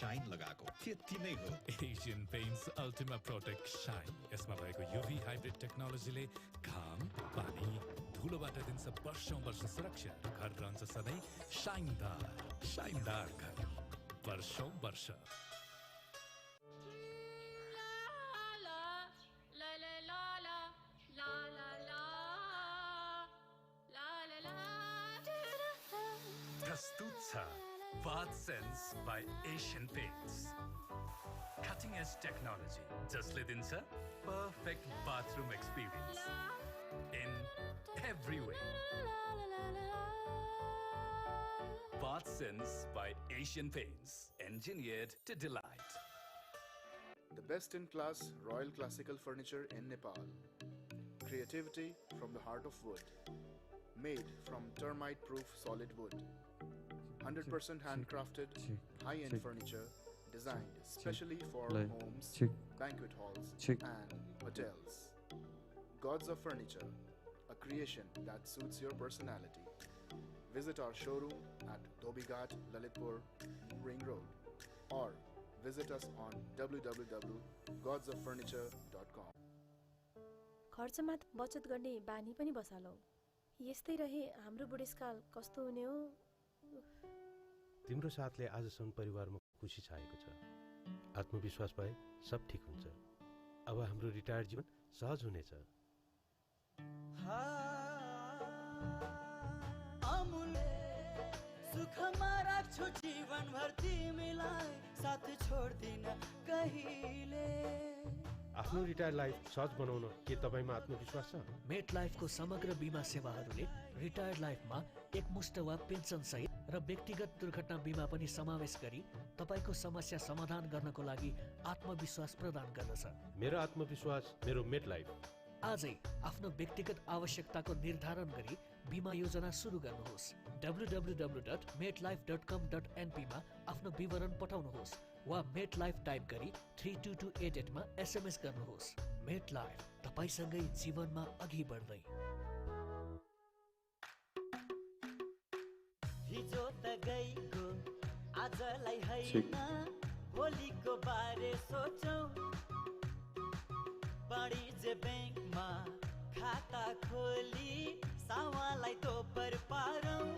Shine लगाएको त्यति नै हो। Asian Paints Ultima Protect Shine, यसमा भएको युभी हाइब्रिड टेक्नोलोजीले घाम, पानी, धुलोबाट दिन्छ वर्ष सुरक्षा। घर रहन्छ सधैँ शाइनदार घर वर्षौं वर्ष। प्रस्तुत छ Sense by Asian Paints. Cutting edge technology जसले दिन्छ perfect bathroom experience in every way. Sense by Asian Paints, engineered to delight. The best in class Royal Classical furniture in Nepal. Creativity from the heart of wood. Made from termite proof solid wood. 100% handcrafted, high-end furniture designed specially for homes, banquet halls, and hotels. Gods of Furniture, a creation that suits your personality. Visit our showroom at Dobighat, Lalitpur, Ring Road, or visit us on www.godsoffurniture.com. खर्चमा बचत गर्ने बानी पनि बसालौ। यस्तै रहे हाम्रो बुढेसकाल कस्तो हुने हो? तिम्रो साथले आजसम्म परिवारमा खुसी छाएको छ। आत्मविश्वास भए सब ठीक हुन्छ। अब हाम्रो रिटायर्ड जीवन सहज हुनेछ। सुखमा राख्छु जीवनभर तिमीलाई, साथ छोड्दिन कहिले। आफ्नो रिटायर लाइफ सहज बनाउन के तपाईमा आत्मविश्वास छ? मेट लाइफको समग्र बीमा सेवाहरूले रिटायर्ड लाइफमा एकमुष्ट वा पेन्सन सहित र व्यक्तिगत दुर्घटना बीमा पनि समावेश गरी तपाईको समस्या समाधान गर्नको लागि आत्मविश्वास प्रदान गर्दछ। मेरो आत्मविश्वास मेरो मेट लाइफ। आजै आफ्नो व्यक्तिगत आवश्यकताको निर्धारण गरी बीमा योजना सुरु गर्नुहोस्। www.metlife.com.np मा आफ्नो विवरण पठाउनुहोस् वा मेट लाइफ टाइप गरी 32288 मा SMS गर्नुहोस्। मेट लाइफ, तपाईसँगै जीवनमा अघि बढ्दै। हिजो त गएको आजलाई हैन, भोलिको बारे सोचौं। वाणिज्य बैंकमा खाता खोली सावालाई तोपर पारौं।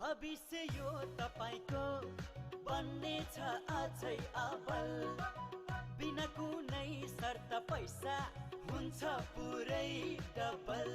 भविष्य यो तपाईको बन्ने छ अझै अबल। बिना कुनै शर्त पैसा हुन्छ पुरै डबल।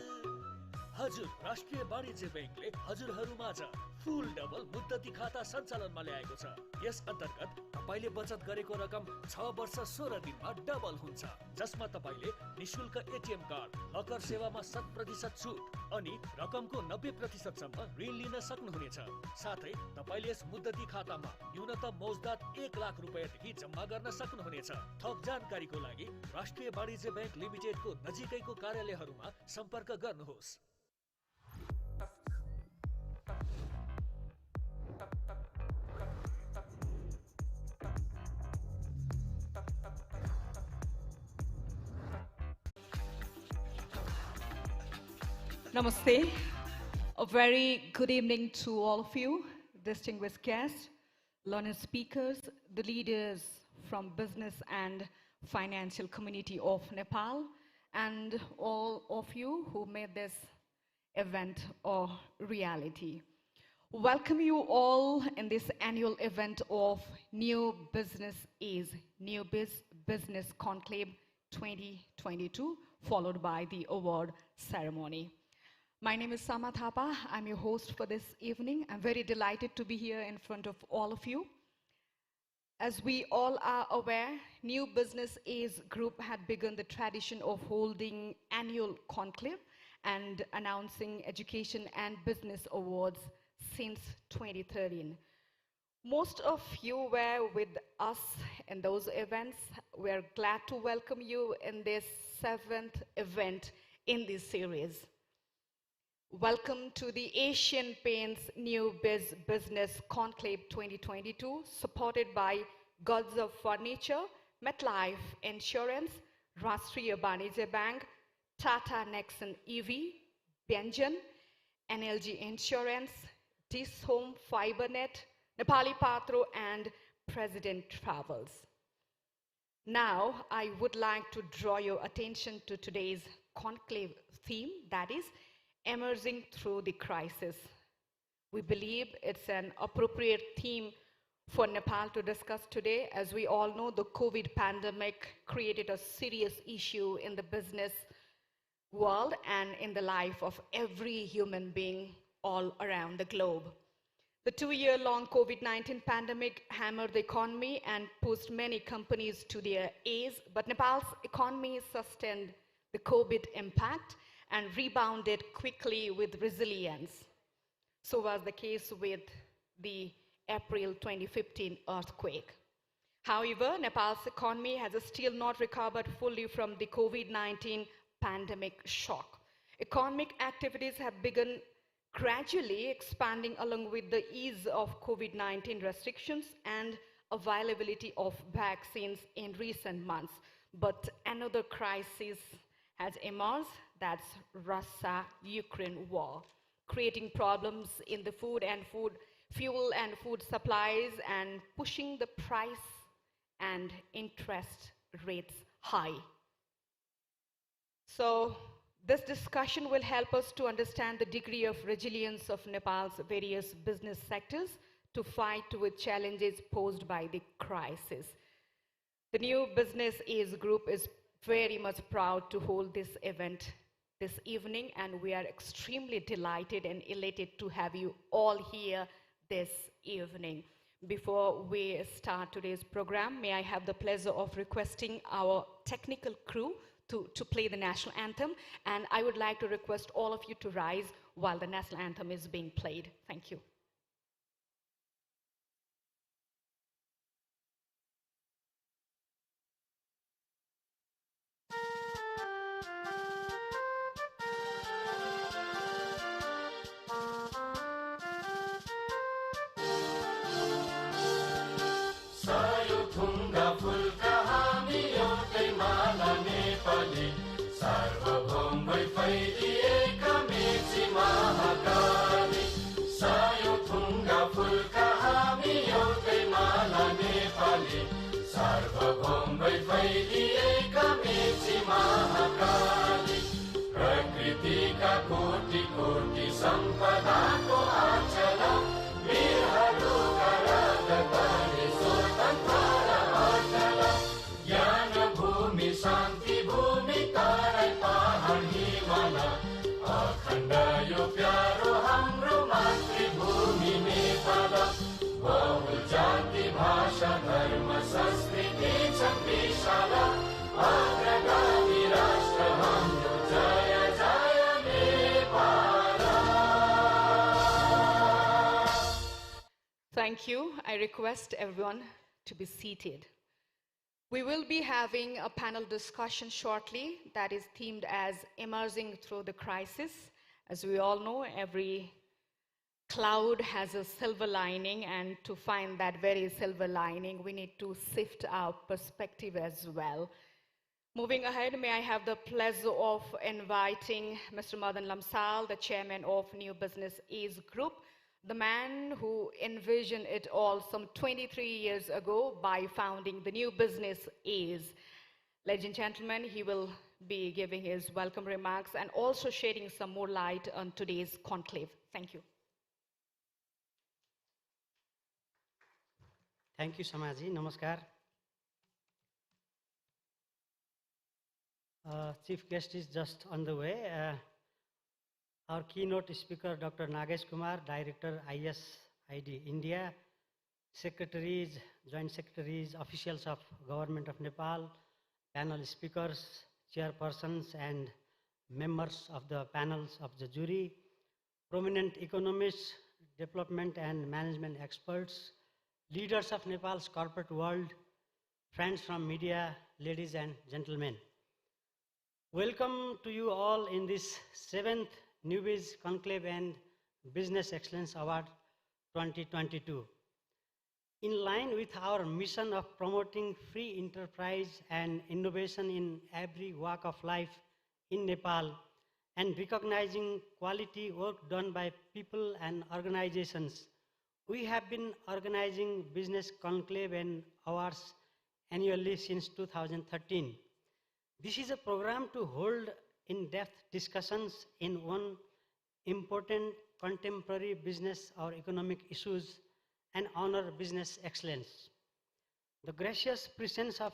हजुर, राष्ट्रिय वाणिज्य बैंकले हजुरहरूमाझ फुल डबल मुद्दती खाता सञ्चालनमा ल्याएको छ। यस अन्तर्गत तपाईले बचत गरेको रकम 6 वर्ष 16 दिनमा डबल हुन्छ, जसमा तपाईले निशुल्क एटीएम कार्ड, लकर सेवामा 100% छुट अनि रकमको 90% सम्म ऋण लिन सक्नुहुनेछ। साथै तपाईले यस मुद्दती खातामा न्यूनतम मौजदात 1 लाख रुपैयाँदेखि जम्मा गर्न सक्नुहुनेछ। थप जानकारीको लागि राष्ट्रिय वाणिज्य बैंक लिमिटेडको नजिकैको कार्यालयहरूमा सम्पर्क गर्नुहोस्। Namaste. A very good evening to all of you, distinguished guests, learned speakers, the leaders from business and financial community of Nepal, and all of you who made this event a reality. Welcome you all in this annual event of New Business is NewBiz Business Conclave 2022, followed by the award ceremony. My name is Sama Thapa. I'm your host for this evening. I'm very delighted to be here in front of all of you. As we all are aware, New Business Is Group had begun the tradition of holding annual conclave and announcing education and business awards since 2013. Most of you were with us in those events. We're glad to welcome you in this 7th event in this series. Welcome to the Asian Paints New Biz Business Conclave 2022, supported by Gods of Furniture, MetLife Insurance, Rashtriya Banijya Bank, Tata Nexon EV, Benjan, NLG Insurance, Dis Home Fibernet, Nepali Patro, and president travels. Now, I would like to draw your attention to today's conclave theme, that is, emerging through the crisis. We believe it's an appropriate theme for Nepal to discuss today. As we all know, the COVID pandemic created a serious issue in the business world and in the life of every human being all around the globe. The 2-year-long COVID-19 pandemic hammered the economy and pushed many companies to their knees, but Nepal's economy sustained the COVID impact and rebounded quickly with resilience. So was the case with the April 2015 earthquake. However, Nepal's economy has still not recovered fully from the COVID-19 pandemic shock. Economic activities have begun gradually expanding along with the ease of COVID-19 restrictions and availability of vaccines in recent months. But another crisis has emerged, that's Russia-Ukraine war, creating problems in the fuel and food supplies and pushing the price and interest rates high. So this discussion will help us to understand the degree of resilience of Nepal's various business sectors to fight with challenges posed by the crisis. The New Business Age Group is very much proud to hold this event this evening, and we are extremely delighted and elated to have you all here this evening. Before we start today's program, may I have the pleasure of requesting our technical crew to play the national anthem, and I would like to request all of you to rise while the national anthem is being played. Thank you. Thank you. I request everyone to be seated. We will be having a panel discussion shortly that is themed as Emerging Through the Crisis. As we all know, every cloud has a silver lining, and to find that very silver lining, we need to sift our perspective as well. Moving ahead, may I have the pleasure of inviting Mr. Madan Lamsal, the chairman of New Business Age Group, the man who envisioned it all some 23 years ago by founding the New Business Age. Ladies and gentlemen, he will be giving his welcome remarks and also shedding some more light on today's conclave. Thank you. Thank you, Samaji. Namaskar. Chief guest is just on the way. Our keynote speaker, Dr. Nagesh Kumar, Director, ISID India, secretaries, joint secretaries, officials of Government of Nepal, panel speakers, chairpersons, and members of the panels of the jury, prominent economists, development and management experts, leaders of Nepal's corporate world, friends from media, ladies and gentlemen. Welcome to you all in this 7th NewBiz Conclave and Business Excellence Award 2022. In line with our mission of promoting free enterprise and innovation in every walk of life in Nepal and recognizing quality work done by people and organizations, We have been organizing business conclave and awards annually since 2013. This is a program to hold in-depth discussions in one important contemporary business or economic issues and honor business excellence. The gracious presence of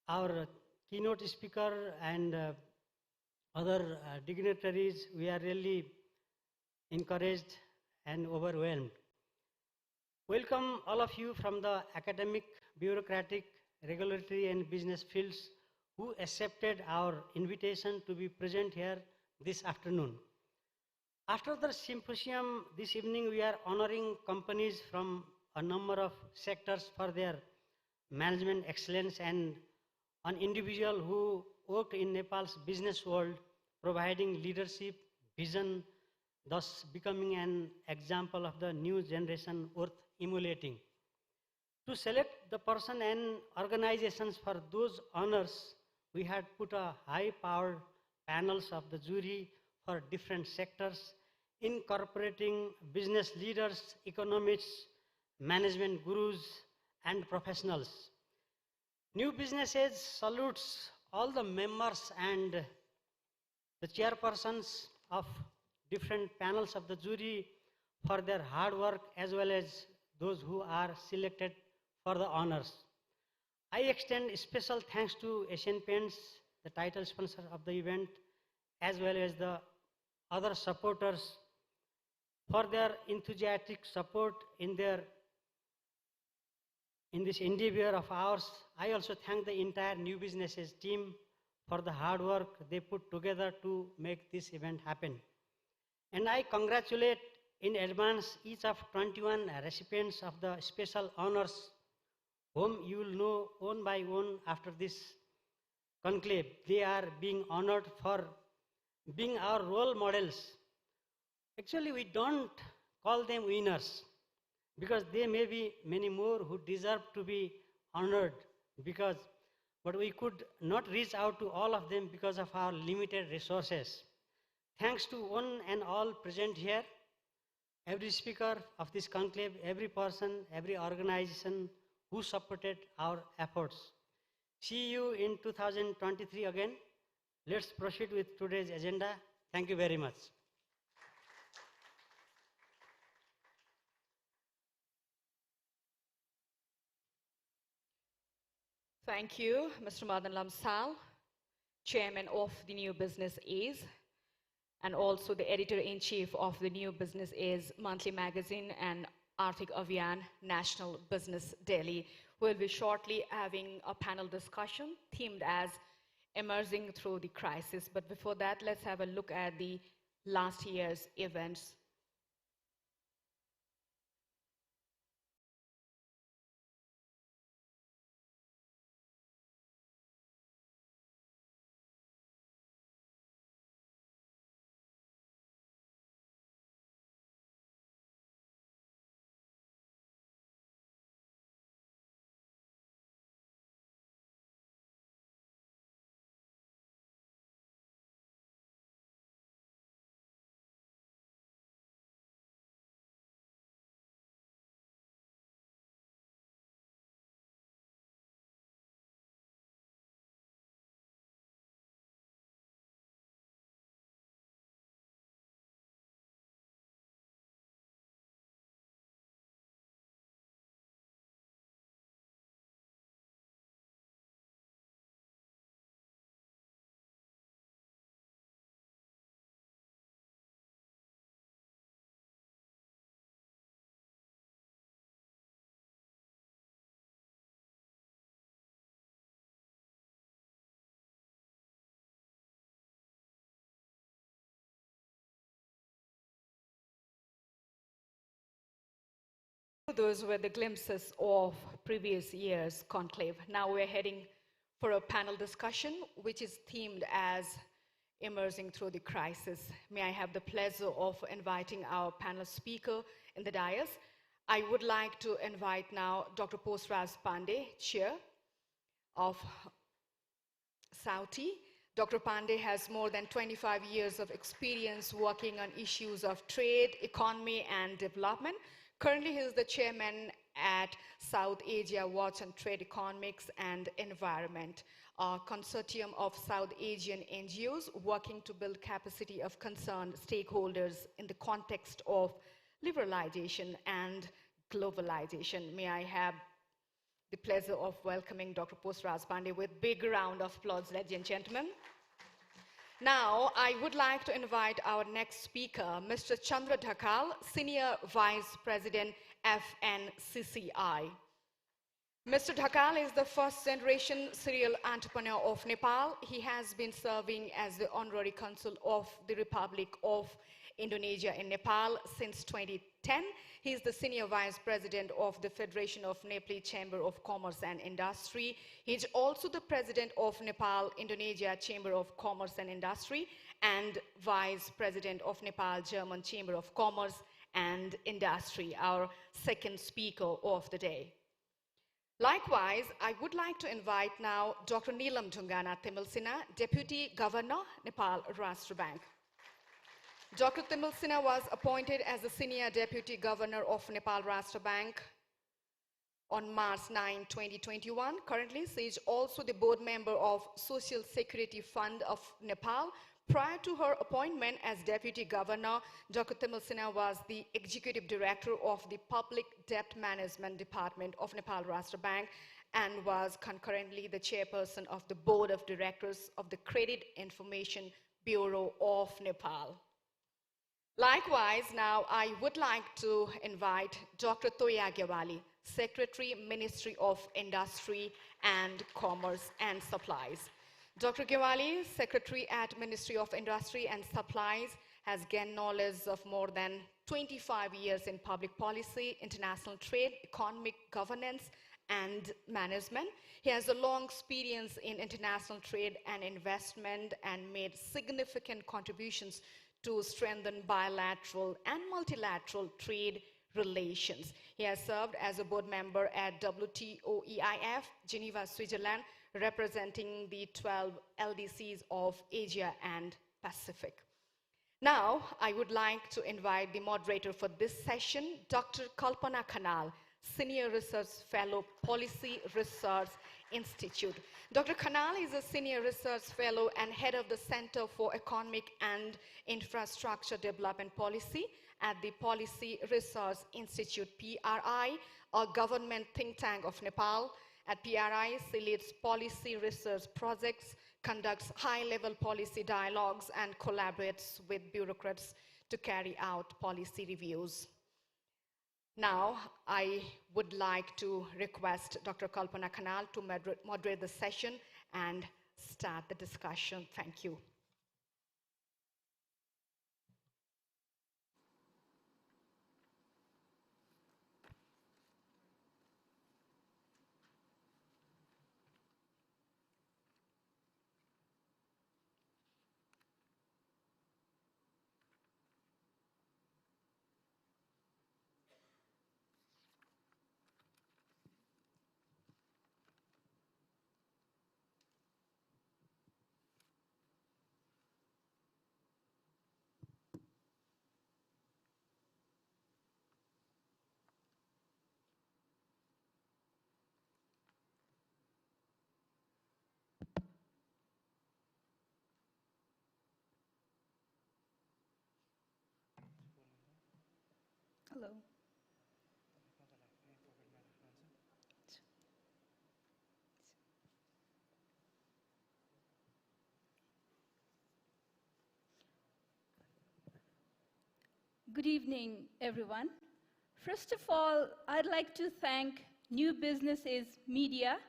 our keynote speaker and other dignitaries, we are really encouraged and overwhelmed. Welcome all of you from the academic, bureaucratic, regulatory and business fields who accepted our invitation to be present here this afternoon. After the symposium this evening, we are honoring companies from a number of sectors for their management excellence and an individual who worked in Nepal's business world, providing leadership, vision, thus becoming an example of the new generation worth emulating. To select the person and organizations for those honors, we had put a high-powered panels of the jury for different sectors, incorporating business leaders, economists, management gurus, and professionals. New Businesses salutes all the members and the chairpersons of different panels of the jury for their hard work, as well as those who are selected for the honors. I extend special thanks to Asian Paints, the title sponsor of the event, as well as the other supporters for their enthusiastic support in this endeavor of ours. I also thank the entire New Businesses team for the hard work they put together to make this event happen. And I congratulate in advance each of 21 recipients of the special honors, whom you will know one by one after this conclave. They are being honored for being our role models. Actually, we don't call them winners, because there may be many more who deserve to be honored, but we could not reach out to all of them because of our limited resources. Thanks to one and all present here, every speaker of this conclave, every person, every organization who supported our efforts. See you in 2023 again. Let's proceed with today's agenda. Thank you very much. Thank you, Mr. Madan Lamsal, Chairman of the New Business Is, and also the Editor-in-Chief of the New Business Is monthly magazine and Arthik Avian National Business Daily. We'll be shortly having a panel discussion themed as Emerging Through the Crisis. But before that, let's have a look at the last year's events. Those were the glimpses of previous year's conclave. Now we're heading for a panel discussion, which is themed as Emerging Through the Crisis. May I have the pleasure of inviting our panel speaker in the dais. I would like to invite now Dr. Posraj Pandey, Chair of SAUTI, Dr. Pandey has more than 25 years of experience working on issues of trade, economy, and development. Currently, he is the chairman at South Asia Watch on Trade Economics and Environment, a consortium of South Asian NGOs working to build capacity of concerned stakeholders in the context of liberalization and globalization. May I have the pleasure of welcoming Dr. Posraj Pandey with big round of applause, ladies and gentlemen. Now, I would like to invite our next speaker, Mr. Chandra Dhakal, Senior Vice President, FNCCI. Mr. Dhakal is the first generation serial entrepreneur of Nepal. He has been serving as the Honorary Consul of the Republic of Indonesia in Nepal since 2010. He is the Senior Vice President of the Federation of Nepali Chamber of Commerce and Industry. He is also the President of Nepal Indonesia Chamber of Commerce and Industry and Vice President of Nepal German Chamber of Commerce and Industry, our second speaker of the day. Likewise, I would like to invite now Dr. Neelam Dhungana Timilsina, Deputy Governor, Nepal Rashtra Bank. Dr. Timilsina was appointed as the Senior Deputy Governor of Nepal Rashtra Bank on March 9, 2021. Currently, she is also the board member of Social Security Fund of Nepal. Prior to her appointment as Deputy Governor, Dr. Timilsina was the Executive Director of the Public Debt Management Department of Nepal Rashtra Bank and was concurrently the Chairperson of the Board of Directors of the Credit Information Bureau of Nepal. Likewise, now I would like to invite Dr. Toya Gewali, Secretary, Ministry of Industry and Commerce and Supplies. Dr. Gewali, Secretary at Ministry of Industry and Supplies, has gained knowledge of more than 25 years in public policy, international trade, economic governance, and management. He has a long experience in international trade and investment and made significant contributions to strengthen bilateral and multilateral trade relations. He has served as a board member at WTO-EIF, Geneva, Switzerland, representing the 12 LDCs of Asia and Pacific. Now, I would like to invite the moderator for this session, Dr. Kalpana Khanal, Senior Research Fellow, Policy Research Institute. Dr. Khanal is a Senior Research Fellow and Head of the Center for Economic and Infrastructure Development Policy at the Policy Research Institute, PRI, a government think tank of Nepal. At PRI, she leads policy research projects, conducts high-level policy dialogues, and collaborates with bureaucrats to carry out policy reviews. Now, I would like to request Dr. Kalpana Khanal to moderate the session and start the discussion. Thank you. Hello. Good evening, everyone. First of all, I'd like to thank New Businesses Media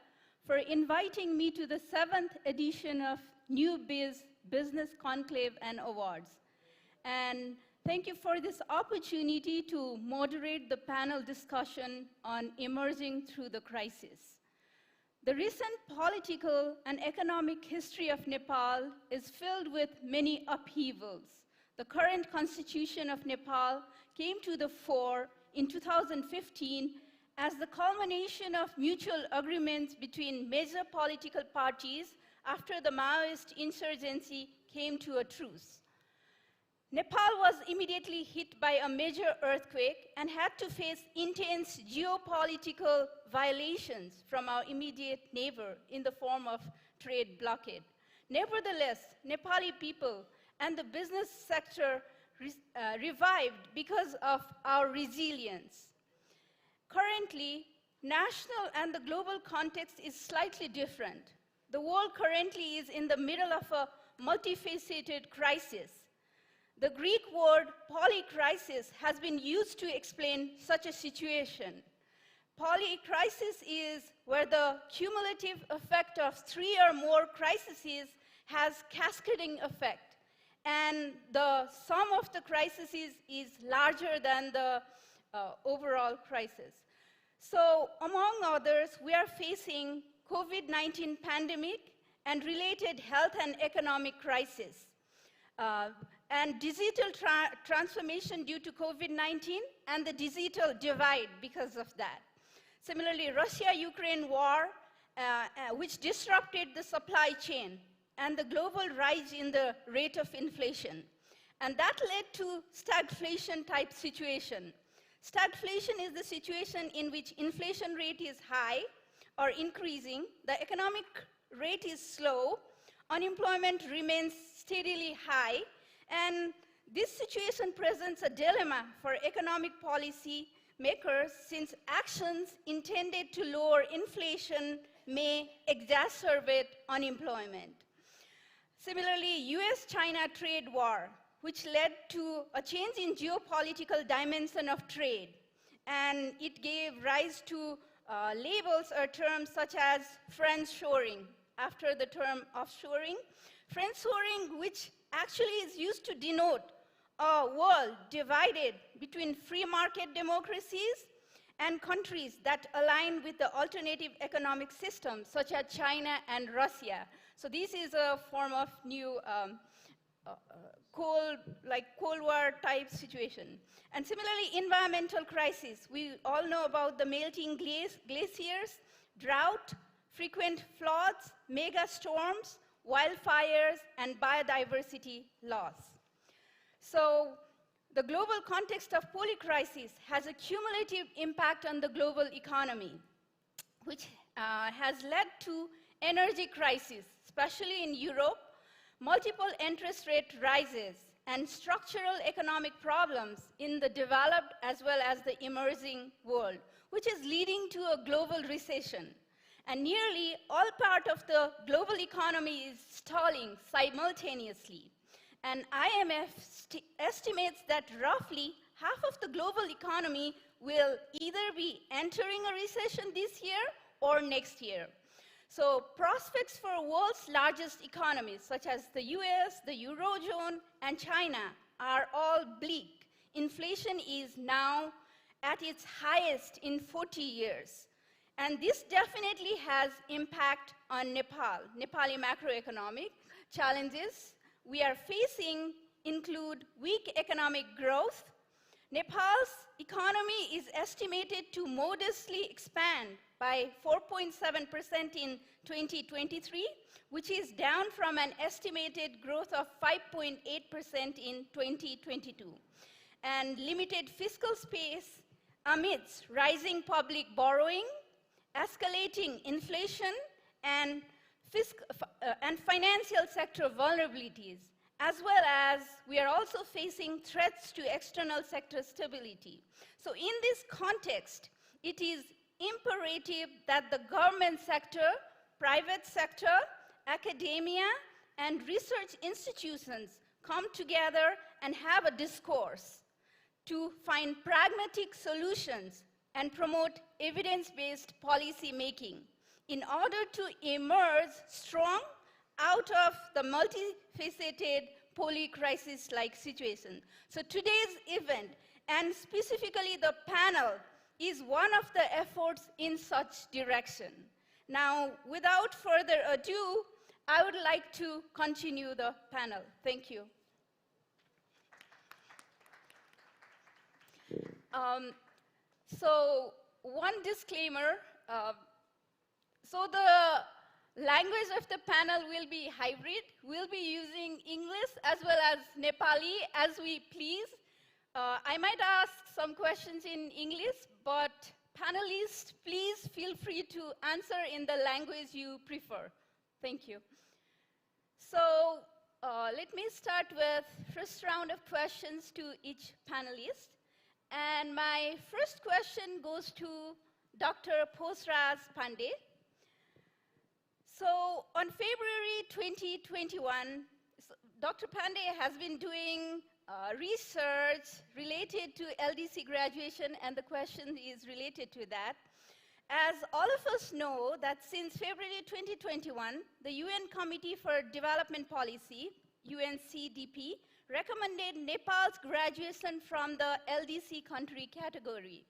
for inviting me to the 7th edition of NewBiz Business Conclave and Awards. And thank you for this opportunity to moderate the panel discussion on emerging through the crisis. The recent political and economic history of Nepal is filled with many upheavals. The current constitution of Nepal came to the fore in 2015 as the culmination of mutual agreements between major political parties after the Maoist insurgency came to a truce. Nepal was immediately hit by a major earthquake and had to face intense geopolitical violations from our immediate neighbor in the form of trade blockade. Nevertheless, Nepali people and the business sector revived because of our resilience. Currently, national and the global context is slightly different. The world currently is in the middle of a multifaceted crisis. The Greek word polycrisis has been used to explain such a situation. Polycrisis is where the cumulative effect of 3 or more crises has cascading effect, and the sum of the crises is larger than the overall crisis. So, among others, we are facing COVID-19 pandemic and related health and economic crisis. And digital transformation due to COVID-19 and the digital divide because of that. Similarly, Russia-Ukraine war, which disrupted the supply chain and the global rise in the rate of inflation. And that led to stagflation type situation. Stagflation is the situation in which inflation rate is high or increasing, the economic rate is slow, unemployment remains steadily high, and this situation presents a dilemma for economic policy makers since actions intended to lower inflation may exacerbate unemployment. Similarly, US-China trade war, which led to a change in geopolitical dimension of trade, and it gave rise to labels or terms such as friendshoring after the term offshoring. Friendshoring, which actually is used to denote a world divided between free market democracies and countries that align with the alternative economic systems, such as China and Russia. So this is a form of new Cold War type situation. And similarly, environmental crisis. We all know about the melting glaciers, drought, frequent floods, mega storms, wildfires, and biodiversity loss. So the global context of polycrisis has a cumulative impact on the global economy, which has led to energy crisis, especially in Europe, multiple interest rate rises, and structural economic problems in the developed as well as the emerging world, which is leading to a global recession. And nearly all part of the global economy is stalling simultaneously. And IMF estimates that roughly half of the global economy will either be entering a recession this year or next year. So prospects for world's largest economies, such as the US, the Eurozone, and China, are all bleak. Inflation is now at its highest in 40 years. And this definitely has impact on Nepal. Nepali macroeconomic challenges we are facing include weak economic growth. Nepal's economy is estimated to modestly expand by 4.7% in 2023, which is down from an estimated growth of 5.8% in 2022. And limited fiscal space amidst rising public borrowing, escalating inflation, and financial sector vulnerabilities, as well as we are also facing threats to external sector stability. So in this context, it is imperative that the government sector, private sector, academia, and research institutions come together and have a discourse to find pragmatic solutions and promote evidence-based policy making in order to emerge strong out of the multifaceted polycrisis-like situation. So today's event, and specifically the panel, is one of the efforts in such direction. Now, without further ado, I would like to continue the panel. Thank you. So one disclaimer. So the language of the panel will be hybrid. We'll be using English as well as Nepali as we please. I might ask some questions in English, but panelists, please feel free to answer in the language you prefer. Thank you. So let me start with first round of questions to each panelist. And my first question goes to Dr. Posraj Pandey. So on February 2021, Dr. Pandey has been doing research related to LDC graduation, and the question is related to that. As all of us know that since February 2021, the UN Committee for Development Policy, UNCDP, recommended Nepal's graduation from the LDC country category.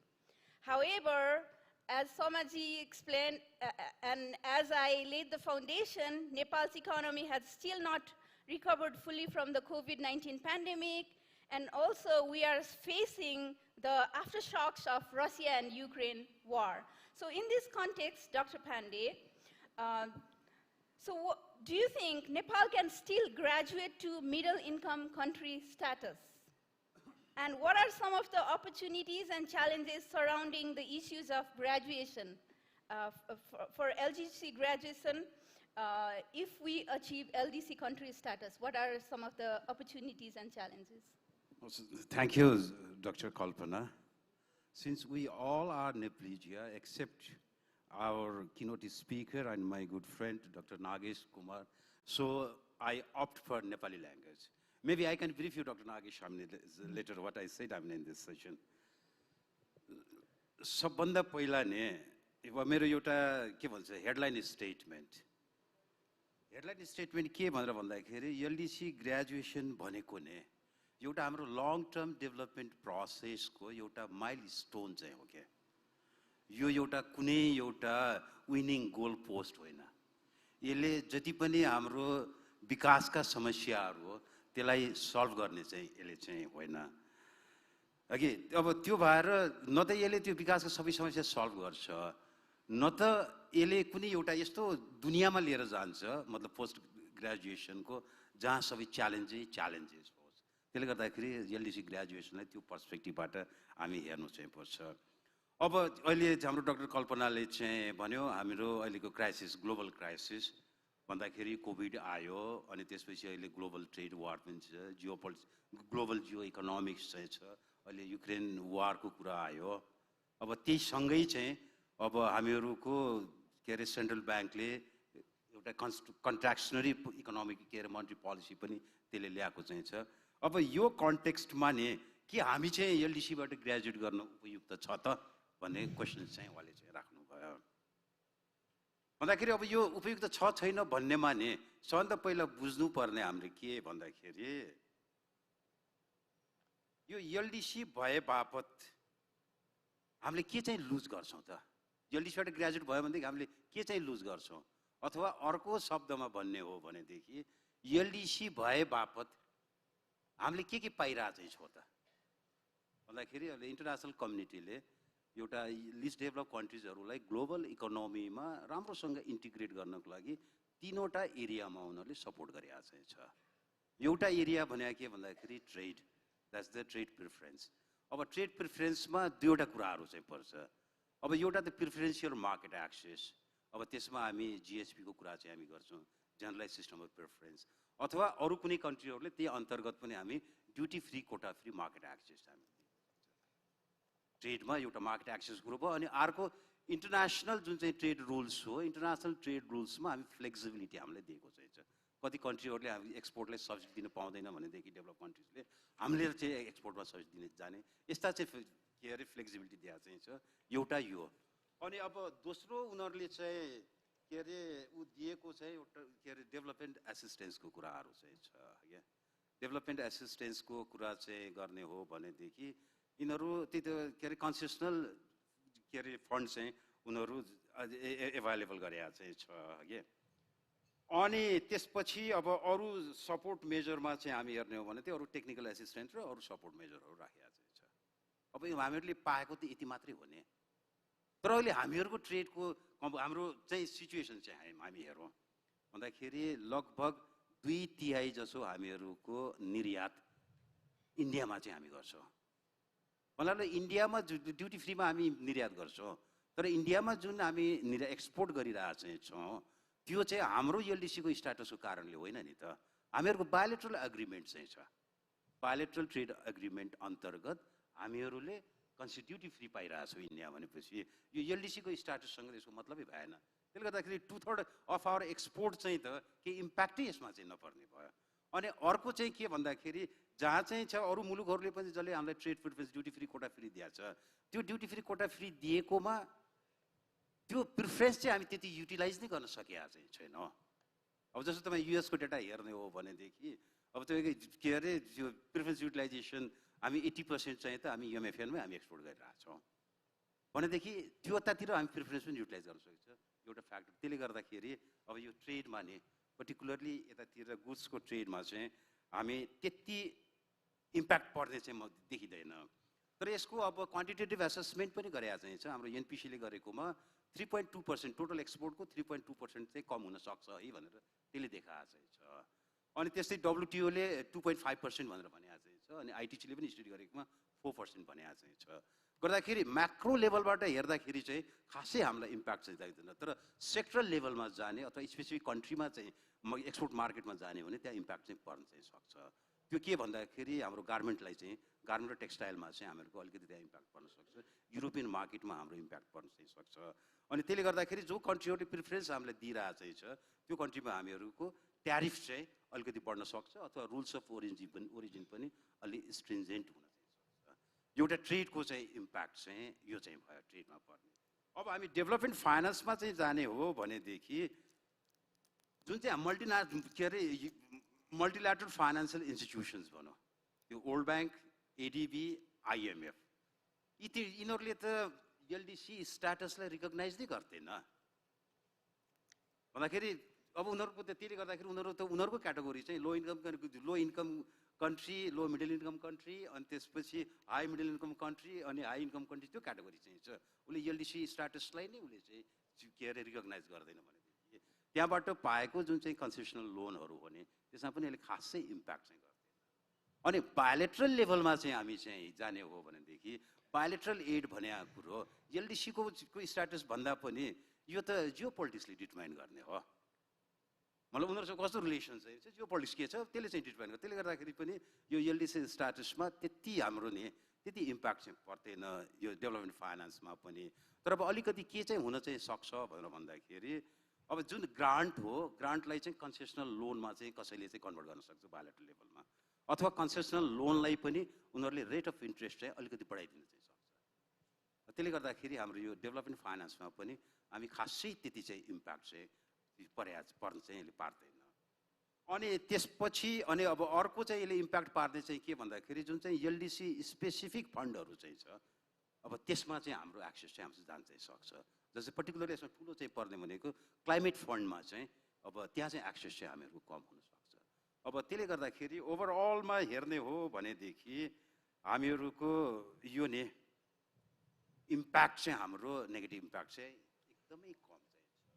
However, as Somaji explained, and as I laid the foundation, Nepal's economy has still not recovered fully from the COVID-19 pandemic, and also we are facing the aftershocks of Russia and Ukraine war. So in this context, Dr. Pandey, do you think Nepal can still graduate to middle-income country status? And what are some of the opportunities and challenges surrounding the issues of graduation, for LGC graduation, if we achieve LDC country status? What are some of the opportunities and challenges? Thank you, Dr. Kalpana. Since we all are Nepalese here, except our keynote speaker and my good friend, Dr. Nagesh Kumar, so I opt for Nepali language. Maybe I can brief you, Dr. Nagesh, later what I said in this session. सबभन्दा पहिला ने मेरो एउटा के भन्छ headline statement के भनेर भन्दाखेरि एलडीसी ग्रेजुएसन भनेको ने एउटा हाम्रो लङ टर्म डेभलपमेन्ट प्रोसेसको एउटा माइलस्टोन चाहिँ हो के यो एउटा कुनै एउटा विनिङ गोल पोस्ट होइन यसले जति पनि हाम्रो विकासका समस्याहरू हो त्यसलाई सल्भ गर्ने चाहिँ यसले चाहिँ होइन अघि अब त्यो भएर न त यसले त्यो विकासका सबै समस्या सल्भ गर्छ न त यसले कुनै एउटा यस्तो दुनियाँमा लिएर जान्छ मतलब पोस्ट ग्रेजुएसनको जहाँ सबै च्यालेन्जेस होस् त्यसले गर्दाखेरि एलडीसी ग्रेजुएसनलाई त्यो पर्सपेक्टिभबाट हामी हेर्नु चाहिँ पर्छ अब अहिले हाम्रो डाक्टर कल्पनाले चाहिँ भन्यो हाम्रो अहिलेको क्राइसिस ग्लोबल क्राइसिस भन्दाखेरि कोभिड आयो अनि त्यसपछि अहिले ग्लोबल ट्रेड वार पनि छ ग्लोबल जियो इकोनोमिक्स चाहिँ छ अहिले युक्रेन वारको कुरा आयो अब त्यही सँगै चाहिँ अब हामीहरूको के अरे सेन्ट्रल ब्याङ्कले एउटा कन्ट्राक्सनरी इकोनोमिक के अरे मोनेटरी पोलिसी पनि त्यसले ल्याएको चाहिँ छ अब यो कन्टेक्स्टमा नि के हामी चाहिँ एलडीसीबाट ग्रेजुएट गर्न उपयुक्त छ त भन्ने क्वेसन चाहिँ उहाँले चाहिँ राख्नुभयो भन्दाखेरि अब यो उपयुक्त छ छैन भन्नेमा नि सबभन्दा पहिला बुझ्नुपर्ने हामीले के भन्दाखेरि यो एलडीसी भए बापत हामीले के चाहिँ लुज गर्छौँ त एलडीसीबाट ग्रेजुएट भयो भनेदेखि हामीले के चाहिँ लुज गर्छौँ अथवा अर्को शब्दमा भन्ने हो भनेदेखि एलडीसी भए बापत हामीले के पाइरहेको चाहिँ छौँ त भन्दाखेरि अहिले इन्टरनेसनल कम्युनिटीले एउटा लिस्ट डेभलप कन्ट्रिजहरूलाई ग्लोबल इकोनोमीमा राम्रोसँग इन्टिग्रेट गर्नको लागि तीनवटा एरियामा उनीहरूले सपोर्ट गरिरहेको चाहिँ छ एउटा एरिया भने के भन्दाखेरि trade that's the trade preference अब ट्रेड प्रिफरेन्समा दुईवटा कुराहरू चाहिँ पर्छ अब एउटा त प्रिफरेन्सियल मार्केट एक्सेस अब त्यसमा हामी जीएसपीको कुरा चाहिँ हामी गर्छौँ जनरलाइज सिस्टम अफ प्रिफरेन्स अथवा अरू कुनै कन्ट्रीहरूले त्यही अन्तर्गत पनि हामी duty free quota free market access हामी ट्रेडमा एउटा मार्केट एक्सेस ग्रुप हो अनि अर्को इन्टरनेसनल जुन चाहिँ ट्रेड रुल्स हो इन्टरनेसनल ट्रेड रुल्समा हामी फ्लेक्सिबिलिटी हामीले दिएको चाहिँ छ कति कन्ट्रीहरूले हामी एक्सपोर्टलाई सब्सिडी दिन पाउँदैन भनेदेखि डेभलप कन्ट्रिजले हामीले चाहिँ एक्सपोर्टमा सब्सिडी दिन जाने यस्ता चाहिँ के अरे फ्लेक्सिबिलिटी दिएको चाहिँ छ एउटा यो अनि अब दोस्रो उनीहरूले चाहिँ के अरे दिएको चाहिँ एउटा के अरे डेभलपमेन्ट एसिस्टेन्सको कुराहरू चाहिँ छ क्या डेभलपमेन्ट एसिस्टेन्सको कुरा चाहिँ गर्ने हो भनेदेखि यिनीहरू त्यही त के अरे कन्सेसनल के अरे फन्ड चाहिँ उनीहरू एभाइलेबल गरेका चाहिँ छ के अनि त्यसपछि अब अरू सपोर्ट मेजरमा चाहिँ हामी हेर्ने हो भने चाहिँ अरू टेक्निकल एसिस्टेन्ट र अरू सपोर्ट मेजरहरू राखेका चाहिँ छ अब हामीहरूले पाएको त यति मात्रै हो नि तर अहिले हामीहरूको ट्रेडको हाम्रो चाहिँ सिचुएसन चाहिँ हामी हेरौँ भन्दाखेरि लगभग 2/3 जसो हामीहरूको निर्यात इन्डियामा चाहिँ हामी गर्छौँ। भन्नाले इन्डियामा ड्युटी फ्रीमा हामी निर्यात गर्छौँ, तर इन्डियामा जुन हामी एक्सपोर्ट गरिरहेको छौँ त्यो चाहिँ हाम्रो एलडिसीको स्ट्याटसको कारणले होइन नि त। हामीहरूको बायोलेटरल एग्रिमेन्ट चाहिँ छ। बायोलेटरल ट्रेड एग्रिमेन्ट अन्तर्गत हामीहरूले ड्युटी फ्री पाइरहेछौँ इन्डिया भनेपछि यो एलडिसीको स्ट्याटससँग यसको मतलबै भएन। त्यसले गर्दाखेरि 2/3 अफ आवर एक्सपोर्ट चाहिँ त केही इम्प्याक्टै यसमा चाहिँ नपर्ने भयो। अनि अर्को चाहिँ के भन्दाखेरि जहाँ चाहिँ छ अरू मुलुकहरूले पनि जसले हामीलाई trade preference duty free quota free दिएको छ त्यो ड्युटी फ्री कोटा फ्री दिएकोमा त्यो प्रिफरेन्स चाहिँ हामी त्यति युटिलाइज नै गर्न सकेका चाहिँ छैनौँ। अब जस्तो तपाईँ युएसको डेटा हेर्ने हो भनेदेखि अब तपाईँको के अरे त्यो प्रिफरेन्स युटिलाइजेसन हामी 80% चाहिँ त हामी एमएफएनमै हामी एक्सपोर्ट गरिरहेछौँ भनेदेखि त्योतातिर हामी प्रिफरेन्स पनि युटिलाइज गर्न सकिन्छ एउटा फ्याक्टर। त्यसले गर्दाखेरि अब यो ट्रेडमा नि पर्टिकुलरली यतातिर गुड्सको ट्रेडमा चाहिँ हामी त्यति इम्प्याक्ट पर्ने चाहिँ म देखिँदैन। तर यसको अब क्वान्टिटेटिभ एसेसमेन्ट पनि गरेका चाहिँ छ हाम्रो एनपिसीले गरेकोमा 3.2% टोटल एक्सपोर्टको 3.2% चाहिँ कम हुनसक्छ है भनेर त्यसले देखाएको चाहिँ छ। अनि त्यस्तै डब्लुटिओले 2.5% भनेर भनेको चाहिँ छ अनि आइटिसीले पनि स्टडी गरेकोमा 4% भनेको चाहिँ छ। गर्दाखेरि म्याक्रो लेभलबाट हेर्दाखेरि चाहिँ खासै हामीलाई इम्प्याक्ट चाहिँ चाहिँदैन, तर सेक्टरल लेभलमा जाने अथवा स्पेसिफिक कन्ट्रीमा चाहिँ एक्सपोर्ट मार्केटमा जाने भने त्यहाँ इम्प्याक्ट चाहिँ पर्न चाहिँ सक्छ। त्यो के भन्दाखेरि हाम्रो गार्मेन्टलाई चाहिँ गार्मेन्ट र टेक्सटाइलमा चाहिँ हामीहरूको अलिकति त्यहाँ इम्प्याक्ट पर्न सक्छ, युरोपियन मार्केटमा हाम्रो इम्प्याक्ट पर्न चाहिँ सक्छ। अनि त्यसले गर्दाखेरि जो कन्ट्रीहरूले प्रिफरेन्स हामीलाई दिइरहेको चाहिँ छ त्यो कन्ट्रीमा हामीहरूको ट्यारिफ चाहिँ अलिकति बढ्न सक्छ अथवा रुल्स अफ ओरिजिन पनि अलि स्ट्रिन्जेन्ट हुन चाहिँ सक्छ। एउटा ट्रेडको चाहिँ इम्प्याक्ट चाहिँ यो चाहिँ भयो ट्रेडमा पर्ने। अब हामी डेभलपमेन्ट फाइनेन्समा चाहिँ जाने हो भनेदेखि जुन चाहिँ के अरे मल्टिल्याटरल फाइनेन्सियल इन्स्टिट्युसन्स भनौँ त्यो वर्ल्ड ब्याङ्क एडिबी आइएमएफ यिनीहरूले त एलडिसी स्ट्याटसलाई रिकगनाइज नै गर्दैन भन्दाखेरि अब उनीहरूको त त्यसले गर्दाखेरि उनीहरूको क्याटेगोरी चाहिँ लो इन्कम कन्ट्री लो मिडल इन्कम कन्ट्री अनि त्यसपछि हाई मिडल इन्कम कन्ट्री अनि हाई इन्कम कन्ट्री त्यो क्याटेगोरी चाहिँ छ। उसले एलडिसी स्ट्याटसलाई नै उसले चाहिँ के अरे रिकगनाइज गर्दैन भनेदेखि त्यहाँबाट पाएको जुन चाहिँ कन्सेसनल लोनहरू हो भने त्यसमा पनि अहिले खासै इम्प्याक्ट चाहिँ गर्दैन। अनि बायोलेटरल लेभलमा चाहिँ हामी चाहिँ जाने हो भनेदेखि बायोलेटरल एड भने कुरो एलडिसीको स्ट्याटस भन्दा पनि यो त जियो पोलिटिक्सले डिटर्माइन गर्ने हो। मतलब उनीहरूसँग कस्तो रिलेसन चाहिँ जियो पोलिटिक्स के छ त्यसले चाहिँ डिटर्माइन गर्छ। त्यसले गर्दाखेरि पनि यो एलडिसी स्ट्याटसमा त्यति हाम्रो नि त्यति इम्प्याक्ट चाहिँ पर्दैन यो डेभलपमेन्ट फाइनेन्समा पनि। तर अब अलिकति के चाहिँ हुन चाहिँ सक्छ भनेर भन्दाखेरि अब जुन ग्रान्ट हो ग्रान्टलाई चाहिँ कन्सेसनल लोनमा चाहिँ कसैले चाहिँ कन्भर्ट गर्न सक्छ बायोलेटरल लेभलमा अथवा कन्सेसनल लोनलाई पनि उनीहरूले रेट अफ इन्ट्रेस्ट चाहिँ अलिकति बढाइदिन चाहिँ सक्छ। त्यसले गर्दाखेरि हाम्रो यो डेभलपमेन्ट फाइनेन्समा पनि हामी खासै त्यति चाहिँ इम्प्याक्ट चाहिँ पर्न चाहिँ यसले पार्दैन। अनि त्यसपछि अनि अब अर्को चाहिँ यसले इम्प्याक्ट पार्ने चाहिँ के भन्दाखेरि जुन चाहिँ एलडिसी स्पेसिफिक फन्डहरू चाहिँ छ अब त्यसमा चाहिँ हाम्रो एक्सेस चाहिँ हाम्रो जान चाहिँ सक्छ। जस्तै पर्टिकुलरली यसमा ठुलो चाहिँ पर्ने भनेको क्लाइमेट फन्डमा चाहिँ अब त्यहाँ चाहिँ एक्सेस चाहिँ हामीहरूको कम हुनसक्छ। अब त्यसले गर्दाखेरि ओभरअलमा हेर्ने हो भनेदेखि हामीहरूको यो नि इम्प्याक्ट चाहिँ हाम्रो नेगेटिभ इम्प्याक्ट चाहिँ एकदमै कम चाहिँ छ।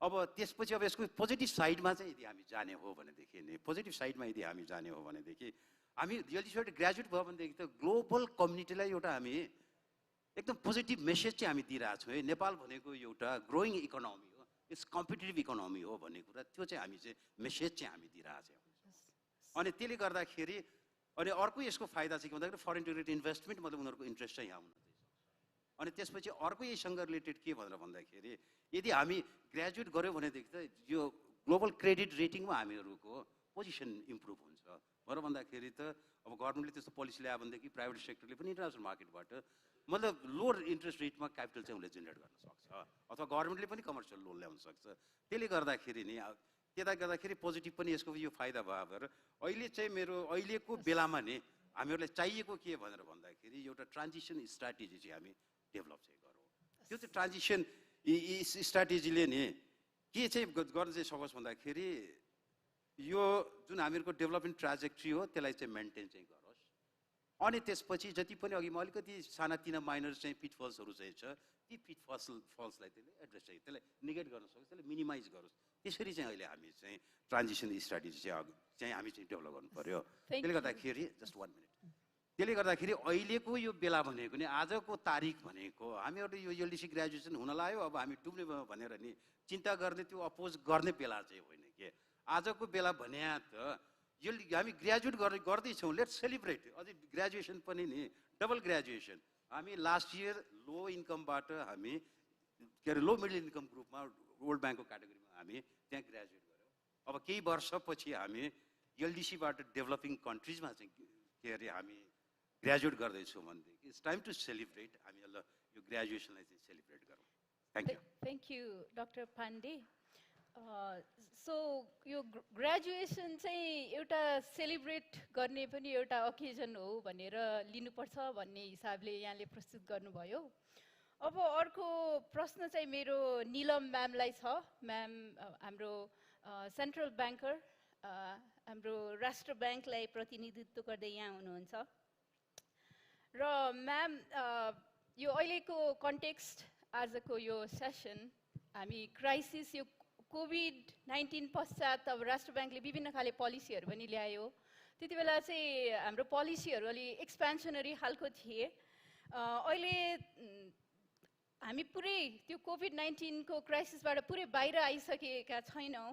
अब त्यसपछि अब यसको पोजिटिभ साइडमा चाहिँ यदि हामी जाने हो भनेदेखि नि पोजिटिभ साइडमा यदि हामी जाने हो भनेदेखि हामी एलडिसीबाट ग्रेजुएट भयो भनेदेखि त ग्लोबल कम्युनिटीलाई एउटा हामी एकदम पोजिटिभ मेसेज चाहिँ हामी दिइरहेछौँ है। नेपाल भनेको एउटा ग्रोइङ इकोनोमी हो, इट्स कम्पिटेटिभ इकोनोमी हो भन्ने कुरा त्यो चाहिँ हामी चाहिँ मेसेज चाहिँ हामी दिइरहेछौँ। अनि त्यसले गर्दाखेरि अनि अर्को यसको फाइदा चाहिँ के भन्दाखेरि फरेन डाइरेक्ट इन्भेस्टमेन्ट मतलब उनीहरूको इन्ट्रेस्ट चाहिँ यहाँ हुन चाहिँ सक्छ। अनि त्यसपछि अर्को यहीसँग रिलेटेड के भनेर भन्दाखेरि यदि हामी ग्रेजुएट गऱ्यौँ भनेदेखि त यो ग्लोबल क्रेडिट रेटिङमा हामीहरूको पोजिसन इम्प्रुभ हुन्छ भनेर भन्दाखेरि त अब गभर्मेन्टले त्यस्तो पोलिसी ल्यायो भनेदेखि प्राइभेट सेक्टरले पनि इन्टरनेसनल मार्केटबाट मतलब लोवर इन्ट्रेस्ट रेटमा क्यापिटल चाहिँ उसले जेनेरेट गर्न सक्छ अथवा गभर्मेन्टले पनि कमर्सियल लोन ल्याउन सक्छ। त्यसले गर्दाखेरि नि त्यता गर्दाखेरि पोजिटिभ पनि यसको यो फाइदा भयो भएर अहिले चाहिँ मेरो अहिलेको बेलामा नि हामीहरूलाई चाहिएको के भनेर भन्दाखेरि एउटा ट्रान्जिसन स्ट्राटेजी चाहिँ हामी डेभलप चाहिँ गरौँ। त्यो चाहिँ ट्रान्जिसन स्ट्राटेजीले नि के चाहिँ गर्न चाहिँ सकोस् भन्दाखेरि यो जुन हामीहरूको डेभलपमेन्ट ट्राजेक्ट्री हो त्यसलाई चाहिँ मेन्टेन चाहिँ गरोस्। अनि त्यसपछि जति पनि अघि म अलिकति सानातिना माइनर चाहिँ पिटफल्सहरू चाहिँ छ ती फल्सलाई त्यसले एड्रेस चाहिँ त्यसलाई नेगेट गर्न सकोस्, त्यसलाई मिनिमाइज गरोस्। त्यसरी चाहिँ अहिले हामी चाहिँ ट्रान्जिसन स्ट्राटेजी चाहिँ हामी चाहिँ डेभलप गर्नु पर्यो। त्यसले गर्दाखेरि जस्ट 1 मिनट, त्यसले गर्दाखेरि अहिलेको यो बेला भनेको नि आजको तारिक भनेको हामीहरू यो एलडिसी ग्रेजुएसन हुन लाग्यो अब हामी डुब्ने भयो भनेर नि चिन्ता गर्ने त्यो अपोज गर्ने बेला चाहिँ होइन के। आजको बेला भने त यो हामी ग्रेजुएट गर्दैछौँ, लेट्स सेलिब्रेट। अझै ग्रेजुएसन पनि नि डबल ग्रेजुएसन। हामी लास्ट इयर लो इन्कमबाट हामी के अरे लो मिडल इन्कम ग्रुपमा वर्ल्ड ब्याङ्कको क्याटेगोरीमा हामी त्यहाँ ग्रेजुएट गऱ्यौँ। अब केही वर्षपछि हामी एलडिसीबाट डेभलपिङ कन्ट्रिजमा चाहिँ के अरे हामी ग्रेजुएट गर्दैछौँ भनेदेखि इट्स टाइम टु सेलिब्रेट। हामी यो ग्रेजुएसनलाई चाहिँ सेलिब्रेट गरौँ। Thank you. Thank you doctor Pandey. So यो ग्रेजुएसन चाहिँ एउटा सेलिब्रेट गर्ने पनि एउटा ओकेजन हो भनेर लिनुपर्छ भन्ने हिसाबले यहाँले प्रस्तुत गर्नुभयो। अब अर्को प्रश्न चाहिँ मेरो निलम म्यामलाई छ। म्याम हाम्रो सेन्ट्रल ब्याङ्कर, हाम्रो राष्ट्र ब्याङ्कलाई प्रतिनिधित्व गर्दै यहाँ हुनुहुन्छ र म्याम यो अहिलेको कन्टेक्स्ट आजको यो सेसन हामी क्राइसिस यो कोभिड-19 पश्चात अब राष्ट्र ब्याङ्कले विभिन्न खाले पोलिसीहरू पनि ल्यायो। त्यति बेला चाहिँ हाम्रो पोलिसीहरू अलि एक्सपेन्सनरी खालको थिए। अहिले हामी पुरै त्यो कोभिड-19 को क्राइसिसबाट पुरै बाहिर आइसकेका छैनौँ।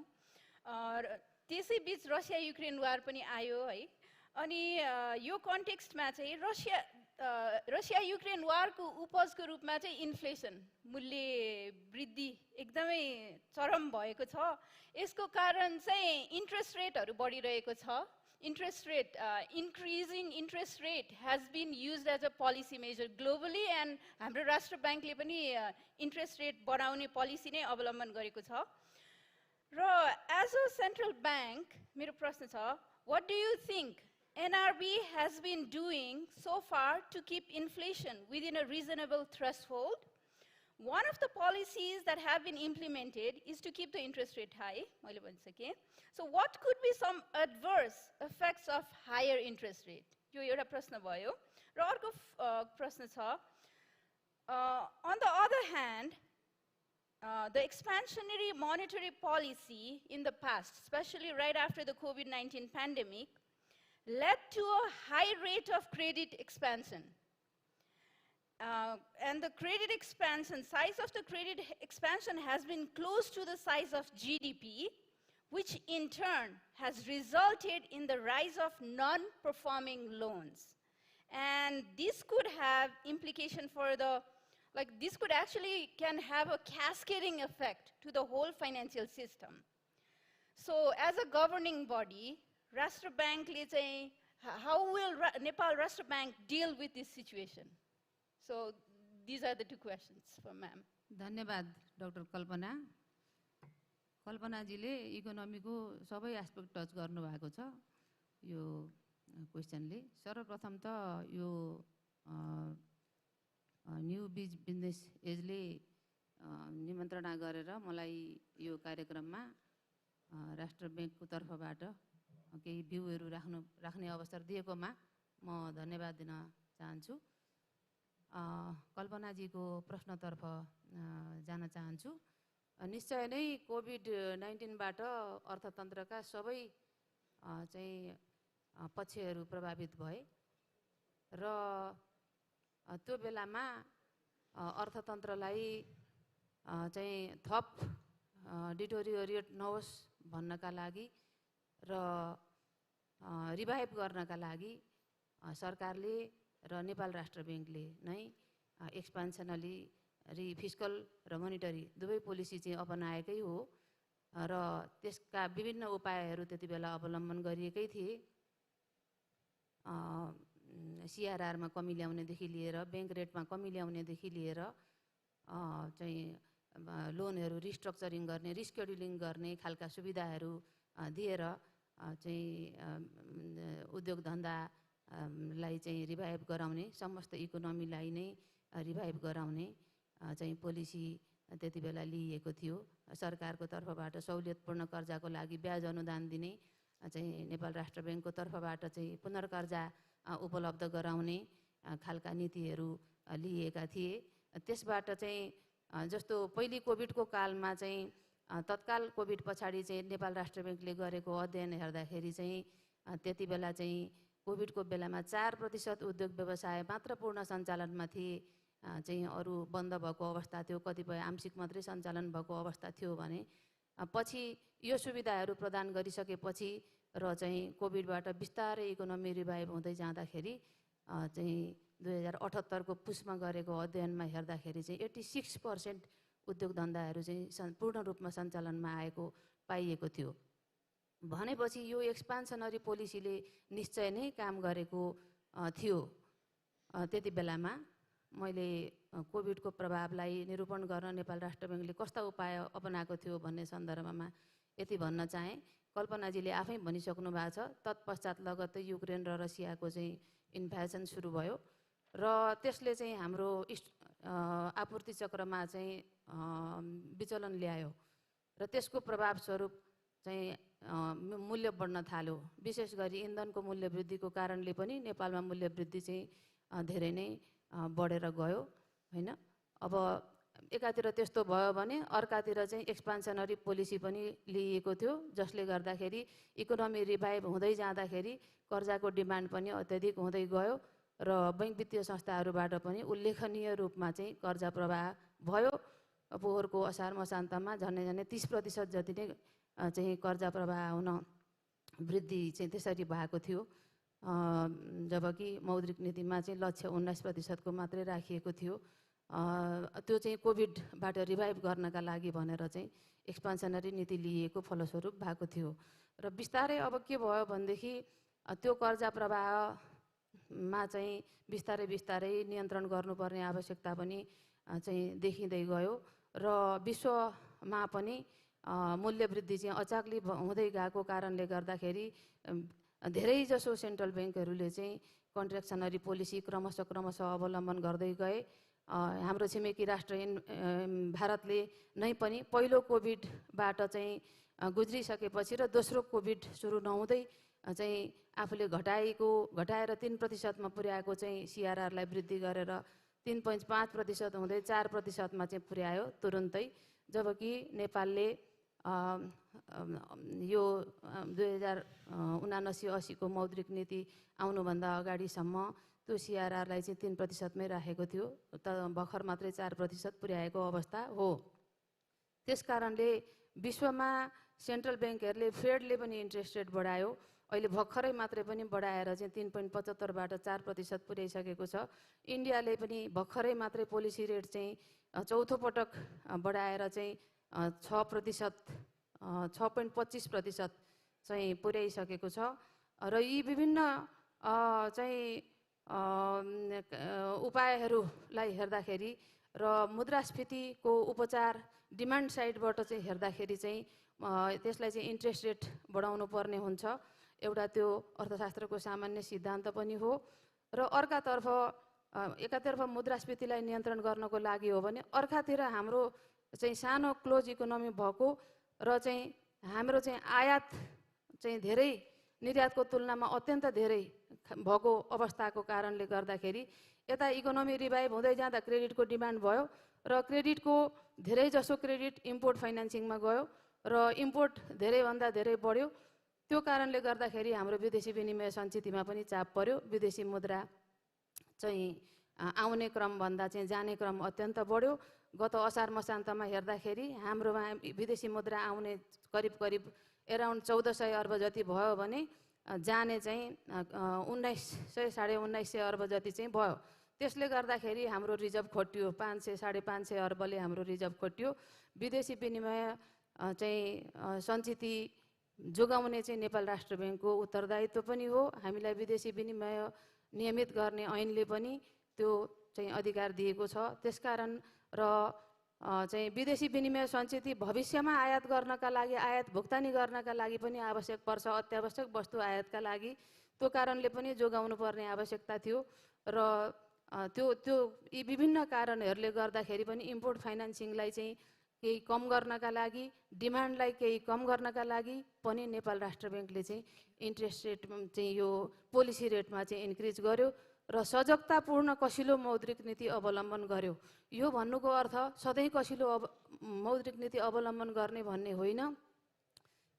त्यसै बिच रसिया युक्रेन वार पनि आयो है। अनि यो कन्टेक्स्टमा चाहिँ रसिया युक्रेन वारको उपजको रूपमा चाहिँ इन्फ्लेसन मूल्य वृद्धि एकदमै चरम भएको छ। यसको कारण चाहिँ इन्ट्रेस्ट रेटहरू बढिरहेको छ। interest rate, increasing interest rate has been used as a policy measure globally, and हाम्रो राष्ट्र ब्याङ्कले पनि interest rate बढाउने policy नै अवलम्बन गरेको छ। र as a central bank, मेरो प्रश्न छ, what do you think NRB has been doing so far to keep inflation within a reasonable threshold? One of the policies that have been implemented is to keep the interest rate high. So what could be some adverse effects of higher interest rate? यो एउटा प्रश्न भयो। र अर्को प्रश्न छ, on the other hand, the expansionary monetary policy in the past, especially right after the COVID-19 pandemic, led to a high rate of credit expansion. And the credit expansion, size of the credit expansion has been close to the size of GDP, which in turn has resulted in the rise of non-performing loans. And this could have implication for the, this could actually can have a cascading effect to the whole financial system. So as a governing body, Rashtra Bank, how will Nepal Rashtra Bank deal with this situation? So these are the two questions for ma'am. धन्यवाद doctor कल्पना। कल्पनाजीले इकोनोमीको सबै aspect touch गर्नुभएको छ यो क्वेशनले। सर्वप्रथम त यो new बिज business एजले निमन्त्रणा गरेर मलाई यो कार्यक्रममा राष्ट्र ब्याङ्कको तर्फबाट केही भ्यूहरू राख्ने अवसर दिएकोमा म धन्यवाद दिन चाहन्छु। कल्पनाजीको प्रश्नतर्फ जान चाहन्छु। निश्चय नै कोभिड-19 बाट अर्थतन्त्रका सबै चाहिँ पक्षहरू प्रभावित भए र त्यो बेलामा अर्थतन्त्रलाई चाहिँ थप डिटोरियोरेट नहोस् भन्नका लागि र रिभाइभ गर्नका लागि सरकारले र नेपाल राष्ट्र ब्याङ्कले नै एक्सपेन्सनली फिस्कल र मोनिटरी दुवै पोलिसी चाहिँ अपनाएकै हो र त्यसका विभिन्न उपायहरू त्यति बेला अवलम्बन गरिएकै थिए। सीआरआरमा कमी ल्याउनेदेखि लिएर ब्याङ्क रेटमा कमी ल्याउनेदेखि लिएर चाहिँ लोनहरू रिस्ट्रक्चरिङ गर्ने, रिस्केड्युलिङ गर्ने खालका सुविधाहरू दिएर चाहिँ उद्योग धन्दा लाई चाहिँ रिभाइभ गराउने, समस्त इकोनोमीलाई नै रिभाइभ गराउने चाहिँ पोलिसी त्यति बेला लिइएको थियो। सरकारको तर्फबाट सहुलियतपूर्ण कर्जाको लागि ब्याज अनुदान दिने, चाहिँ नेपाल राष्ट्र ब्याङ्कको तर्फबाट चाहिँ पुनर्कर्जा उपलब्ध गराउने खालका नीतिहरू लिएका थिए त्यसबाट चाहिँ जस्तो पहिले कोभिडको कालमा चाहिँ तत्काल कोभिड पछाडि चाहिँ नेपाल राष्ट्र ब्याङ्कले गरेको अध्ययन हेर्दाखेरि चाहिँ त्यति बेला चाहिँ कोभिडको बेलामा 4% उद्योग व्यवसाय मात्र पूर्ण सञ्चालनमा थिए, चाहिँ अरू बन्द भएको अवस्था थियो, कतिपय आंशिक मात्रै सञ्चालन भएको अवस्था थियो भने पछि यो सुविधाहरू प्रदान गरिसकेपछि र चाहिँ कोभिडबाट बिस्तारै इकोनोमी रिभाइभ हुँदै जाँदाखेरि चाहिँ 2078 को पुसमा गरेको अध्ययनमा हेर्दाखेरि चाहिँ 86% उद्योग धन्दाहरू चाहिँ पूर्ण रूपमा सञ्चालनमा आएको पाइएको थियो। भनेपछि यो एक्सपान्सनरी पोलिसीले निश्चय नै काम गरेको थियो। त्यति बेलामा मैले कोभिडको प्रभावलाई निरूपण गर्न नेपाल राष्ट्र ब्याङ्कले कस्ता उपाय अपनाएको थियो भन्ने सन्दर्भमा यति भन्न चाहे। कल्पनाजीले आफै भनिसक्नु भएको छ, तत्पश्चात लगत्तै युक्रेन र रसियाको चाहिँ इन्भेजन सुरु भयो र त्यसले चाहिँ हाम्रो आपूर्ति चक्रमा चाहिँ विचलन ल्यायो र त्यसको प्रभावस्वरूप चाहिँ मूल्य बढ्न थाल्यो। विशेष गरी इन्धनको मूल्य वृद्धिको कारणले पनि नेपालमा मूल्य वृद्धि चाहिँ धेरै नै बढेर गयो हैन। अब एकातिर त्यस्तो भयो भने अर्कातिर चाहिँ एक्सपान्सनरी पोलिसी पनि लिएको थियो, जसले गर्दाखेरि इकोनोमी रिभाइभ हुँदै जाँदाखेरि कर्जाको डिमान्ड पनि अत्यधिक हुँदै गयो र बैंक वित्तीय संस्थाहरूबाट पनि उल्लेखनीय रूपमा चाहिँ कर्जा प्रवाह भयो। पोहोरको असार मसान्तमा झन्डै 30% जति नै चाहिँ कर्जा प्रवाह हुन वृद्धि चाहिँ त्यसरी भएको थियो, जबकि मौद्रिक नीतिमा चाहिँ लक्ष्य 19% को मात्रै राखिएको थियो। त्यो चाहिँ कोभिडबाट रिभाइभ गर्नका लागि भनेर चाहिँ एक्सपान्सनरी नीति लिएको फलस्वरूप भएको थियो र बिस्तारै अब के भयो भनेदेखि त्यो कर्जा प्रवाहमा चाहिँ बिस्तारै नियन्त्रण गर्नुपर्ने आवश्यकता पनि चाहिँ देखिँदै गयो र विश्वमा पनि मूल्य वृद्धि चाहिँ अचाकली हुँदै गएको कारणले गर्दाखेरि धेरै जसो सेन्ट्रल ब्याङ्कहरूले चाहिँ कन्ट्र्याक्सनरी पोलिसी क्रमशः अवलम्बन गर्दै गए। हाम्रो छिमेकी राष्ट्र भारतले नै पनि पहिलो कोभिडबाट चाहिँ गुज्रिसकेपछि र दोस्रो कोभिड सुरु नहुँदै चाहिँ आफूले घटाएर 3% मा पुर्याएको चाहिँ सीआरआरलाई वृद्धि गरेर 3.5% हुँदै 4% चाहिँ पुर्यायो तुरुन्तै, जबकि नेपालले यो 2079-80 को मौद्रिक नीति आउनुभन्दा अगाडिसम्म त्यो सीआरआरलाई चाहिँ 3% मै राखेको थियो, भर्खर मात्रै 4% पुर्याएको अवस्था हो। त्यसकारणले विश्वमा सेन्ट्रल ब्याङ्कहरूले फेडले पनि इन्ट्रेस्ट रेट बढायो, अहिले भर्खरै मात्रै पनि बढाएर चाहिँ 3.75 बाट 4% पुर्याइसकेको छ। इन्डियाले पनि भर्खरै मात्रै पोलिसी रेट चाहिँ चौथो पटक बढाएर चाहिँ 6.25% चाहिँ पुर्याइसकेको छ र यी विभिन्न चाहिँ उपायहरूलाई हेर्दाखेरि र मुद्रास्फीतिको उपचार डिमान्ड साइडबाट चाहिँ हेर्दाखेरि चाहिँ त्यसलाई चाहिँ इन्ट्रेस्ट रेट बढाउनु पर्ने हुन्छ। एउटा त्यो अर्थशास्त्रको सामान्य सिद्धान्त पनि हो र एकातर्फ मुद्रास्फीतिलाई नियन्त्रण गर्नको लागि हो भने अर्कातिर हाम्रो चाहिँ सानो क्लोज इकोनोमी भएको र चाहिँ हाम्रो चाहिँ आयात चाहिँ धेरै निर्यातको तुलनामा अत्यन्त धेरै भएको अवस्थाको कारणले गर्दाखेरि यता इकोनोमी रिभाइभ हुँदै जाँदा क्रेडिटको डिमान्ड भयो र क्रेडिटको धेरै जसो क्रेडिट इम्पोर्ट फाइनेन्सिङमा गयो र इम्पोर्ट धेरैभन्दा धेरै बढ्यो। त्यो कारणले गर्दाखेरि हाम्रो विदेशी विनिमय सञ्चितमा पनि चाप पर्यो। विदेशी मुद्रा चाहिँ आउने क्रमभन्दा चाहिँ जाने क्रम अत्यन्त बढ्यो। गत असार मसान्तमा हेर्दाखेरि हाम्रोमा विदेशी मुद्रा आउने करिब एराउन्ड 1400 अर्ब जति भयो भने जाने चाहिँ 1900-1950 अर्ब जति चाहिँ भयो। त्यसले गर्दाखेरि हाम्रो रिजर्भ खोटियो, 500-550 अर्बले हाम्रो रिजर्भ खोटियो। विदेशी विनिमय चाहिँ सञ्चित जोगाउने चाहिँ नेपाल राष्ट्र ब्याङ्कको उत्तरदायित्व पनि हो। हामीलाई विदेशी विनिमय नियमित गर्ने ऐनले पनि त्यो चाहिँ अधिकार दिएको छ। त्यसकारण र चाहिँ विदेशी विनिमय सञ्चित भविष्यमा आयात गर्नका लागि, आयात भुक्तानी गर्नका लागि पनि आवश्यक पर्छ, अत्यावश्यक वस्तु आयातका लागि। त्यो कारणले पनि जोगाउनु पर्ने आवश्यकता थियो र त्यो यी विभिन्न कारणहरूले गर्दाखेरि पनि इम्पोर्ट फाइनेन्सिङलाई चाहिँ केही कम गर्नका लागि, डिमान्डलाई केही कम गर्नका लागि पनि नेपाल राष्ट्र ब्याङ्कले चाहिँ इन्ट्रेस्ट रेट चाहिँ यो पोलिसी रेटमा चाहिँ इन्क्रिज गर्यो र सजगतापूर्ण कसिलो मौद्रिक नीति अवलम्बन गर्यो। यो भन्नुको अर्थ सधैँ कसिलो मौद्रिक नीति अवलम्बन गर्ने भन्ने होइन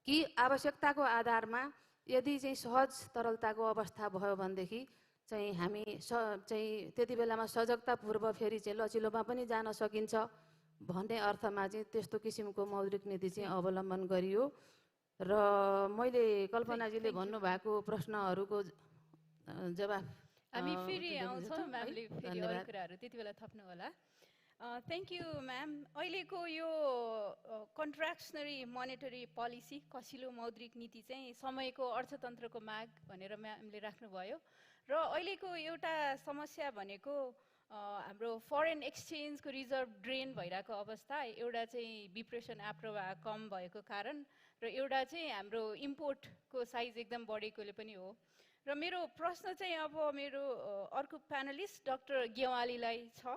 कि आवश्यकताको आधारमा यदि चाहिँ सहज तरलताको अवस्था भयो भनेदेखि चाहिँ हामी चाहिँ त्यति बेलामा सजगतापूर्व फेरि चाहिँ लचिलोमा पनि जान सकिन्छ भन्ने अर्थमा चाहिँ त्यस्तो किसिमको मौद्रिक नीति चाहिँ अवलम्बन गरियो। र मैले कल्पनाजीले भन्नुभएको प्रश्नहरूको जवाफ हामी फेरि आउँछौँ म्यामले फेरि अरू कुराहरू त्यति बेला थप्नु होला। Thank you ma'am. अहिलेको यो कन्ट्राक्सनरी मोनेटरी पोलिसी कसिलो मौद्रिक नीति चाहिँ समयको अर्थतन्त्रको माग भनेर म्यामले राख्नुभयो र अहिलेको एउटा समस्या भनेको हाम्रो फरेन एक्सचेन्जको रिजर्भ ड्रेन भइरहेको अवस्था, एउटा चाहिँ विप्रेसन आप्रवाह कम भएको कारण र एउटा चाहिँ हाम्रो इम्पोर्टको साइज एकदम बढेकोले पनि हो। र मेरो प्रश्न चाहिँ अब मेरो अर्को प्यानलिस्ट डाक्टर गेवालीलाई छ।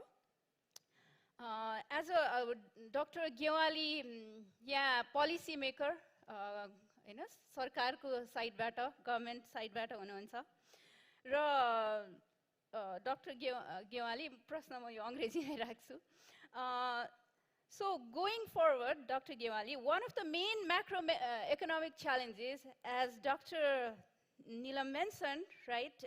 एज अ डाक्टर गेवाली यहाँ पोलिसी मेकर होइन सरकारको साइडबाट गभर्मेन्ट साइडबाट हुनुहुन्छ र डाक्टर गेवाली प्रश्न म यो अङ्ग्रेजीमै राख्छु। So going forward, Dr. Gewali, one of the main macroeconomic challenges, as Dr. Neelam mentioned, right,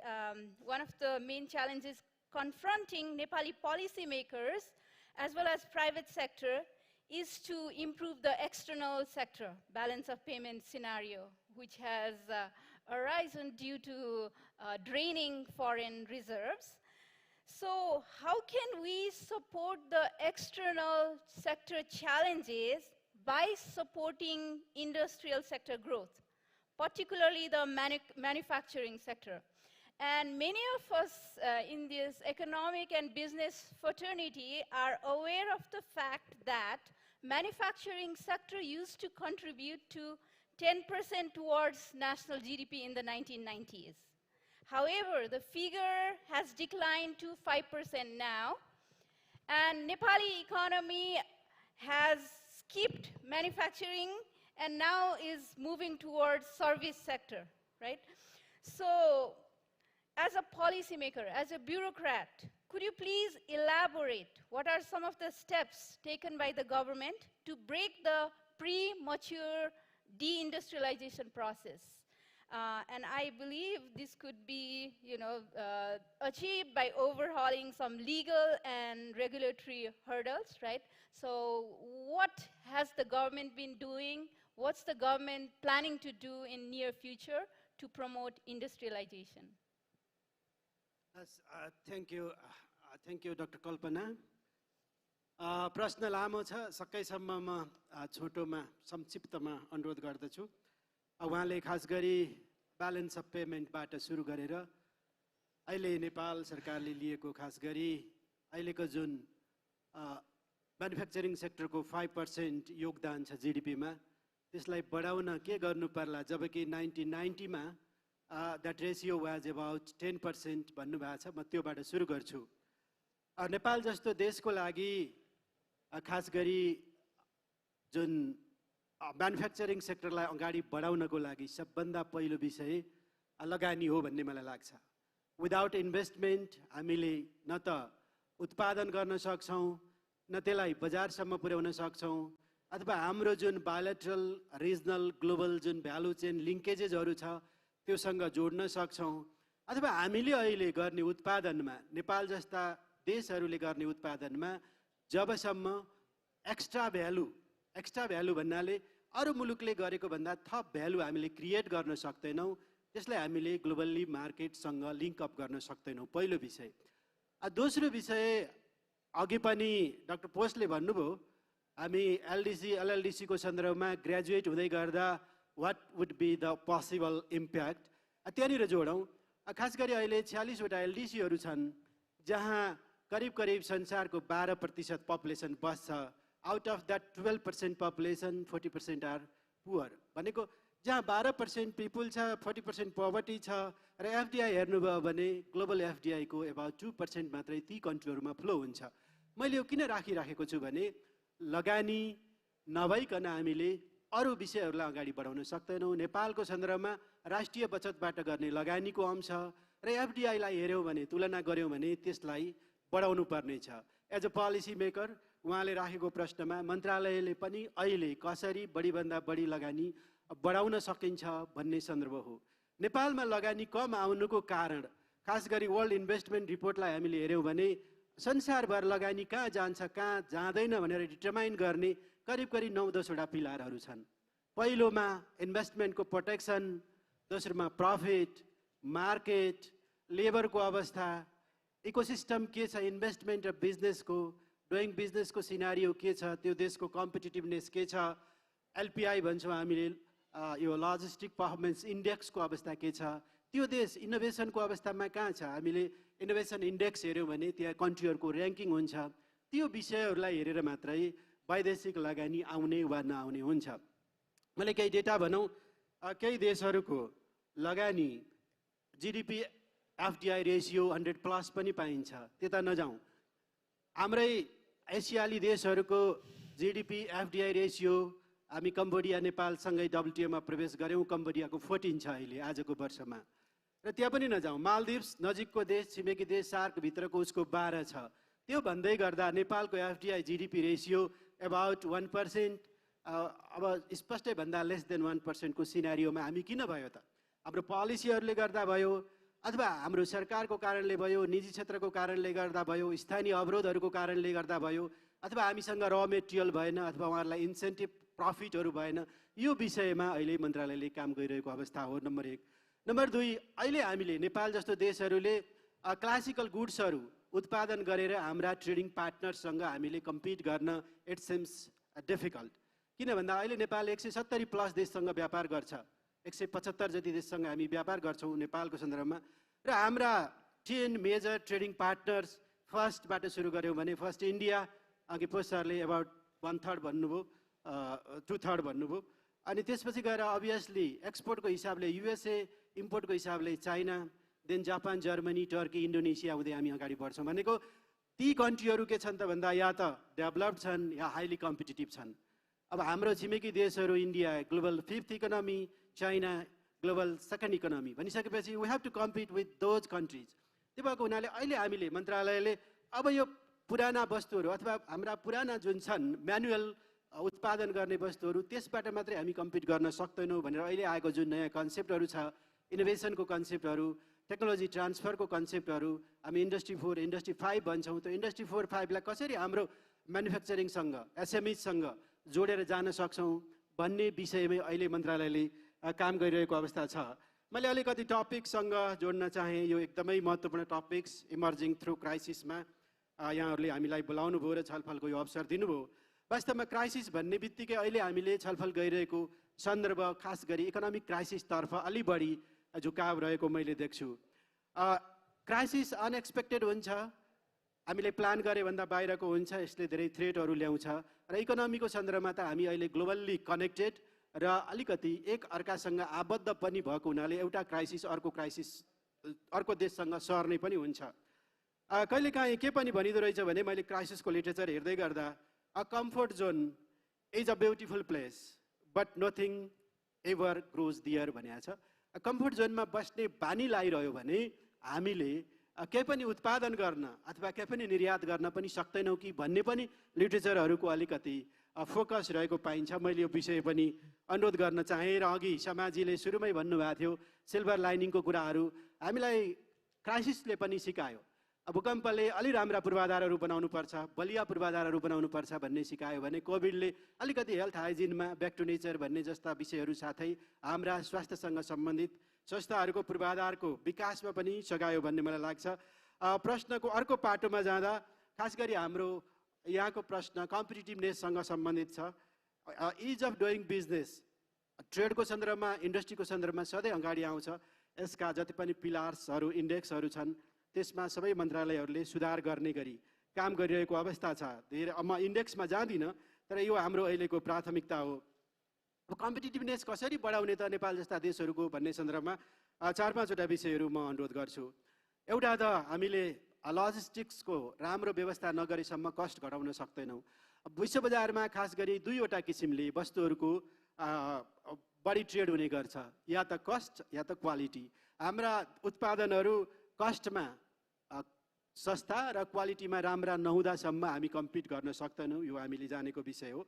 one of the main challenges confronting Nepali policymakers as well as private sector is to improve the external sector balance of payment scenario, which has arisen due to draining foreign reserves. So how can we support the external sector challenges by supporting industrial sector growth, particularly the manufacturing sector? And many of us in this economic and business fraternity are aware of the fact that manufacturing sector used to contribute to 10% towards national GDP in the 1990s. However, the figure has declined to 5% now, and Nepali economy has skipped manufacturing and now is moving towards service sector, right? So, as a policymaker, as a bureaucrat, could you please elaborate what are some of the steps taken by the government to break the premature deindustrialization process? And I believe this could be, achieved by overhauling some legal and regulatory hurdles, right? So what has the government been doing? What's the government planning to do in near future to promote industrialization? Thank you, Dr. Kalpana. प्रश्न लामो छ, सकेसम्म म छोटोमा संक्षिप्तमा अनुरोध गर्दछु। उहाँले खास गरी ब्यालेन्स अफ पेमेन्टबाट सुरु गरेर अहिले नेपाल सरकारले लिएको खास गरी अहिलेको जुन म्यानुफ्याक्चरिङ सेक्टरको 5% योगदान छ जीडीपीमा, त्यसलाई बढाउन के गर्नु पर्ला, जबकि 1990 मा that ratio was about 10% भन्नुभएको छ। म त्योबाट सुरु गर्छु। नेपाल जस्तो देशको लागि खास गरी जुन म्यानुफ्याक्चरिङ सेक्टरलाई अगाडि बढाउनको लागि सबभन्दा पहिलो विषय लगानी हो भन्ने मलाई लाग्छ। विदाउट इन्भेस्टमेन्ट हामीले न त उत्पादन गर्न सक्छौँ, न त्यसलाई बजारसम्म पुर्याउन सक्छौँ, अथवा हाम्रो जुन बायोलेटरल रिजनल ग्लोबल जुन भ्यालु चेन लिङ्केजेसहरू छ त्योसँग जोड्न सक्छौँ, अथवा हामीले अहिले गर्ने उत्पादनमा, नेपाल जस्ता देशहरूले गर्ने उत्पादनमा जबसम्म एक्स्ट्रा भ्यालु भन्नाले अरू मुलुकले गरेको भन्दा थप भ्यालु हामीले क्रिएट गर्न सक्दैनौँ, त्यसलाई हामीले ग्लोबल्ली मार्केटसँग लिङ्क अप गर्न सक्दैनौँ, पहिलो विषय। दोस्रो विषय अघि पनि डाक्टर पोस्टले भन्नुभयो, हामी एलएलडीसी को सन्दर्भमा ग्रेजुएट हुँदै गर्दा what would be the possible impact, त्यहाँनिर जोडौँ। खास गरी अहिले 46 वटा एलडीसीहरू छन् जहाँ करिब संसारको 12% पपुलेसन बस्छ। Out of that 12% population 40% are poor, भनेको जहाँ 12% पिपुल छ, 40% पोभर्टी छ। र एफडीआई हेर्नुभयो भने ग्लोबल एफडीआई को अबाउट 2% मात्रै ती कन्ट्रीहरूमा फ्लो हुन्छ। मैले यो किन राखिराखेको छु भने लगानी नभइकन हामीले अरू विषयहरूलाई अगाडि बढाउन सक्दैनौँ। नेपालको सन्दर्भमा राष्ट्रिय बचतबाट गर्ने लगानीको अंश र एफडिआईलाई हेऱ्यौँ भने तुलना गऱ्यौँ भने त्यसलाई बढाउनु पर्ने छ। एज अ पोलिसी मेकर उहाँले राखेको प्रश्नमा मन्त्रालयले पनि अहिले कसरी बढीभन्दा बढी लगानी बढाउन सकिन्छ भन्ने सन्दर्भ हो। नेपालमा लगानी कम आउनुको कारण खास गरी वर्ल्ड इन्भेस्टमेन्ट रिपोर्टलाई हामीले हेऱ्यौँ भने संसारभर लगानी कहाँ जान्छ कहाँ जाँदैन भनेर डिटर्माइन गर्ने करिब करिब 9-10 वटा पिलरहरू छन्। पहिलोमा इन्भेस्टमेन्टको प्रोटेक्सन, दोस्रोमा प्रफिट, मार्केट, लेबरको अवस्था, इकोसिस्टम के छ इन्भेस्टमेन्ट र बिजनेसको, डुइङ बिजनेसको सिनारियो के छ, त्यो देशको कम्पिटिटिभनेस के छ, एलपिआई भन्छौँ हामीले यो लजिस्टिक पर्फर्मेन्स इन्डेक्सको अवस्था के छ, त्यो देश इनोभेसनको अवस्थामा कहाँ छ, हामीले इनोभेसन इन्डेक्स हेऱ्यौँ भने त्यहाँ कन्ट्रीहरूको ऱ्याङ्किङ हुन्छ। त्यो विषयहरूलाई हेरेर मात्रै वैदेशिक लगानी आउने वा नआउने हुन्छ। मैले केही डेटा भनौँ, केही देशहरूको लगानी जिडिपी एफडिआई रेसियो 100+ पनि पाइन्छ, त्यता नजाउँ। हाम्रै एसियाली देशहरूको जिडिपी एफडिआई रेसियो हामी कम्बोडिया नेपालसँगै WTOमा प्रवेश गऱ्यौँ, कम्बोडियाको 14 छ अहिले आजको वर्षमा। र त्यहाँ पनि नजाउँ, मालदिभ्स नजिकको देश, छिमेकी देश, सार्कभित्रको उसको 12 छ। त्यो भन्दै गर्दा नेपालको एफडिआई जिडिपी रेसियो अबाउट 1%, अब स्पष्टै भन्दा लेस देन 1% को सिनारियोमा हामी किन भयो त? हाम्रो पोलिसीहरूले गर्दा भयो, अथवा हाम्रो सरकारको कारणले भयो, निजी क्षेत्रको कारणले गर्दा भयो, स्थानीय अवरोधहरूको कारणले गर्दा भयो, अथवा हामीसँग र मेटेरियल भएन, अथवा उहाँहरूलाई इन्सेन्टिभ प्रफिटहरू भएन। यो विषयमा अहिले मन्त्रालयले काम गरिरहेको अवस्था हो, नम्बर 1। नम्बर 2, अहिले हामीले नेपाल जस्तो देशहरूले क्लासिकल गुड्सहरू उत्पादन गरेर हाम्रा ट्रेडिङ पार्टनरसँग हामीले कम्पिट गर्न इट सिम्स डिफिकल्ट। किन भन्दा अहिले नेपाल 170+ देशसँग व्यापार गर्छ, 175 जति देशसँग हामी व्यापार गर्छौँ नेपालको सन्दर्भमा। र हाम्रा 10 मेजर ट्रेडिङ पार्टनर्स फर्स्टबाट सुरु गऱ्यौँ भने फर्स्ट इन्डिया, अघि पोस्टरले अबाउट 1/3 भन्नुभयो, 2/3 भन्नुभयो। अनि त्यसपछि गएर अभियसली एक्सपोर्टको हिसाबले युएसए, इम्पोर्टको हिसाबले China, then Japan, Germany, Turkey, Indonesia हुँदै हामी अगाडि बढ्छौँ। भनेको ती कन्ट्रीहरू के छन् त भन्दा या त डेभलप्ड छन् या हाइली कम्पिटिटिभ छन्। अब हाम्रो छिमेकी देशहरू India global 5th economy, China global 2nd economy भनिसकेपछि we have to compete with those countries. त्यो भएको हुनाले अहिले हामीले मन्त्रालयले अब यो पुराना वस्तुहरू अथवा हाम्रा पुराना जुन छन् म्यानुअल उत्पादन गर्ने वस्तुहरू, त्यसबाट मात्रै हामी कम्पिट गर्न सक्दैनौँ भनेर अहिले आएको जुन नयाँ कन्सेप्टहरू छ, इनोभेसनको कन्सेप्टहरू, टेक्नोलोजी ट्रान्सफरको कन्सेप्टहरू, हामी इन्डस्ट्री 4, इन्डस्ट्री 5 भन्छौँ। त्यो इन्डस्ट्री 4-5लाई कसरी हाम्रो म्यानुफ्याक्चरिङसँग, एसएमईसँग जोडेर जान सक्छौँ भन्ने विषयमै अहिले मन्त्रालयले काम गरिरहेको अवस्था छ। मैले अलिकति टपिकसँग जोड्न चाहेँ। यो एकदमै महत्त्वपूर्ण टपिक्स इमर्जिङ थ्रु क्राइसिसमा यहाँहरूले हामीलाई बोलाउनु भयो र छलफलको यो अवसर दिनुभयो। वास्तवमा क्राइसिस भन्ने बित्तिकै अहिले हामीले छलफल गरिरहेको सन्दर्भ खास गरी इकोनोमिक क्राइसिसतर्फ अलि बढी झुकाव रहेको मैले देख्छु। क्राइसिस अनएक्सपेक्टेड हुन्छ, हामीले प्लान गरे भन्दा बाहिरको हुन्छ, यसले धेरै थ्रेटहरू ल्याउँछ। र इकोनोमीको सन्दर्भमा त हामी अहिले ग्लोबल्ली कनेक्टेड र अलिकति एक अर्कासँग आबद्ध पनि भएको हुनाले एउटा क्राइसिस अर्को देशसँग सर्ने पनि हुन्छ। कहिलेकाहीँ के पनि भनिँदो रहेछ भने मैले क्राइसिसको लिटरेचर हेर्दै गर्दा a comfort zone is a beautiful place but nothing ever grows there भनेको छ। कम्फर्ट जोनमा बस्ने बानी लागिरह्यो भने हामीले केही पनि उत्पादन गर्न अथवा केही पनि निर्यात गर्न पनि सक्दैनौँ कि भन्ने पनि लिटरेचरहरूको अलिकति फोकस रहेको पाइन्छ। मैले यो विषय पनि अनुरोध गर्न चाहेँ। र अघि समाजीले सुरुमै भन्नुभएको थियो सिल्भर लाइनिङको कुराहरू हामीलाई क्राइसिसले पनि सिकायो। भूकम्पले अलि राम्रा पूर्वाधारहरू बनाउनुपर्छ, बलिया पूर्वाधारहरू बनाउनुपर्छ भन्ने सिकायो भने कोभिडले अलिकति हेल्थ हाइजिनमा, ब्याक टु नेचर भन्ने जस्ता विषयहरू साथै हाम्रा स्वास्थ्यसँग सम्बन्धित संस्थाहरूको पूर्वाधारको विकासमा पनि सघायो भन्ने मलाई लाग्छ। प्रश्नको अर्को पाटोमा जाँदा खास गरी हाम्रो यहाँको प्रश्न कम्पिटिटिभनेससँग सम्बन्धित छ। इज अफ डुइङ बिजनेस ट्रेडको सन्दर्भमा, इन्डस्ट्रीको सन्दर्भमा सधैँ अगाडि आउँछ। यसका जति पनि पिलर्सहरू, इन्डेक्सहरू छन् त्यसमा सबै मन्त्रालयहरूले सुधार गर्ने गरी काम गरिरहेको अवस्था छ। धेरै म इन्डेक्समा जाँदिनँ, तर यो हाम्रो अहिलेको प्राथमिकता हो। कम्पिटिटिभनेस कसरी बढाउने त नेपाल जस्ता देशहरूको भन्ने सन्दर्भमा 4-5 वटा विषयहरू म अनुरोध गर्छु। एउटा त हामीले लजिस्टिक्सको राम्रो व्यवस्था नगरेसम्म कस्ट घटाउन सक्दैनौँ। विश्व बजारमा खास गरी 2 वटा किसिमले वस्तुहरूको बढी ट्रेड हुने गर्छ, या त कस्ट या त क्वालिटी। हाम्रा उत्पादनहरू कस्टमा सस्ता र क्वालिटीमा राम्रा नहुँदासम्म हामी कम्पिट गर्न सक्दैनौँ, यो हामीले जानेको विषय हो।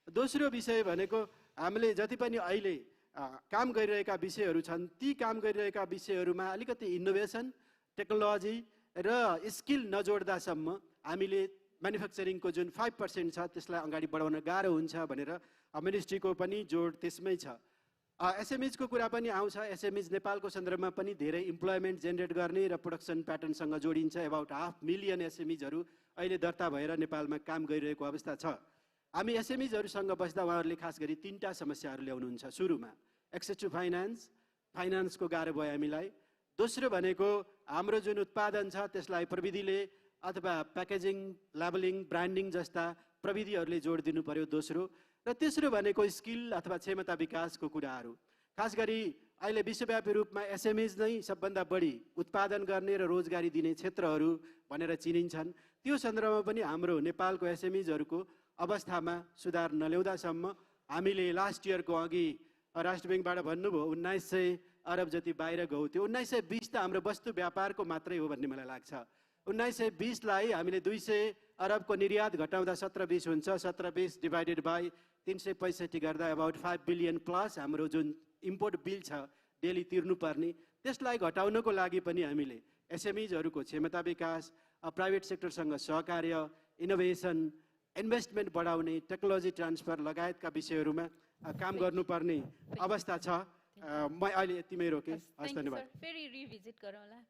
दोस्रो विषय भनेको हामीले जति पनि अहिले काम गरिरहेका विषयहरू छन्, ती काम गरिरहेका विषयहरूमा अलिकति इनोभेसन, टेक्नोलोजी र स्किल नजोड्दासम्म हामीले म्यानुफ्याक्चरिङको जुन 5% छ त्यसलाई अगाडि बढाउन गाह्रो हुन्छ भनेर मिनिस्ट्रीको पनि जोड त्यसमै छ। एसएमइजको कुरा पनि आउँछ। एसएमइज नेपालको सन्दर्भमा पनि धेरै इम्प्लोइमेन्ट जेनेरेट गर्ने र प्रोडक्सन प्याटर्नसँग जोडिन्छ। अबाउट 500,000 एसएमइजहरू अहिले दर्ता भएर नेपालमा काम गरिरहेको अवस्था छ। हामी एसएमइजहरूसँग बस्दा उहाँहरूले खास गरी 3टा समस्याहरू ल्याउनुहुन्छ। सुरुमा एक्सेस टु फाइनान्सको गाह्रो भयो हामीलाई। दोस्रो भनेको हाम्रो जुन उत्पादन छ त्यसलाई प्रविधिले अथवा प्याकेजिङ, लेबलिङ, ब्रान्डिङ जस्ता प्रविधिहरूले जोड दिनु पर्यो दोस्रो। र तेस्रो भनेको स्किल अथवा क्षमता विकासको कुराहरू। खास गरी अहिले विश्वव्यापी रूपमा एसएमइज नै सबभन्दा बढी उत्पादन गर्ने र रोजगारी दिने क्षेत्रहरू भनेर चिनिन्छन्। त्यो सन्दर्भमा पनि हाम्रो नेपालको एसएमइजहरूको अवस्थामा सुधार नल्याउँदासम्म हामीले लास्ट इयरको अघि राष्ट्र ब्याङ्कबाट भन्नुभयो 1900 अरब जति बाहिर गयो। त्यो 1920 त हाम्रो वस्तु व्यापारको मात्रै हो भन्ने मलाई लाग्छ। 1920लाई हामीले 200 अरबको निर्यात घटाउँदा 17-20 हुन्छ। 17-20 डिभाइडेड बाई 365 गर्दा अबाउट 5 बिलियन प्लस हाम्रो जुन इम्पोर्ट बिल छ डेली तिर्नुपर्ने, त्यसलाई घटाउनको लागि पनि हामीले एसएमइजहरूको क्षमता विकास, प्राइभेट सेक्टरसँग सहकार्य, इनोभेसन, इन्भेस्टमेन्ट बढाउने, टेक्नोलोजी ट्रान्सफर लगायतका विषयहरूमा काम गर्नुपर्ने अवस्था छ। म अहिले यतिमै रोकेँ। हस्, धन्यवाद। फेरि रिभिजिट गरौँला।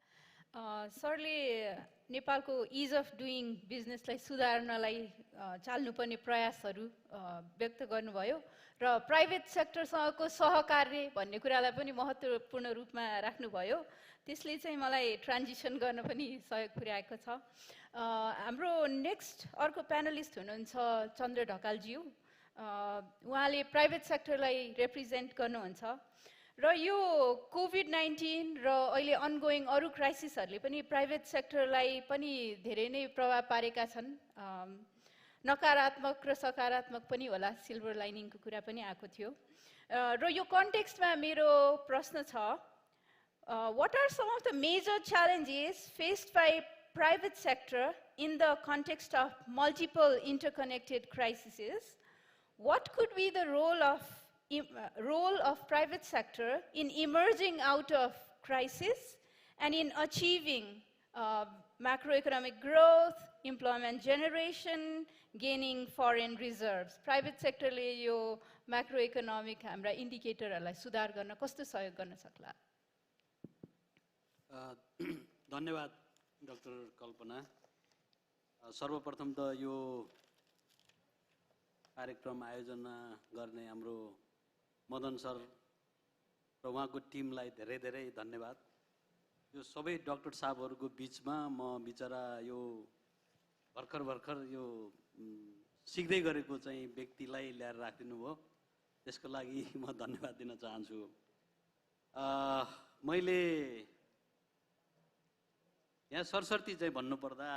सरले नेपालको इज अफ डुइङ बिजनेसलाई सुधार्नलाई चाल्नुपर्ने प्रयासहरू व्यक्त गर्नुभयो र प्राइभेट सेक्टरसँगको सहकार्य भन्ने कुरालाई पनि महत्त्वपूर्ण रूपमा राख्नुभयो। त्यसले चाहिँ मलाई ट्रान्जिसन गर्न पनि सहयोग पुर्याएको छ। हाम्रो नेक्स्ट अर्को प्यानलिस्ट हुनुहुन्छ चन्द्र ढकालज्यू। उहाँले प्राइभेट सेक्टरलाई रिप्रेजेन्ट गर्नुहुन्छ र यो कोभिड-19 र अहिले अनगोइङ अरू क्राइसिसहरूले पनि प्राइभेट सेक्टरलाई पनि धेरै नै प्रभाव पारेका छन्। नकारात्मक र सकारात्मक पनि होला, सिल्भर लाइनिङको कुरा पनि आएको थियो। र यो कन्टेक्स्टमा मेरो प्रश्न छ, what are some of the major challenges faced by private sector in the context of multiple interconnected crises? What could be the role of private sector in emerging out of crisis and in achieving macroeconomic growth, employment generation, gaining foreign reserves? Private sector ले यो macroeconomic हाम्रा इन्डिकेटरहरूलाई सुधार गर्न कस्तो सहयोग गर्न सक्ला? धन्यवाद डाक्टर कल्पना। सर्वप्रथम त यो कार्यक्रम आयोजना गर्ने हाम्रो मदन सर र उहाँको टिमलाई धेरै धेरै धन्यवाद। यो सबै डाक्टर साहबहरूको बिचमा म बिचरा यो भर्खर यो सिक्दै गरेको चाहिँ व्यक्तिलाई ल्याएर राखिदिनु भयो, त्यसको लागि म धन्यवाद दिन चाहन्छु। मैले यहाँ सरसर्ती चाहिँ भन्नुपर्दा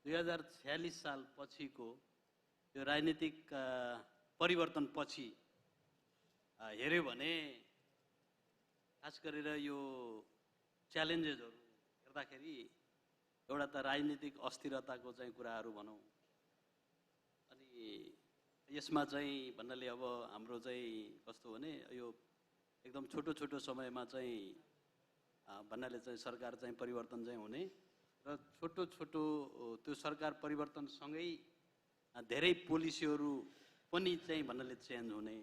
2046 साल पछिको यो राजनीतिक परिवर्तन पछि हेऱ्यो भने खास गरेर यो च्यालेन्जेसहरू हेर्दाखेरि एउटा त राजनीतिक अस्थिरताको चाहिँ कुराहरू भनौँ, अनि यसमा चाहिँ भन्नाले अब हाम्रो चाहिँ कस्तो भने यो एकदम छोटो समयमा चाहिँ भन्नाले चाहिँ सरकार चाहिँ परिवर्तन चाहिँ हुने र छोटो त्यो सरकार परिवर्तनसँगै धेरै पोलिसीहरू पनि चाहिँ भन्नाले चेन्ज हुने,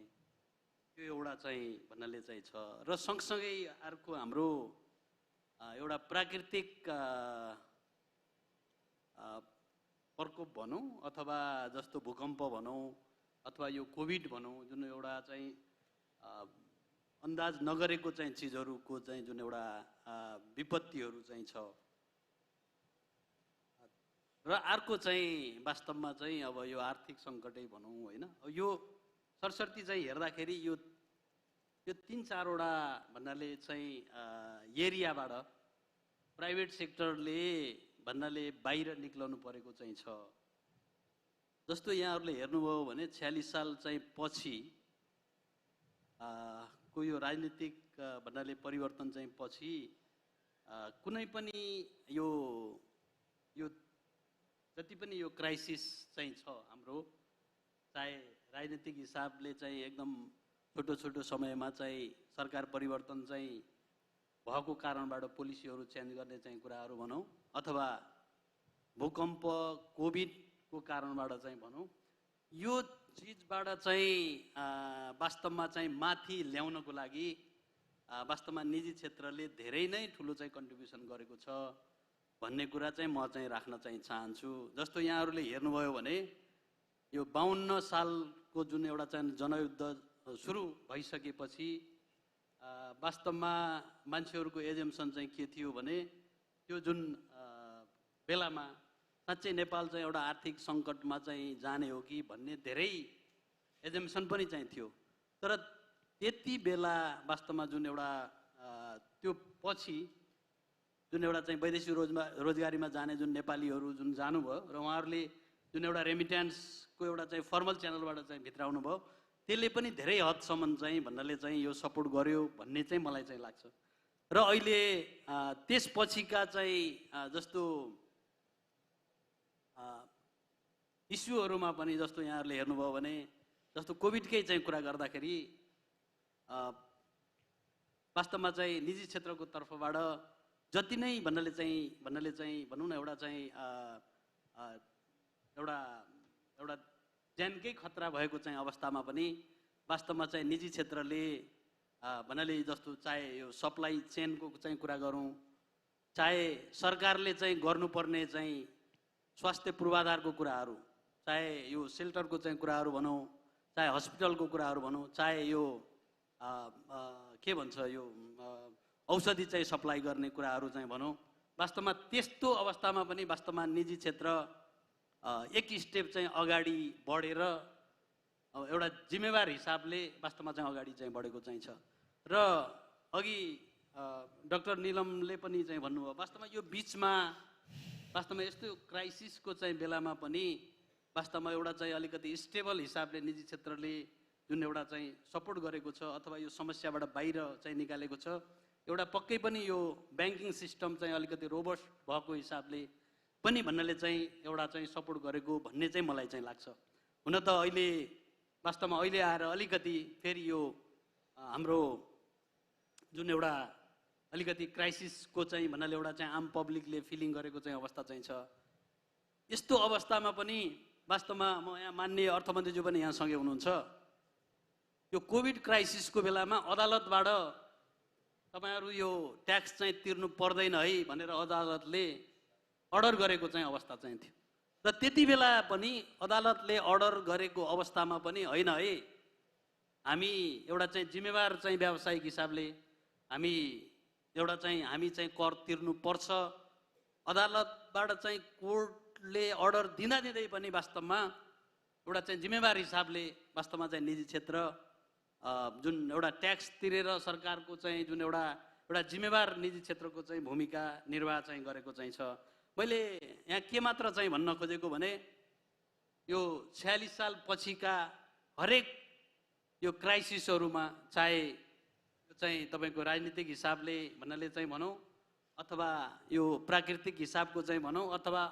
त्यो एउटा चाहिँ भन्नाले चाहिँ छ। र सँगसँगै अर्को हाम्रो एउटा प्राकृतिक प्रकोप भनौँ अथवा जस्तो भूकम्प भनौँ अथवा यो कोभिड भनौँ, जुन एउटा चाहिँ अन्दाज नगरेको चाहिँ चिजहरूको चाहिँ जुन एउटा विपत्तिहरू चाहिँ छ। र अर्को चाहिँ वास्तवमा चाहिँ अब यो आर्थिक सङ्कटै भनौँ होइन, यो सरसर्ती चाहिँ हेर्दाखेरि यो 3-4वटा भन्नाले चाहिँ एरियाबाट प्राइभेट सेक्टरले भन्नाले बाहिर निक्लनु परेको चाहिँ छ। जस्तो यहाँहरूले हेर्नुभयो भने 46 साल चाहिँ पछि को यो राजनीतिक भन्नाले परिवर्तन चाहिँ पछि कुनै पनि यो जति पनि यो क्राइसिस चाहिँ छ हाम्रो, चाहे राजनीतिक हिसाबले चाहिँ एकदम छोटो समयमा चाहिँ सरकार परिवर्तन चाहिँ भएको कारणबाट पोलिसीहरू चेन्ज गर्ने चाहिँ कुराहरू भनौँ, अथवा भूकम्प कोभिडको कारणबाट चाहिँ भनौँ, यो चिजबाट चाहिँ वास्तवमा चाहिँ माथि ल्याउनको लागि वास्तवमा निजी क्षेत्रले धेरै नै ठुलो चाहिँ कन्ट्रिब्युसन गरेको छ भन्ने कुरा चाहिँ म चाहिँ राख्न चाहिँ चाहन्छु। जस्तो यहाँहरूले हेर्नुभयो भने यो 52 सालको जुन एउटा चाहिँ जनयुद्ध सुरु भइसकेपछि वास्तवमा मान्छेहरूको एजम्सन चाहिँ के थियो भने त्यो जुन बेलामा साँच्चै नेपाल चाहिँ एउटा आर्थिक सङ्कटमा चाहिँ जाने हो कि भन्ने धेरै एजम्सन पनि चाहिँ थियो। तर त्यति बेला वास्तवमा जुन एउटा त्यो पछि जुन एउटा चाहिँ वैदेशिक रोजगारीमा जाने जुन नेपालीहरू जुन जानुभयो र उहाँहरूले जुन एउटा रेमिट्यान्सको एउटा चाहिँ फर्मल च्यानलबाट चाहिँ भित्राउनु भयो, त्यसले पनि धेरै हदसम्म चाहिँ भन्नाले चाहिँ यो सपोर्ट गर्यो भन्ने चाहिँ मलाई चाहिँ लाग्छ। र अहिले त्यसपछिका चाहिँ जस्तो इस्युहरूमा पनि जस्तो यहाँहरूले हेर्नुभयो भने जस्तो कोभिडकै चाहिँ कुरा गर्दाखेरि वास्तवमा चाहिँ निजी क्षेत्रको तर्फबाट जति नै भन्नाले चाहिँ भनौँ न एउटा चाहिँ एउटा ज्यानकै खतरा भएको चाहिँ अवस्थामा पनि वास्तवमा चाहिँ निजी क्षेत्रले भन्नाले जस्तो चाहे यो सप्लाई चेनको चाहिँ कुरा गरौँ, चाहे सरकारले चाहिँ गर्नुपर्ने चाहिँ स्वास्थ्य पूर्वाधारको कुराहरू, चाहे यो सेल्टरको चाहिँ कुराहरू भनौँ, चाहे हस्पिटलको कुराहरू भनौँ, चाहे यो के भन्छ यो औषधि चाहिँ सप्लाई गर्ने कुराहरू चाहिँ भनौँ, वास्तवमा त्यस्तो अवस्थामा पनि वास्तवमा निजी क्षेत्र एक स्टेप चाहिँ अगाडि बढेर एउटा जिम्मेवार हिसाबले वास्तवमा चाहिँ अगाडि चाहिँ बढेको चाहिँ छ। र अघि डाक्टर निलमले पनि चाहिँ भन्नुभयो वास्तवमा यो बिचमा वास्तवमा यस्तो क्राइसिसको चाहिँ बेलामा पनि वास्तवमा एउटा चाहिँ अलिकति स्टेबल हिसाबले निजी क्षेत्रले जुन एउटा चाहिँ सपोर्ट गरेको छ अथवा यो समस्याबाट बाहिर चाहिँ निकालेको छ, एउटा पक्कै पनि यो ब्याङ्किङ सिस्टम चाहिँ अलिकति रोबस्ट भएको हिसाबले पनि भन्नाले चाहिँ एउटा चाहिँ सपोर्ट गरेको भन्ने चाहिँ मलाई चाहिँ लाग्छ। हुन त अहिले वास्तवमा अहिले आएर अलिकति फेरि यो हाम्रो जुन एउटा अलिकति क्राइसिसको चाहिँ भन्नाले एउटा चाहिँ आम पब्लिकले फिलिङ गरेको चाहिँ अवस्था चाहिँ छ। यस्तो अवस्थामा पनि वास्तवमा म यहाँ माननीय अर्थमन्त्रीज्यू पनि यहाँसँगै हुनुहुन्छ, यो कोभिड क्राइसिसको बेलामा अदालतबाट तपाईहरु यो ट्याक्स चाहिँ तिर्नु पर्दैन है भनेर अदालतले अर्डर गरेको चाहिँ अवस्था चाहिँ थियो। र त्यति बेला पनि अदालतले अर्डर गरेको अवस्थामा पनि होइन है, हामी एउटा चाहिँ जिम्मेवार चाहिँ व्यावसायिक हिसाबले हामी चाहिँ कर तिर्नु पर्छ, अदालतबाट चाहिँ कोर्टले अर्डर दिँदै पनि वास्तवमा एउटा चाहिँ जिम्मेवार हिसाबले वास्तवमा चाहिँ निजी क्षेत्र जुन एउटा ट्याक्स तिरेर सरकारको चाहिँ जुन एउटा जिम्मेवार निजी क्षेत्रको चाहिँ भूमिका निर्वाह चाहिँ गरेको चाहिँ छ। मैले यहाँ के मात्र चाहिँ भन्न खोजेको भने यो 46 साल पछिका हरेक यो क्राइसिसहरूमा चाहे चाहिँ तपाईको राजनीतिक हिसाबले भन्नाले चाहिँ भनौँ अथवा यो प्राकृतिक हिसाबको चाहिँ भनौँ अथवा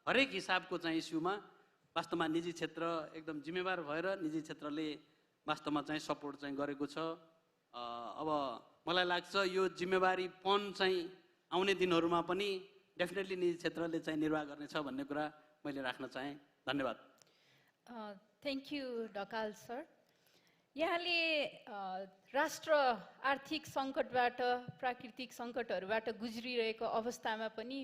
हरेक हिसाबको चाहिँ इस्युमा वास्तवमा निजी क्षेत्र एकदम जिम्मेवार भएर निजी क्षेत्रले वास्तवमा चाहिँ सपोर्ट चाहिँ गरेको छ। अब मलाई लाग्छ यो जिम्मेवारीपन चाहिँ आउने दिनहरूमा पनि डेफिनेटली निजी क्षेत्रले चाहिँ निर्वाह गर्नेछ भन्ने कुरा मैले राख्न चाहेँ। धन्यवाद। Thank you Dhakal sir. यहाँले राष्ट्र आर्थिक सङ्कटबाट प्राकृतिक सङ्कटहरूबाट गुज्रिरहेको अवस्थामा पनि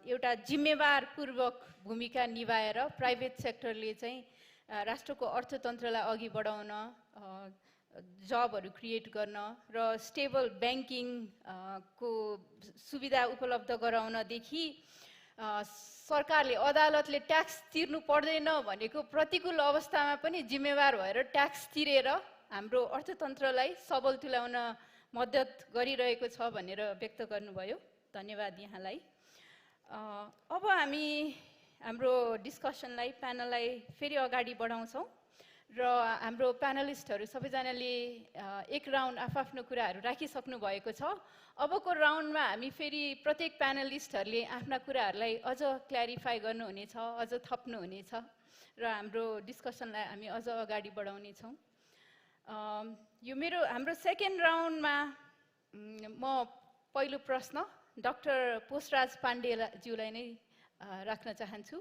एउटा जिम्मेवारपूर्वक भूमिका निभाएर प्राइभेट सेक्टरले चाहिँ राष्ट्रको अर्थतन्त्रलाई अघि बढाउन, जबहरू क्रिएट गर्न र स्टेबल ब्याङ्किङ को सुविधा उपलब्ध गराउनदेखि सरकारले अदालतले ट्याक्स तिर्नु पर्दैन भनेको प्रतिकूल अवस्थामा पनि जिम्मेवार भएर ट्याक्स तिरेर हाम्रो अर्थतन्त्रलाई सबल तुल्याउन मद्दत गरिरहेको छ भनेर व्यक्त गर्नुभयो। धन्यवाद यहाँलाई। अब हामी हाम्रो डिस्कसनलाई प्यानललाई फेरि अगाडि बढाउँछौँ र हाम्रो प्यानलिस्टहरू सबैजनाले एक राउन्ड आफ्नो कुराहरू राखिसक्नु भएको छ। अबको राउन्डमा हामी फेरि प्रत्येक प्यानलिस्टहरूले आफ्ना कुराहरूलाई अझ क्ल्यारिफाई गर्नुहुनेछ, अझ थप्नुहुनेछ र हाम्रो डिस्कसनलाई हामी अझ अगाडि बढाउनेछौँ। हाम्रो सेकेन्ड राउन्डमा म पहिलो प्रश्न डाक्टर पोषराज पाण्डेज्यूलाई नै राख्न चाहन्छु।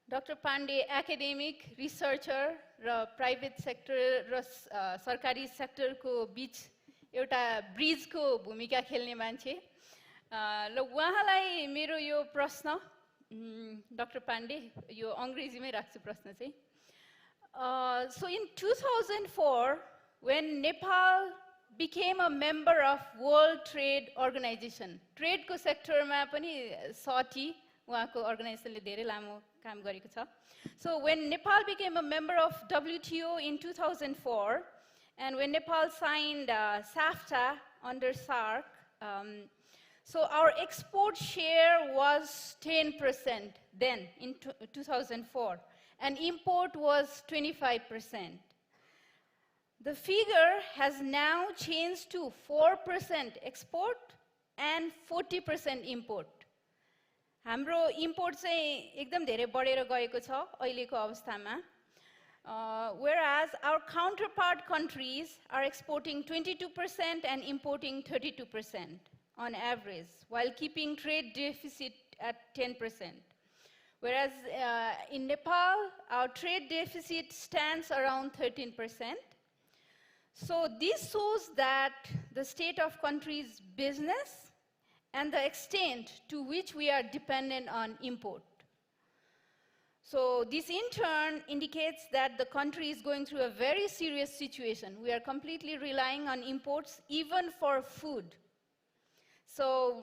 डाक्टर पाण्डे एकाडेमिक, रिसर्चर र प्राइभेट सेक्टर र सरकारी सेक्टरको बिच एउटा ब्रिजको भूमिका खेल्ने मान्छे र उहाँलाई मेरो यो प्रश्न डाक्टर पाण्डे यो अङ्ग्रेजीमै राख्छु प्रश्न चाहिँ। So in 2004 when Nepal became a member of World Trade Organization, trade को सेक्टरमा पनि 100 उहाँको अर्गनाइजेसनले धेरै लामो काम गरेको छ। So when Nepal became a member of WTO in 2004 and when Nepal signed SAFTA under SAARC, so our export share was 10% then in 2004 and import was 25%. The figure has now changed to 4% export and 40% import. हाम्रो import चाहिँ एकदम धेरै बढेर गएको छ अहिलेको अवस्थामा, whereas our counterpart countries are exporting 22% and importing 32% on average while keeping trade deficit at 10%. Whereas in Nepal, our trade deficit stands around 13%. So this shows that the state of country's business and the extent to which we are dependent on import. So this in turn indicates that the country is going through a very serious situation. We are completely relying on imports even for food. So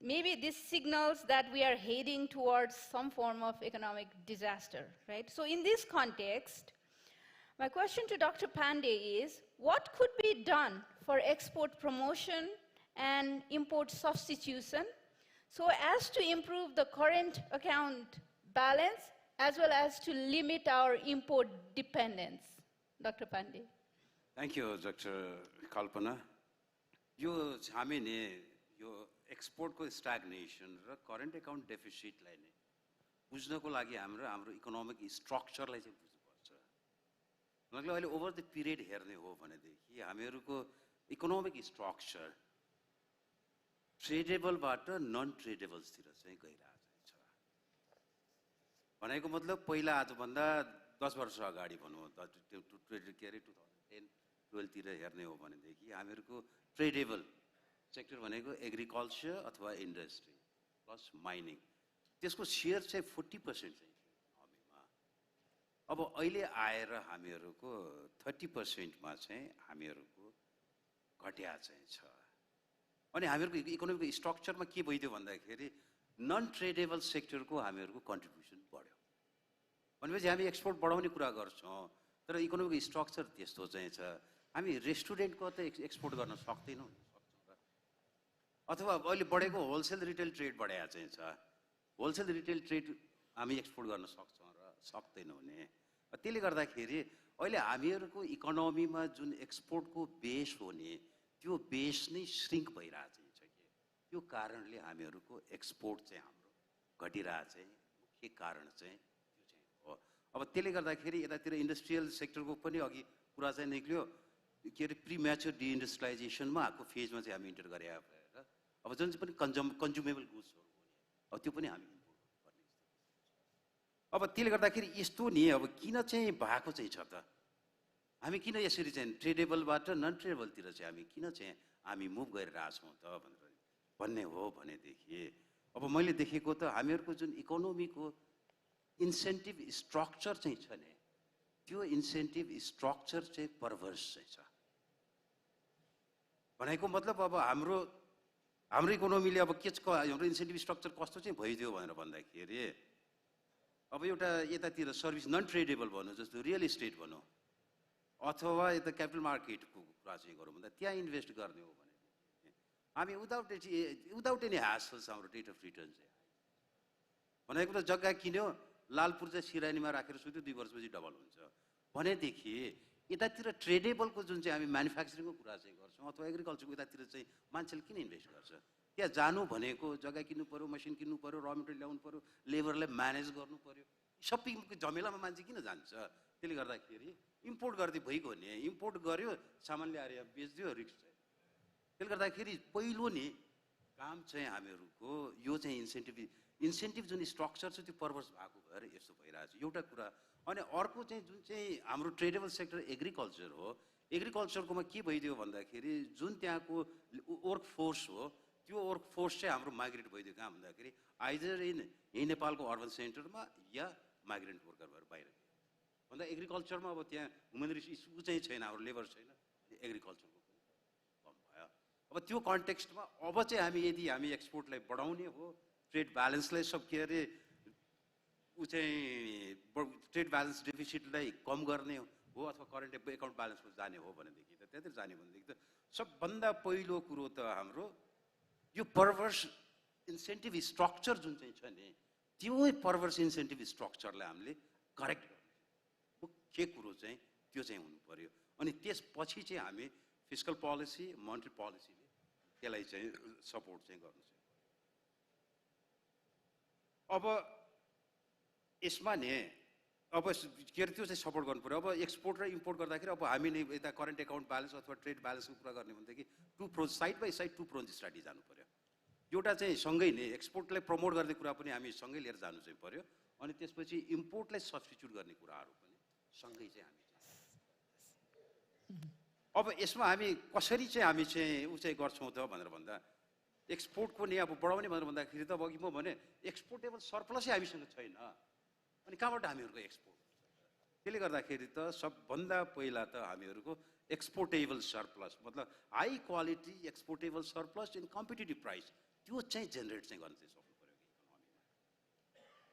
maybe this signals that we are heading towards some form of economic disaster, right? So in this context, my question to Dr. Pandey is, what could be done for export promotion and import substitution so as to improve the current account balance as well as to limit our import dependence? Dr. Pandey. Thank you, Dr. Kalpana. यो हामी ने यो export को stagnation र current account deficit लाई ने बुझ्नको लागि हाम्रो इकोनोमिक स्ट्रक्चरलाई चाहिँ बुझ्नुपर्छ। मतलब अहिले ओभर द पिरियड हेर्ने हो भनेदेखि हामीहरूको इकोनोमिक स्ट्रक्चर ट्रेडेबलबाट नन ट्रेडेबल्सतिर चाहिँ गइरहेको छ। भनेको मतलब पहिला आजभन्दा 10 वर्ष अगाडि भनौँ ट्रेड के अरे 2010-12 तिर हेर्ने हो भनेदेखि हामीहरूको ट्रेडेबल सेक्टर भनेको एग्रिकल्चर अथवा इन्डस्ट्री प्लस माइनिङ, त्यसको शेयर चाहिँ 40% चाहिँ इकोनोमीमा। अब अहिले आएर हामीहरूको 30% मा चाहिँ हामीहरूको घट्या चाहिँ छ। अनि हामीहरूको इकोनोमिक स्ट्रक्चरमा के भइदियो भन्दाखेरि नन ट्रेडेबल सेक्टरको हामीहरूको कन्ट्रिब्युसन बढ्यो। भनेपछि हामी एक्सपोर्ट बढाउने कुरा गर्छौँ तर इकोनोमिक स्ट्रक्चर त्यस्तो चाहिँ छ। हामी रेस्टुरेन्टको त एक्सपोर्ट गर्न सक्दैनौँ अथवा अहिले बढेको होलसेल रिटेल ट्रेड बढाया चाहिँ छ। होलसेल रिटेल ट्रेड हामी एक्सपोर्ट गर्न सक्छौँ र सक्दैनौँ नि। त्यसले गर्दाखेरि अहिले हामीहरूको इकोनोमीमा जुन एक्सपोर्टको बेस हो नि त्यो बेस नै श्रिङ्क भइरहेछ कि त्यो कारणले हामीहरूको एक्सपोर्ट चाहिँ हाम्रो घटिरहेछ चाहिँ मुख्य कारण चाहिँ त्यो चाहिँ हो। अब त्यसले गर्दाखेरि यतातिर इन्डस्ट्रियल सेक्टरको पनि अघि कुरा चाहिँ निक्ल्यो के अरे प्री म्याच्योर डिइन्डस्ट्रियलाइजेसनमा आएको फेजमा चाहिँ हामी इन्टर गरे भएर अब जुन चाहिँ पनि कन्ज्युमेबल गुड्सहरू हो नि अब त्यो पनि हामी इम्पोर्ट गर्ने। अब त्यसले गर्दाखेरि यस्तो नि अब किन चाहिँ भएको चाहिँ छ त हामी किन यसरी चाहिँ ट्रेडेबलबाट नन ट्रेडेबलतिर चाहिँ हामी किन चाहिँ हामी मुभ गरिरहेछौँ त भनेर भन्ने हो भनेदेखि अब मैले देखेको त हामीहरूको जुन इकोनोमीको इन्सेन्टिभ स्ट्रक्चर चाहिँ छ नि त्यो इन्सेन्टिभ स्ट्रक्चर चाहिँ परभर्स चाहिँ छ। भनेको मतलब अब हाम्रो इकोनोमीले अब के हाम्रो इन्सेन्टिभ स्ट्रक्चर कस्तो चाहिँ भइदियो भनेर भन्दाखेरि अब एउटा यतातिर सर्भिस नन ट्रेडेबल भनौँ जस्तो रियल इस्टेट भनौँ अथवा यता क्यापिटल मार्केटको कुरा चाहिँ गरौँ भन्दा त्यहाँ इन्भेस्ट गर्ने हो भने हामी विदाउट एनी ह्यासल्स हाम्रो रेट अफ रिटर्न चाहिँ भनेको त जग्गा किन्यो लालपुर चाहिँ सिरानीमा राखेर सुत्यो 2 वर्षपछि डबल हुन्छ भनेदेखि यतातिर ट्रेडेबलको जुन चाहिँ हामी म्यानुफ्याक्चरिङको कुरा चाहिँ गर्छौँ अथवा एग्रिकल्चरको यतातिर चाहिँ मान्छेले किन इन्भेस्ट गर्छ त्यहाँ जानु भनेको जग्गा किन्नु पर्यो मसिन किन्नु पर्यो र मेटेरियल ल्याउनु पर्यो लेबरलाई म्यानेज गर्नु पर्यो सबै झमेलामा मान्छे किन जान्छ त्यसले गर्दाखेरि इम्पोर्ट गर्दै भइगयो नि इम्पोर्ट गर्यो सामान ल्याएर यहाँ बेच्दियो रिस्क चाहिँ त्यसले गर्दाखेरि पहिलो नि काम चाहिँ हामीहरूको यो चाहिँ इन्सेन्टिभ जुन स्ट्रक्चर छ त्यो पर्भर्स भएको भएर यस्तो भइरहेको छ एउटा कुरा अनि अर्को चाहिँ जुन चाहिँ हाम्रो ट्रेडेबल सेक्टर एग्रिकल्चर हो एग्रिकल्चरकोमा के भइदियो भन्दाखेरि जुन त्यहाँको वर्क फोर्स हो त्यो वर्क फोर्स चाहिँ हाम्रो माइग्रेट भइदियो कहाँ भन्दाखेरि आइदर यही नेपालको अर्बन सेन्टरमा या माइग्रेन्ट वर्कर भएर बाहिर भन्दा एग्रिकल्चरमा अब त्यहाँ ह्युमन रिसोर्स चाहिँ छैन हाम्रो लेबर छैन एग्रिकल्चरको कम भयो अब त्यो कन्टेक्स्टमा अब चाहिँ हामी एक्सपोर्टलाई बढाउने हो ट्रेड ब्यालेन्सलाई सब के अरे ऊ चाहिँ ट्रेड ब्यालेन्स डेफिसिटलाई कम गर्ने हो अथवा करेन्ट एकाउन्ट ब्यालेन्समा जाने हो भनेदेखि त त्यतिर जाने भनेदेखि त सबभन्दा पहिलो कुरो त हाम्रो यो पर्भर्स इन्सेन्टिभ स्ट्रक्चर जुन चाहिँ छ नि त्यो पर्भर्स इन्सेन्टिभ स्ट्रक्चरलाई हामीले करेक्ट गर्नु मुख्य कुरो चाहिँ त्यो चाहिँ हुनु पर्यो अनि त्यसपछि चाहिँ हामी फिस्कल पोलिसी मोनेटरी पोलिसीले त्यसलाई चाहिँ सपोर्ट चाहिँ गर्नु चाहिँ अब यसमा नि अब के अरे त्यो चाहिँ सपोर्ट गर्नु पऱ्यो अब एक्सपोर्ट र इम्पोर्ट गर्दाखेरि अब हामीले यता करेन्ट एकाउन्ट ब्यालेन्स अथवा ट्रेड ब्यालेन्सको कुरा गर्ने भनेदेखि साइड बाई साइड 2 प्रोन्ज स्ट्राटेजी जानु पऱ्यो एउटा चाहिँ सँगै नै एक्सपोर्टलाई प्रमोट गर्ने कुरा पनि हामी सँगै लिएर जानु चाहिँ पऱ्यो अनि त्यसपछि इम्पोर्टलाई सब्स्टिट्युट गर्ने कुराहरू पनि सँगै चाहिँ हामी अब यसमा हामी कसरी चाहिँ हामी चाहिँ ऊ चाहिँ गर्छौँ त भनेर भन्दा एक्सपोर्टको नि अब बढाउने भनेर भन्दाखेरि त अब अघि म भने एक्सपोर्टेबल सरप्लसै हामीसँग छैन अनि कहाँबाट हामीहरूको एक्सपोर्ट त्यसले गर्दाखेरि त सबभन्दा पहिला त हामीहरूको एक्सपोर्टेबल सरप्लस मतलब high quality exportable surplus in competitive price त्यो चाहिँ जेनेरेट चाहिँ गर्न चाहिँ सक्नु पऱ्यो इकोनोमीमा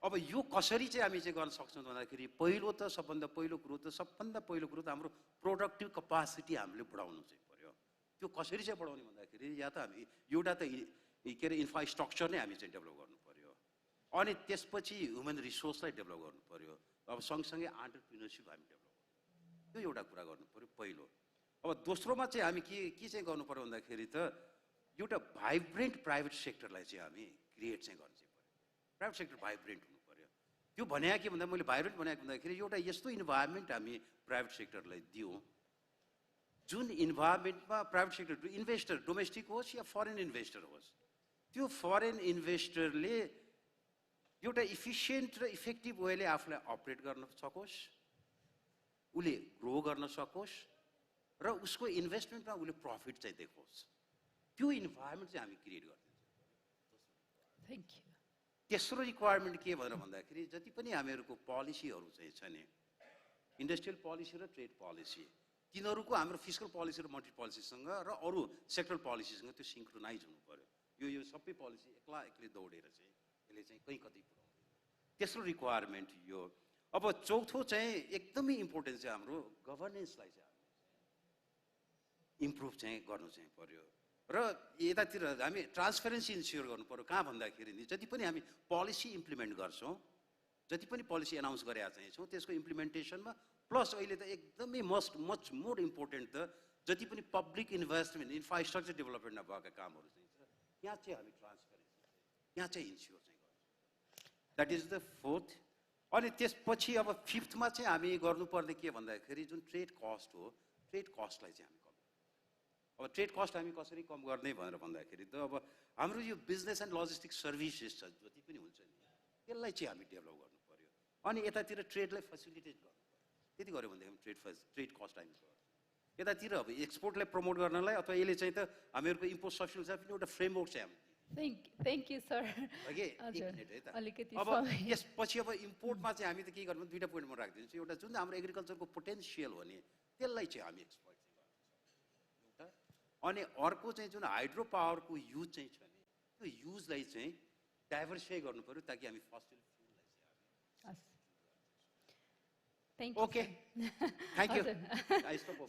अब यो कसरी चाहिँ हामी चाहिँ गर्न सक्छौँ भन्दाखेरि पहिलो त सबभन्दा पहिलो कुरो त हाम्रो प्रोडक्टिभ कपासिटी हामीले बढाउनु चाहिँ पऱ्यो त्यो कसरी चाहिँ बढाउने भन्दाखेरि या त हामी एउटा त के अरे इन्फ्रास्ट्रक्चर नै हामी चाहिँ डेभलप गर्नु पऱ्यो अनि त्यसपछि ह्युमन रिसोर्सलाई डेभलप गर्नु पऱ्यो अब सँगसँगै एन्टरप्रिनरसिप हामी डेभलप गर्नु त्यो एउटा कुरा गर्नु पऱ्यो पहिलो अब दोस्रोमा चाहिँ हामी के चाहिँ गर्नु पऱ्यो भन्दाखेरि त एउटा भाइब्रेन्ट प्राइभेट सेक्टरलाई चाहिँ हामी क्रिएट चाहिँ गर्नु चाहिँ पऱ्यो प्राइभेट सेक्टर भाइब्रेन्ट हुनु पऱ्यो त्यो भने के भन्दा मैले भाइब्रेन्ट भनेको भन्दाखेरि एउटा यस्तो इन्भाइरोमेन्ट हामी प्राइभेट सेक्टरलाई दियौँ जुन इन्भाइरोमेन्टमा प्राइभेट सेक्टर इन्भेस्टर डोमेस्टिक होस् या फरेन इन्भेस्टर होस् त्यो फरेन इन्भेस्टरले एउटा इफिसियन्ट र इफेक्टिभ वेले आफूलाई अपरेट गर्न सकोस् उसले ग्रो गर्न सकोस् र उसको इन्भेस्टमेन्टमा उसले प्रफिट चाहिँ देखोस् त्यो इन्भाइरोमेन्ट चाहिँ हामी क्रिएट गरिदिन्छौँ थ्याङ्क यू तेस्रो रिक्वायरमेन्ट के भनेर भन्दाखेरि जति पनि हामीहरूको पोलिसीहरू चाहिँ छ नि इन्डस्ट्रियल पोलिसी र ट्रेड पोलिसी तिनीहरूको हाम्रो फिस्कल पोलिसी र मोनेटरी पोलिसीसँग र अरू सेक्टरल पोलिसीसँग त्यो सिङ्क्रोनाइज हुनु पर्यो यो सबै पोलिसी एक्लै दौडेर चाहिँ यसले चाहिँ कहीँ कतै पुऱ्याउँदैन तेस्रो रिक्वायरमेन्ट यो अब चौथो चाहिँ एकदमै इम्पोर्टेन्ट चाहिँ हाम्रो गभर्नेन्सलाई चाहिँ इम्प्रुभ चाहिँ गर्नु चाहिँ पर्यो र यतातिर हामी ट्रान्सपेरेन्सी इन्स्योर गर्नु पर्यो कहाँ भन्दाखेरि नि जति पनि हामी पोलिसी इम्प्लिमेन्ट गर्छौँ जति पनि पोलिसी एनाउन्स गरेका चाहिँ छौँ त्यसको इम्प्लिमेन्टेसनमा प्लस अहिले त एकदमै मच मोर इम्पोर्टेन्ट त जति पनि पब्लिक इन्भेस्टमेन्ट इन्फ्रास्ट्रक्चर डेभलपमेन्टमा भएका कामहरू चाहिँ छ यहाँ चाहिँ हामी ट्रान्सपेरेन्सी यहाँ चाहिँ इन्स्योर चाहिँ गर्छौँ द्याट इज द फोर्थ अनि त्यसपछि अब फिफ्थमा चाहिँ हामी गर्नुपर्ने के भन्दाखेरि जुन ट्रेड कस्ट हो ट्रेड कस्टलाई चाहिँ हामी कम अब ट्रेड कस्ट हामी कसरी कम गर्ने भनेर भन्दाखेरि त अब हाम्रो यो बिजनेस एन्ड लजिस्टिक सर्भिसेस छ जति पनि हुन्छ नि त्यसलाई चाहिँ हामी डेभलप गर्नु पर्यो अनि यतातिर ट्रेडलाई फेसिलिटेट गर्नु पर्यो त्यति गऱ्यो भनेदेखि ट्रेड कस्ट हामी गर्छौँ यतातिर अब एक्सपोर्टलाई प्रमोट गर्नलाई अथवा यसले चाहिँ त हामीहरूको इम्पोर्ट सब्सिडीलाई पनि एउटा फ्रेमवर्क चाहिँ हामी थ्याङ्क यू सर अब यसपछि अब इम्पोर्टमा चाहिँ हामी त के गर्नु दुईवटा पोइन्ट म राखिदिन्छु एउटा जुन हाम्रो एग्रिकल्चरको पोटेन्सियल हो नि त्यसलाई चाहिँ हामी एक्सप्लोइट चाहिँ गर्छौँ एउटा अनि अर्को चाहिँ जुन हाइड्रो पावरको युज चाहिँ छ नि त्यो युजलाई चाहिँ डाइभर्सिफाई गर्नु पऱ्यो ताकि हामी फसिल फ्युललाई चाहिँ हामी Thank you. Okay. Thank you.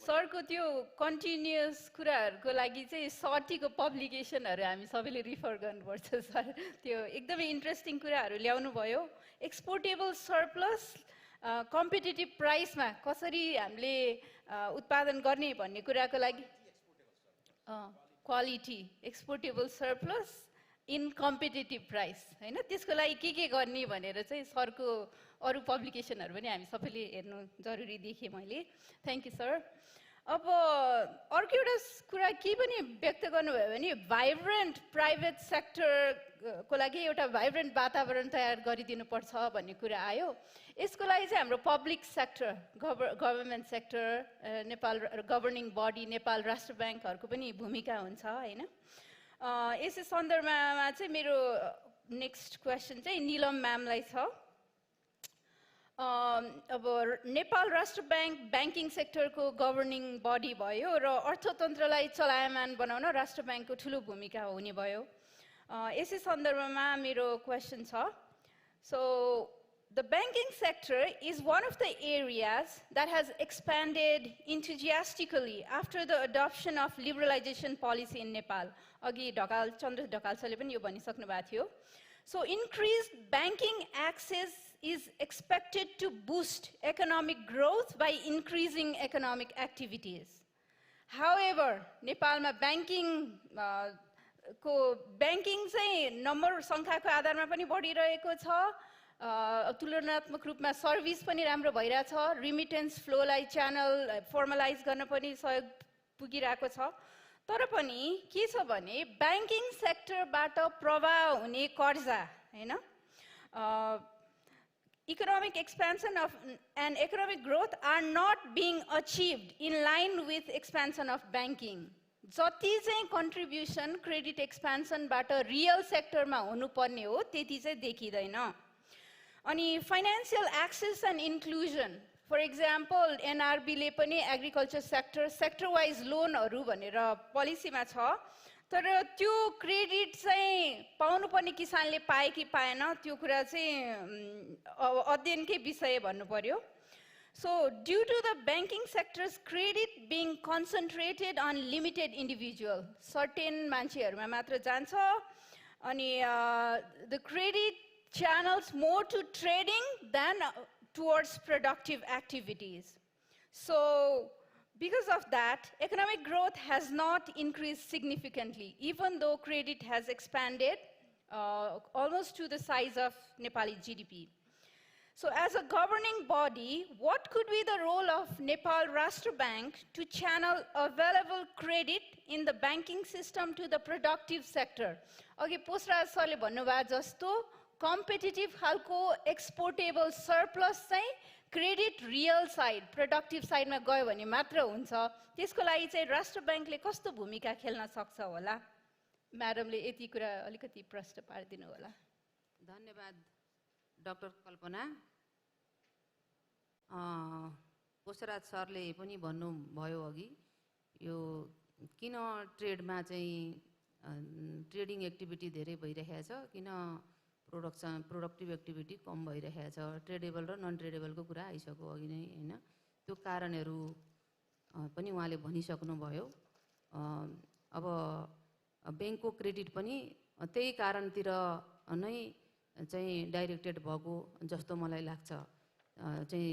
सरको त्यो कन्टिन्युअस कुराहरूको लागि चाहिँ सर्टीको पब्लिकेसनहरू हामी सबैले रिफर गर्नुपर्छ सर त्यो एकदमै इन्ट्रेस्टिङ कुराहरू ल्याउनु भयो एक्सपोर्टेबल सरप्लस कम्पिटिटिभ प्राइसमा कसरी हामीले उत्पादन गर्ने भन्ने कुराको लागि quality exportable surplus in competitive price हैन त्यसको लागि के गर्ने भनेर चाहिँ सरको अरू पब्लिकेसनहरू पनि हामी सबैले हेर्नु जरुरी देखेँ मैले थ्याङ्क यू सर अब अर्को एउटा कुरा के पनि व्यक्त गर्नुभयो भने भाइब्रेन्ट प्राइभेट सेक्टरको लागि एउटा भाइब्रेन्ट वातावरण तयार गरिदिनुपर्छ भन्ने कुरा आयो यसको लागि चाहिँ हाम्रो public sector government sector Nepal governing body Nepal Rastra ब्याङ्कहरूको पनि भूमिका हुन्छ होइन यसै सन्दर्भमा चाहिँ मेरो नेक्स्ट क्वेसन चाहिँ निलम म्यामलाई छ अब नेपाल राष्ट्र ब्याङ्क ब्याङ्किङ सेक्टरको गभर्निङ बडी भयो र अर्थतन्त्रलाई चलायमान बनाउन राष्ट्र ब्याङ्कको ठुलो भूमिका हुने भयो यसै सन्दर्भमा मेरो क्वेसन छ so the banking sector is one of the areas that has expanded enthusiastically after the adoption of liberalization policy in Nepal. Agi Chandra Dhakal सरले पनि यो भनिसक्नु भएको थियो. So increased banking access is expected to boost economic growth by increasing economic activities. However, नेपालमा banking चाहिँ number सङ्ख्याको आधारमा पनि बढिरहेको छ तुलनात्मक रूपमा सर्भिस पनि राम्रो भइरहेछ रिमिटेन्स फ्लोलाई च्यानल फर्मलाइज गर्न पनि सहयोग पुगिरहेको छ तर पनि के छ भने ब्याङ्किङ सेक्टरबाट प्रवाह हुने कर्जा हैन economic expansion and economic growth are not being achieved in line with expansion of banking. जति चाहिँ contribution credit expansion बाट real sector मा हुनुपर्ने हो त्यति चाहिँ देखिदैन. अनि financial access and inclusion, for example NRB ले पनि agriculture sector wise loan हरू भनेर policy मा छ तर त्यो क्रेडिट चाहिँ पाउनुपर्ने किसानले पाए कि पाएन त्यो कुरा चाहिँ अध्ययनकै विषय भन्नु पर्यो. So due to the banking sector's credit being concentrated on limited individual, certain मान्छेहरुमा मात्र जान्छ अनि the credit channels more to trading than towards productive activities. So because of that, economic growth has not increased significantly, even though credit has expanded almost to the size of Nepali GDP. So as a governing body, what could be the role of Nepal Rashtra Bank to channel available credit in the banking system to the productive sector? Okay, Posraj सरले भन्नुभयो जस्तो competitive खालको exportable surplus चाहिँ credit real side productive साइडमा गयो भने मात्र हुन्छ. त्यसको लागि चाहिँ राष्ट्र ब्याङ्कले कस्तो भूमिका खेल्न सक्छ होला? म्याडमले यति कुरा अलिकति प्रश्न पारिदिनु होला. धन्यवाद डाक्टर कल्पना. पोषराज सरले पनि भन्नुभयो अघि यो किन ट्रेडमा चाहिँ ट्रेडिङ एक्टिभिटी धेरै भइरहेको छ, किन प्रोडक्टिभ एक्टिभिटी कम भइरहेको छ, ट्रेडेबल र नन ट्रेडेबलको कुरा आइसक्यो अघि नै हैन. त्यो कारणहरू पनि उहाँले भनिसक्नुभयो. अब ब्याङ्कको क्रेडिट पनि त्यही कारणतिर नै चाहिँ डाइरेक्टेड भएको जस्तो मलाई लाग्छ. चाहिँ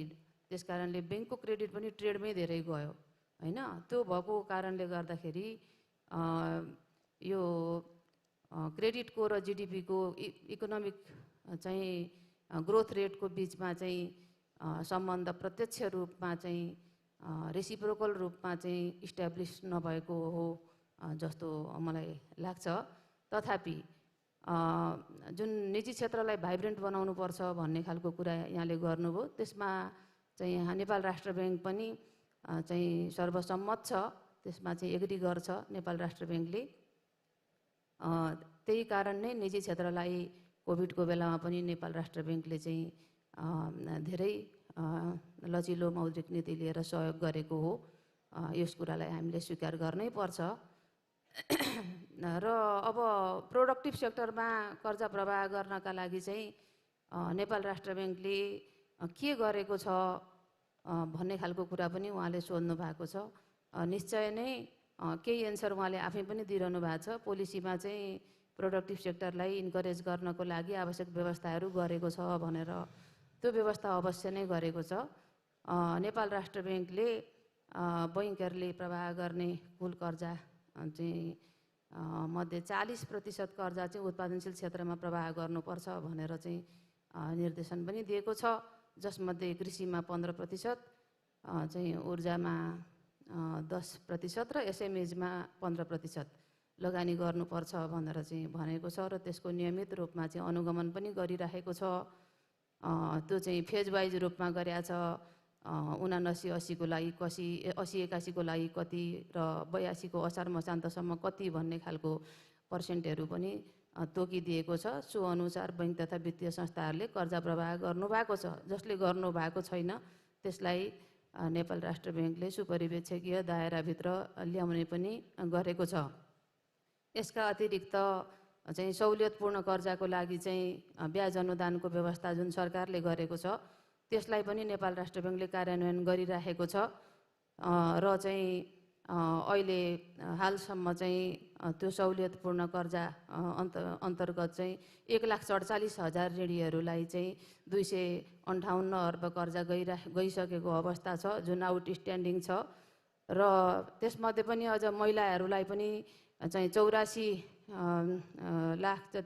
त्यसकारणले ब्याङ्कको क्रेडिट पनि ट्रेडमै धेरै गयो हैन. त्यो भएको कारणले गर्दाखेरि यो क्रेडिटको र जीडीपीको इकोनोमिक चाहिँ ग्रोथ रेटको बीचमा चाहिँ सम्बन्ध प्रत्यक्ष रूपमा चाहिँ रेसिप्रोकल रूपमा चाहिँ इस्ट्याब्लिस नभएको हो जस्तो मलाई लाग्छ. तथापि जुन निजी क्षेत्रलाई भाइब्रेन्ट बनाउनु पर्छ भन्ने खालको कुरा यहाँले गर्नुभयो, त्यसमा चाहिँ नेपाल राष्ट्र ब्याङ्क पनि चाहिँ सर्वसम्मत छ, त्यसमा चाहिँ एग्री गर्छ नेपाल राष्ट्र ब्याङ्कले. त्यही कारण नै निजी क्षेत्रलाई कोभिडको बेलामा पनि नेपाल राष्ट्र ब्याङ्कले चाहिँ धेरै लचिलो मौद्रिक नीति लिएर सहयोग गरेको हो. यस कुरालाई हामीले स्वीकार गर्नै पर्छ. र अब प्रोडक्टिभ सेक्टरमा कर्जा प्रवाह गर्नका लागि चाहिँ नेपाल राष्ट्र ब्याङ्कले के गरेको छ भन्ने खालको कुरा पनि उहाँले सोध्नु भएको छ। निश्चय नै केही एन्सर उहाँले आफै पनि दिइरहनु भएको छ। पोलिसीमा चाहिँ प्रोडक्टिभ सेक्टरलाई इन्करेज गर्नको लागि आवश्यक व्यवस्थाहरू गरेको छ भनेर, त्यो व्यवस्था अवश्य नै गरेको छ। नेपाल राष्ट्र ब्याङ्कले बैङ्कहरूले प्रवाह गर्ने कुल कर्जा चाहिँ मध्ये 40% कर्जा चाहिँ उत्पादनशील क्षेत्रमा प्रवाह गर्नुपर्छ भनेर चाहिँ निर्देशन पनि दिएको छ, जसमध्ये कृषिमा 15%, चाहिँ ऊर्जामा 10% र एसएमएजमा 15% लगानी गर्नुपर्छ भनेर चाहिँ भनेको छ र त्यसको नियमित रूपमा चाहिँ अनुगमन पनि गरिरहेको छ। त्यो चाहिँ फेज वाइज रूपमा गरेको छ। 79-80 को लागि 80-81 को लागि कति र 82 को असार मसान्तसम्म कति भन्ने खालको पर्सेन्टहरू पनि तोकिदिएको छ। सो अनुसार बैङ्क तथा वित्तीय संस्थाहरूले कर्जा प्रवाह गर्नुभएको छ। जसले गर्नुभएको छैन त्यसलाई नेपाल राष्ट्र ब्याङ्कले सुपरिवेक्षकीय दायराभित्र ल्याउने पनि गरेको छ। यसका अतिरिक्त चाहिँ सहुलियतपूर्ण कर्जाको लागि चाहिँ ब्याज अनुदानको व्यवस्था जुन सरकारले गरेको छ त्यसलाई पनि नेपाल राष्ट्र ब्याङ्कले कार्यान्वयन गरिराखेको छ र चाहिँ अहिले हालसम्म चाहिँ त्यो सहुलियतपूर्ण कर्जा अन्तर्गत चाहिँ 1,47,000 ऋणीहरूलाई चाहिँ 258 अर्ब कर्जा गइसकेको अवस्था छ, जुन आउटस्ट्यान्डिङ छ। र त्यसमध्ये पनि अझ महिलाहरूलाई पनि चाहिँ 84 लाख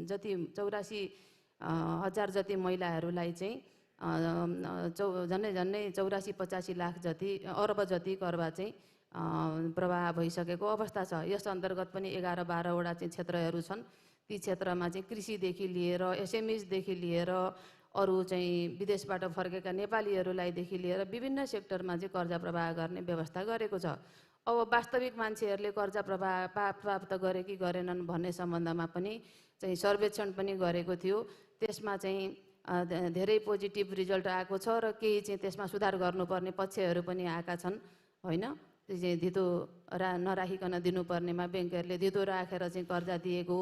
जति 84,000 जति महिलाहरूलाई चाहिँ झन्डै 84-85 लाख जति अर्ब जति कर्जा चाहिँ प्रवाह भइसकेको अवस्था छ। यस अन्तर्गत पनि 11-12 वटा चाहिँ क्षेत्रहरू छन्। ती क्षेत्रमा चाहिँ कृषिदेखि लिएर एसएमइजदेखि लिएर अरू चाहिँ विदेशबाट फर्केका नेपालीहरूलाईदेखि लिएर विभिन्न सेक्टरमा चाहिँ कर्जा प्रवाह गर्ने व्यवस्था गरेको छ। अब वास्तविक मान्छेहरूले कर्जा प्रवाह प्राप्त गरे कि गरेनन् भन्ने सम्बन्धमा पनि चाहिँ सर्वेक्षण पनि गरेको थियो। त्यसमा चाहिँ धेरै पोजिटिभ रिजल्ट आएको छ र केही चाहिँ त्यसमा सुधार गर्नुपर्ने पक्षहरू पनि आएका छन् होइन। त्यो चाहिँ धितो नराखिकन दिनुपर्नेमा ब्याङ्कहरूले धितो राखेर चाहिँ कर्जा दिएको,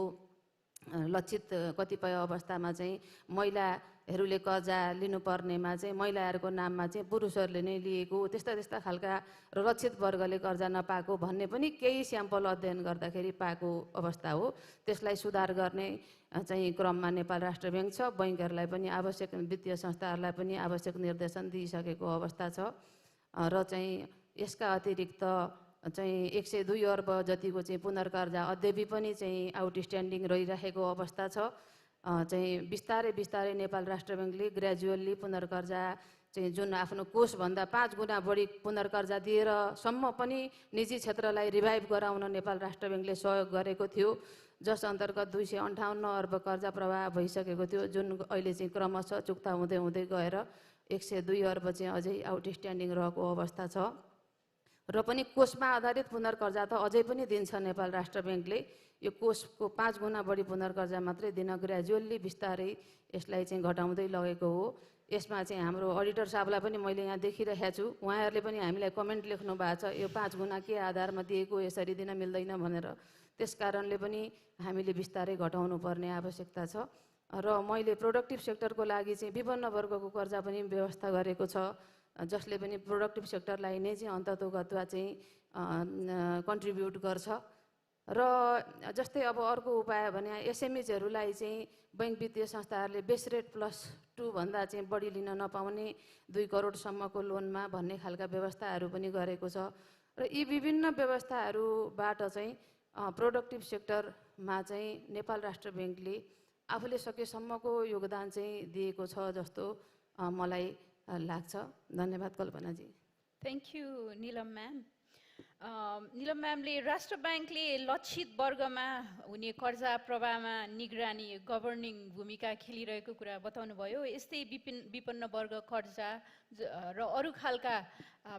लक्षित कतिपय अवस्थामा चाहिँ महिलाहरूले कर्जा लिनुपर्नेमा चाहिँ महिलाहरूको नाममा चाहिँ पुरुषहरूले नै लिएको, त्यस्ता खालका र लक्षित वर्गले कर्जा नपाएको भन्ने पनि केही स्याम्पल अध्ययन गर्दाखेरि पाएको अवस्था हो। त्यसलाई सुधार गर्ने चाहिँ क्रममा नेपाल राष्ट्र ब्याङ्क छ। बैङ्कहरूलाई पनि आवश्यक, वित्तीय संस्थाहरूलाई पनि आवश्यक निर्देशन दिइसकेको अवस्था छ र चाहिँ यसका अतिरिक्त चाहिँ 102 अर्ब जतिको चाहिँ पुनर्कर्जा अद्यपि पनि चाहिँ आउटस्ट्यान्डिङ रहिरहेको अवस्था छ। चाहिँ बिस्तारै नेपाल राष्ट्र ब्याङ्कले ग्रेजुअल्ली पुनर्कर्जा चाहिँ जुन आफ्नो कोषभन्दा 5 गुणा बढी पुनर्कर्जा दिएर सम्म पनि निजी क्षेत्रलाई रिभाइभ गराउन नेपाल राष्ट्र ब्याङ्कले सहयोग गरेको थियो, जस अन्तर्गत 258 अर्ब कर्जा प्रवाह भइसकेको थियो, जुन अहिले चाहिँ क्रमशः चुक्ता हुँदै गएर 102 अर्ब चाहिँ अझै आउटस्ट्यान्डिङ रहेको अवस्था छ। र पनि कोषमा आधारित पुनर्कर्जा त अझै पनि दिन्छ नेपाल राष्ट्र ब्याङ्कले। यो कोषको 5 गुणा बढी पुनर्कर्जा मात्रै दिन ग्रेजुअल्ली बिस्तारै यसलाई चाहिँ घटाउँदै लगेको हो। यसमा चाहिँ हाम्रो अडिटर साहबलाई पनि मैले यहाँ देखिरहेको छु, उहाँहरूले पनि हामीलाई कमेन्ट लेख्नु भएको छ यो 5 गुणा के आधारमा दिएको, यसरी दिन मिल्दैन भनेर। त्यस कारणले पनि हामीले बिस्तारै घटाउनु पर्ने आवश्यकता छ। र मैले प्रोडक्टिभ सेक्टरको लागि चाहिँ विभिन्न वर्गको कर्जा पनि व्यवस्था गरेको छ, जसले पनि प्रोडक्टिभ सेक्टरलाई नै चाहिँ अन्ततोगत्वा चाहिँ कन्ट्रिब्युट गर्छ। र जस्तै अब अर्को उपाय भने एसएमइजहरूलाई चाहिँ बैङ्क वित्तीय संस्थाहरूले बेस रेट +2 भन्दा चाहिँ बढी लिन नपाउने 2 करोडसम्मको लोनमा भन्ने खालका व्यवस्थाहरू पनि गरेको छ। र यी विभिन्न व्यवस्थाहरूबाट चाहिँ प्रोडक्टिभ सेक्टरमा चाहिँ नेपाल राष्ट्र ब्याङ्कले आफूले सकेसम्मको योगदान चाहिँ दिएको छ जस्तो मलाई लाग्छ। धन्यवाद कल्पनाजी। Thank you Nilam ma'am. Nilam म्यामले राष्ट्र ब्याङ्कले लक्षित वर्गमा हुने कर्जा प्रवाहमा निगरानी गभर्निङ भूमिका खेलिरहेको कुरा बताउनु भयो। यस्तै विपन्न वर्ग कर्जा र अरू खालका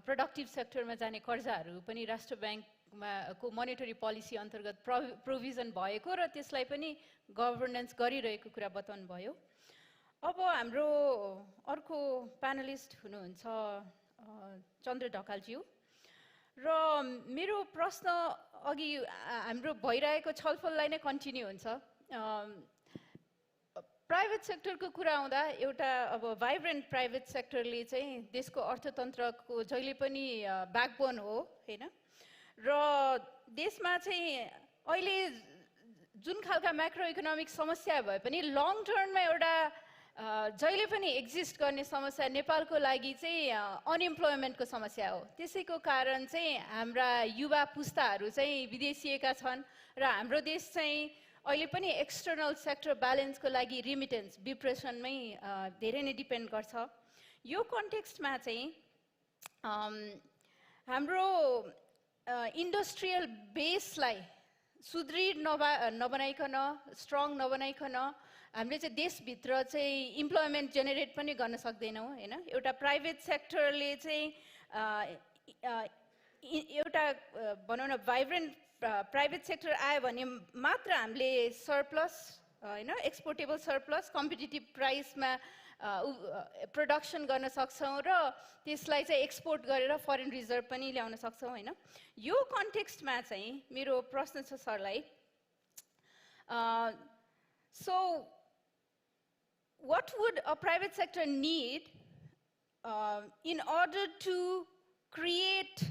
प्रोडक्टिभ सेक्टरमा जाने कर्जाहरू पनि राष्ट्र ब्याङ्कमा को मोनेटरी पोलिसी अन्तर्गत प्रोभिजन भएको र त्यसलाई पनि गभर्नेन्स गरिरहेको कुरा बताउनु भयो। अब हाम्रो अर्को प्यानलिस्ट हुनुहुन्छ चन्द्र ढकालज्यू र मेरो प्रश्न अघि हाम्रो भइरहेको छलफललाई नै कन्टिन्यू हुन्छ। प्राइभेट सेक्टरको कुरा आउँदा एउटा अब भाइब्रेन्ट प्राइभेट सेक्टरले चाहिँ देशको अर्थतन्त्रको जहिले पनि ब्याकबोन हो हैन र देशमा चाहिँ अहिले जुन खालका म्याक्रो इकोनोमिक समस्या भए पनि लङ टर्ममा एउटा जहिले पनि एक्जिस्ट गर्ने समस्या नेपालको लागि चाहिँ अनइम्प्लोइमेन्टको समस्या हो। त्यसैको कारण चाहिँ हाम्रा युवा पुस्ताहरू चाहिँ विदेशिएका छन् र हाम्रो देश चाहिँ अहिले पनि एक्सटर्नल सेक्टर ब्यालेन्सको लागि रिमिटेन्स डिप्रेसनमै धेरै नै डिपेन्ड गर्छ। यो कन्टेक्स्टमा चाहिँ हाम्रो इन्डस्ट्रियल बेसलाई सुदृढ नबनाइकन स्ट्रङ नबनाइकन हामीले चाहिँ देशभित्र चाहिँ इम्प्लोइमेन्ट जेनेरेट पनि गर्न सक्दैनौँ हैन। एउटा प्राइभेट सेक्टरले चाहिँ एउटा भनौँ न भाइब्रेन्ट प्राइभेट सेक्टर आयो भने मात्र हामीले सरप्लस हैन एक्सपोर्टेबल सरप्लस कम्पिटिटिभ प्राइसमा प्रोडक्सन गर्न सक्छौँ र त्यसलाई चाहिँ एक्सपोर्ट गरेर फरेन रिजर्भ पनि ल्याउन सक्छौँ हैन। यो कन्टेक्स्टमा चाहिँ मेरो प्रश्न छ सरलाई, so what would a private sector need in order to create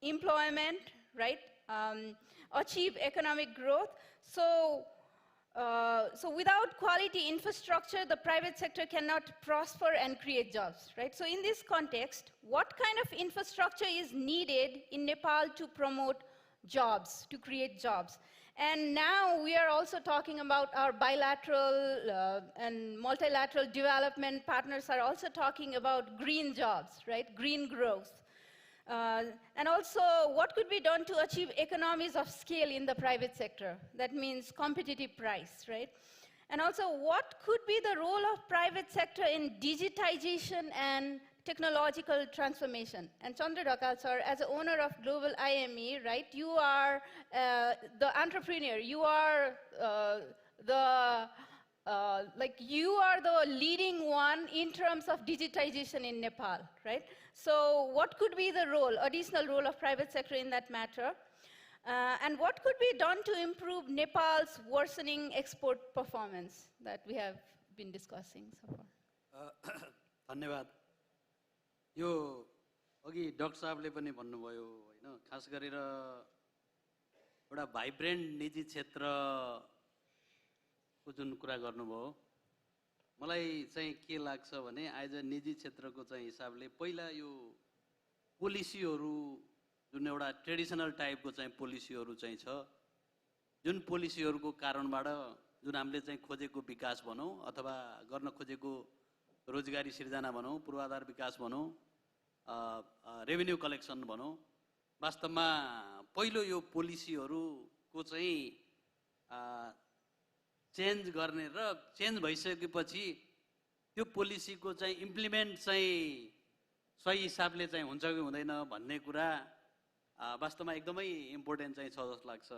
employment, right? Achieve economic growth. So without quality infrastructure, the private sector cannot prosper and create jobs, right? So in this context, what kind of infrastructure is needed in Nepal to promote jobs, to create jobs? And now we are also talking about our bilateral and multilateral development partners are also talking about green jobs, right? Green growth. And also, what could be done to achieve economies of scale in the private sector? That means competitive price, right? And also, what could be the role of private sector in digitization and technological transformation? And Chandra Dhakal sir, as the owner of Global IME, right, you are the entrepreneur, you are you are the leading one in terms of digitization in Nepal, right? So what could be the role, additional role of private sector in that matter? And what could be done to improve Nepal's worsening export performance that we have been discussing so far? धन्यवाद। यो अघि doctor साहबले पनि भन्नुभयो हैन, खास गरेर एउटा भाइब्रेन्ट निजी क्षेत्रको जुन कुरा गर्नुभयो, मलाई चाहिँ के लाग्छ भने एज अ निजी क्षेत्रको चाहिँ हिसाबले पहिला यो पोलिसीहरू जुन एउटा ट्रेडिसनल टाइपको चाहिँ पोलिसीहरू चाहिँ छ, जुन पोलिसीहरूको कारणबाट जुन हामीले चाहिँ खोजेको विकास भनौँ अथवा गर्न खोजेको रोजगारी सिर्जना भनौँ, पूर्वाधार विकास भनौँ, रेभिन्यू कलेक्सन भनौँ, वास्तवमा पहिलो यो पोलिसीहरूको चाहिँ चेन्ज गर्ने र चेन्ज भइसकेपछि त्यो पोलिसीको चाहिँ इम्प्लिमेन्ट चाहिँ सही हिसाबले चाहिँ हुन्छ कि हुँदैन भन्ने कुरा वास्तवमा एकदमै इम्पोर्टेन्ट चाहिँ छ जस्तो लाग्छ।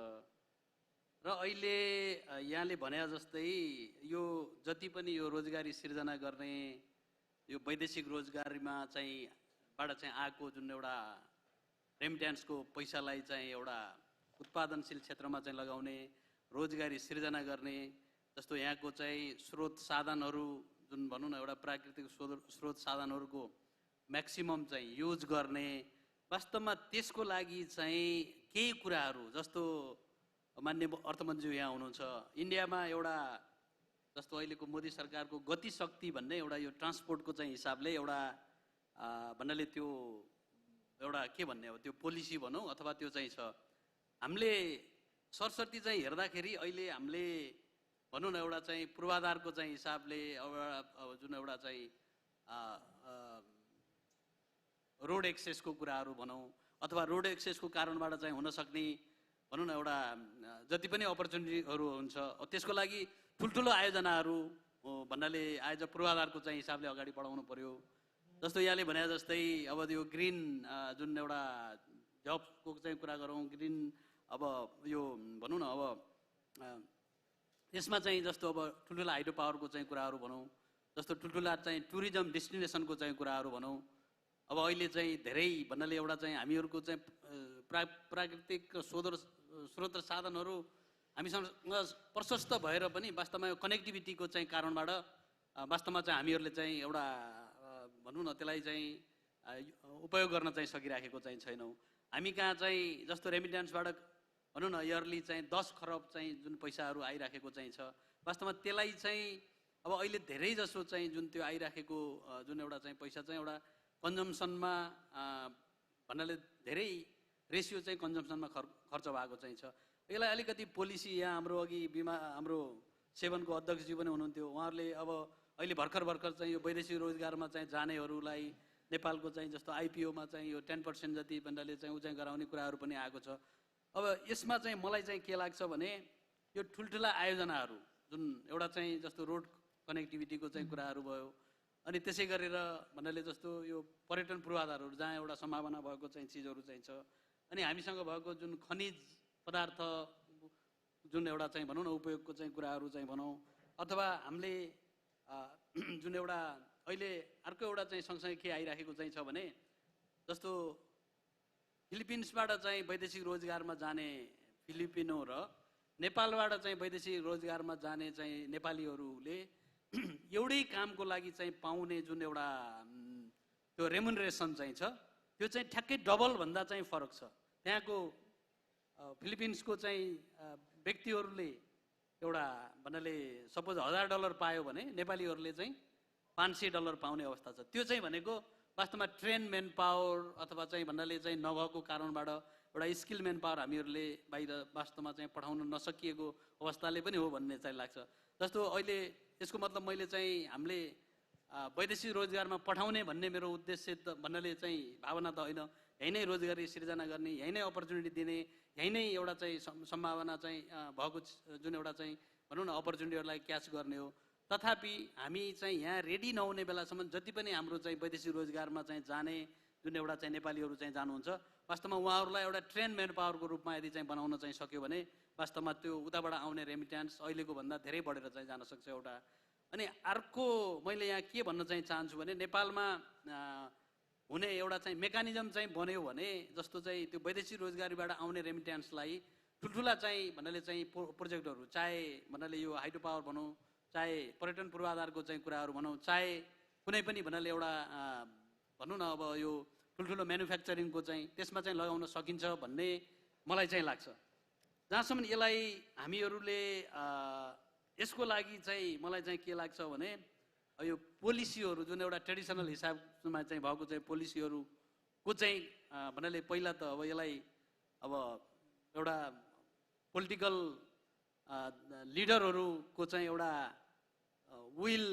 र अहिले यहाँले भने जस्तै यो जति पनि यो रोजगारी सिर्जना गर्ने यो वैदेशिक रोजगारीमा चाहिँ बाट चाहिँ आएको जुन एउटा रेमिट्यान्सको पैसालाई चाहिँ एउटा उत्पादनशील क्षेत्रमा चाहिँ लगाउने, रोजगारी सिर्जना गर्ने, जस्तो यहाँको चाहिँ स्रोत साधनहरू जुन भनौँ न एउटा प्राकृतिक स्रोत साधनहरूको म्याक्सिमम चाहिँ युज गर्ने, वास्तवमा त्यसको लागि चाहिँ केही कुराहरू जस्तो मान्य अर्थमन्त्री यहाँ हुनुहुन्छ, इन्डियामा एउटा जस्तो अहिलेको मोदी सरकारको गति शक्ति भन्ने एउटा यो ट्रान्सपोर्टको चाहिँ हिसाबले एउटा भन्नाले त्यो एउटा के भन्ने हो त्यो पोलिसी भनौँ अथवा त्यो चाहिँ छ। हामीले सरस्वती चाहिँ हेर्दाखेरि अहिले हामीले भनौँ न एउटा चाहिँ पूर्वाधारको चाहिँ हिसाबले जुन एउटा चाहिँ रोड एक्सेसको कुराहरू भनौँ अथवा रोड एक्सेसको कारणबाट चाहिँ हुन सक्ने भनौँ न एउटा जति पनि अपर्च्युनिटीहरू हुन्छ त्यसको लागि ठुल्ठुलो आयोजनाहरू भन्नाले आज पूर्वाधारको चाहिँ हिसाबले अगाडि बढाउनु पर्यो। जस्तो यहाँले भने जस्तै अब यो ग्रिन जुन एउटा जब्सको चाहिँ कुरा गरौँ, ग्रिन अब यो भनौँ न अब यसमा चाहिँ जस्तो अब ठुल्ठुला हाइड्रो पावरको चाहिँ कुराहरू भनौँ, जस्तो ठुल्ठुला चाहिँ टुरिज्म डेस्टिनेसनको चाहिँ कुराहरू भनौँ। अब अहिले चाहिँ धेरै भन्नाले एउटा चाहिँ हामीहरूको चाहिँ प्राकृतिक स्रोत र साधनहरू हामीसँग प्रशस्त भएर पनि वास्तवमा यो कनेक्टिभिटीको चाहिँ कारणबाट वास्तवमा चाहिँ हामीहरूले चाहिँ एउटा भनौँ न त्यसलाई चाहिँ उपयोग गर्न चाहिँ सकिराखेको चाहिँ छैनौँ। हामी कहाँ चाहिँ जस्तो रेमिट्यान्सबाट भनौँ न इयरली चाहिँ 10 खरब चाहिँ जुन पैसाहरू आइराखेको चाहिँ छ, वास्तवमा त्यसलाई चाहिँ अब अहिले धेरै जसो चाहिँ जुन त्यो आइराखेको जुन एउटा चाहिँ पैसा चाहिँ एउटा कन्जम्सनमा भन्नाले धेरै रेसियो चाहिँ कन्जम्सनमा खर्च भएको चाहिँ छ। यसलाई अलिकति पोलिसी यहाँ हाम्रो अघि हाम्रो सेभनको अध्यक्षजी पनि हुनुहुन्थ्यो, उहाँहरूले अब अहिले भर्खर चाहिँ यो वैदेशिक रोजगारमा चाहिँ जानेहरूलाई नेपालको चाहिँ जस्तो आइपिओमा चाहिँ यो 10% जति भन्नाले चाहिँ उचाइ गराउने कुराहरू पनि आएको छ। अब यसमा चाहिँ मलाई चाहिँ के लाग्छ भने यो ठुल्ठुला आयोजनाहरू जुन एउटा चाहिँ जस्तो रोड कनेक्टिभिटीको चाहिँ कुराहरू भयो, अनि त्यसै गरेर भन्नाले जस्तो यो पर्यटन पूर्वाधारहरू जहाँ एउटा सम्भावना भएको चाहिँ चिजहरू चाहिँ छ, अनि हामीसँग भएको जुन खनिज पदार्थ जुन एउटा चाहिँ भनौँ न उपयोगको चाहिँ कुराहरू चाहिँ भनौँ, अथवा हामीले जुन एउटा अहिले अर्को एउटा चाहिँ सँगसँगै के आइराखेको चाहिँ छ भने जस्तो फिलिपिन्सबाट चाहिँ वैदेशिक रोजगारमा जाने फिलिपिनो र नेपालबाट चाहिँ वैदेशिक रोजगारमा जाने चाहिँ नेपालीहरूले एउटै कामको लागि चाहिँ पाउने जुन एउटा त्यो रेमुनरेसन चाहिँ छ त्यो चाहिँ ठ्याक्कै डबलभन्दा चाहिँ फरक छ। त्यहाँको फिलिपिन्सको चाहिँ व्यक्तिहरूले एउटा भन्नाले सपोज $1000 पायो भने नेपालीहरूले चाहिँ $500 पाउने अवस्था छ। त्यो चाहिँ भनेको वास्तवमा ट्रेन मेन पावर अथवा चाहिँ भन्नाले चाहिँ नभएको कारणबाट एउटा स्किल मेन पावर हामीहरूले बाहिर वास्तवमा चाहिँ पठाउन नसकिएको अवस्थाले पनि हो भन्ने चाहिँ लाग्छ। जस्तो अहिले यसको मतलब मैले चाहिँ हामीले वैदेशिक रोजगारमा पठाउने भन्ने मेरो उद्देश्य त भन्नाले चाहिँ भावना त होइन, यहीँ नै रोजगारी सिर्जना गर्ने, यहीँ नै अपर्च्युनिटी दिने, यहीँ नै एउटा चाहिँ सम्भावना चाहिँ भएको जुन एउटा चाहिँ भनौँ न अपर्च्युनिटीहरूलाई क्याच गर्ने हो। तथापि हामी चाहिँ यहाँ रेडी नहुने बेलासम्म जति पनि हाम्रो चाहिँ वैदेशिक रोजगारमा चाहिँ जाने जुन एउटा चाहिँ नेपालीहरू चाहिँ जानुहुन्छ, वास्तवमा उहाँहरूलाई एउटा ट्रेन मेन पावरको रूपमा यदि चाहिँ बनाउन चाहिँ सक्यो भने वास्तवमा त्यो उताबाट आउने रेमिट्यान्स अहिलेको भन्दा धेरै बढेर चाहिँ जान सक्छ एउटा। अनि अर्को मैले यहाँ के भन्न चाहिँ चाहन्छु भने नेपालमा हुने एउटा चाहिँ मेकानिजम चाहिँ बन्यो भने जस्तो चाहिँ त्यो वैदेशिक रोजगारीबाट आउने रेमिट्यान्सलाई ठुल्ठुला चाहिँ भन्नाले चाहिँ प्रोजेक्टहरू चाहे भन्नाले यो हाइड्रो पावर भनौँ, चाहे पर्यटन पूर्वाधारको चाहिँ कुराहरू भनौँ, चाहे कुनै पनि भन्नाले एउटा भनौँ न अब यो ठुल्ठुलो म्यानुफ्याक्चरिङको चाहिँ त्यसमा चाहिँ लगाउन सकिन्छ भन्ने मलाई चाहिँ लाग्छ। जहाँसम्म यसलाई हामीहरूले यसको लागि चाहिँ मलाई चाहिँ के लाग्छ भने यो पोलिसीहरू जुन एउटा ट्रेडिसनल हिसाबमा चाहिँ भएको चाहिँ पोलिसीहरूको चाहिँ भन्नाले पहिला त अब यसलाई अब एउटा पोलिटिकल लिडरहरूको चाहिँ एउटा विल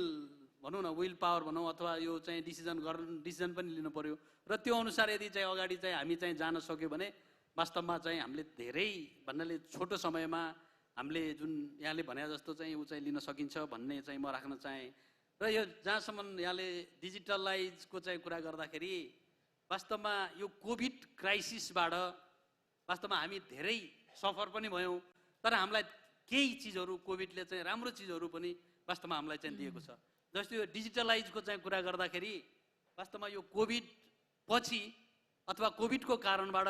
भनौँ न विल पावर भनौँ अथवा यो चाहिँ डिसिजन पनि लिनु पर्यो र त्यो अनुसार यदि चाहिँ अगाडि चाहिँ हामी चाहिँ जान सक्यो भने वास्तवमा चाहिँ हामीले धेरै भन्नाले छोटो समयमा हामीले जुन यहाँले भने जस्तो चाहिँ ऊ चाहिँ लिन सकिन्छ भन्ने चाहिँ म राख्न चाहेँ। र यो जहाँसम्म यहाँले डिजिटलाइजको चाहिँ कुरा गर्दाखेरि वास्तवमा यो कोभिड क्राइसिसबाट वास्तवमा हामी धेरै सफर पनि भयौँ, तर हामीलाई केही चिजहरू कोभिडले चाहिँ राम्रो चिजहरू पनि वास्तवमा हामीलाई चाहिँ दिएको छ। जस्तो यो डिजिटलाइजको चाहिँ कुरा गर्दाखेरि वास्तवमा यो कोभिड पछि अथवा कोभिडको कारणबाट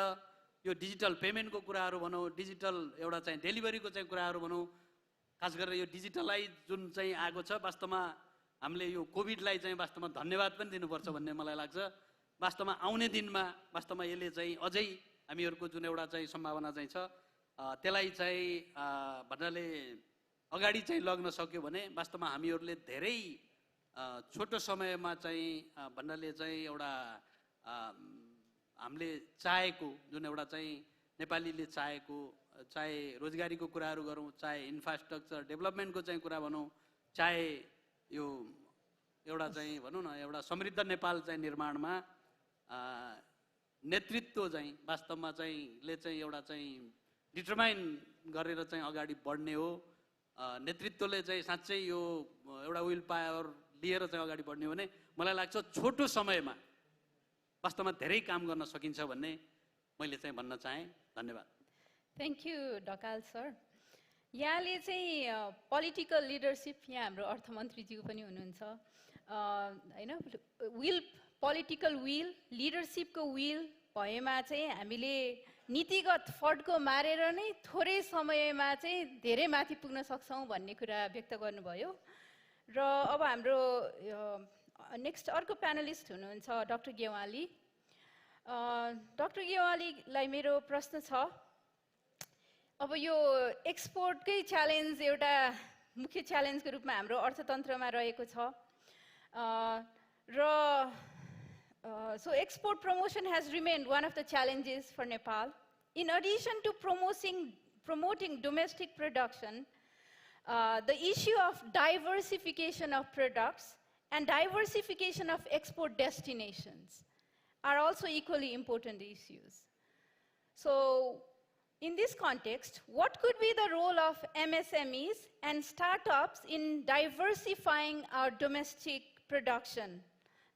यो डिजिटल पेमेन्टको कुराहरू भनौँ, डिजिटल एउटा चाहिँ डेलिभरीको चाहिँ कुराहरू भनौँ, खास गरेर यो डिजिटलाइज जुन चाहिँ आएको छ वास्तवमा हामीले यो कोभिडलाई चाहिँ वास्तवमा धन्यवाद पनि दिनुपर्छ भन्ने मलाई लाग्छ। वास्तवमा आउने दिनमा वास्तवमा यसले चाहिँ अझै हामीहरूको जुन एउटा चाहिँ सम्भावना चाहिँ छ त्यसलाई चाहिँ भन्नाले अगाडि चाहिँ लग्न सक्यो भने वास्तवमा हामीहरूले धेरै छोटो समयमा चाहिँ भन्नाले चाहिँ एउटा हामीले चाहेको जुन एउटा चाहिँ नेपालीले चाहेको चाहे रोजगारीको कुराहरू गरौँ, चाहे इन्फ्रास्ट्रक्चर डेभलपमेन्टको चाहिँ कुरा भनौँ, चाहे यो एउटा चाहिँ भनौँ न एउटा समृद्ध नेपाल चाहिँ निर्माणमा नेतृत्व चाहिँ वास्तवमा चाहिँ ले चाहिँ एउटा चाहिँ डिटरमाइन गरेर चाहिँ अगाडि बढ्ने हो। नेतृत्वले चाहिँ साँच्चै यो एउटा विल पावर लिएर चाहिँ अगाडि बढ्ने हो भने मलाई लाग्छ छोटो समयमा वास्तवमा धेरै काम गर्न सकिन्छ भन्ने मैले चाहिँ भन्न चाहेँ। धन्यवाद। Thank you Dhakal sir. यहाँले चाहिँ पोलिटिकल लिडरसिप, यहाँ हाम्रो अर्थमन्त्रीज्यू पनि हुनुहुन्छ होइन, विल पोलिटिकल विल लिडरसिपको विल भएमा चाहिँ हामीले नीतिगत फड्को मारेर नै थोरै समयमा चाहिँ धेरै माथि पुग्न सक्छौँ भन्ने कुरा व्यक्त गर्नुभयो र अब हाम्रो नेक्स्ट अर्को प्यानलिस्ट हुनुहुन्छ डाक्टर गेवाली। डाक्टर गेवालीलाई मेरो प्रश्न छ, अब यो एक्सपोर्टकै च्यालेन्ज एउटा मुख्य च्यालेन्जको रूपमा हाम्रो अर्थतन्त्रमा रहेको छ र so export promotion has remained one of the challenges for Nepal. In addition to promoting domestic production, the issue of diversification of products and diversification of export destinations are also equally important issues. So, in this context, what could be the role of MSMEs and startups in diversifying our domestic production?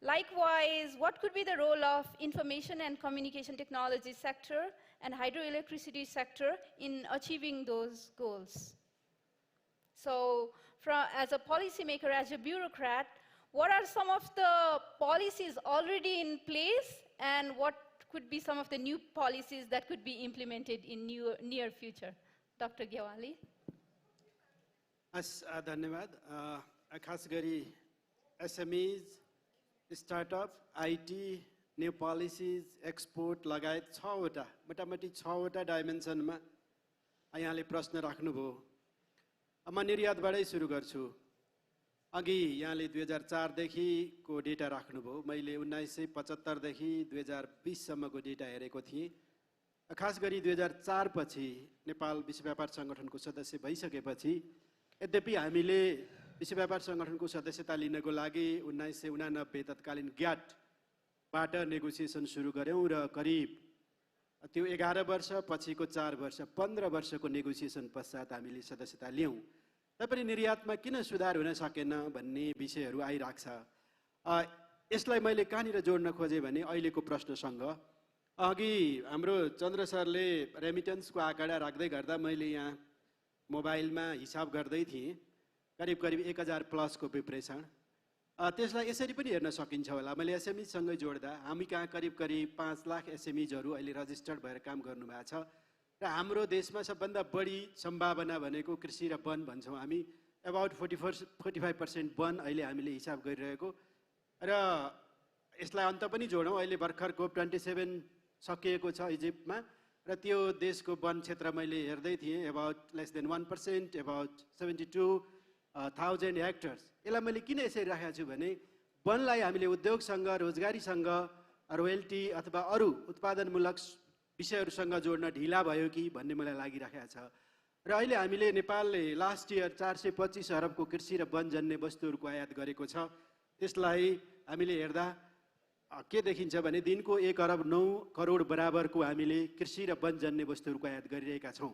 Likewise, what could be the role of information and communication technology sector and hydroelectricity sector in achieving those goals? So, as a policymaker, as a bureaucrat, what are some of the policies already in place and what could be some of the new policies that could be implemented in near future? Dr. Gyawali. धन्यवाद। खास गरी SMEs, startup, IT, new policies, export लगायत 6वटा मोटामोटी 6वटा डाइमेन्सनमा यहाँले प्रश्न राख्नुभयो। म निर्यातबाटै सुरु गर्छु। अघि यहाँले 2004 देखिको डेटा राख्नुभयो, मैले 1975 देखि 2020 सम्मको डेटा हेरेको थिएँ। खास गरी 2004 पछि नेपाल विश्व व्यापार सङ्गठनको सदस्य भइसकेपछि, यद्यपि हामीले विश्व व्यापार सङ्गठनको सदस्यता लिनको लागि 1989 तत्कालीन ग्याटबाट नेगोसिएसन सुरु गऱ्यौँ र करिब त्यो 11 वर्ष पछिको 4 वर्ष 15 वर्षको नेगोसिएसन पश्चात हामीले सदस्यता लियौँ। तैपनि निर्यातमा किन सुधार हुन सकेन भन्ने विषयहरू आइरहेको छ। यसलाई मैले कहाँनिर जोड्न खोजेँ भने अहिलेको प्रश्नसँग अघि हाम्रो चन्द्र सरले रेमिटेन्सको आँकडा राख्दै गर्दा मैले यहाँ मोबाइलमा हिसाब गर्दै थिएँ, करिब करिब 1000 प्लसको प्रिपरेसन। त्यसलाई यसरी पनि हेर्न सकिन्छ होला, मैले एसएमईसँगै जोड्दा हामी कहाँ करिब करिब 5 लाख एसएमईजहरू अहिले रजिस्टर्ड भएर काम गर्नुभएको छ र हाम्रो देशमा सबभन्दा बढी सम्भावना भनेको कृषि र वन भन्छौँ हामी। अबाउट 45% वन अहिले हामीले हिसाब गरिरहेको र यसलाई अन्त पनि जोडौँ, अहिले भर्खर COP27 सकिएको छ इजिप्टमा र त्यो देशको वन क्षेत्र मैले हेर्दै थिएँ, about less than 1%, about 72,000 hectares. यसलाई मैले किन यसरी राखेको छु भने वनलाई हामीले उद्योगसँग, रोजगारीसँग, रोयल्टी अथवा अरू उत्पादनमूलक विषयहरूसँग जोड्न ढिला भयो कि भन्ने मलाई लागिरहेको छ। र अहिले हामीले नेपालले लास्ट इयर 425 अरबको कृषि र वनजन्य वस्तुहरूको आयात गरेको छ। त्यसलाई हामीले हेर्दा के देखिन्छ भने दिनको 1 अरब 9 करोड बराबरको हामीले कृषि र वनजन्य वस्तुहरूको आयात गरिरहेका छौँ।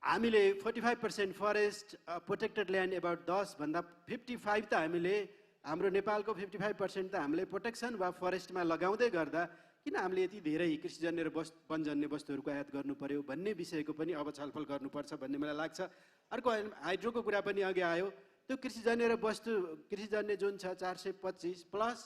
हामीले 45% फरेस्ट प्रोटेक्टेड ल्यान्ड अबाउट 10 भन्दा 55 त हामीले हाम्रो नेपालको 55% त हामीले प्रोटेक्सन वा फरेस्टमा लगाउँदै गर्दा किन हामीले यति धेरै कृषिजन्य र वनजन्य वस्तुहरूको आयात गर्नु पर्यो भन्ने विषयको पनि अब छलफल गर्नुपर्छ भन्ने मलाई लाग्छ। अर्को हाइड्रोको कुरा पनि अघि आयो, त्यो कृषिजन्य र कृषिजन्य जुन छ 425 प्लस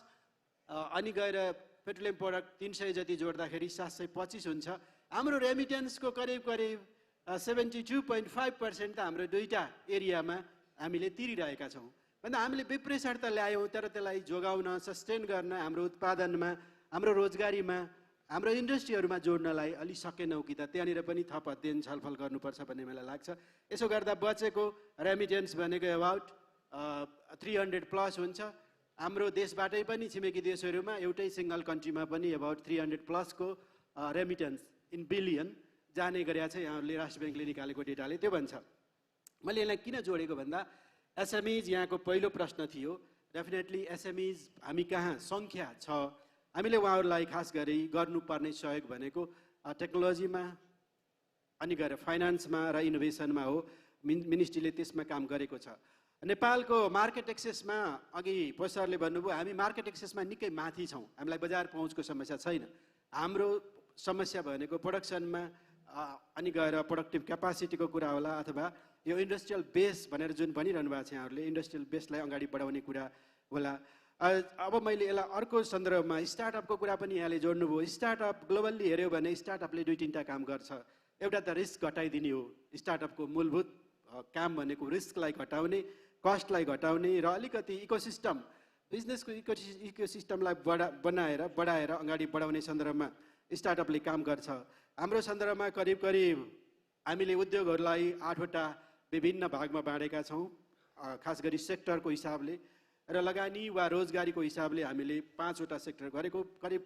अनि गएर पेट्रोलियम प्रोडक्ट 300 जति जोड्दाखेरि 725 हुन्छ। हाम्रो रेमिटेन्सको करिब करिब 72.5% त हाम्रो दुईटा एरियामा हामीले तिरिरहेका छौँ। भन्दा हामीले विप्रेसर त ल्यायौँ तर त्यसलाई जोगाउन, सस्टेन गर्न, हाम्रो उत्पादनमा, हाम्रो रोजगारीमा, हाम्रो इन्डस्ट्रीहरूमा जोड्नलाई अलि सकेनौँ कि त त्यहाँनिर पनि थप अध्ययन छलफल गर्नुपर्छ भन्ने मलाई लाग्छ। यसो गर्दा बचेको रेमिटेन्स भनेको अबाउट 300 प्लस हुन्छ। हाम्रो देशबाटै पनि छिमेकी देशहरूमा एउटै सिङ्गल कन्ट्रीमा पनि अबाउट 300 प्लसको रेमिटेन्स इन बिलियन जाने गरेका छ। यहाँहरूले राष्ट्र ब्याङ्कले निकालेको डेटाले त्यो भन्छ। मैले यसलाई किन जोडेको भन्दा एसएमईज यहाँको पहिलो प्रश्न थियो। डेफिनेटली एसएमईज हामी कहाँ सङ्ख्या छ, हामीले उहाँहरूलाई खास गरी गर्नुपर्ने सहयोग भनेको टेक्नोलोजीमा अनि गएर फाइनेन्समा र इनोभेसनमा हो। मिनिस्ट्रीले त्यसमा काम गरेको छ। नेपालको मार्केट एक्सेसमा अघि प्रोफेसरले भन्नुभयो हामी मार्केट एक्सेसमा निकै माथि छौँ, हामीलाई बजार पहुँचको समस्या छैन। हाम्रो समस्या भनेको प्रोडक्सनमा अनि गएर प्रोडक्टिभ क्यापासिटीको कुरा होला अथवा यो इन्डस्ट्रियल बेस भनेर जुन भनिरहनु भएको छ यहाँहरूले, इन्डस्ट्रियल बेसलाई अगाडि बढाउने कुरा होला। अब मैले यसलाई अर्को सन्दर्भमा स्टार्टअपको कुरा पनि यहाँले जोड्नुभयो। स्टार्टअप ग्लोबल्ली हेऱ्यो भने स्टार्टअपले 2-3टा काम गर्छ। एउटा त रिस्क घटाइदिने हो। स्टार्टअपको मूलभूत काम भनेको रिस्कलाई घटाउने, कस्टलाई घटाउने र अलिकति इकोसिस्टम, बिजनेसको इकोसिस्टमलाई बढाएर अगाडि बढाउने सन्दर्भमा स्टार्टअपले काम गर्छ। हाम्रो सन्दर्भमा करिब हामीले उद्योगहरूलाई 8वटा विभिन्न भागमा बाँडेका छौँ, खास गरी सेक्टरको हिसाबले र लगानी वा रोजगारीको हिसाबले हामीले 5वटा सेक्टर गरेको। करिब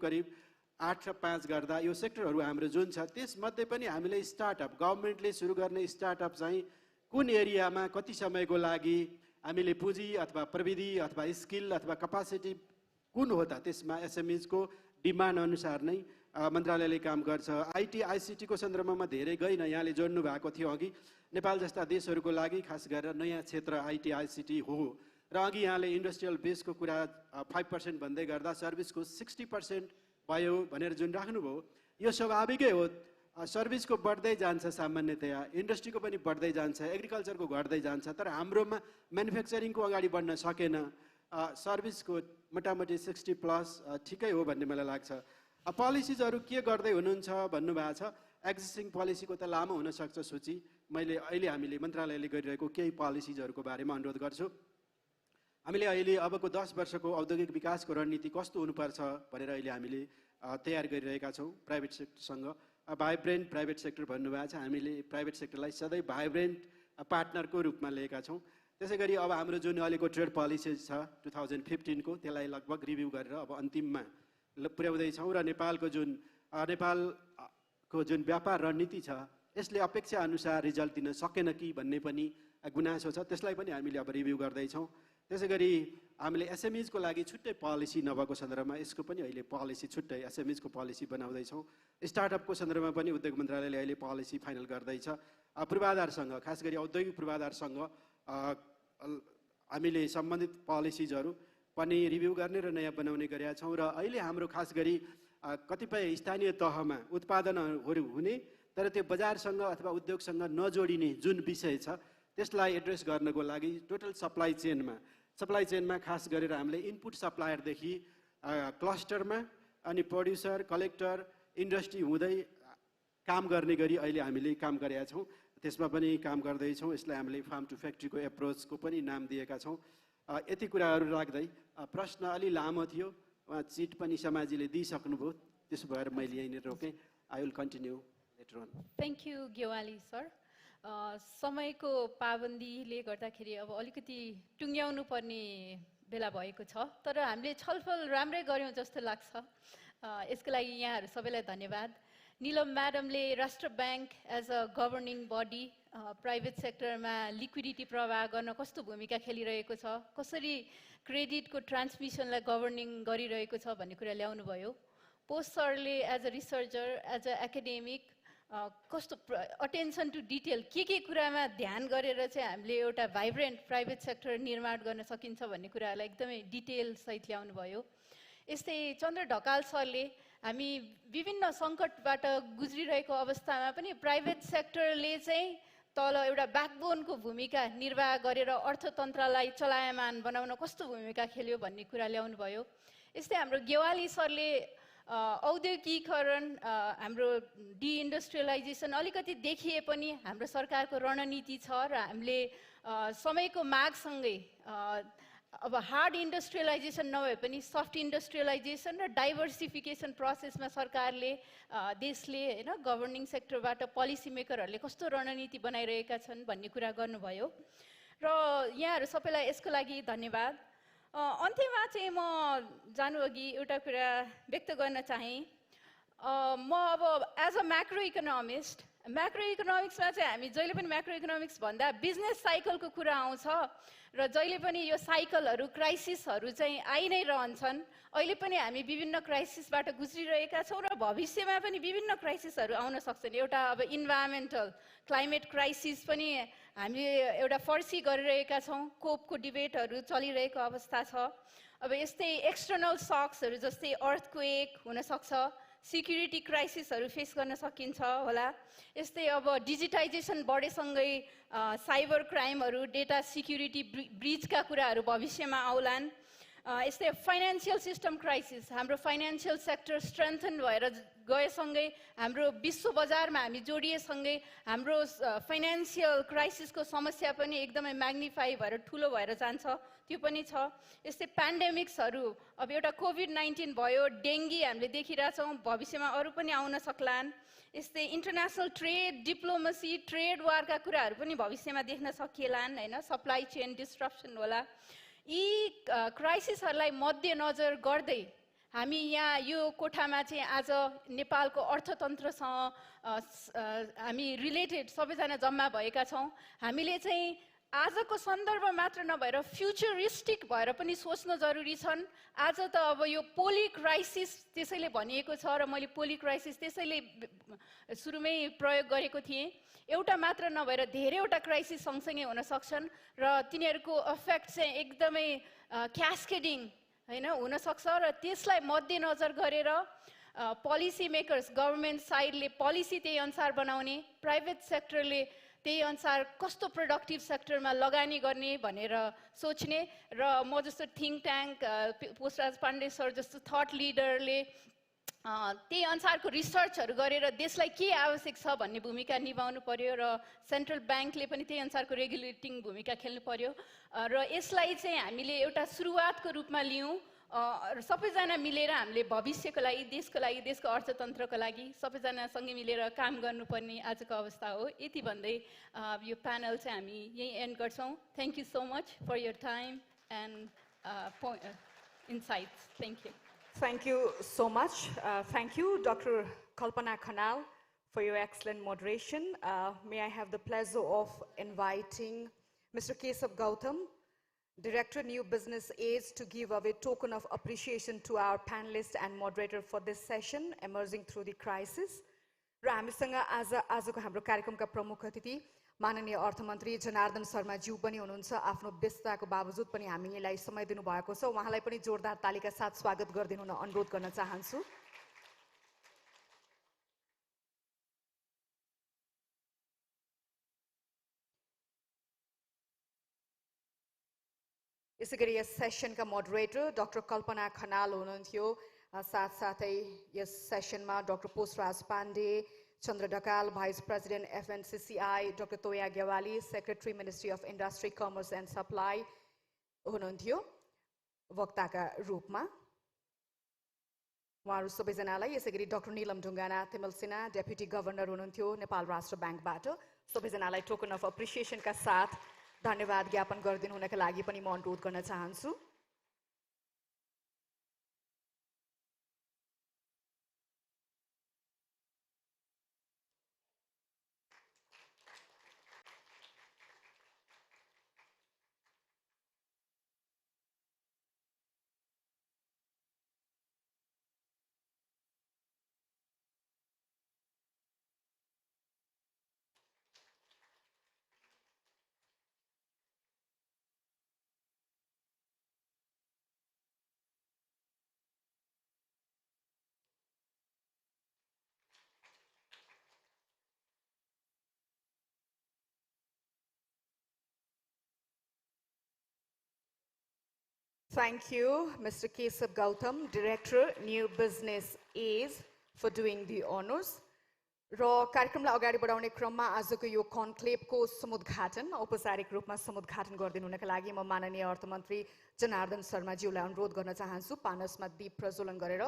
8 र 5 गर्दा यो सेक्टरहरू हाम्रो जुन छ त्यसमध्ये पनि हामीले स्टार्टअप, गभर्मेन्टले सुरु गर्ने स्टार्टअप चाहिँ कुन एरियामा कति समयको लागि हामीले पुँजी अथवा प्रविधि अथवा स्किल अथवा क्यापासिटी कुन हो त, त्यसमा एसएमइजको डिमान्ड अनुसार नै मन्त्रालयले काम गर्छ। आइटी आइसिटीको सन्दर्भमा धेरै गइन, यहाँले जोड्नु भएको थियो अघि। नेपाल जस्ता देशहरूको लागि खास गरेर नयाँ क्षेत्र आइटी आइसिटी हो र अघि यहाँले इन्डस्ट्रियल बेसको कुरा 5% भन्दै गर्दा सर्भिसको 60% भयो भनेर जुन राख्नुभयो, यो स्वाभाविकै हो। सर्भिसको बढ्दै जान्छ, सामान्यतया इन्डस्ट्रीको पनि बढ्दै जान्छ, एग्रिकल्चरको घट्दै जान्छ, तर हाम्रोमा म्यानुफ्याक्चरिङको अगाडि बढ्न सकेन। सर्भिसको मोटामोटी 60+ ठिकै हो भन्ने मलाई लाग्छ। पोलिसिजहरू के गर्दै हुनुहुन्छ भन्नुभएको छ। एक्जिस्टिङ पोलिसीको त लामो हुनसक्छ सूची। अहिले हामीले मन्त्रालयले गरिरहेको केही पोलिसिजहरूको बारेमा अनुरोध गर्छु। हामीले अहिले अबको 10 वर्षको औद्योगिक विकासको रणनीति कस्तो हुनुपर्छ भनेर अहिले हामीले तयार गरिरहेका छौँ प्राइभेट सेक्टरसँग। भाइब्रेन्ट प्राइभेट सेक्टर भन्नुभएको छ। हामीले प्राइभेट सेक्टरलाई सधैँ भाइब्रेन्ट पार्टनरको रूपमा लिएका छौँ। त्यसै गरी अब हाम्रो जुन अहिलेको ट्रेड पोलिसी छ 2015 को, त्यसलाई लगभग रिभ्यू गरेर अब अन्तिममा पुर्याउँदैछौँ र नेपालको जुन व्यापार रणनीति छ यसले अपेक्षा अनुसार रिजल्ट दिन सकेन कि भन्ने पनि गुनासो छ, त्यसलाई पनि हामीले अब रिभ्यू गर्दैछौँ। त्यसै गरी हामीले एसएमइजको लागि छुट्टै पोलिसी नभएको सन्दर्भमा यसको पनि अहिले पोलिसी छुट्टै एसएमइजको पोलिसी बनाउँदैछौँ। स्टार्टअपको सन्दर्भमा पनि उद्योग मन्त्रालयले अहिले पोलिसी फाइनल गर्दैछ। पूर्वाधारसँग, खास गरी औद्योगिक पूर्वाधारसँग हामीले सम्बन्धित पोलिसिजहरू पनि रिभ्यू गर्ने र नयाँ बनाउने गरेका छौँ। र अहिले हाम्रो खास गरी कतिपय स्थानीय तहमा उत्पादनहरू हुने तर त्यो बजारसँग अथवा उद्योगसँग नजोडिने जुन विषय छ त्यसलाई एड्रेस गर्नको लागि टोटल सप्लाई चेनमा खास गरेर हामीले इनपुट सप्लायरदेखि क्लस्टरमा अनि प्रोड्युसर, कलेक्टर, इन्डस्ट्री हुँदै काम गर्ने गरी अहिले हामीले काम गरेका छौँ। त्यसमा पनि काम गर्दैछौँ। यसलाई हामीले फार्म टु फ्याक्ट्रीको एप्रोचको पनि नाम दिएका छौँ। यति कुराहरू राख्दै प्रश्न अलि लामो थियो, उहाँ चिट पनि समाजीले दिइसक्नुभयो, त्यसो भएर मैले यहीँनिर रोकेँ। I will continue later on. Thank you Gewali sir. समयको पाबन्दीले गर्दाखेरि अब अलिकति टुङ्ग्याउनु पर्ने बेला भएको छ, तर हामीले छलफल राम्रै गऱ्यौँ जस्तो लाग्छ। यसको लागि यहाँहरू सबैलाई धन्यवाद। निलम म्याडमले Rastra bank as a governing body private सेक्टरमा लिक्विडिटी प्रवाह गर्न कस्तो भूमिका खेलिरहेको छ, कसरी क्रेडिटको ट्रान्समिसनलाई गभर्निङ गरिरहेको छ भन्ने कुरा ल्याउनु भयो। पोस्ट सरले as a researcher, as an academic कस्तो अटेन्सन टु डिटेल के कुरामा ध्यान गरेर चाहिँ हामीले एउटा भाइब्रेन्ट प्राइभेट सेक्टर निर्माण गर्न सकिन्छ भन्ने कुराहरूलाई एकदमै डिटेलसहित ल्याउनु भयो। यस्तै चन्द्र ढकाल सरले हामी विभिन्न सङ्कटबाट गुज्रिरहेको अवस्थामा पनि प्राइभेट सेक्टरले चाहिँ तल एउटा ब्याकबोनको भूमिका निर्वाह गरेर अर्थतन्त्रलाई चलायमान बनाउन कस्तो भूमिका खेल्यो भन्ने कुरा ल्याउनु भयो। यस्तै हाम्रो गेवाली सरले औद्योगिकीकरण, हाम्रो डिइन्डस्ट्रियलाइजेसन अलिकति देखिए पनि हाम्रो सरकारको रणनीति छ र हामीले समयको मागसँगै अब हार्ड इन्डस्ट्रियलाइजेसन नभए पनि सफ्ट इन्डस्ट्रियलाइजेसन र डाइभर्सिफिकेसन प्रोसेसमा सरकारले देशले होइन गभर्निङ सेक्टरबाट पोलिसी मेकरहरूले कस्तो रणनीति बनाइरहेका छन् भन्ने कुरा गर्नुभयो र यहाँहरू सबैलाई यसको लागि धन्यवाद। अन्त्यमा चाहिँ म जानु अघि एउटा कुरा व्यक्त गर्न चाहेँ। म अब एज अ म्याक्रो इकोनोमिक्समा चाहिँ हामी जहिले पनि म्याक्रो इकोनोमिक्स भन्दा बिजनेस साइकलको कुरा आउँछ र जहिले पनि यो साइकलहरू, क्राइसिसहरू चाहिँ आइ नै रहन्छन्। अहिले पनि हामी विभिन्न क्राइसिसबाट गुज्रिरहेका छौँ र भविष्यमा पनि विभिन्न क्राइसिसहरू आउन सक्छन्। एउटा अब इन्भाइरोमेन्टल क्लाइमेट क्राइसिस पनि हामीले एउटा फर्सी गरिरहेका छौँ, कोपको डिबेटहरू चलिरहेको अवस्था छ। अब यस्तै एक्सटर्नल सक्सहरू जस्तै अर्थक्वेक हुनसक्छ, सिक्युरिटी क्राइसिसहरू फेस गर्न सकिन्छ होला। यस्तै अब डिजिटाइजेसन बढेसँगै साइबर क्राइमहरू, डेटा सिक्युरिटी ब्रिचका कुराहरू भविष्यमा आउलान् यस्तै फाइनेन्सियल सिस्टम क्राइसिस, हाम्रो फाइनेन्सियल सेक्टर स्ट्रेन्थन भएर गएसँगै, हाम्रो विश्व बजारमा हामी जोडिएसँगै हाम्रो फाइनेन्सियल क्राइसिसको समस्या पनि एकदमै म्याग्निफाई भएर ठुलो भएर जान्छ, त्यो पनि छ। यस्तै पेन्डेमिक्सहरू, अब एउटा कोभिड-19 भयो, डेङ्गी हामीले देखिरहेछौँ, भविष्यमा अरू पनि आउन सक्लान्। यस्तै international trade, diplomacy, trade Varca कुराहरू पनि भविष्यमा देख्न सकिएलान् होइन, सप्लाई चेन डिस्ट्रप्सन होला। यी क्राइसिसहरूलाई मध्यनजर गर्दै हामी यहाँ यो कोठामा चाहिँ आज नेपालको अर्थतन्त्रसँग हामी रिलेटेड सबैजना जम्मा भएका छौँ। हामीले चाहिँ आजको सन्दर्भ मात्र नभएर फ्युचरिस्टिक भएर पनि सोच्न जरुरी छन्। आज त अब यो पोली क्राइसिस त्यसैले भनिएको छ र मैले पोली क्राइसिस त्यसैले सुरुमै प्रयोग गरेको थिएँ। एउटा मात्र नभएर धेरैवटा क्राइसिस सँगसँगै हुन सक्छन् र तिनीहरूको इफेक्ट चाहिँ एकदमै क्यास्केडिङ होइन हुनसक्छ र त्यसलाई मध्यनजर गरेर पोलिसी मेकर्स, गभर्मेन्ट साइडले पोलिसी त्यही अनुसार बनाउने, प्राइभेट सेक्टरले त्यही अनुसार कस्तो प्रोडक्टिभ सेक्टरमा लगानी गर्ने भनेर सोच्ने र म जस्तो थिङ्क ट्याङ्क पोस्टराज पाण्डे सर जस्तो थट लिडरले त्यही अनुसारको रिसर्चहरू गरेर देशलाई के आवश्यक छ भन्ने भूमिका निभाउनु पर्यो र सेन्ट्रल ब्याङ्कले पनि त्यही अनुसारको रेगुलेटिङ भूमिका खेल्नु पर्यो र यसलाई चाहिँ हामीले एउटा सुरुवातको रूपमा लियौँ। सबैजना मिलेर हामीले भविष्यको लागि, देशको लागि, देशको अर्थतन्त्रको लागि सबैजनासँगै मिलेर काम गर्नुपर्ने आजको अवस्था हो। यति भन्दै यो प्यानल चाहिँ हामी यही एन्ड गर्छौँ। Thank you so much for your time and insights. Thank you. Thank you so much. Thank you, Dr. Kalpana Khanal, for your excellent moderation. May I have the pleasure of inviting Mr. Kesav Gautam, Director, New Business Aids, to give away token of appreciation to our panelist and moderator for this session, Emerging Through the Crisis. र हामीसँग आजको हाम्रो कार्यक्रमका प्रमुख अतिथि माननीय अर्थमन्त्री जनार्दन शर्मा ज्यू पनि हुनुहुन्छ। आफ्नो व्यस्तताको बावजुद पनि हामीलाई समय दिनुभएको छ। उहाँलाई पनि जोरदार तालीका साथ स्वागत गरिदिनु हुन अनुरोध गर्न चाहन्छु। यसैगरी यस सेसनका मोडरेटर डाक्टर कल्पना खनाल हुनुहुन्थ्यो। साथसाथै यस सेसनमा doctor Poshraj Pandey, Chandra Dhakal, vice president FNCCI, doctor Toya Gewali, secretary ministry of industry, commerce and supply हुनुहुन्थ्यो वक्ताका रूपमा। उहाँहरू सबैजनालाई, यसैगरी doctor Nilam Dhungana Timal Sinha, deputy governor हुनुहुन्थ्यो नेपाल राष्ट्र ब्याङ्कबाट, सबैजनालाई टोकन अफ अप्रिसिएसनका साथ धन्यवाद ज्ञापन गरिदिनु हुनका लागि पनि म अनुरोध गर्न चाहन्छु। Thank you, Mr. Kesav Gautam, Director, New Business Aids, for doing the honors. र कार्यक्रमलाई अगाडि बढाउने क्रममा आजको यो कन्क्लेभको समुद्घाटन औपचारिक रूपमा समुद्घाटन गरिदिनु हुनका लागि म माननीय अर्थमन्त्री जनार्दन शर्माज्यूलाई अनुरोध गर्न चाहन्छु पानसमा दीप प्रज्वलन गरेर।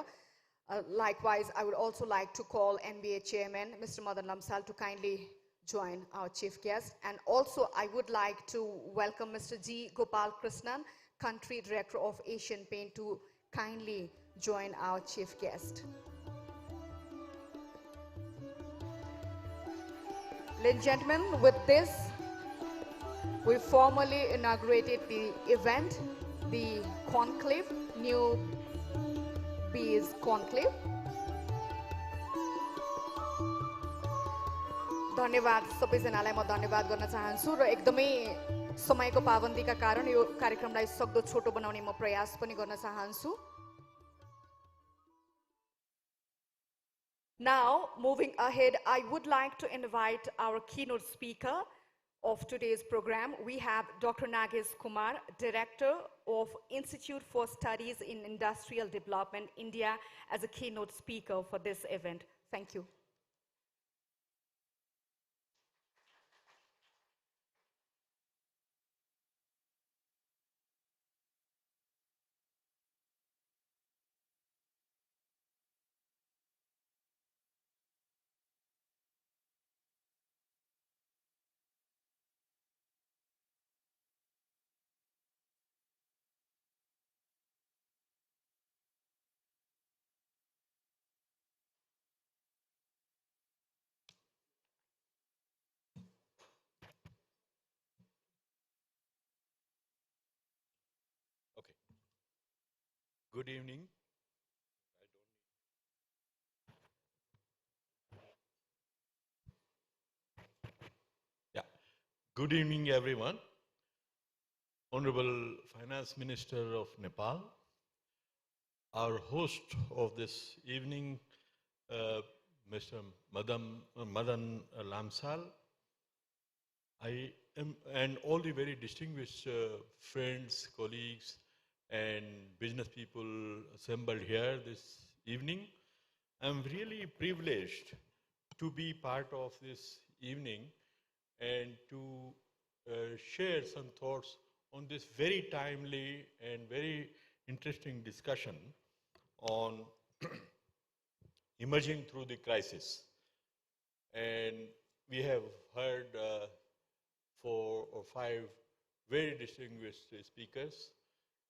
Likewise, I would also like to call NBA Chairman Mr. Madan Lamsal to kindly join our chief guest, and also I would like to welcome Mr. G. Gopal Krishnan, Country Director of Asian Paint, to kindly join our chief guest. Ladies and gentlemen, with this, we formally inaugurated the event, the Conclave, NewBiz Conclave. धन्यवाद सबैजनालाई म धन्यवाद गर्न चाहन्छु र एकदमै समयको पाबन्दीका कारण यो कार्यक्रमलाई सक्दो छोटो बनाउने म प्रयास पनि गर्न चाहन्छु। Now, moving ahead, I would like to invite our keynote speaker, of today's program, we have Dr. Nagesh Kumar, Director of Institute for Studies in Industrial Development, India, as a keynote speaker for this event. Thank you. Okay. Good evening. Yeah. Good evening, everyone. Honorable Finance Minister of Nepal, our host of this evening, Mr. Madan Lamsal, and all the very distinguished friends, colleagues, and business people assembled here this evening. I'm really privileged to be part of this evening and to share some thoughts on this very timely and very interesting discussion on emerging through the crisis. And we have heard 4 or 5 very distinguished speakers,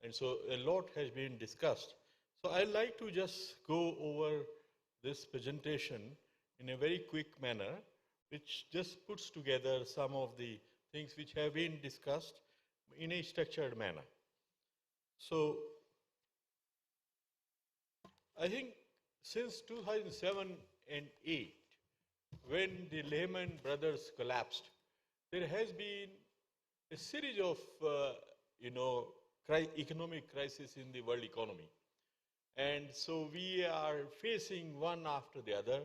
and so a lot has been discussed. So I'd like to just go over this presentation in a very quick manner, which just puts together some of the things which have been discussed in a structured manner. So I think since 2007 and 8, when the Lehman Brothers collapsed, there has been a series of economic crises in the world economy. And so we are facing one after the other.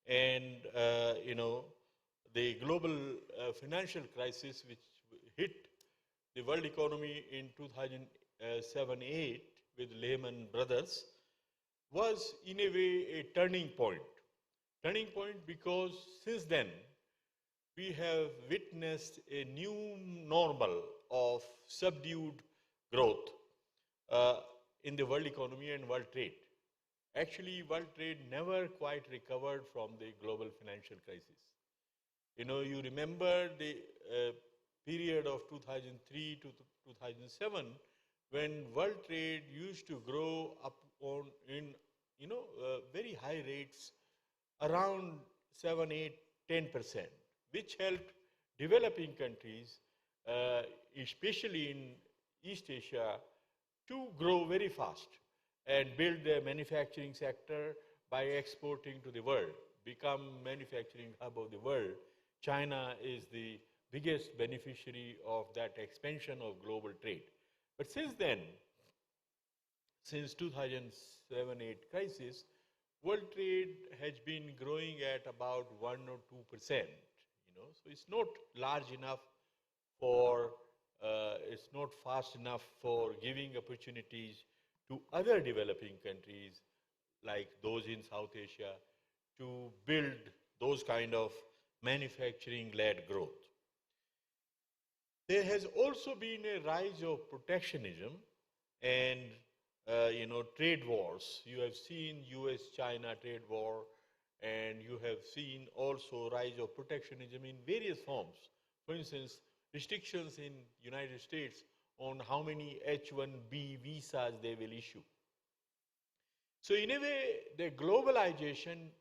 And, the global financial crisis, which hit the world economy in 2007-8 with Lehman Brothers, was in a way a turning point. Turning point because since then, we have witnessed a new normal of subdued growth in the world economy and world trade. Actually, world trade never quite recovered from the global financial crisis. You remember the period of 2003 to 2007 when world trade used to grow up in very high rates, around 7, 8, 10%, which helped developing countries, especially in East Asia, to grow very fast and build their manufacturing sector by exporting to the world, become manufacturing hub of the world. China is the biggest beneficiary of that expansion of global trade. But since then, since 2007-8 crisis, world trade has been growing at about 1 or 2%. So it's not large enough for, it's not fast enough for giving opportunities to other developing countries like those in South Asia to build those kind of manufacturing-led growth. There has also been a rise of protectionism and trade wars. You have seen US-China trade war, and you have seen also rise of protectionism in various forms. For instance, restrictions in United States on how many H-1B visas they will issue. So in a way, the globalization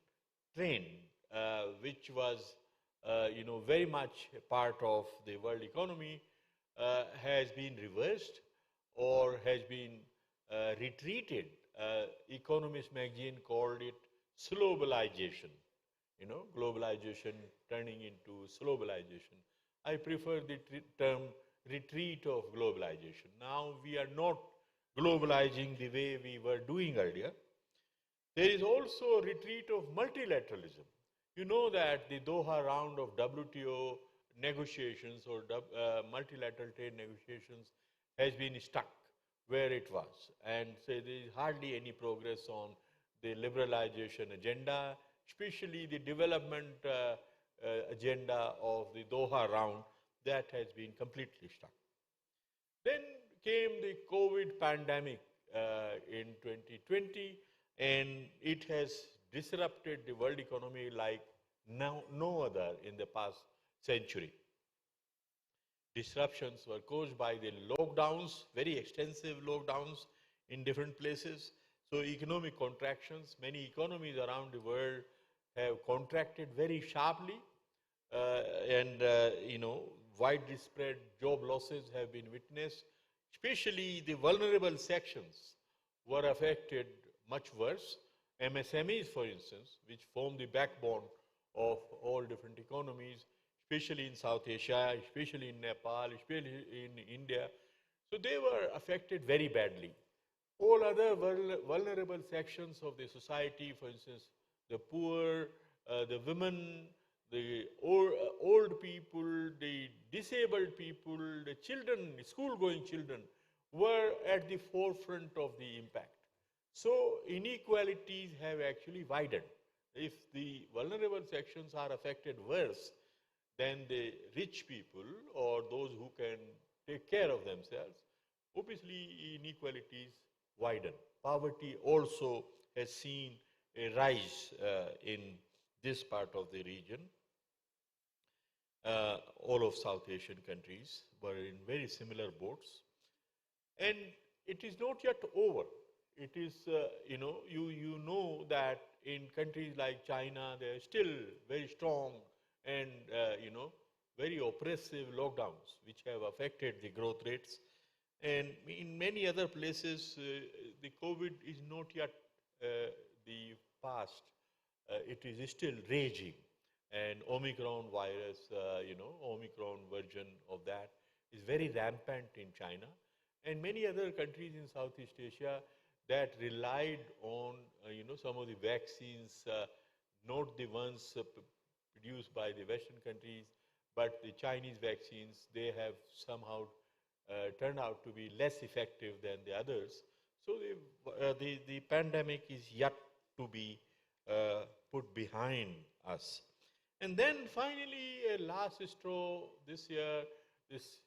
trend, which was very much a part of the world economy, has been reversed or has been retreated. Economist magazine called it slowbalization, globalization turning into slowbalization. I prefer the term retreat of globalization. Now we are not globalizing the way we were doing earlier. There is also a retreat of multilateralism. You know that the Doha round of WTO negotiations or multilateral trade negotiations has been stuck where it was. And so there is hardly any progress on the liberalization agenda, especially the development agenda of the Doha round that has been completely stuck. Then came the COVID pandemic in 2020, and it has disrupted the world economy like no other in the past century. Disruptions were caused by the lockdowns, very extensive lockdowns in different places. So economic contractions, many economies around the world have contracted very sharply, and widespread job losses have been witnessed. Especially the vulnerable sections were affected much worse. MSMEs, for instance, which form the backbone of all different economies, especially in South Asia, especially in Nepal, especially in India. So they were affected very badly. All other vulnerable sections of the society, for instance, the poor, the women, the old people, the disabled people, the children, school-going children, were at the forefront of the impact. So inequalities have actually widened. If the vulnerable sections are affected worse, then the rich people or those who can take care of themselves, obviously inequalities widen. Poverty also has seen a rise in this part of the region. All of South Asian countries were in very similar boats. And it is not yet over. It is, you know that in countries like China, there are still very strong and, very oppressive lockdowns, which have affected the growth rates. And in many other places, the COVID is not yet the past. It is still raging. And Omicron virus, Omicron version of that is very rampant in China. And many other countries in Southeast Asia that relied on, some of the vaccines, not the ones produced by the Western countries, but the Chinese vaccines, they have somehow turned out to be less effective than the others. So the pandemic is yet to be put behind us. And then finally, a last straw this year, this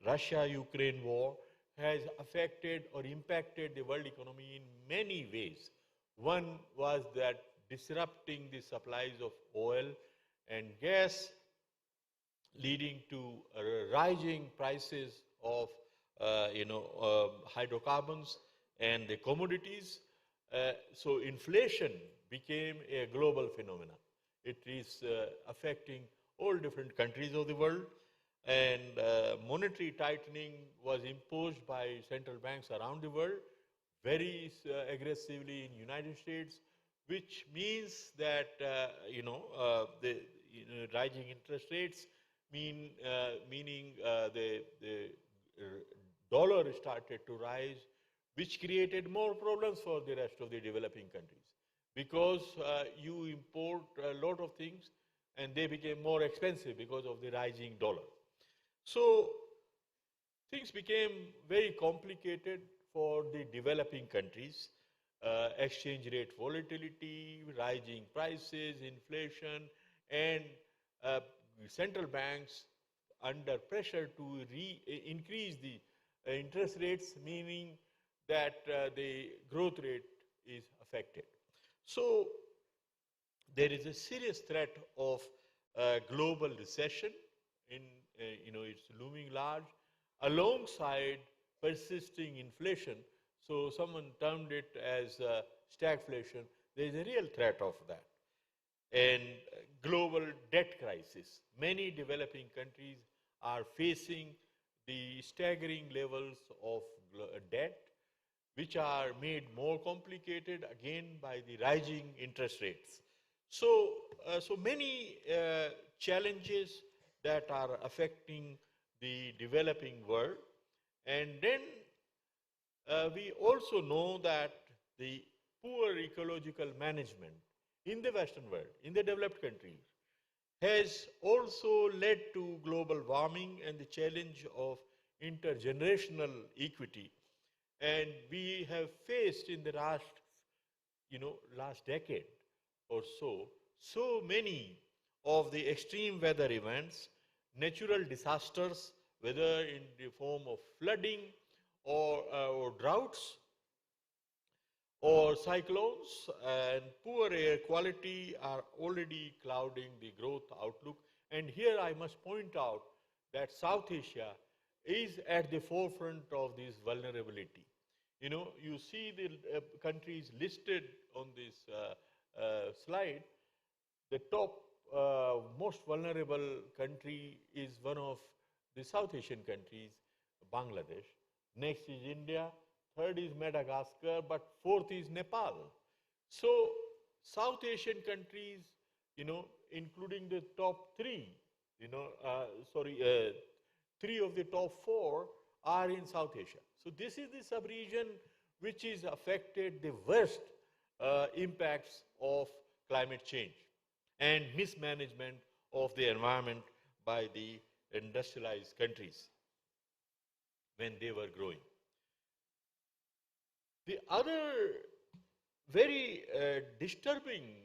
Russia-Ukraine war has affected or impacted the world economy in many ways. One was that disrupting the supplies of oil and gas, leading to rising prices of hydrocarbons and the commodities. So inflation became a global phenomenon. It is affecting all different countries of the world, and monetary tightening was imposed by central banks around the world very aggressively in United States, which means that the rising interest rates meaning the dollar started to rise, which created more problems for the rest of the developing countries, because you import a lot of things and they became more expensive because of the rising dollar. So things became very complicated for the developing countries. Exchange rate volatility, rising prices, inflation, and central banks under pressure to increase the interest rates, meaning that the growth rate is affected. So there is a serious threat of global recession. It's looming large, alongside persisting inflation. So someone termed it as stagflation. There is a real threat of that. And global debt crisis. Many developing countries are facing the staggering levels of debt, which are made more complicated again by the rising interest rates. So many challenges that are affecting the developing world. And then we also know that the poor ecological management in the Western world, in the developed countries, has also led to global warming and the challenge of intergenerational equity. And we have faced in the last decade or so many of the extreme weather events, natural disasters, whether in the form of flooding or droughts or cyclones, and poor air quality are already clouding the growth outlook. And here I must point out that South Asia is at the forefront of this vulnerability. You see the countries listed on this slide. The top most vulnerable country is one of the South Asian countries, Bangladesh. Next is India, third is Madagascar, but fourth is Nepal. So South Asian countries, including the top three, three of the top four are in South Asia. So this is the sub-region which is affected the worst impacts of climate change and mismanagement of the environment by the industrialized countries when they were growing. The other very disturbing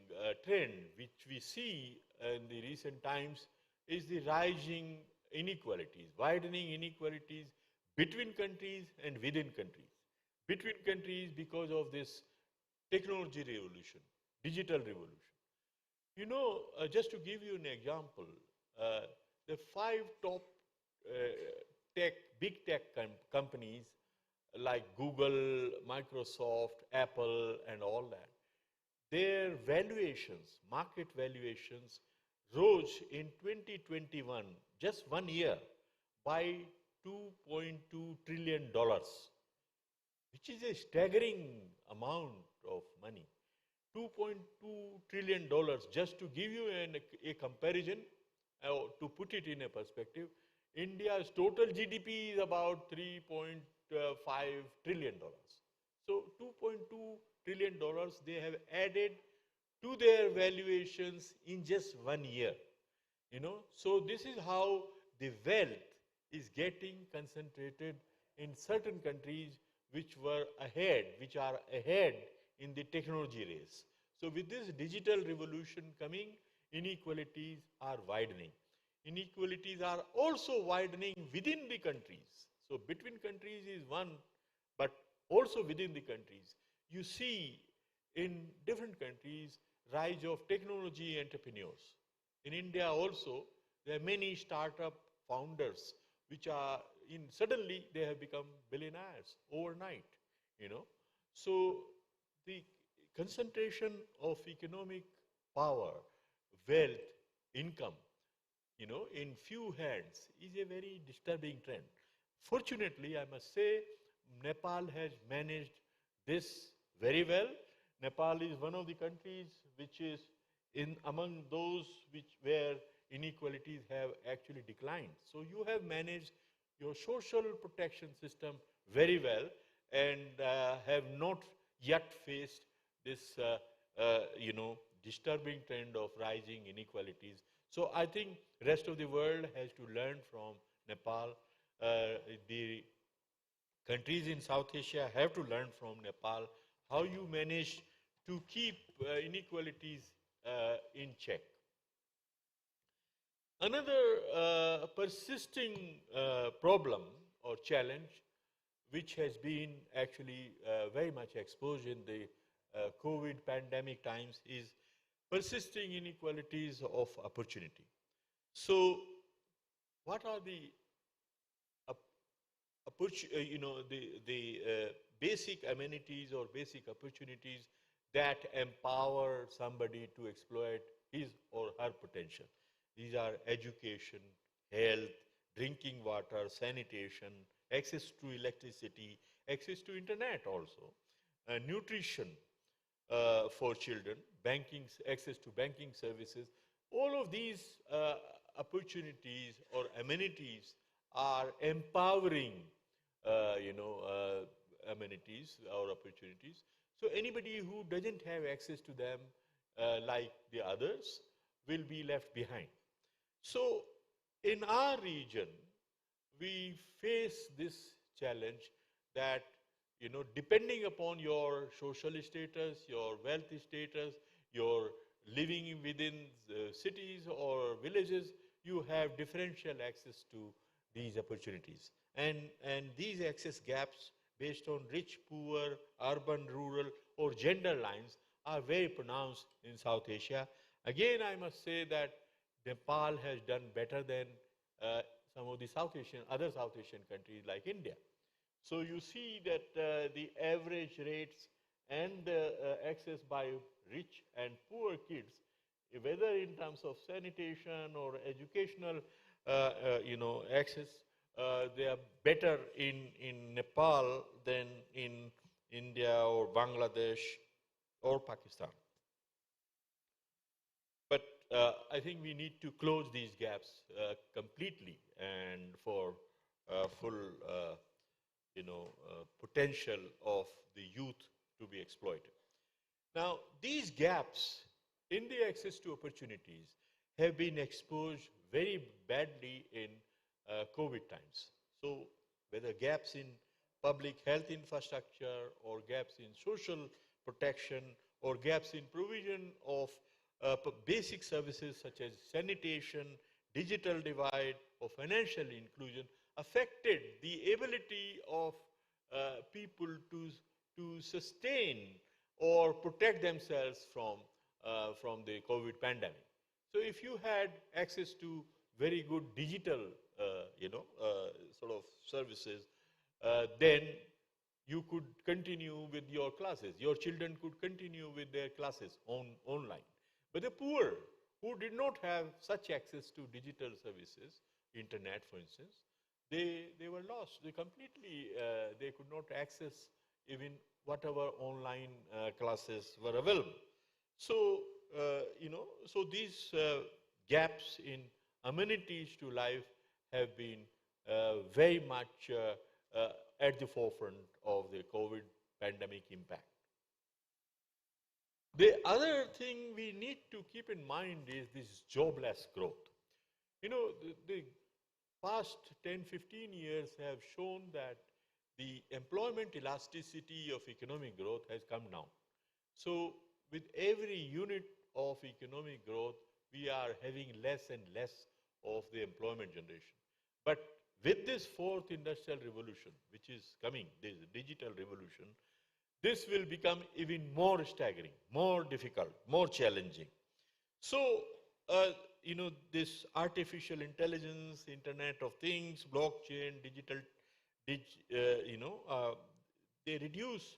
trend which we see in the recent times is the rising inequalities, widening inequalities between countries and within countries. Between countries because of this technology revolution, digital revolution. Just to give you an example, the 5 top big tech companies like Google, Microsoft, Apple, and all that, their valuations, market valuations, rose in 2021, just 1 year, by $2.2 trillion, which is a staggering amount of money. $2.2 trillion, just to give you a comparison, to put it in a perspective, India's total GDP is about $3.5 trillion. So $2.2 trillion they have added to their valuations in just 1 year. So this is how the wealth is getting concentrated in certain countries which are ahead in the technology race. So with this digital revolution coming, inequalities are widening. Inequalities are also widening within the countries. So between countries is one, but also within the countries. You see in different countries rise of technology entrepreneurs. In India also, there are many startup founders which are suddenly they have become billionaires overnight. So the concentration of economic power, wealth, income, in few hands is a very disturbing trend. Fortunately, I must say, Nepal has managed this very well. Nepal is one of the countries which is among those where inequalities have actually declined. So you have managed your social protection system very well and have not yet faced this disturbing trend of rising inequalities. So I think rest of the world has to learn from Nepal. The countries in South Asia have to learn from Nepal how you manage to keep inequalities in check. Another persisting problem or challenge which has been actually very much exposed in the COVID pandemic times is persisting inequalities of opportunity. So what are the basic amenities or basic opportunities that empower somebody to exploit his or her potential? These are education, health, drinking water, sanitation, access to electricity, access to internet also, nutrition for children, access to banking services. All of these opportunities or amenities are empowering amenities or opportunities. So anybody who doesn't have access to them like the others will be left behind. So in our region, we face this challenge that, depending upon your social status, your wealth status, your living within the cities or villages, you have differential access to these opportunities. And these access gaps based on rich, poor, urban, rural, or gender lines are very pronounced in South Asia. Again, I must say that Nepal has done better than some of the other South Asian countries like India. So you see that the average rates and access by rich and poor kids, whether in terms of sanitation or educational, access, they are better in Nepal than in India or Bangladesh or Pakistan. But I think we need to close these gaps completely and for full, potential of the youth to be exploited. Now, these gaps in the access to opportunities have been exposed very badly in COVID times. So, whether gaps in public health infrastructure or gaps in social protection or gaps in provision of basic services such as sanitation, digital divide, or financial inclusion affected the ability of people to sustain or protect themselves from the COVID pandemic. So if you had access to very good digital, sort of services, then you could continue with your classes. Your children could continue with their classes online. But the poor, who did not have such access to digital services, internet for instance, they were lost. They completely, they could not access even whatever online classes were available. So, so these gaps in amenities to life have been very much at the forefront of the COVID pandemic impact. The other thing we need to keep in mind is this jobless growth. The past 10, 15 years have shown that the employment elasticity of economic growth has come down. So with every unit of economic growth, we are having less and less of the employment generation. But with this fourth industrial revolution, which is coming, this digital revolution, this will become even more staggering, more difficult, more challenging. So, this artificial intelligence, Internet of Things, blockchain, they reduce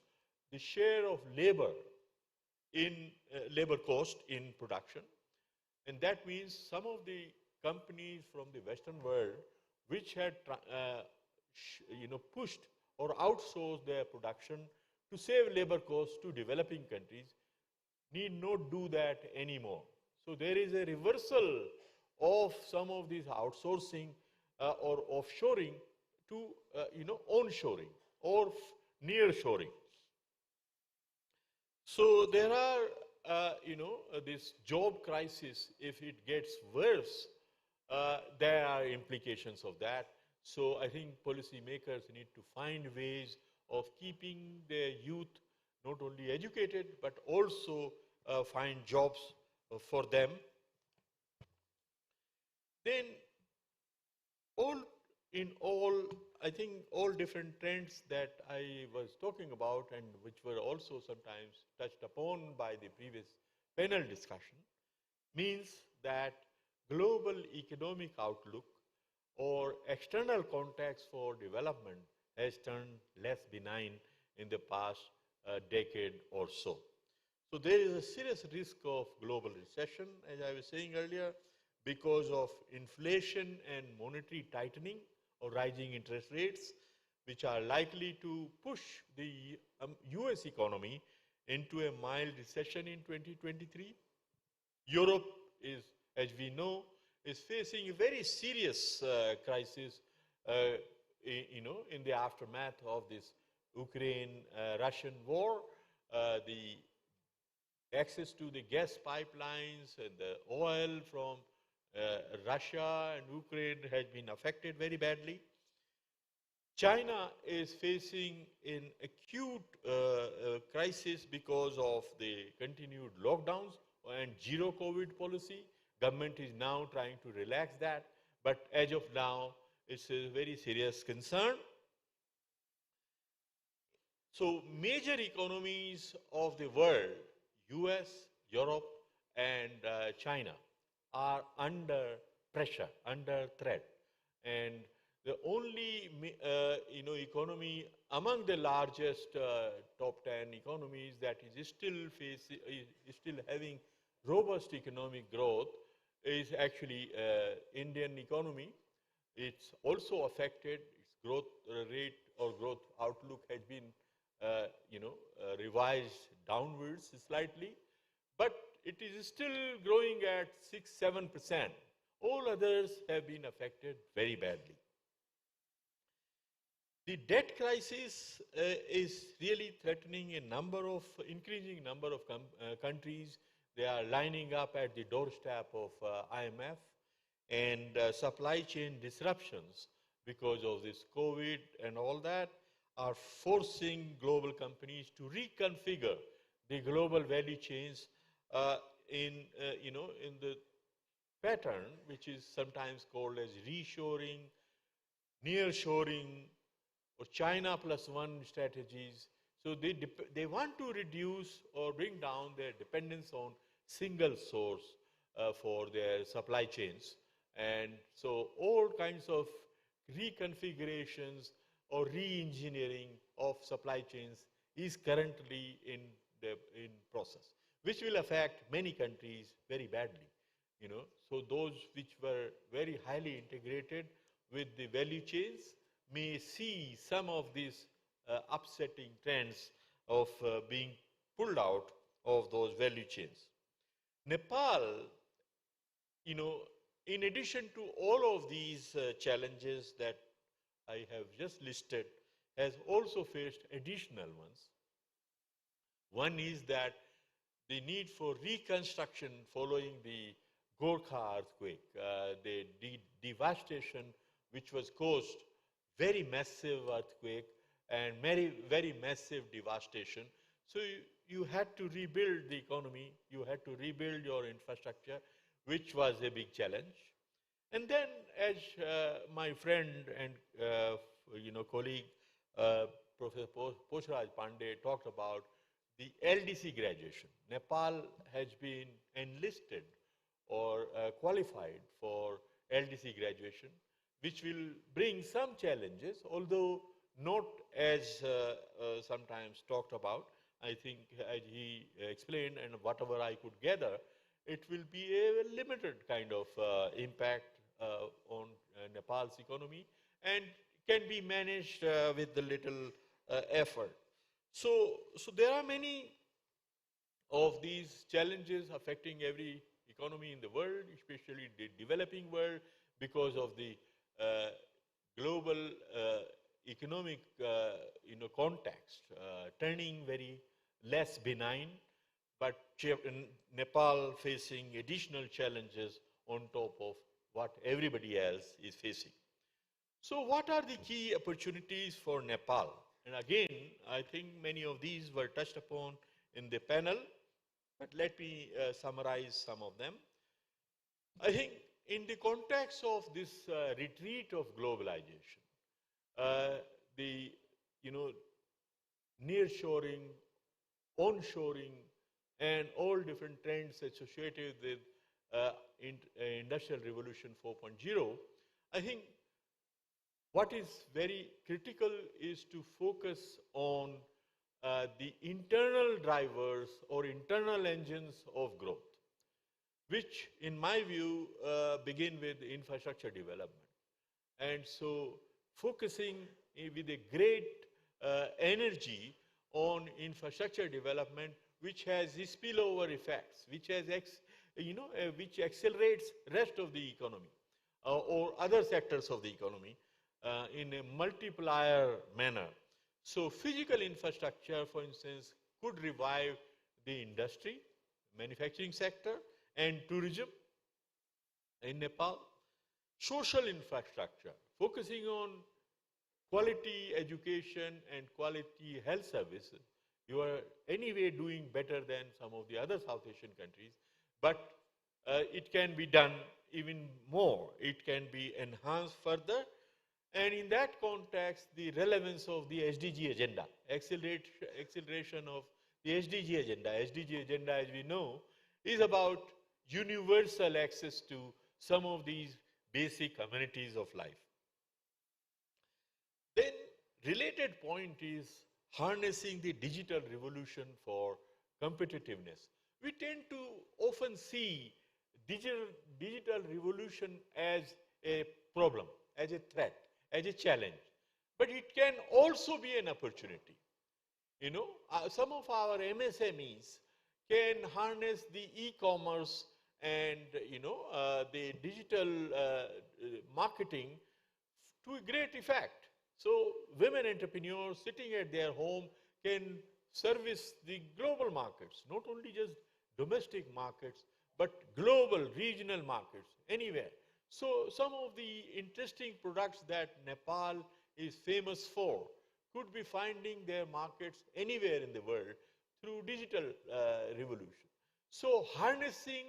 the share of labor in labor cost in production. And that means some of the companies from the Western world which had pushed or outsourced their production to save labor costs to developing countries need not do that anymore. So there is a reversal of some of these outsourcing or offshoring to onshoring or nearshoring. So there are this job crisis. If it gets worse, there are implications of that. So I think policymakers need to find ways of keeping their youth not only educated but also find jobs for them. Then in all, I think all different trends that I was talking about and which were also sometimes touched upon by the previous panel discussion means that global economic outlook or external context for development has turned less benign in the past decade or so. So there is a serious risk of global recession, as I was saying earlier, because of inflation and monetary tightening or rising interest rates, which are likely to push the US economy into a mild recession in 2023. Europe is, as we know, is facing a very serious crisis in the aftermath of this Ukraine-Russian war. The access to the gas pipelines and the oil from Russia and Ukraine has been affected very badly. China is facing an acute crisis because of the continued lockdowns and zero COVID policy. Government is now trying to relax that, but as of now, it's a very serious concern. So major economies of the world, US, Europe, and China, are under pressure, under threat. And the only economy among the largest top 10 economies that is still having robust economic growth is actually Indian economy. It's also affected. Its growth rate or growth outlook has been revised downwards slightly, but it is still growing at 6-7%. All others have been affected very badly. The debt crisis is really threatening increasing number of countries. They are lining up at the doorstep of IMF, and supply chain disruptions because of this COVID and all that are forcing global companies to reconfigure the global value chains in the pattern which is sometimes called as reshoring, nearshoring, or China plus one strategies. So they want to reduce or bring down their dependence on single source for their supply chains. And so all kinds of reconfigurations or re-engineering of supply chains is currently in process, which will affect many countries very badly. So those which were very highly integrated with the value chains may see some of these upsetting trends of being pulled out of those value chains. Nepal, in addition to all of these challenges that I have just listed, has also faced additional ones. One is that the need for reconstruction following the Gorkha earthquake, the devastation which was caused, very massive earthquake and very massive devastation. So you had to rebuild the economy, you had to rebuild your infrastructure, which was a big challenge. And then, as my friend and colleague, Professor Poshraj Pandey talked about, the LDC graduation. Nepal has been enlisted or qualified for LDC graduation, which will bring some challenges, although not as sometimes talked about. I think as he explained and whatever I could gather, it will be a limited kind of impact on Nepal's economy and can be managed with a little effort. So there are many of these challenges affecting every economy in the world, especially the developing world, because of the global economic context turning very less benign, but Nepal facing additional challenges on top of what everybody else is facing. So what are the key opportunities for Nepal? And again, I think many of these were touched upon in the panel, but let me summarize some of them. I think in the context of this retreat of globalization, the nearshoring, onshoring, and all different trends associated with Industrial Revolution 4.0, I think what is very critical is to focus on the internal drivers or internal engines of growth, which in my view begin with infrastructure development. And so focusing with a great energy on infrastructure development, which has spillover effects, which has which accelerates rest of the economy or other sectors of the economy in a multiplier manner. So physical infrastructure, for instance, could revive the industry, manufacturing sector, and tourism. in Nepal, social infrastructure, focusing on quality education and quality health services. You are anyway doing better than some of the other South Asian countries, but it can be done even more. It can be enhanced further. And in that context, the relevance of the SDG agenda, acceleration of the SDG agenda. SDG agenda, as we know, is about universal access to some of these basic amenities of life. Then, related point is harnessing the digital revolution for competitiveness. We tend to often see digital revolution as a problem, as a threat, as a challenge. But it can also be an opportunity. You know, some of our MSMEs can harness the e-commerce and, the digital marketing to a great effect. So women entrepreneurs sitting at their home can service the global markets, not only just domestic markets, but global, regional markets, anywhere. So some of the interesting products that Nepal is famous for could be finding their markets anywhere in the world through digital revolution. So harnessing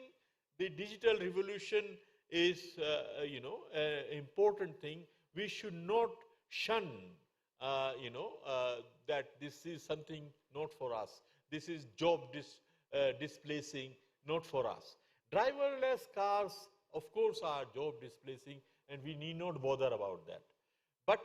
the digital revolution is, an important thing. We should not shun, that this is something not for us. This is job displacing, not for us. Driverless cars, of course, are job displacing, and we need not bother about that. But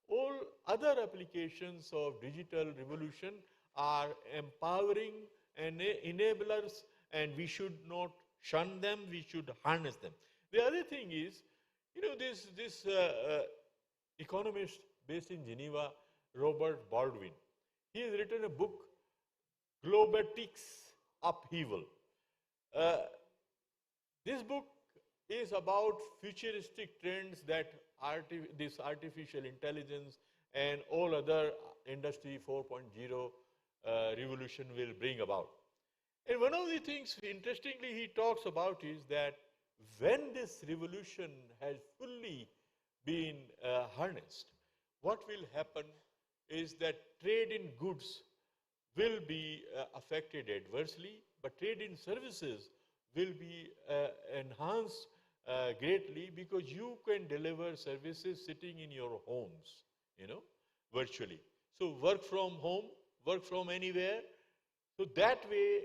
all other applications of digital revolution are empowering and enablers, and we should not shun them, we should harness them. The other thing is, this economist based in Geneva, Robert Baldwin, he has written a book, Globatics Upheaval. This book is about futuristic trends that this artificial intelligence and all other Industry 4.0 revolution will bring about. And one of the things, interestingly, he talks about is that when this revolution has fully been harnessed, what will happen is that trade in goods will be affected adversely, but trade in services will be enhanced greatly, because you can deliver services sitting in your homes, virtually. So work from home, work from anywhere. So that way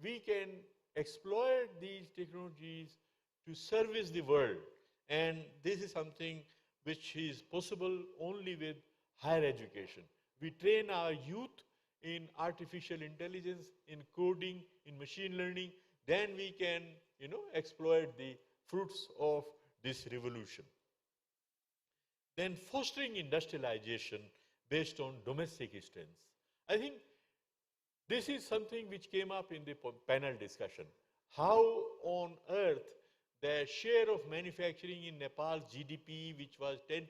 we can exploit these technologies to service the world. And this is something which is possible only with higher education. We train our youth in artificial intelligence, in coding, in machine learning, then we can, exploit the fruits of this revolution. Then fostering industrialization based on domestic strengths. I think this is something which came up in the panel discussion. How on earth the share of manufacturing in Nepal's GDP, which was 10%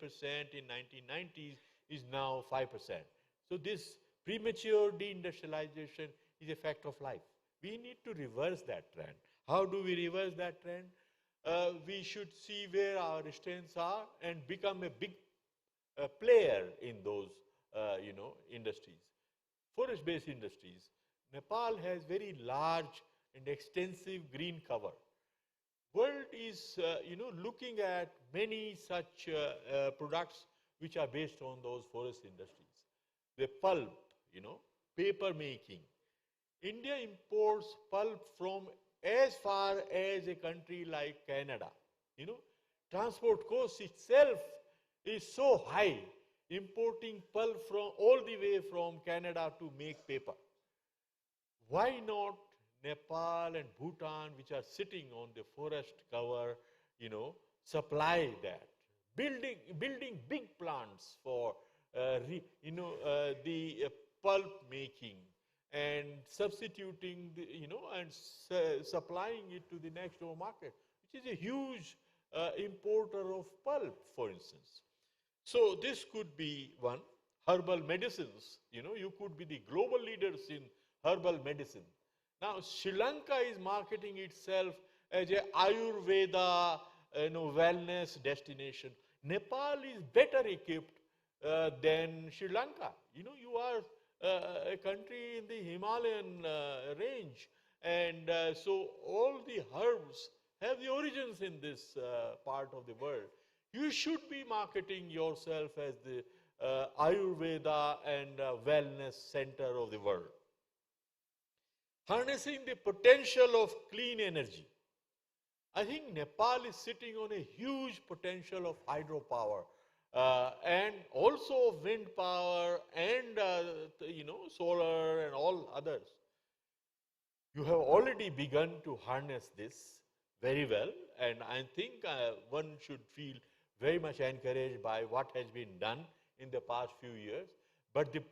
in 1990s, is now 5%. So this premature deindustrialization is a fact of life. We need to reverse that trend. How do we reverse that trend? We should see where our strengths are and become a big player in those, industries. Forest-based industries. Nepal has very large and extensive green cover. World is, looking at many such products which are based on those forest industries. The pulp, paper making. India imports pulp from as far as a country like Canada. Transport cost itself is so high, importing pulp from all the way from Canada to make paper. Why not Nepal and Bhutan, which are sitting on the forest cover, supply that? Building big plants for, the pulp making, and substituting, and supplying it to the next door market, which is a huge importer of pulp, for instance. So this could be one. Herbal medicines, you could be the global leaders in herbal medicine. Now, Sri Lanka is marketing itself as a Ayurveda wellness destination. Nepal is better equipped than Sri Lanka. You are a country in the Himalayan range, and so all the herbs have the origins in this part of the world. You should be marketing yourself as the Ayurveda and wellness center of the world. Harnessing the potential of clean energy. I think Nepal is sitting on a huge potential of hydropower and also of wind power and solar and all others. You have already begun to harness this very well, and I think one should feel very much encouraged by what has been done in the past few years, but the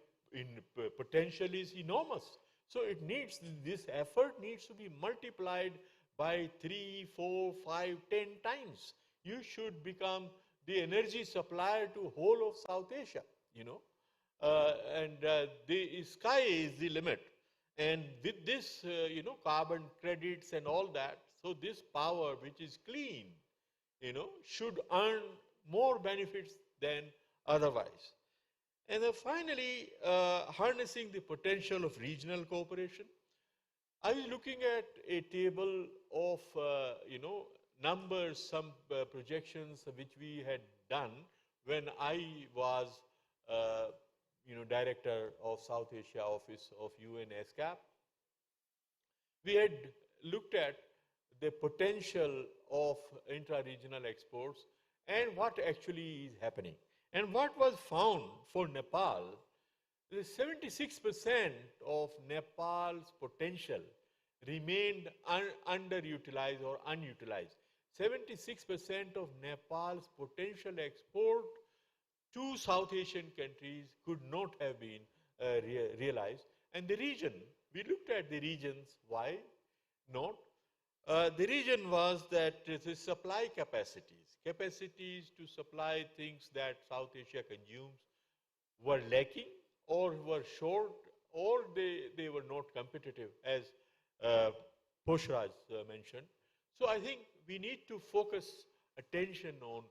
potential is enormous. So it needs, this effort needs to be multiplied by 3, 4, 5, 10 times. You should become the energy supplier to whole of South Asia, and the sky is the limit. And with this, carbon credits and all that, so this power which is clean, should earn more benefits than otherwise. And then finally, harnessing the potential of regional cooperation. I was looking at a table of, numbers, some projections which we had done when I was, director of South Asia office of UN ESCAP. We had looked at the potential of intra-regional exports and what actually is happening. And what was found for Nepal, 76% of Nepal's potential remained underutilized or unutilized. 76% of Nepal's potential export to South Asian countries could not have been realized. And the region, we looked at the regions, why not? The reason was that the supply capacities to supply things that South Asia consumes were lacking or were short, or they were not competitive, as Poshraj mentioned. So I think we need to focus attention on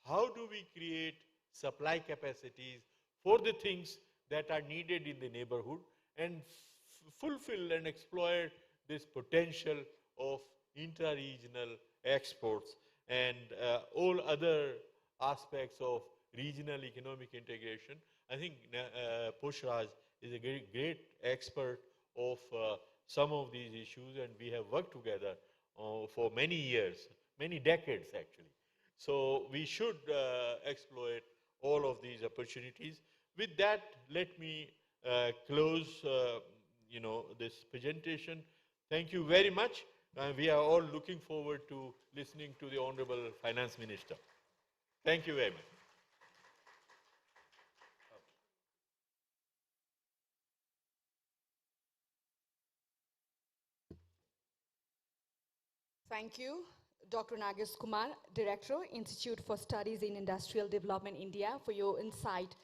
how do we create supply capacities for the things that are needed in the neighborhood and fulfill and exploit this potential of intra-regional exports and all other aspects of regional economic integration. I think Poshraj is a great expert of some of these issues, and we have worked together for many years, many decades actually. So we should exploit all of these opportunities. With that, let me close this presentation. Thank you very much. We are all looking forward to listening to the Honorable Finance Minister. Thank you very much. Thank you, Dr. Nagesh Kumar, Director, Institute for Studies in Industrial Development, India, for your insight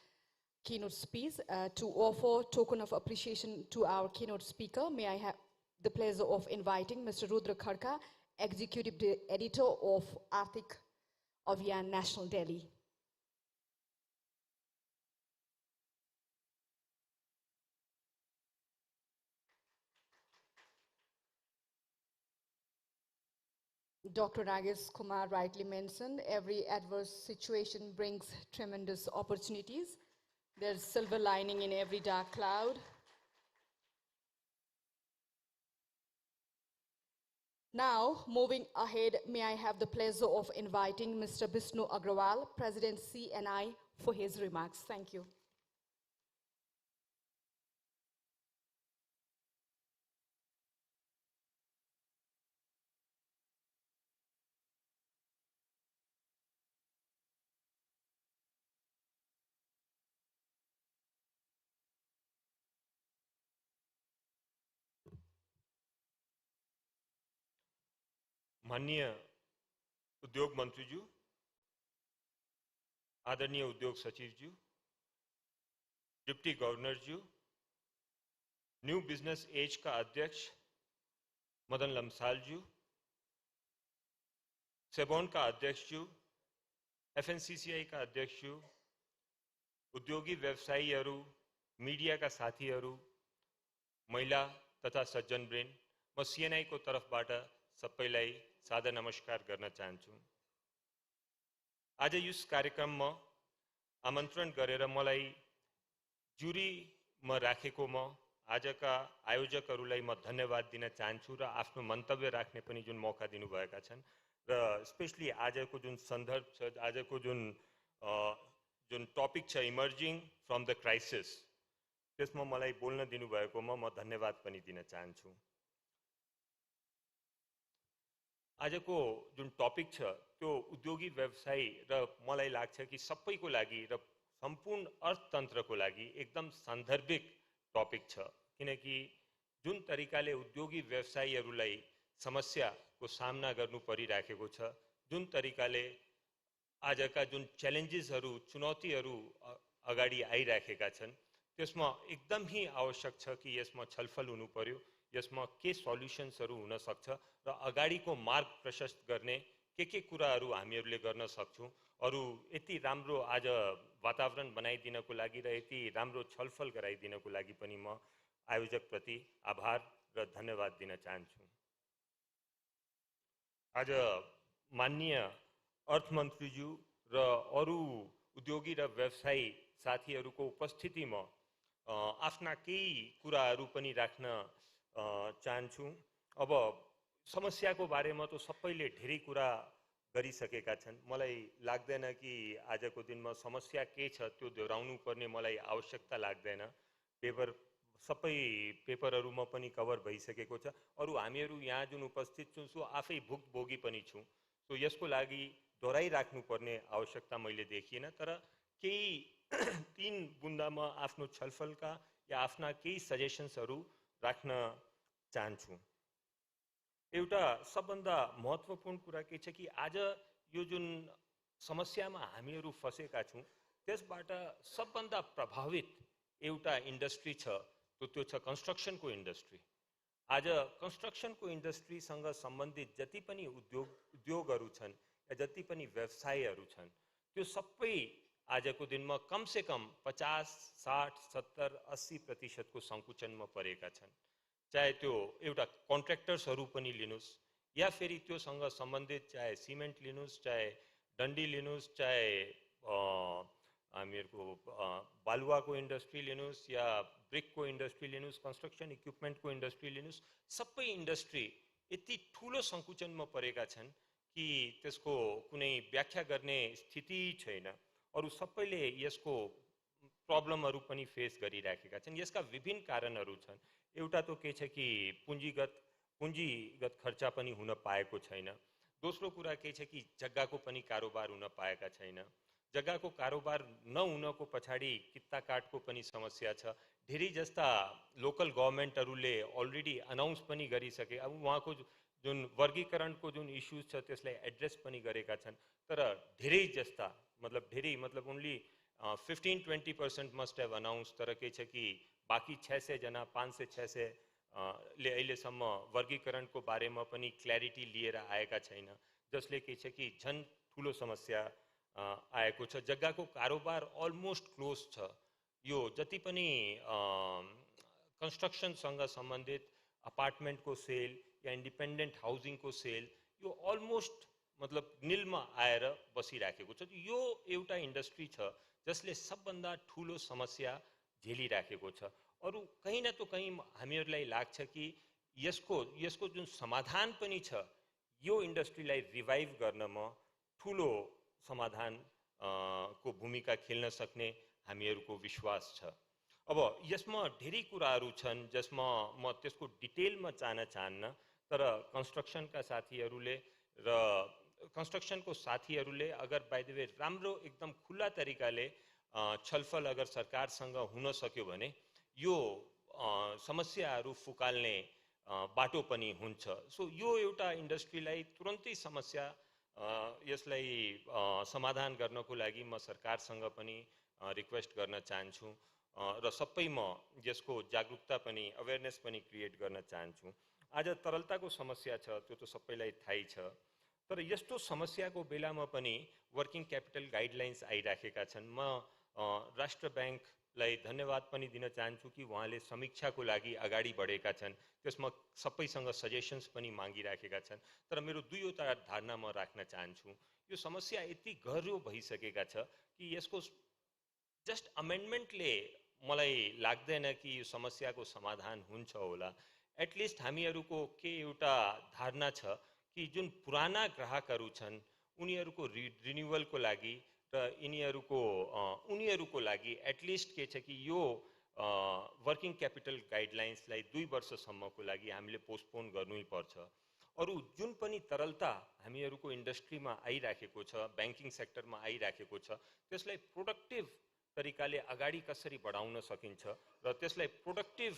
keynote speech. To offer token of appreciation to our keynote speaker, may I have the pleasure of inviting Mr. Rudra Khadka, Executive Editor of Arthik Abhiyan, National Delhi. Dr. Nagesh Kumar rightly mentioned, every adverse situation brings tremendous opportunities. There's silver lining in every dark cloud. Now, moving ahead, may I have the pleasure of inviting Mr. Bishnu Agrawal, President CNI, for his remarks. Thank you. माननीय उद्योग मंत्री जी, आदरणीय उद्योग सचिव जी, deputy governor जी, new business as का अध्यक्ष मदन लम्साल जी, सेबोनका अध्यक्षज्यू, एफएनसीसीआईका अध्यक्षज्यू, उद्योगी व्यवसायीहरू, मिडियाका साथीहरू, महिला तथा सज्जनवृन्द, म सीएनआई को तर्फबाट सबैलाई सादर नमस्कार गर्न चाहन्छु। आज यस कार्यक्रममा आमन्त्रण गरेर मलाई जुरीमा राखेको म आजका आयोजकहरूलाई म धन्यवाद दिन चाहन्छु र आफ्नो मन्तव्य राख्ने पनि जुन मौका दिनुभएका छन् र स्पेशली आजको जुन सन्दर्भ छ, आजको जुन टपिक छ इमर्जिङ फ्रम द क्राइसिस, त्यसमा मलाई बोल्न दिनुभएकोमा म धन्यवाद पनि दिन चाहन्छु। आजको जुन टपिक छ त्यो उद्योगी व्यवसायी र मलाई लाग्छ कि सबैको लागि र सम्पूर्ण अर्थतन्त्रको लागि एकदम सान्दर्भिक टपिक छ, किनकि जुन तरिकाले उद्योगी व्यवसायीहरूलाई समस्याको सामना गर्नु परिराखेको छ, जुन तरिकाले आजका जुन च्यालेन्जेसहरू, चुनौतीहरू अगाडि आइराखेका छन्, त्यसमा एकदमै आवश्यक छ कि यसमा छलफल हुनु पर्यो, यसमा के सल्युसन्सहरू हुन सक्छ र अगाडिको मार्ग प्रशस्त गर्ने के कुराहरू हामीहरूले गर्न सक्छौँ। अरू यति राम्रो आज वातावरण बनाइदिनको लागि र यति राम्रो छलफल गराइदिनको लागि पनि म आयोजकप्रति आभार र धन्यवाद दिन चाहन्छु। आज माननीय अर्थमन्त्रीज्यू र अरू उद्योगी र व्यवसायी साथीहरूको उपस्थितिमा आफ्ना केही कुराहरू पनि राख्न चाहन्छु। अब समस्याको बारेमा त सबैले धेरै कुरा गरिसकेका छन्। मलाई लाग्दैन कि आजको दिनमा समस्या के छ त्यो दोहोऱ्याउनु पर्ने मलाई आवश्यकता लाग्दैन। सबै पेपरहरूमा पनि कभर भइसकेको छ। अरू हामीहरू यहाँ जुन उपस्थित छौँ आफै भुक्तभोगी पनि छौँ, सो यसको लागि दोहोऱ्याइराख्नु पर्ने आवश्यकता मैले देखिएन। तर केही तीन बुन्दामा आफ्नो छलफलका या आफ्ना केही सजेसन्सहरू राख्न चाहन्छु। एउटा सबभन्दा महत्त्वपूर्ण कुरा के छ कि आज यो जुन समस्यामा हामीहरू फसेका छौँ त्यसबाट सबभन्दा प्रभावित एउटा इन्डस्ट्री छ, त्यो छ कन्स्ट्रक्सनको इन्डस्ट्री। आज कन्स्ट्रक्सनको इन्डस्ट्रीसँग सम्बन्धित जति पनि उद्योगहरू छन् या जति पनि व्यवसायहरू छन् त्यो सबै आजको दिनमा कमसेकम 50, 60, 70, 80% सङ्कुचनमा परेका छन्। चाहे त्यो एउटा कन्ट्र्याक्टर्सहरू पनि लिनुहोस् या फेरि त्योसँग सम्बन्धित चाहे सिमेन्ट लिनुहोस्, चाहे डन्डी लिनुहोस्, चाहे हामीहरूको बालुवाको इन्डस्ट्री लिनुहोस् या ब्रिकको इन्डस्ट्री लिनुहोस्, कन्स्ट्रक्सन इक्विपमेन्टको इन्डस्ट्री लिनुहोस्, सबै इन्डस्ट्री यति ठुलो सङ्कुचनमा परेका छन् कि त्यसको कुनै व्याख्या गर्ने स्थिति छैन। अरू सबैले यसको प्रब्लमहरू पनि फेस गरिराखेका छन्। यसका विभिन्न कारणहरू छन्। एउटा त के छ कि पुँजीगत खर्च पनि हुन पाएको छैन। दोस्रो कुरा के छ कि जग्गाको पनि कारोबार हुन पाएका छैन। जग्गाको कारोबार नहुनको पछाडि कित्ता काटको पनि समस्या छ। धेरै जस्ता लोकल गभर्मेन्टहरूले अलरेडी अनाउन्स पनि गरिसके। अब उहाँको जुन वर्गीकरणको जुन इस्युज छ त्यसलाई एड्रेस पनि गरेका छन्। तर धेरै जस्ता मतलब ओन्ली 15-20% मस्ट हेभ अनाउन्स। तर के छ कि बाँकी 600 जना 500-600 ले अहिलेसम्म वर्गीकरणको बारेमा पनि क्ल्यारिटी लिएर आएका छैन, जसले के छ कि झन् ठुलो समस्या आएको छ। जग्गाको कारोबार अलमोस्ट क्लोज छ। यो जति पनि कन्स्ट्रक्सनसँग सम्बन्धित अपार्टमेन्टको सेल या इन्डिपेन्डेन्ट हाउसिङको सेल यो अलमोस्ट निलमा आएर बसिराखेको छ। यो एउटा इन्डस्ट्री छ जसले सबभन्दा ठुलो समस्या झेलिराखेको छ। अरू कहीँ न त कहीँ हामीहरूलाई लाग्छ कि यसको जुन समाधान पनि छ यो इन्डस्ट्रीलाई रिभाइभ गर्नमा ठुलो समाधान को भूमिका खेल्न सक्ने हामीहरूको विश्वास छ। अब यसमा धेरै कुराहरू छन् जसमा म त्यसको डिटेलमा जान चाहन्न, तर कन्स्ट्रक्सनको साथीहरूले अगर बाइ द वे राम्रो एकदम खुल्ला तरिकाले छलफल अगर सरकारसँग हुन सक्यो भने यो समस्याहरू फुकाल्ने बाटो पनि हुन्छ। सो यो एउटा इन्डस्ट्रीलाई तुरन्तै समस्या यसलाई समाधान गर्नको लागि म सरकारसँग पनि रिक्वेस्ट गर्न चाहन्छु र सबैमा यसको जागरुकता पनि अवेरनेस पनि क्रिएट गर्न चाहन्छु। आज तरलताको समस्या छ त्यो त सबैलाई थाहै छ तर यस्तो समस्याको बेलामा पनि वर्किङ क्यापिटल गाइडलाइन्स आइराखेका छन्। म राष्ट्र ब्याङ्कलाई धन्यवाद पनि दिन चाहन्छु कि उहाँले समीक्षाको लागि अगाडि बढेका छन्, त्यसमा सबैसँग सजेसन्स पनि मागिराखेका छन्। तर मेरो दुईवटा धारणा म राख्न चाहन्छु। यो समस्या यति गह्रो भइसकेका छ कि यसको जस्ट अमेन्डमेन्टले मलाई लाग्दैन कि यो समस्याको समाधान हुन्छ होला। एटलिस्ट हामीहरूको के एउटा धारणा छ कि जुन पुराना ग्राहकहरू छन् उनीहरूको रिन्युअलको लागि र उनीहरूको लागि एटलिस्ट के छ कि यो वर्किङ क्यापिटल गाइडलाइन्सलाई 2 वर्षसम्मको लागि हामीले पोस्टपोन गर्नै पर्छ। अरू जुन पनि तरलता हामीहरूको इन्डस्ट्रीमा आइराखेको छ, ब्याङ्किङ सेक्टरमा आइराखेको छ, त्यसलाई प्रोडक्टिभ तरिकाले अगाडि कसरी बढाउन सकिन्छ र त्यसलाई प्रोडक्टिभ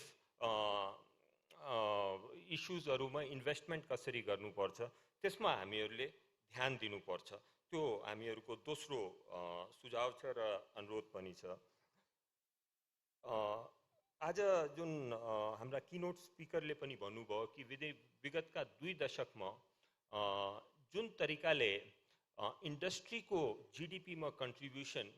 इस्युजहरूमा इन्भेस्टमेन्ट कसरी गर्नुपर्छ त्यसमा हामीहरूले ध्यान दिनुपर्छ। त्यो हामीहरूको दोस्रो सुझाव छ र अनुरोध पनि छ। आज जुन हाम्रा किनोट स्पिकरले पनि भन्नुभयो कि विगतका 2 दशकमा जुन तरिकाले इन्डस्ट्रीको जीडीपीमा कन्ट्रिब्युसन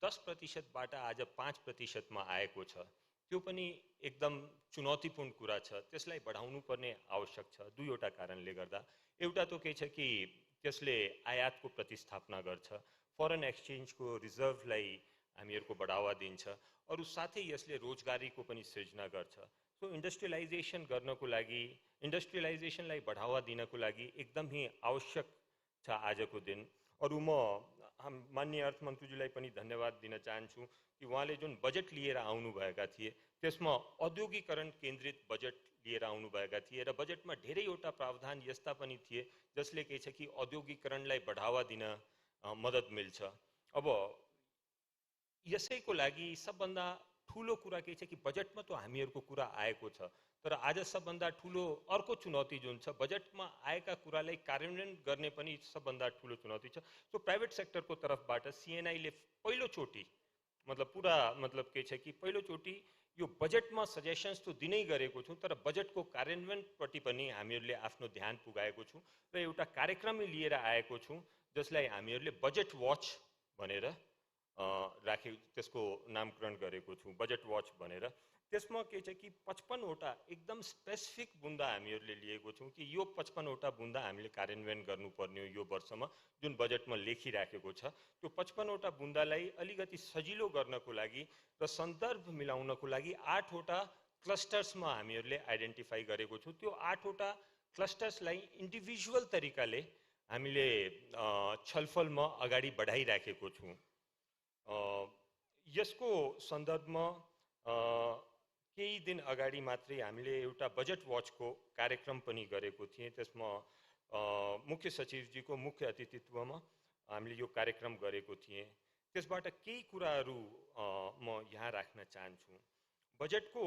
10%बाट आज 5%मा आएको छ, त्यो पनि एकदम चुनौतीपूर्ण कुरा छ। त्यसलाई बढाउनु पर्ने आवश्यक छ दुईवटा कारणले गर्दा। एउटा त के छ कि त्यसले आयातको प्रतिस्थापना गर्छ, फरेन एक्सचेन्जको रिजर्भलाई हामीहरूको बढावा दिन्छ, अरू साथै यसले रोजगारीको पनि सृजना गर्छ। सो इन्डस्ट्रियलाइजेसन गर्नको लागि, इन्डस्ट्रियलाइजेसनलाई बढावा दिनको लागि एकदमै आवश्यक छ आजको दिन। अरू म माननीय अर्थमन्त्रीज्यूलाई पनि धन्यवाद दिन चाहन्छु कि उहाँले जुन बजेट लिएर आउनुभएका थिए त्यसमा औद्योगिकरण केन्द्रित बजेट लिएर आउनुभएका थिए र बजेटमा धेरैवटा प्रावधान यस्ता पनि थिए जसले के छ कि औद्योगिकरणलाई बढावा दिन मद्दत मिल्छ। अब यसैको लागि सबभन्दा ठुलो कुरा के छ कि बजेटमा त हामीहरूको कुरा आएको छ, तर आज सबभन्दा ठुलो अर्को चुनौती जुन छ बजेटमा आएका कुरालाई कार्यान्वयन गर्ने पनि सबभन्दा ठुलो चुनौती छ। सो प्राइभेट सेक्टरको तर्फबाट सिएनआईले पहिलोचोटि के छ कि पहिलोचोटि यो बजेटमा सजेसन्स त दिनै गरेको छौँ, तर बजेटको कार्यान्वयनपट्टि पनि हामीहरूले आफ्नो ध्यान पुगाएको छौँ र एउटा कार्यक्रम लिएर आएको छौँ जसलाई हामीहरूले बजेट वाच भनेर त्यसको नामकरण गरेको छौँ, बजेट वाच भनेर। त्यसमा के छ कि 55वटा एकदम स्पेसिफिक बुन्दा हामीहरूले लिएको छौँ कि यो 55वटा बुन्दा हामीले कार्यान्वयन गर्नुपर्ने हो यो वर्षमा जुन बजेटमा लेखिराखेको छ। त्यो 55वटा बुन्दालाई अलिकति सजिलो गर्नको लागि र सन्दर्भ मिलाउनको लागि 8वटा क्लस्टर्समा हामीहरूले आइडेन्टिफाई गरेको छौँ। त्यो 8वटा क्लस्टर्सलाई इन्डिभिजुअल तरिकाले हामीले छलफलमा अगाडि बढाइराखेको छौँ। यसको सन्दर्भमा केही दिन अगाडि मात्रै हामीले एउटा बजेट वाचको कार्यक्रम पनि गरेको थिएँ। त्यसमा मुख्य सचिवजीको मुख्य अतिथित्वमा हामीले यो कार्यक्रम गरेको थिएँ। त्यसबाट केही कुराहरू म यहाँ राख्न चाहन्छु। बजेटको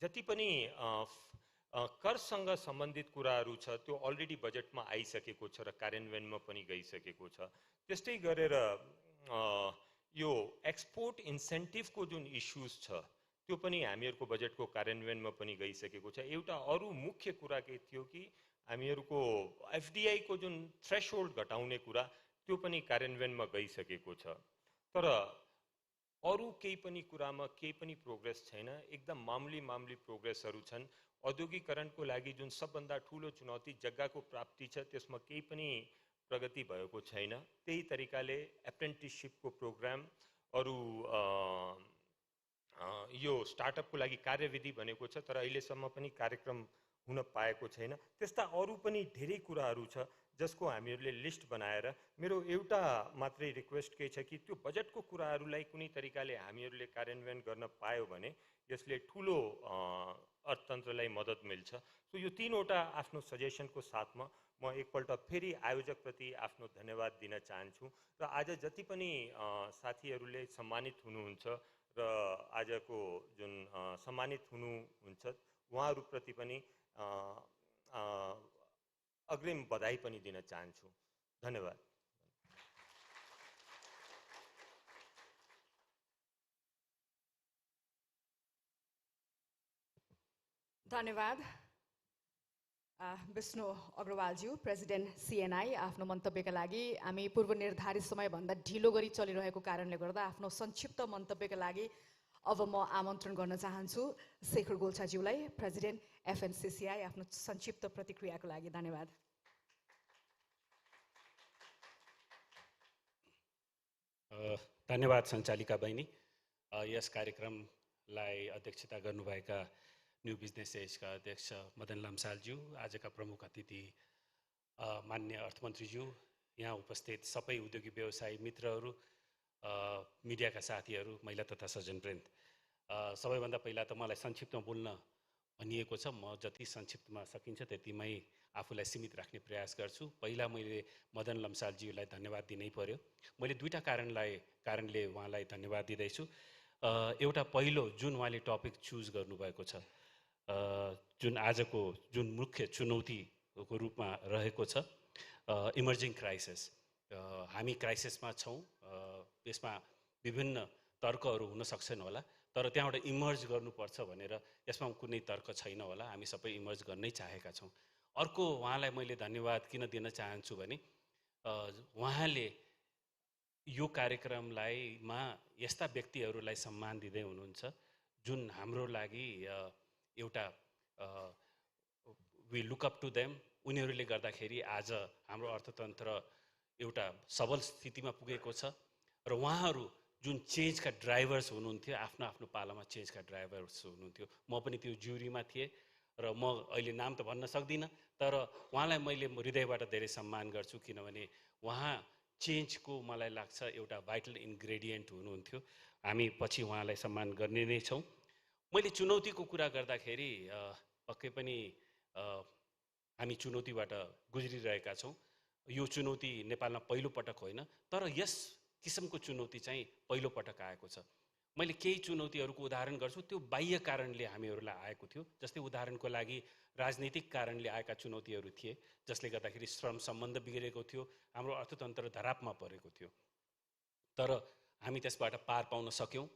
जति पनि करसँग सम्बन्धित कुराहरू छ त्यो अलरेडी बजेटमा आइसकेको छ र कार्यान्वयनमा पनि गइसकेको छ। त्यस्तै गरेर यो एक्सपोर्ट इन्सेन्टिभको जुन इस्युज छ त्यो पनि हामीहरूको बजेटको कार्यान्वयनमा पनि गइसकेको छ। एउटा अरू मुख्य कुरा के थियो कि हामीहरूको एफडीआईको जुन थ्रेसहोल्ड घटाउने कुरा त्यो पनि कार्यान्वयनमा गइसकेको छ। तर अरू केही पनि कुरामा केही पनि प्रोग्रेस छैन, एकदम मामुली प्रोग्रेसहरू छन्। औद्योगिकरणको लागि जुन सबभन्दा ठुलो चुनौती जग्गाको प्राप्ति छ त्यसमा केही पनि प्रगति भएको छैन। त्यही तरिकाले एप्रेन्टिससिपको प्रोग्राम, अरू यो स्टार्टअपको लागि कार्यविधि भनेको छ तर अहिलेसम्म पनि कार्यक्रम हुन पाएको छैन। त्यस्ता अरू पनि धेरै कुराहरू छ जसको हामीहरूले लिस्ट बनाएर, मेरो एउटा मात्रै रिक्वेस्ट के छ कि त्यो बजेटको कुराहरूलाई कुनै तरिकाले हामीहरूले कार्यान्वयन गर्न पायो भने यसले ठुलो अर्थतन्त्रलाई मद्दत मिल्छ। सो यो 3वटा आफ्नो सजेसनको साथमा म एकपल्ट फेरि आयोजकप्रति आफ्नो धन्यवाद दिन चाहन्छु र आज जति पनि साथीहरूले सम्मानित हुनुहुन्छ र आजको जुन सम्मानित हुनुहुन्छ उहाँहरूप्रति पनि अग्रिम बधाई पनि दिन चाहन्छु। धन्यवाद। धन्यवाद। विष्णु अग्रवालज्यू प्रेसिडेन्ट CNI आफ्नो मन्तव्यका लागि हामी पूर्व निर्धारित समयभन्दा ढिलो गरी चलिरहेको कारणले गर्दा आफ्नो संक्षिप्त मन्तव्यका लागि अब म आमन्त्रण गर्न चाहन्छु शेखर गोल्छाज्यूलाई प्रेसिडेन्ट FNCCI आफ्नो संक्षिप्त प्रतिक्रियाको लागि। धन्यवाद। धन्यवाद सञ्चालिका बहिनी। यस कार्यक्रमलाई अध्यक्षता गर्नुभएका न्यू बिजनेस एजका अध्यक्ष मदन लम्सालज्यू, आजका प्रमुख अतिथि मान्य अर्थमन्त्रीज्यू, यहाँ उपस्थित सबै उद्योगी व्यवसायी मित्रहरू, मिडियाका साथीहरू, महिला तथा सज्जनवृन्द, सबैभन्दा पहिला त मलाई संक्षिप्तमा बोल्न भनिएको छ। म जति संक्षिप्तमा सकिन्छ त्यतिमै आफूलाई सीमित राख्ने प्रयास गर्छु। पहिला मैले मदन लम्सालज्यूलाई धन्यवाद दिनै पर्यो। मैले दुईटा कारणले उहाँलाई धन्यवाद दिँदैछु। एउटा पहिलो, जुन उहाँले टपिक चुज गर्नुभएको छ, जुन आजको जुन मुख्य चुनौतीको रूपमा रहेको छ, इमर्जिङ क्राइसिस। हामी क्राइसिसमा छौँ, यसमा विभिन्न तर्कहरू हुन सक्छन् होला, तर त्यहाँबाट इमर्ज गर्नुपर्छ भनेर यसमा कुनै तर्क छैन होला। हामी सबै इमर्ज गर्नै चाहेका छौँ। अर्को, उहाँलाई मैले धन्यवाद किन दिन चाहन्छु भने उहाँले यो कार्यक्रममा यस्ता व्यक्तिहरूलाई सम्मान दिँदै हुनुहुन्छ जुन हाम्रो लागि एउटा we look up to them. उनीहरूले गर्दाखेरि आज हाम्रो अर्थतन्त्र एउटा सबल स्थितिमा पुगेको छ र उहाँहरू जुन चेन्जका ड्राइभर्स हुनुहुन्थ्यो, आफ्नो आफ्नो पालामा चेन्जका ड्राइभर्स हुनुहुन्थ्यो। म पनि त्यो ज्युरीमा थिएँ र म अहिले नाम त भन्न सक्दिनँ, तर उहाँलाई मैले हृदयबाट धेरै सम्मान गर्छु, किनभने उहाँ चेन्जको मलाई लाग्छ एउटा भाइटल इन्ग्रेडियन्ट हुनुहुन्थ्यो। हामी पछि उहाँलाई सम्मान गर्ने नै छौँ। मैले चुनौतीको कुरा गर्दाखेरि पक्कै पनि हामी चुनौतीबाट गुज्रिरहेका छौँ। यो चुनौती नेपालमा पहिलो पटक होइन, तर यस किसिमको चुनौती चाहिँ पहिलो पटक आएको छ। मैले केही चुनौतीहरूको उदाहरण गर्छु, त्यो बाह्य कारणले हामीहरूलाई आएको थियो। जस्तै उदाहरणको लागि राजनीतिक कारणले आएका चुनौतीहरू थिए, जसले गर्दाखेरि श्रम सम्बन्ध बिग्रेको थियो, हाम्रो अर्थतन्त्र धरापमा परेको थियो। तर हामी त्यसबाट पार पाउन सक्यौँ,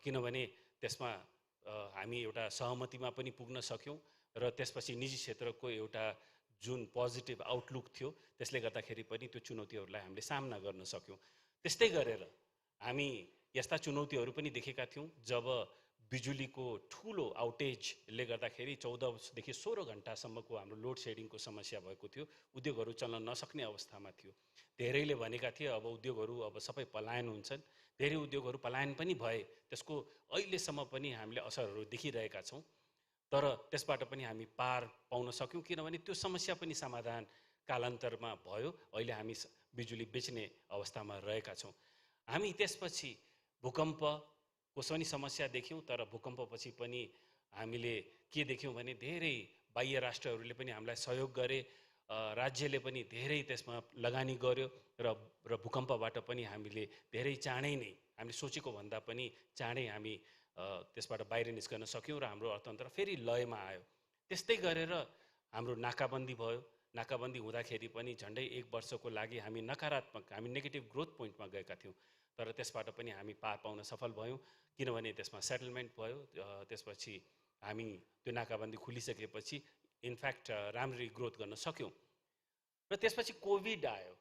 किनभने त्यसमा हामी एउटा सहमतिमा पनि पुग्न सक्यौँ र त्यसपछि निजी क्षेत्रको एउटा जुन पोजिटिभ आउटलुक थियो त्यसले गर्दाखेरि पनि त्यो चुनौतीहरूलाई हामीले सामना गर्न सक्यौँ। त्यस्तै गरेर हामी यस्ता चुनौतीहरू पनि देखेका थियौँ जब बिजुलीको ठुलो आउटेजले गर्दाखेरि 14देखि 16 घन्टासम्मको हाम्रो लोड सेडिङको समस्या भएको थियो। उद्योगहरू चल्न नसक्ने अवस्थामा थियो। धेरैले भनेका थिए अब उद्योगहरू अब सबै पलायन हुन्छन्। धेरै उद्योगहरू पलायन पनि भए, त्यसको अहिलेसम्म पनि हामीले असरहरू देखिरहेका छौँ। तर त्यसबाट पनि हामी पार पाउन सक्यौँ, किनभने त्यो समस्या पनि समाधान कालान्तरमा भयो। अहिले हामी बिजुली बेच्ने अवस्थामा रहेका छौँ। हामी त्यसपछि भूकम्पको पनि समस्या देख्यौँ, तर भूकम्पपछि पनि हामीले के देख्यौँ भने धेरै बाह्य राष्ट्रहरूले पनि हामीलाई सहयोग गरे, राज्यले पनि धेरै त्यसमा लगानी गर्यो र भूकम्पबाट पनि हामीले धेरै चाँडै नै, हामीले सोचेको भन्दा पनि चाँडै हामी त्यसबाट बाहिर निस्कन सक्यौँ र हाम्रो अर्थतन्त्र फेरि लयमा आयो। त्यस्तै गरेर हाम्रो नाकाबन्दी भयो। नाकाबन्दी हुँदाखेरि पनि झन्डै 1 वर्षको लागि हामी नकारात्मक, हामी नेगेटिभ ग्रोथ पोइन्टमा गएका थियौँ, तर त्यसबाट पनि हामी पार पाउन सफल भयौँ, किनभने त्यसमा सेटलमेन्ट भयो। त्यसपछि हामी त्यो नाकाबन्दी खुलिसकेपछि इनफ्याक्ट राम्ररी ग्रोथ गर्न सक्यौँ। र त्यसपछि कोभिड आयो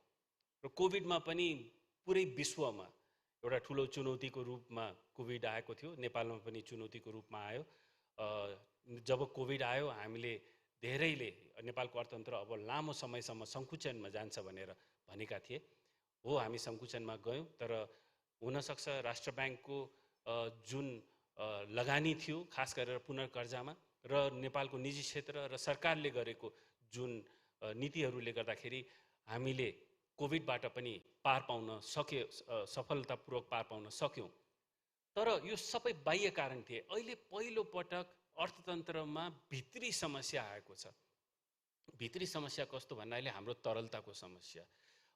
र कोभिडमा पनि पुरै विश्वमा एउटा ठुलो चुनौतीको रूपमा कोभिड आएको थियो। नेपालमा पनि चुनौतीको रूपमा आयो। जब कोभिड आयो हामीले धेरैले नेपालको अर्थतन्त्र अब लामो समयसम्म सङ्कुचनमा जान्छ भनेर भनेका थिए। हो, हामी सङ्कुचनमा गयौँ, तर हुनसक्छ राष्ट्र ब्याङ्कको जुन लगानी थियो खास गरेर पुनर्कर्जामा र नेपालको निजी क्षेत्र र सरकारले गरेको जुन नीतिहरूले गर्दाखेरि हामीले कोभिडबाट पनि पार पाउन सफलतापूर्वक पार पाउन सक्यौँ। तर यो सबै बाह्य कारण थिए। अहिले पहिलो पटक अर्थतन्त्रमा भित्री समस्या आएको छ। भित्री समस्या कस्तो भन्नाले हाम्रो तरलताको समस्या।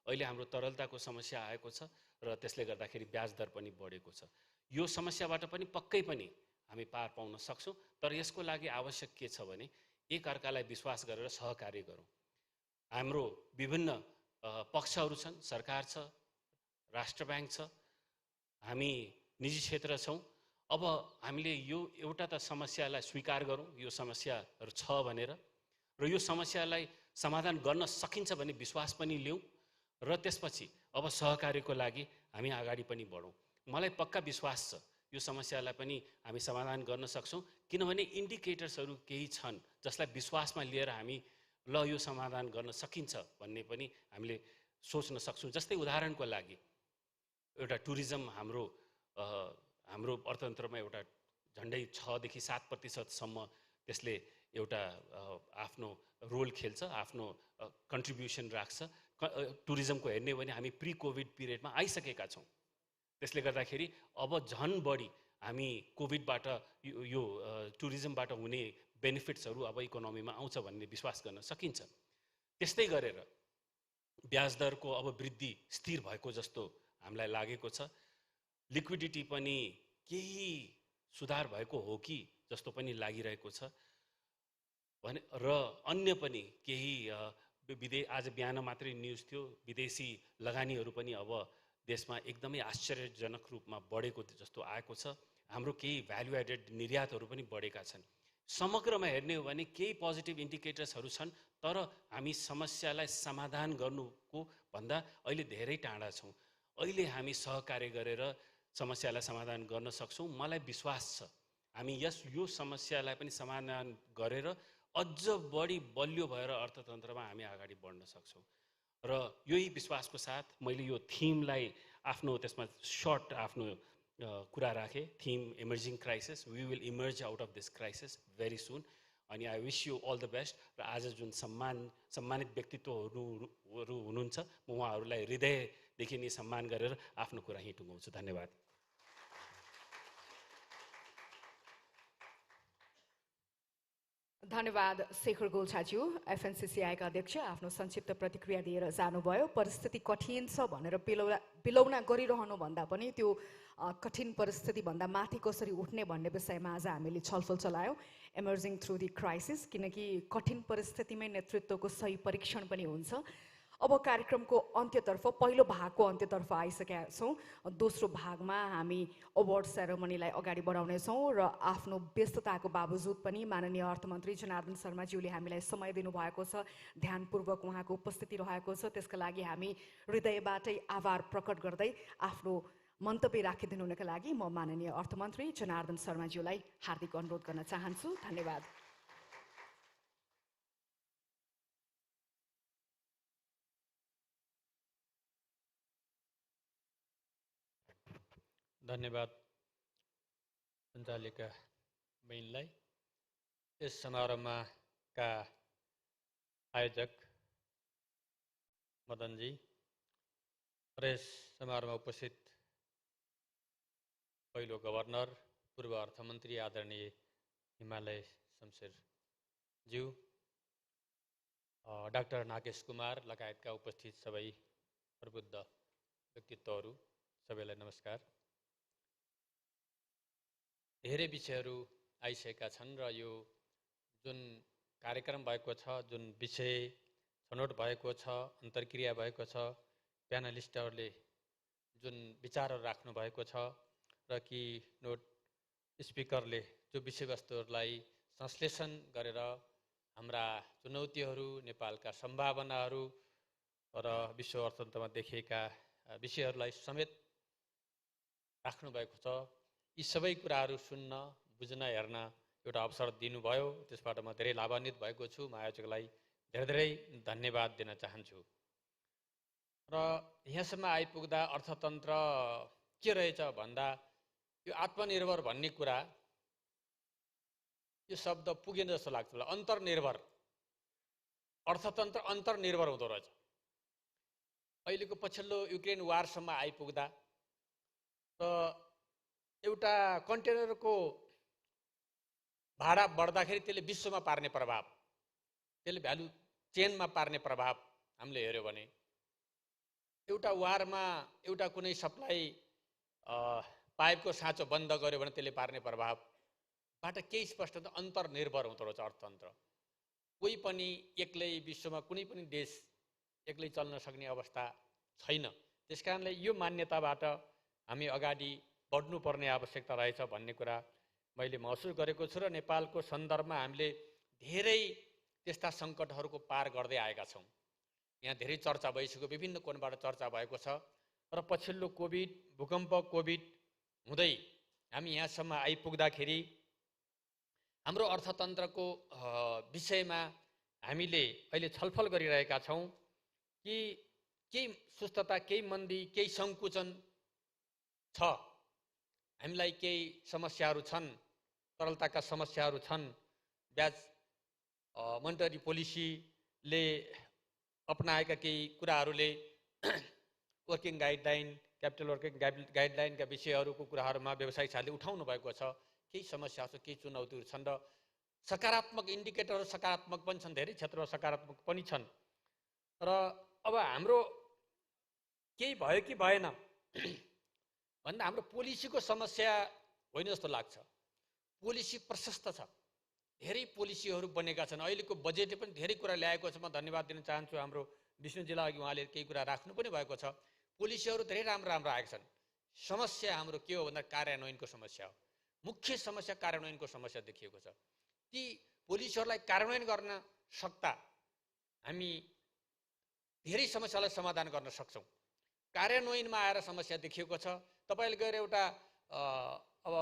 अहिले हाम्रो तरलताको समस्या आएको छ र त्यसले गर्दाखेरि ब्याज दर पनि बढेको छ। यो समस्याबाट पनि पक्कै पनि हामी पार पाउन सक्छौँ, तर यसको लागि आवश्यक के छ भने एकअर्कालाई विश्वास गरेर सहकार्य गरौँ। हाम्रो विभिन्न पक्षहरू छन्, सरकार छ, राष्ट्र ब्याङ्क छ, हामी निजी क्षेत्र छौँ। अब हामीले यो एउटा त समस्यालाई स्वीकार गरौँ, यो समस्याहरू छ भनेर, र यो समस्यालाई समाधान गर्न सकिन्छ भन्ने विश्वास पनि ल्याउँ र त्यसपछि अब सहकार्यको लागि हामी अगाडि पनि बढौँ। मलाई पक्का विश्वास छ यो समस्यालाई पनि हामी समाधान गर्न सक्छौँ, किनभने इन्डिकेटर्सहरू केही छन् जसलाई विश्वासमा लिएर हामी ल यो समाधान गर्न सकिन्छ भन्ने पनि हामीले सोच्न सक्छौँ। जस्तै उदाहरणको लागि एउटा टुरिज्म हाम्रो अर्थतन्त्रमा एउटा झन्डै 6 देखि 7% त्यसले एउटा आफ्नो रोल खेल्छ, आफ्नो कन्ट्रिब्युसन राख्छ। टुरिज्मको हेर्ने भने हामी प्री कोभिड पिरियडमा आइसकेका छौँ। त्यसले गर्दाखेरि अब झन् बढी हामी कोभिडबाट यो टुरिज्मबाट हुने बेनिफिट्सहरू अब इकोनोमीमा आउँछ भन्ने विश्वास गर्न सकिन्छ। त्यस्तै गरेर ब्याज दरको अब वृद्धि स्थिर भएको जस्तो हामीलाई लागेको छ। लिक्विडिटी पनि केही सुधार भएको हो कि जस्तो पनि लागिरहेको छ भने र अन्य पनि केही आज बिहान मात्रै न्युज थियो, विदेशी लगानीहरू पनि अब देशमा एकदमै आश्चर्यजनक रूपमा बढेको जस्तो आएको छ। हाम्रो केही भ्यालु एडेड निर्यातहरू पनि बढेका छन्। समग्रमा हेर्ने हो भने केही पोजिटिभ इन्डिकेटर्सहरू छन्, तर हामी समस्यालाई समाधान गर्नुको भन्दा अहिले धेरै टाढा छौँ। अहिले हामी सहकार्य गरेर समस्यालाई समाधान गर्न सक्छौँ। मलाई विश्वास छ हामी यो समस्यालाई पनि समाधान गरेर अझ बढी बलियो भएर अर्थतन्त्रमा हामी अगाडि बढ्न सक्छौँ। र यही विश्वासको साथ मैले यो थिमलाई आफ्नो त्यसमा सर्ट आफ्नो कुरा राखेँ। Theme emerging crisis, we will emerge out of this crisis very soon. अनि I wish you all the best. र आज जुन सम्मानित व्यक्तित्वहरू हुनुहुन्छ, म उहाँहरूलाई हृदयदेखि नै सम्मान गरेर आफ्नो कुरा यहीँ टुङ्गाउँछु। धन्यवाद। धन्यवाद शेखर गोल्छाज्यू। एफएनसीसीआईका अध्यक्ष आफ्नो संक्षिप्त प्रतिक्रिया दिएर जानुभयो। परिस्थिति कठिन छ भनेर बिलौना गरिरहनु भन्दा पनि त्यो कठिन परिस्थितिभन्दा माथि कसरी उठ्ने भन्ने विषयमा आज हामीले छलफल चलायौँ। इमर्जिङ थ्रु द क्राइसिस, किनकि कठिन परिस्थितिमै नेतृत्वको सही परीक्षण पनि हुन्छ। अब कार्यक्रमको अन्त्यतर्फ, पहिलो भागको अन्त्यतर्फ आइसकेका छौँ। दोस्रो भागमा हामी अवार्ड सेरेमनीलाई अगाडि बढाउनेछौँ र आफ्नो व्यस्तताको बावजुद पनि माननीय अर्थमन्त्री जनार्दन शर्माज्यूले हामीलाई समय दिनुभएको छ, ध्यानपूर्वक उहाँको उपस्थिति रहेको छ। त्यसका लागि हामी हृदयबाटै आभार प्रकट गर्दै आफ्नो मन्तव्य राखिदिनुका लागि म माननीय अर्थमन्त्री जनार्दन शर्माज्यूलाई हार्दिक अनुरोध गर्न चाहन्छु। धन्यवाद। धन्यवाद सञ्चालिका बहिनीलाई। यस समारोहमा का आयोजक मदनजी र यस समारोहमा उपस्थित पहिलो गभर्नर, पूर्व अर्थमन्त्री आदरणीय हिमालय शमशेरज्यू, डाक्टर नागेश कुमार लगायतका उपस्थित सबै प्रबुद्ध व्यक्तित्वहरू, सबैलाई नमस्कार। धेरै विषयहरू आइसकेका छन् र यो जुन कार्यक्रम भएको छ, जुन विषय छनौट भएको छ, अन्तर्क्रिया भएको छ, प्यानलिस्टहरूले जुन विचारहरू राख्नु भएको छ र कि नोट स्पिकरले जो विषयवस्तुहरूलाई संश्लेषण गरेर हाम्रा चुनौतीहरू, नेपालका सम्भावनाहरू र विश्व अर्थतन्त्रमा देखिएका विषयहरूलाई समेत राख्नु भएको छ। यी सबै कुराहरू सुन्न, बुझ्न, हेर्न एउटा अवसर दिनुभयो। त्यसबाट म धेरै लाभान्वित भएको छु। म आयोजकलाई धेरै धेरै धन्यवाद दिन चाहन्छु। र यहाँसम्म आइपुग्दा अर्थतन्त्र के रहेछ भन्दा यो आत्मनिर्भर भन्ने कुरा, यो शब्द पुगेन जस्तो लाग्छ मलाई। अन्तर्निर्भर, अर्थतन्त्र अन्तर्निर्भर हुँदो रहेछ। अहिलेको पछिल्लो युक्रेन वारसम्म आइपुग्दा र एउटा कन्टेनरको भाडा बढ्दाखेरि त्यसले विश्वमा पार्ने प्रभाव, त्यसले भ्यालु चेनमा पार्ने प्रभाव हामीले हेऱ्यौँ भने, एउटा वारमा एउटा कुनै सप्लाई पाइपको साँचो बन्द गर्यो भने त्यसले पार्ने प्रभावबाट केही स्पष्ट अन्तर्निर्भर हुँदो रहेछ अर्थतन्त्र। कोही पनि एक्लै विश्वमा कुनै पनि देश एक्लै चल्न सक्ने अवस्था छैन। त्यस कारणले यो मान्यताबाट हामी अगाडि बढ्नुपर्ने आवश्यकता रहेछ भन्ने कुरा मैले महसुस गरेको छु। र नेपालको सन्दर्भमा हामीले धेरै त्यस्ता सङ्कटहरूको पार गर्दै आएका छौँ। यहाँ धेरै चर्चा भइसक्यो, विभिन्न कोणबाट चर्चा भएको छ र पछिल्लो कोभिड, भूकम्प कोभिड हुँदै हामी यहाँसम्म आइपुग्दाखेरि हाम्रो अर्थतन्त्रको विषयमा हामीले अहिले छलफल गरिरहेका छौँ कि केही सुस्तता, केही मन्दी, केही सङ्कुचन छ, हामीलाई केही समस्याहरू छन्, तरलताका समस्याहरू छन्, ब्याज मोनेटरी पोलिसीले अपनाएका केही कुराहरूले वर्किङ गाइडलाइन, क्यापिटल वर्किङ गाइडलाइनका विषयहरूको कुराहरूमा व्यवसायिक साथीले उठाउनु भएको छ। केही समस्याहरू छ, केही चुनौतीहरू छन् र सकारात्मक इन्डिकेटरहरू सकारात्मक पनि छन्, धेरै क्षेत्रमा सकारात्मक पनि छन्। र अब हाम्रो केही भयो कि भएन भन्दा हाम्रो पोलिसीको समस्या होइन जस्तो लाग्छ। पोलिसी प्रशस्त छ, धेरै पोलिसीहरू बनेका छन्। अहिलेको बजेटले पनि धेरै कुरा ल्याएको छ। म धन्यवाद दिन चाहन्छु हाम्रो विष्णुजीलाई, अघि उहाँले केही कुरा राख्नु पनि भएको छ। पोलिसीहरू धेरै राम्रो आएका छन्। समस्या हाम्रो के हो भन्दा कार्यान्वयनको समस्या हो। मुख्य समस्या कार्यान्वयनको समस्या देखिएको छ। ती पोलिसीहरूलाई कार्यान्वयन गर्न सक्दा हामी धेरै समस्यालाई समाधान गर्न सक्छौँ। कार्यान्वयनमा आएर समस्या देखिएको छ। तपाईँले गएर एउटा अब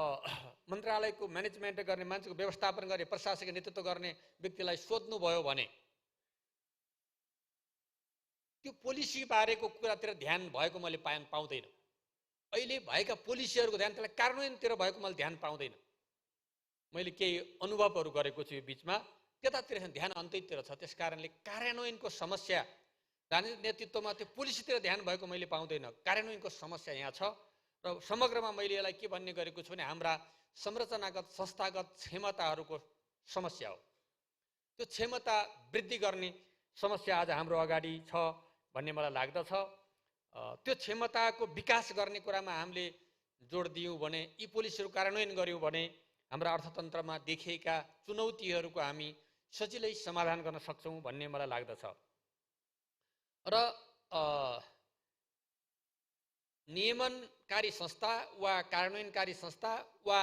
मन्त्रालयको म्यानेजमेन्ट गर्ने मान्छेको व्यवस्थापन गर्ने, प्रशासकीय नेतृत्व गर्ने व्यक्तिलाई सोध्नुभयो भने त्यो पोलिसी बारेको कुरातिर ध्यान भएको मैले पाउँदैन। अहिले भएका पोलिसीहरूको ध्यान त्यसलाई कार्यान्वयनतिर भएको मैले ध्यान पाउँदैन। मैले केही अनुभवहरू गरेको छु यो बिचमा, त्यतातिर ध्यान अन्तैतिर छ। त्यस कारणले कार्यान्वयनको समस्या, राजनीतिक नेतृत्वमा त्यो पोलिसीतिर ध्यान भएको मैले पाउँदैन। कार्यान्वयनको समस्या यहाँ छ र समग्रमा मैले यसलाई के भन्ने गरेको छु भने हाम्रा संरचनागत संस्थागत क्षमताहरूको समस्या हो। त्यो क्षमता वृद्धि गर्ने समस्या आज हाम्रो अगाडि छ भन्ने मलाई लाग्दछ। त्यो क्षमताको विकास गर्ने कुरामा हामीले जोड दियौँ भने, यी पोलिसीहरू कार्यान्वयन गऱ्यौँ भने हाम्रा अर्थतन्त्रमा देखिएका चुनौतीहरूको हामी सजिलै समाधान गर्न सक्छौँ भन्ने मलाई लाग्दछ। र नियमनकारी संस्था वा कार्यान्वयनकारी संस्था वा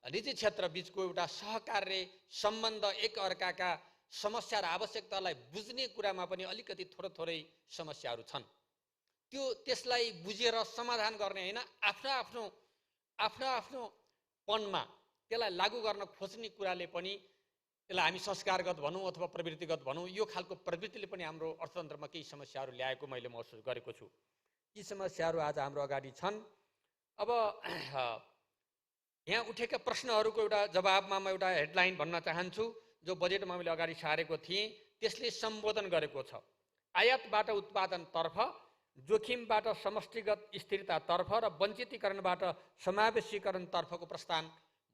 निजी क्षेत्र बिचको एउटा सहकार्य सम्बन्ध, एक अर्काका समस्या र आवश्यकतालाई बुझ्ने कुरामा पनि अलिकति थोरै समस्याहरू छन्। त्यसलाई बुझेर समाधान गर्ने होइन, आफ्नो पनमा त्यसलाई लागू गर्न खोज्ने कुराले पनि, त्यसलाई हामी संस्कारगत भनौँ अथवा प्रवृत्तिगत भनौँ, यो खालको प्रवृत्तिले पनि हाम्रो अर्थतन्त्रमा केही समस्याहरू ल्याएको मैले महसुस गरेको छु। यी समस्याहरू आज हाम्रो अगाडि छन्। अब यहाँ उठेका प्रश्नहरूको एउटा जवाबमा म एउटा हेडलाइन भन्न चाहन्छु जो बजेटमा मैले अगाडि सारेको थिएँ। त्यसले सम्बोधन गरेको छ आयातबाट उत्पादनतर्फ, जोखिमबाट समष्टिगत स्थिरतातर्फ र वञ्चितीकरणबाट समावेशीकरणतर्फको प्रस्थान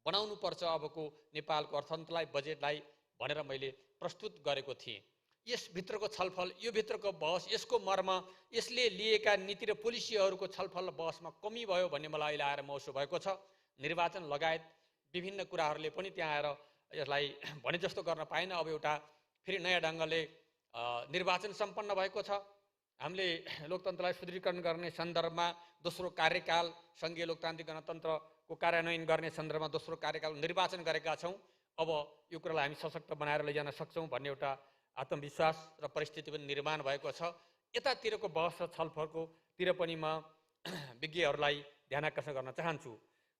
बनाउनुपर्छ अबको नेपालको अर्थतन्त्रलाई, बजेटलाई भनेर मैले प्रस्तुत गरेको थिएँ। यसभित्रको छलफल, यो भित्रको बहस, यसको मर्म, यसले लिएका नीति र पोलिसीहरूको छलफल र बहसमा कमी भयो भन्ने मलाई अहिले आएर महसुस भएको छ। निर्वाचन लगायत विभिन्न कुराहरूले पनि त्यहाँ आएर यसलाई भने जस्तो गर्न पाएन। अब एउटा फेरि नयाँ ढङ्गले निर्वाचन सम्पन्न भएको छ। हामीले लोकतन्त्रलाई सुदृढीकरण गर्ने सन्दर्भमा दोस्रो कार्यकाल, सङ्घीय लोकतान्त्रिक गणतन्त्रको कार्यान्वयन गर्ने सन्दर्भमा दोस्रो कार्यकाल निर्वाचन गरेका छौँ। अब यो कुरालाई हामी सशक्त बनाएर लैजान सक्छौँ भन्ने एउटा आत्मविश्वास र परिस्थिति पनि निर्माण भएको छ। यतातिरको बहस र छलफलकोतिर पनि म विज्ञहरूलाई ध्यान आकर्षण गर्न चाहन्छु।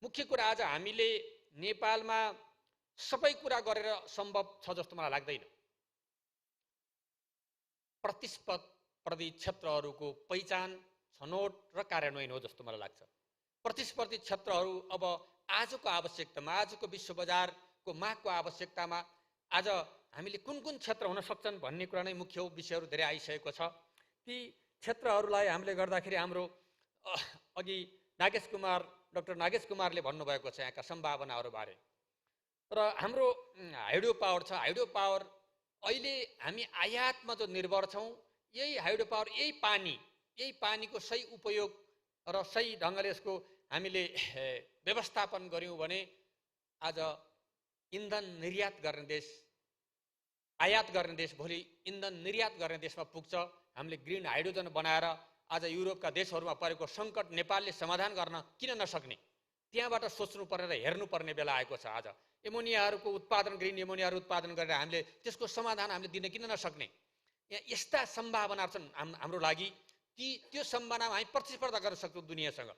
मुख्य कुरा आज हामीले नेपालमा सबै कुरा गरेर सम्भव छ जस्तो मलाई लाग्दैन। प्रतिस्पर्धी क्षेत्रहरूको पहिचान, छनौट र कार्यान्वयन हो जस्तो मलाई लाग्छ। प्रतिस्पर्धी क्षेत्रहरू अब आजको आवश्यकतामा, आजको विश्व बजारको मागको आवश्यकतामा आज हामीले कुन क्षेत्र हुन सक्छन् भन्ने कुरा नै मुख्य विषयहरू धेरै आइसकेको छ। ती क्षेत्रहरूलाई हामीले गर्दाखेरि हाम्रो अघि डाक्टर नागेश कुमारले भन्नुभएको छ यहाँका सम्भावनाहरूबारे। र हाम्रो हाइड्रो पावर छ। हाइड्रो पावर अहिले हामी आयातमा जो निर्भर छौँ, यही हाइड्रो पावर, यही पानीको सही उपयोग र सही ढङ्गले यसको हामीले व्यवस्थापन गऱ्यौँ भने आज इन्धन निर्यात गर्ने देश, आयात गर्ने देश भोलि इन्धन निर्यात गर्ने देशमा पुग्छ। हामीले ग्रिन हाइड्रोजन बनाएर आज युरोपका देशहरूमा परेको सङ्कट नेपालले समाधान गर्न किन नसक्ने, त्यहाँबाट सोच्नुपर्ने र हेर्नुपर्ने बेला आएको छ। आज एमोनियाहरूको उत्पादन, ग्रिन एमोनियाहरू उत्पादन गरेर हामीले त्यसको समाधान हामीले दिन किन नसक्ने? यहाँ यस्ता सम्भावनाहरू छन् हाम्रो लागि। त्यो सम्भावनामा हामी प्रतिस्पर्धा गर्न सक्छौँ दुनियाँसँग।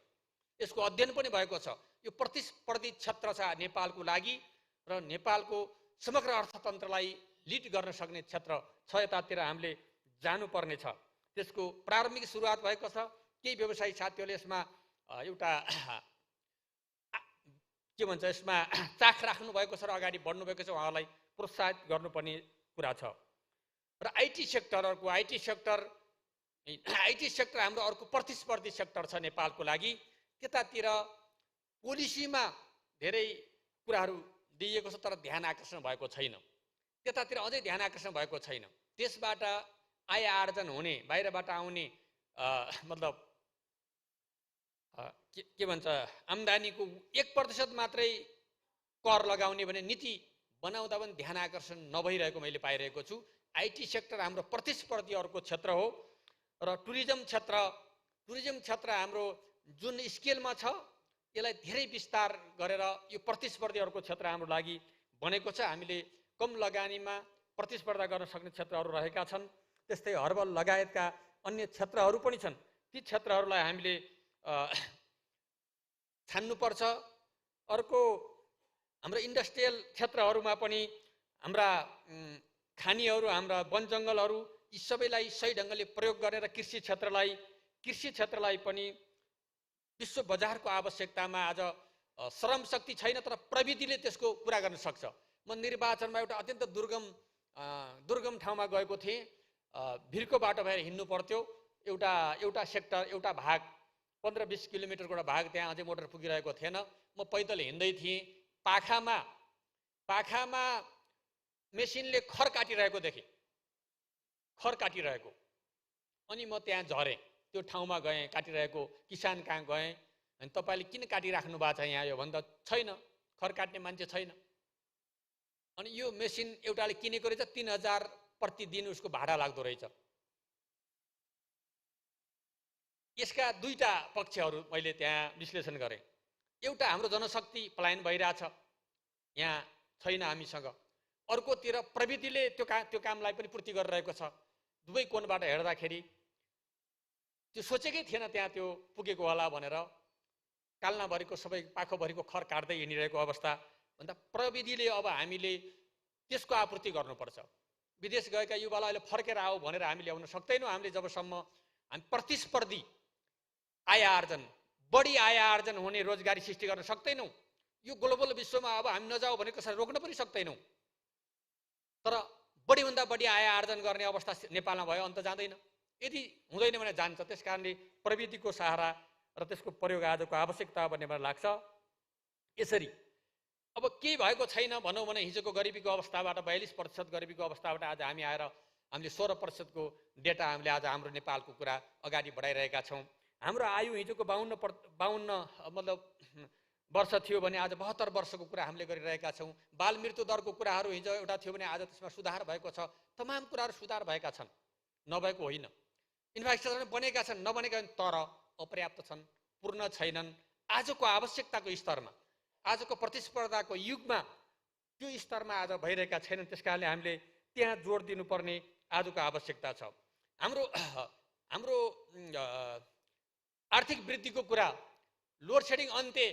यसको अध्ययन पनि भएको छ। यो प्रतिस्पर्धी क्षेत्र छ नेपालको लागि र नेपालको समग्र अर्थतन्त्रलाई लिड गर्न सक्ने क्षेत्र छ। यतातिर हामीले जानुपर्ने छ। त्यसको प्रारम्भिक सुरुवात भएको छ। केही व्यवसायी साथीहरूले यसमा एउटा के भन्छ यसमा चाख राख्नु भएको छ र अगाडि बढ्नु भएको छ। उहाँलाई प्रोत्साहित गर्नुपर्ने कुरा छ। र आइटी सेक्टर हाम्रो अर्को प्रतिस्पर्धी सेक्टर छ नेपालको लागि। त्यतातिर पोलिसीमा धेरै कुराहरू दिइएको छ तर ध्यान आकर्षण भएको छैन। त्यतातिर अझै ध्यान आकर्षण भएको छैन। त्यसबाट आय आर्जन हुने, बाहिरबाट आउने मतलब के भन्छ आम्दानीको 1% मात्रै कर लगाउने भने नीति बनाउँदा पनि ध्यान आकर्षण नभइरहेको मैले पाइरहेको छु। आइटी सेक्टर हाम्रो प्रतिस्पर्धी अर्को क्षेत्र हो। र टुरिज्म क्षेत्र हाम्रो जुन स्केलमा छ यसलाई धेरै विस्तार गरेर यो प्रतिस्पर्धी अर्को क्षेत्र हाम्रो लागि बनेको छ। हामीले कम लगानीमा प्रतिस्पर्धा गर्न सक्ने क्षेत्रहरू रहेका छन्। त्यस्तै हर्बल लगायतका अन्य क्षेत्रहरू पनि छन्। ती क्षेत्रहरूलाई हामीले छान्नुपर्छ। अर्को हाम्रो इन्डस्ट्रियल क्षेत्रहरूमा पनि हाम्रा खानीहरू, हाम्रा वन जङ्गलहरू यी सबैलाई सही ढङ्गले प्रयोग गरेर कृषि क्षेत्रलाई पनि विश्व बजारको आवश्यकतामा आज श्रम शक्ति छैन तर प्रविधिले त्यसको पुरा गर्न सक्छ। म निर्वाचनमा एउटा अत्यन्त दुर्गम ठाउँमा गएको थिएँ। भिरको बाटो भएर हिँड्नु पर्थ्यो। एउटा सेक्टर, एउटा भाग 15-20 किलोमिटरको एउटा भाग, त्यहाँ अझै मोटर पुगिरहेको थिएन। म पैदल हिँड्दै थिएँ। पाखामा मेसिनले खर काटिरहेको देखेँ। अनि म त्यहाँ झरेँ। त्यो ठाउँमा गएँ, काटिरहेको किसान कहाँ गएँ। अनि तपाईँले किन काटिराख्नु भएको छ यहाँ? यो भन्दा छैन, खर काट्ने मान्छे छैन। अनि यो मेसिन एउटाले किनेको रहेछ, 3000 प्रतिदिन उसको भाडा लाग्दो रहेछ। यसका दुईटा पक्षहरू मैले त्यहाँ विश्लेषण गरेँ। एउटा हाम्रो जनशक्ति पलायन भइरहेछ, यहाँ छैन हामीसँग। अर्कोतिर प्रविधिले त्यो कामलाई पनि पूर्ति गरिरहेको छ। दुवै कोणबाट हेर्दाखेरि त्यो सोचेकै थिएन त्यहाँ त्यो पुगेको होला भनेर। कालनाभरिको सबै पाखोभरिको खर काट्दै हिँडिरहेको अवस्था भन्दा प्रविधिले अब हामीले त्यसको आपूर्ति गर्नुपर्छ। विदेश गएका युवालाई अहिले फर्केर आऊ भनेर हामी ल्याउन सक्दैनौँ। हामीले जबसम्म हामी प्रतिस्पर्धी बढी आय आर्जन हुने रोजगारी सृष्टि गर्न सक्दैनौँ। यो ग्लोबल विश्वमा अब हामी नजाऊ भने कसरी रोक्न पनि सक्दैनौँ। तर बढीभन्दा बढी आय आर्जन गर्ने अवस्था नेपालमा भयो, अन्त जाँदैन। यदि हुँदैन भने जान्छ। त्यस कारणले प्रविधिको सहारा र त्यसको प्रयोग आजको आवश्यकता भन्ने मलाई लाग्छ। यसरी अब केही भएको छैन भनौँ भने हिजोको गरिबीको अवस्थाबाट 42% गरिबीको अवस्थाबाट आज हामी आएर हामीले 16%को डेटा हामीले आज हाम्रो नेपालको कुरा अगाडि बढाइरहेका छौँ। हाम्रो आयु हिजोको 52 मतलब वर्ष थियो भने आज 72 वर्षको कुरा हामीले गरिरहेका छौँ। बाल मृत्यु दरको कुराहरू हिजो एउटा थियो भने आज त्यसमा सुधार भएको छ। तमाम कुराहरू सुधार भएका छन्, नभएको होइन। इन्फ्रास्ट्रक्चर बनेका छन्, नबनेका छन्, तर अपर्याप्त छन्, पूर्ण छैनन्। आजको आवश्यकताको स्तरमा, आजको प्रतिस्पर्धाको युगमा त्यो स्तरमा आज भइरहेका छैनन्। त्यस कारणले हामीले त्यहाँ जोड दिनुपर्ने आजको आवश्यकता छ। हाम्रो आर्थिक वृद्धिको कुरा लोड सेडिङ अन्त्य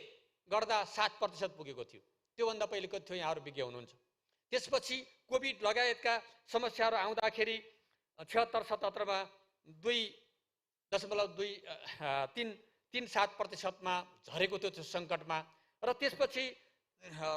गर्दा 7% पुगेको थियो। त्योभन्दा पहिले कति थियो यहाँहरू विज्ञ हुनुहुन्छ। त्यसपछि कोभिड लगायतका समस्याहरू आउँदाखेरि 76-77मा 2.37%मा झरेको थियो त्यो सङ्कटमा। र त्यसपछि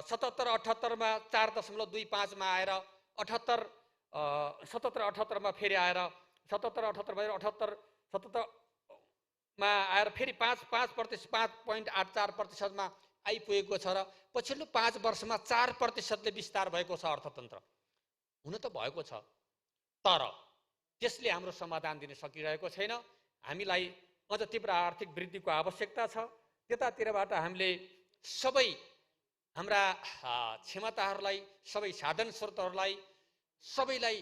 77-78मा 4.25मा आएर 77-78मा फेरि आएर 77-78मा आएर फेरि 5.84%मा आइपुगेको छ। र पछिल्लो 5 वर्षमा 4%ले विस्तार भएको छ अर्थतन्त्र। हुन त भएको छ, तर त्यसले हाम्रो समाधान दिन सकिरहेको छैन। हामीलाई अझ तीव्र आर्थिक वृद्धिको आवश्यकता छ। त्यतातिरबाट हामीले सबै हाम्रा क्षमताहरूलाई, सबै साधन स्रोतहरूलाई सबैलाई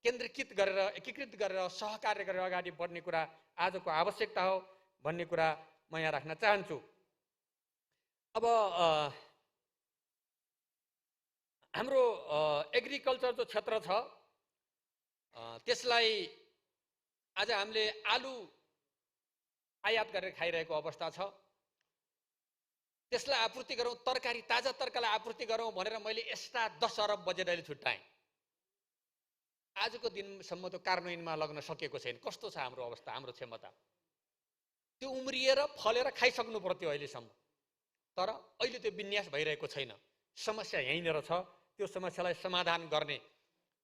केन्द्रीकृत गरेर, एकीकृत गरेर, सहकार्य गरेर अगाडि बढ्ने कुरा आजको आवश्यकता हो भन्ने कुरा म यहाँ राख्न चाहन्छु। अब हाम्रो एग्रिकल्चर जो क्षेत्र छ त्यसलाई आज हामीले आलु आयात गरेर खाइरहेको अवस्था छ। त्यसलाई आपूर्ति गरौँ, तरकारी ताजा तरकारीलाई आपूर्ति गरौँ भनेर मैले एक्स्ट्रा 10 अरब बजेट अहिले छुट्याएँ। आजको दिनसम्म त्यो कार्यान्वयनमा लग्न सकेको छैन। कस्तो छ हाम्रो अवस्था, हाम्रो क्षमता? त्यो उम्रिएर फलेर खाइसक्नु पर्थ्यो अहिलेसम्म, तर अहिले त्यो विन्यास भइरहेको छैन। समस्या यहीँनिर छ। त्यो समस्यालाई समाधान गर्ने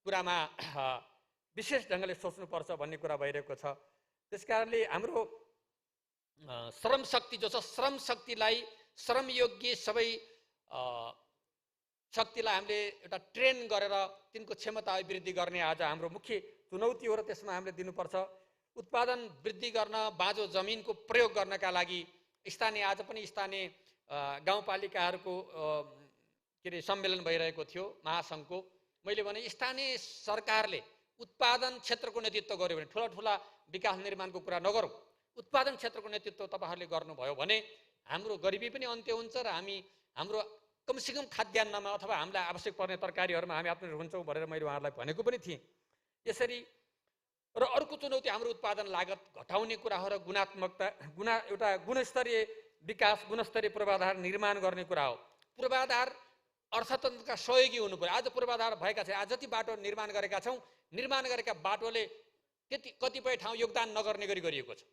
कुरामा विशेष ढङ्गले सोच्नुपर्छ भन्ने कुरा भइरहेको छ। त्यसकारणले हाम्रो श्रम शक्ति जो छ, श्रम शक्तिलाई, श्रमयोग्य सबै शक्तिलाई हामीले एउटा ट्रेन गरेर तिनको क्षमता वृद्धि गर्ने आज हाम्रो मुख्य चुनौती हो र त्यसमा हामीले दिनुपर्छ। उत्पादन वृद्धि गर्न बाँझो जमिनको प्रयोग गर्नका लागि स्थानीय आज पनि स्थानीय गाउँपालिकाहरूको के अरे सम्मेलन भइरहेको थियो महासङ्घको। मैले भने स्थानीय सरकारले उत्पादन क्षेत्रको नेतृत्व गर्यो भने ठुला ठुला विकास निर्माणको कुरा नगरौँ, उत्पादन क्षेत्रको नेतृत्व तपाईँहरूले गर्नुभयो भने हाम्रो गरिबी पनि अन्त्य हुन्छ र हाम्रो कमसेकम खाद्यान्नमा अथवा हामीलाई आवश्यक पर्ने तरकारीहरूमा हामी आत्मनिर्भर हुन्छौँ भनेर मैले उहाँहरूलाई भनेको पनि थिएँ। यसरी र अर्को चुनौती हाम्रो उत्पादन लागत घटाउने कुरा हो र एउटा गुणस्तरीय विकास, गुणस्तरीय पूर्वाधार निर्माण गर्ने कुरा हो। पूर्वाधार अर्थतन्त्रका सहयोगी हुनु पर्यो। आज पूर्वाधार भएका छन्, आज जति बाटो निर्माण गरेका छौँ, निर्माण गरेका बाटोले त्यति कतिपय ठाउँ योगदान नगर्ने गरी गरिएको छ।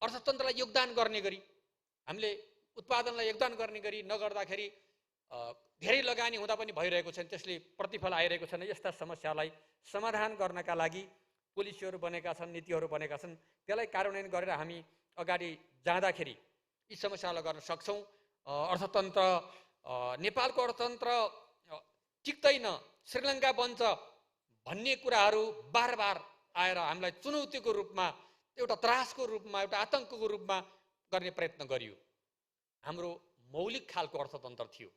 अर्थतन्त्रलाई योगदान गर्ने गरी, हामीले उत्पादनलाई योगदान गर्ने गरी नगर्दाखेरि धेरै लगानी हुँदा पनि भइरहेको छैन, त्यसले प्रतिफल आइरहेको छैन। यस्ता समस्यालाई समाधान गर्नका लागि पोलिसीहरू बनेका छन्, नीतिहरू बनेका छन्, त्यसलाई कार्यान्वयन गरेर हामी अगाडि जाँदाखेरि यी समस्यालाई गर्न सक्छौँ। अर्थतन्त्र नेपालको अर्थतन्त्र टिक्दैन, श्रीलङ्का बन्छ भन्ने कुराहरू बार बार आएर हामीलाई चुनौतीको रूपमा, एउटा त्रासको रूपमा, एउटा आतङ्कको रूपमा गर्ने प्रयत्न गरियो। हाम्रो मौलिक खालको अर्थतन्त्र थियो।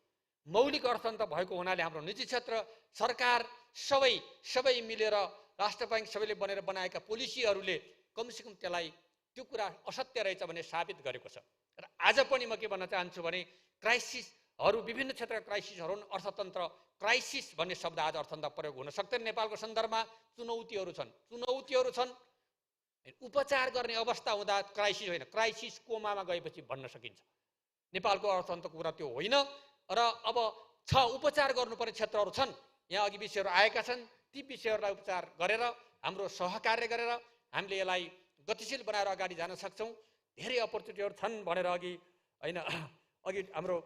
मौलिक अर्थतन्त्र भएको हुनाले हाम्रो निजी क्षेत्र, सरकार सबै मिलेर राष्ट्र ब्याङ्क सबैले बनेर बनाएका पोलिसीहरूले कमसेकम त्यसलाई त्यो कुरा असत्य रहेछ भने साबित गरेको छ। र आज पनि म के भन्न चाहन्छु भने क्राइसिसहरू, विभिन्न क्षेत्रका क्राइसिसहरू, अर्थतन्त्र क्राइसिस भन्ने शब्द आज अर्थतन्त्र प्रयोग हुन सक्दैन। नेपालको सन्दर्भमा चुनौतीहरू छन्। उपचार गर्ने अवस्था हुँदा क्राइसिस होइन, क्राइसिस कोमामा गएपछि भन्न सकिन्छ। नेपालको अर्थतन्त्रको कुरा त्यो होइन। र अब उपचार गर्नुपर्ने क्षेत्रहरू छन्, यहाँ अघि विषयहरू आएका छन्। ती विषयहरूलाई उपचार गरेर, हाम्रो सहकार्य गरेर हामीले यसलाई गतिशील बनाएर अगाडि जान सक्छौँ। धेरै अपर्च्युनिटीहरू छन् भनेर अघि हाम्रो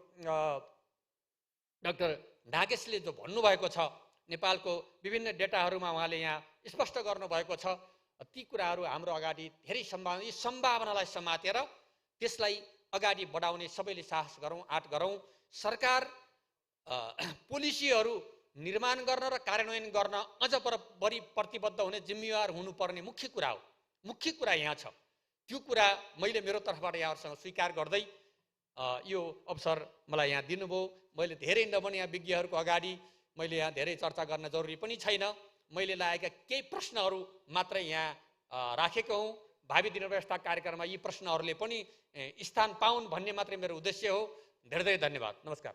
डाक्टर नागेशले जो भन्नुभएको छ, नेपालको विभिन्न डेटाहरूमा उहाँले यहाँ स्पष्ट गर्नुभएको छ। ती कुराहरू हाम्रो अगाडि धेरै सम्भावना, यी सम्भावनालाई समातेर त्यसलाई अगाडि बढाउने सबैले साहस गरौँ, आँट गरौँ। सरकार पोलिसीहरू निर्माण गर्न र कार्यान्वयन गर्न अझ बढी प्रतिबद्ध हुने, जिम्मेवार हुनुपर्ने मुख्य कुरा हो। मुख्य कुरा यहाँ छ। त्यो कुरा मैले मेरो तर्फबाट यहाँहरूसँग स्वीकार गर्दै यो अवसर मलाई यहाँ दिनुभयो। मैले धेरै नभने यहाँ विज्ञहरूको अगाडि मैले यहाँ धेरै चर्चा गर्न जरुरी पनि छैन। मैले लागेका केही प्रश्नहरू मात्रै यहाँ राखेको हुँ। भावी दिन व्यवस्था कार्यक्रममा यी प्रश्नहरूले पनि स्थान पाउन् भन्ने मात्रै मेरो उद्देश्य हो। धेरै धेरै धन्यवाद। नमस्कार।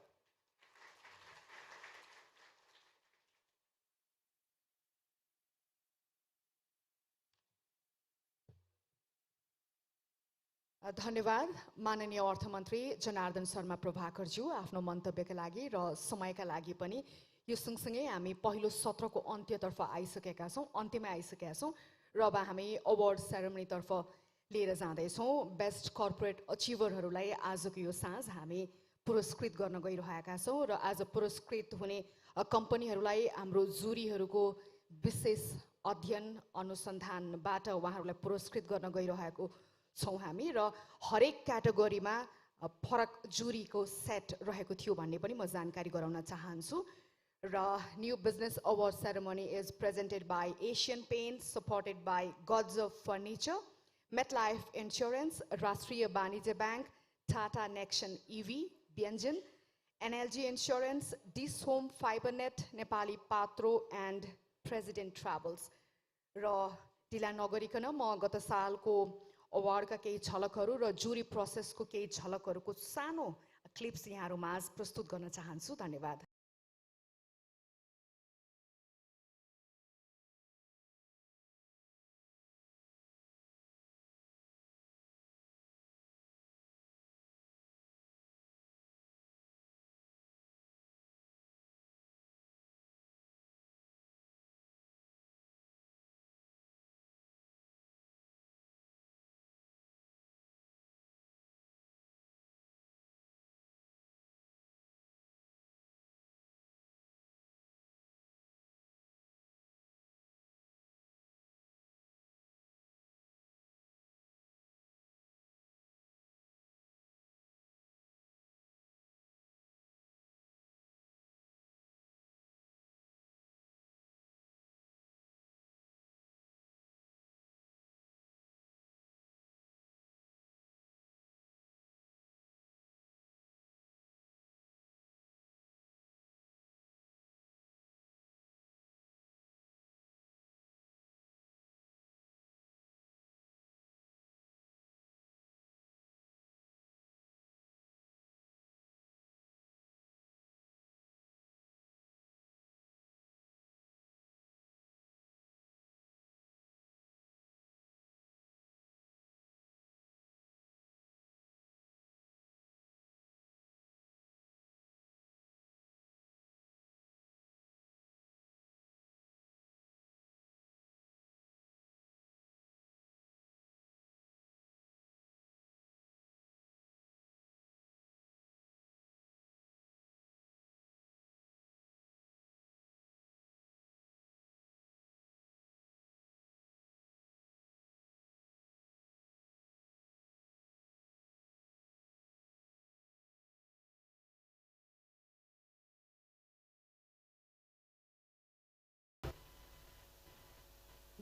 धन्यवाद माननीय अर्थमन्त्री जनार्दन शर्मा प्रभाकरज्यू आफ्नो मन्तव्यका लागि र समयका लागि पनि। यो सँगसँगै हामी पहिलो सत्रको अन्त्यतर्फ आइसकेका छौँ, अन्त्यमा आइसकेका छौँ र अब हामी अवार्ड सेरेमनीतर्फ लिएर जाँदैछौँ। बेस्ट कर्पोरेट अचिभरहरूलाई आजको यो साँझ हामी पुरस्कृत गर्न गइरहेका छौँ र आज पुरस्कृत हुने कम्पनीहरूलाई हाम्रो जुरीहरूको विशेष अध्ययन अनुसन्धानबाट उहाँहरूलाई पुरस्कृत गर्न गइरहेको छौँ हामी। र हरेक क्याटेगोरीमा फरक जुरीको सेट रहेको थियो भन्ने पनि म जानकारी गराउन चाहन्छु। र new business award ceremony is presented by Asian Paints, supported by gods of furniture, MetLife insurance, Rastriya Banijya bank, Tata Nexon EV, Byanjan, NLG insurance, Dish Home, fibernet, Nepali Patro and President Travels. र ढिला नगरिकन म गत सालको अवार्डका केही झलकहरू र जुरी प्रोसेसको केही झलकहरूको सानो क्लिप्स यहाँहरूमाझ प्रस्तुत गर्न चाहन्छु। धन्यवाद।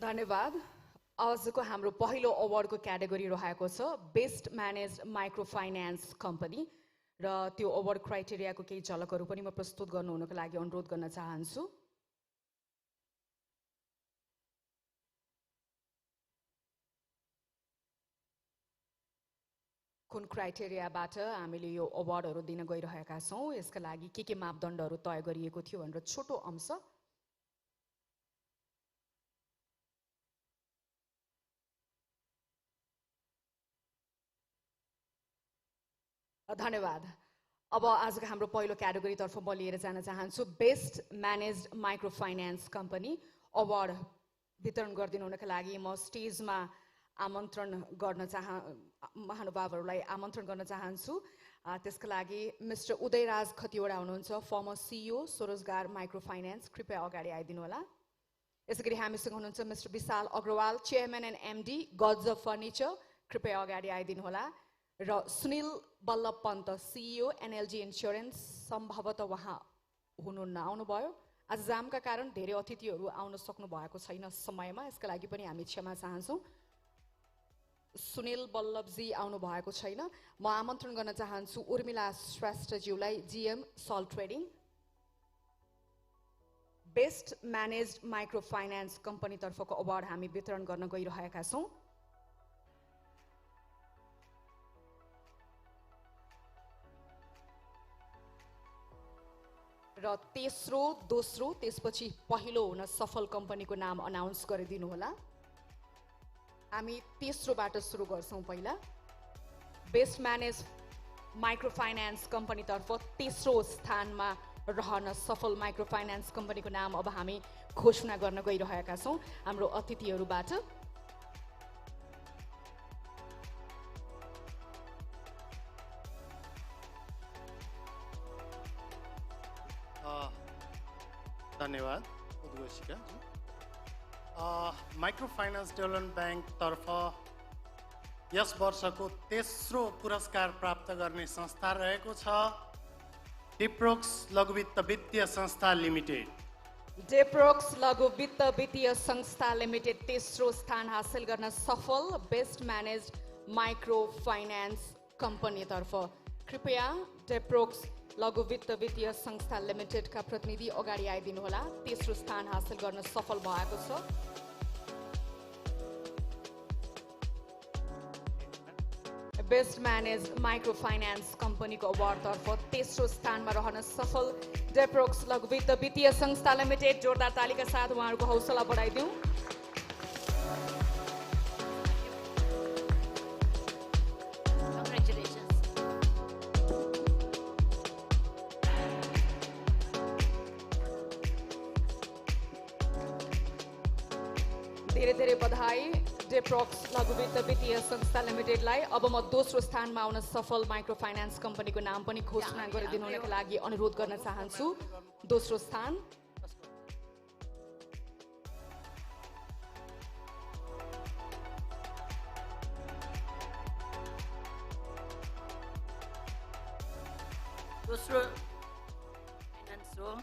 धन्यवाद। आजको हाम्रो पहिलो अवार्डको क्याटेगोरी रहेको छ best managed micro finance company र त्यो अवार्ड क्राइटेरियाको केही झलकहरू पनि म प्रस्तुत गर्नुहुनको लागि अनुरोध गर्न चाहन्छु। कुन क्राइटेरियाबाट हामीले यो अवार्डहरू दिन गइरहेका छौँ, यसका लागि के मापदण्डहरू तय गरिएको थियो भनेर छोटो अंश। धन्यवाद। अब आजको हाम्रो पहिलो क्याटेगोरीतर्फ म लिएर जान चाहन्छु best managed micro finance company award वितरण गरिदिनुहुनका लागि म स्टेजमा आमन्त्रण गर्न महानुभावहरूलाई आमन्त्रण गर्न चाहन्छु। त्यसका लागि मिस्टर उदयराज खतिवडा हुनुहुन्छ, former CEO Swarojgar micro finance, कृपया अगाडि आइदिनु होला। यसैगरी हामीसँग हुनुहुन्छ mister Vishal Agrawal, chairman and MD Gaj furniture, कृपया अगाडि आइदिनु होला। र Sunil Ballabh Pant CEO NLG insurance, सम्भवतः उहाँ हुनुहुन्न, आउनुभयो। आज जामका कारण धेरै अतिथिहरू आउन सक्नु भएको छैन समयमा, यसका लागि पनि हामी क्षमा चाहन्छौँ। सुनिल बल्लभजी आउनु भएको छैन। म आमन्त्रण गर्न चाहन्छु उर्मिला श्रेष्ठज्यूलाई, GM salt trading. Best managed micro finance कम्पनीतर्फको अवार्ड हामी वितरण गर्न गइरहेका छौँ। र तेस्रो, दोस्रो, त्यसपछि पहिलो हुन सफल कम्पनीको नाम अनाउन्स गरिदिनु होला। हामी तेस्रोबाट सुरु गर्छौँ। पहिला बेस्ट म्यानेज माइक्रो फाइनान्स कम्पनीतर्फ तेस्रो स्थानमा रहन सफल माइक्रो फाइनान्स कम्पनीको नाम अब हामी घोषणा गर्न गइरहेका छौँ हाम्रो अतिथिहरूबाट। धन्यवाद उद्घोषिका। माइक्रो फाइनान्स डेभलपमेन्ट बैंक तर्फ यस वर्षको तेस्रो पुरस्कार प्राप्त गर्ने संस्था रहेको छ डेप्रोक्स लघु वित्त वित्तीय संस्था लिमिटेड। डेप्रोक्स लघु वित्त वित्तीय संस्था लिमिटेड तेस्रो स्थान हासिल गर्न सफल बेस्ट म्यानेज्ड माइक्रो फाइनान्स कम्पनीतर्फ कृपया डेप्रोक्स लघु वित्त वित्तीय संस्था लिमिटेडका प्रतिनिधि अगाडि आइदिनु होला। तेस्रो स्थान हासिल गर्न सफल भएको छ। बेस्ट म्यानेज माइक्रो फाइनान्स कम्पनीको अवार्डतर्फ तेस्रो स्थानमा रहन सफल डेप्रोक्स लघु वित्त वित्तीय संस्था लिमिटेड। जोरदार तालीका साथ उहाँहरूको हौसला बढाइदिउँ। धेरै धेरै बधाई डेप्रोक्स लघु वित्त वित्तीय संस्था लिमिटेडलाई। अब म दोस्रो स्थानमा आउन सफल माइक्रो फाइनान्स कम्पनीको नाम पनि घोषणा गरिदिनुको लागि अनुरोध गर्न चाहन्छु। दोस्रो स्थान दोस्रो फाइनान्स हो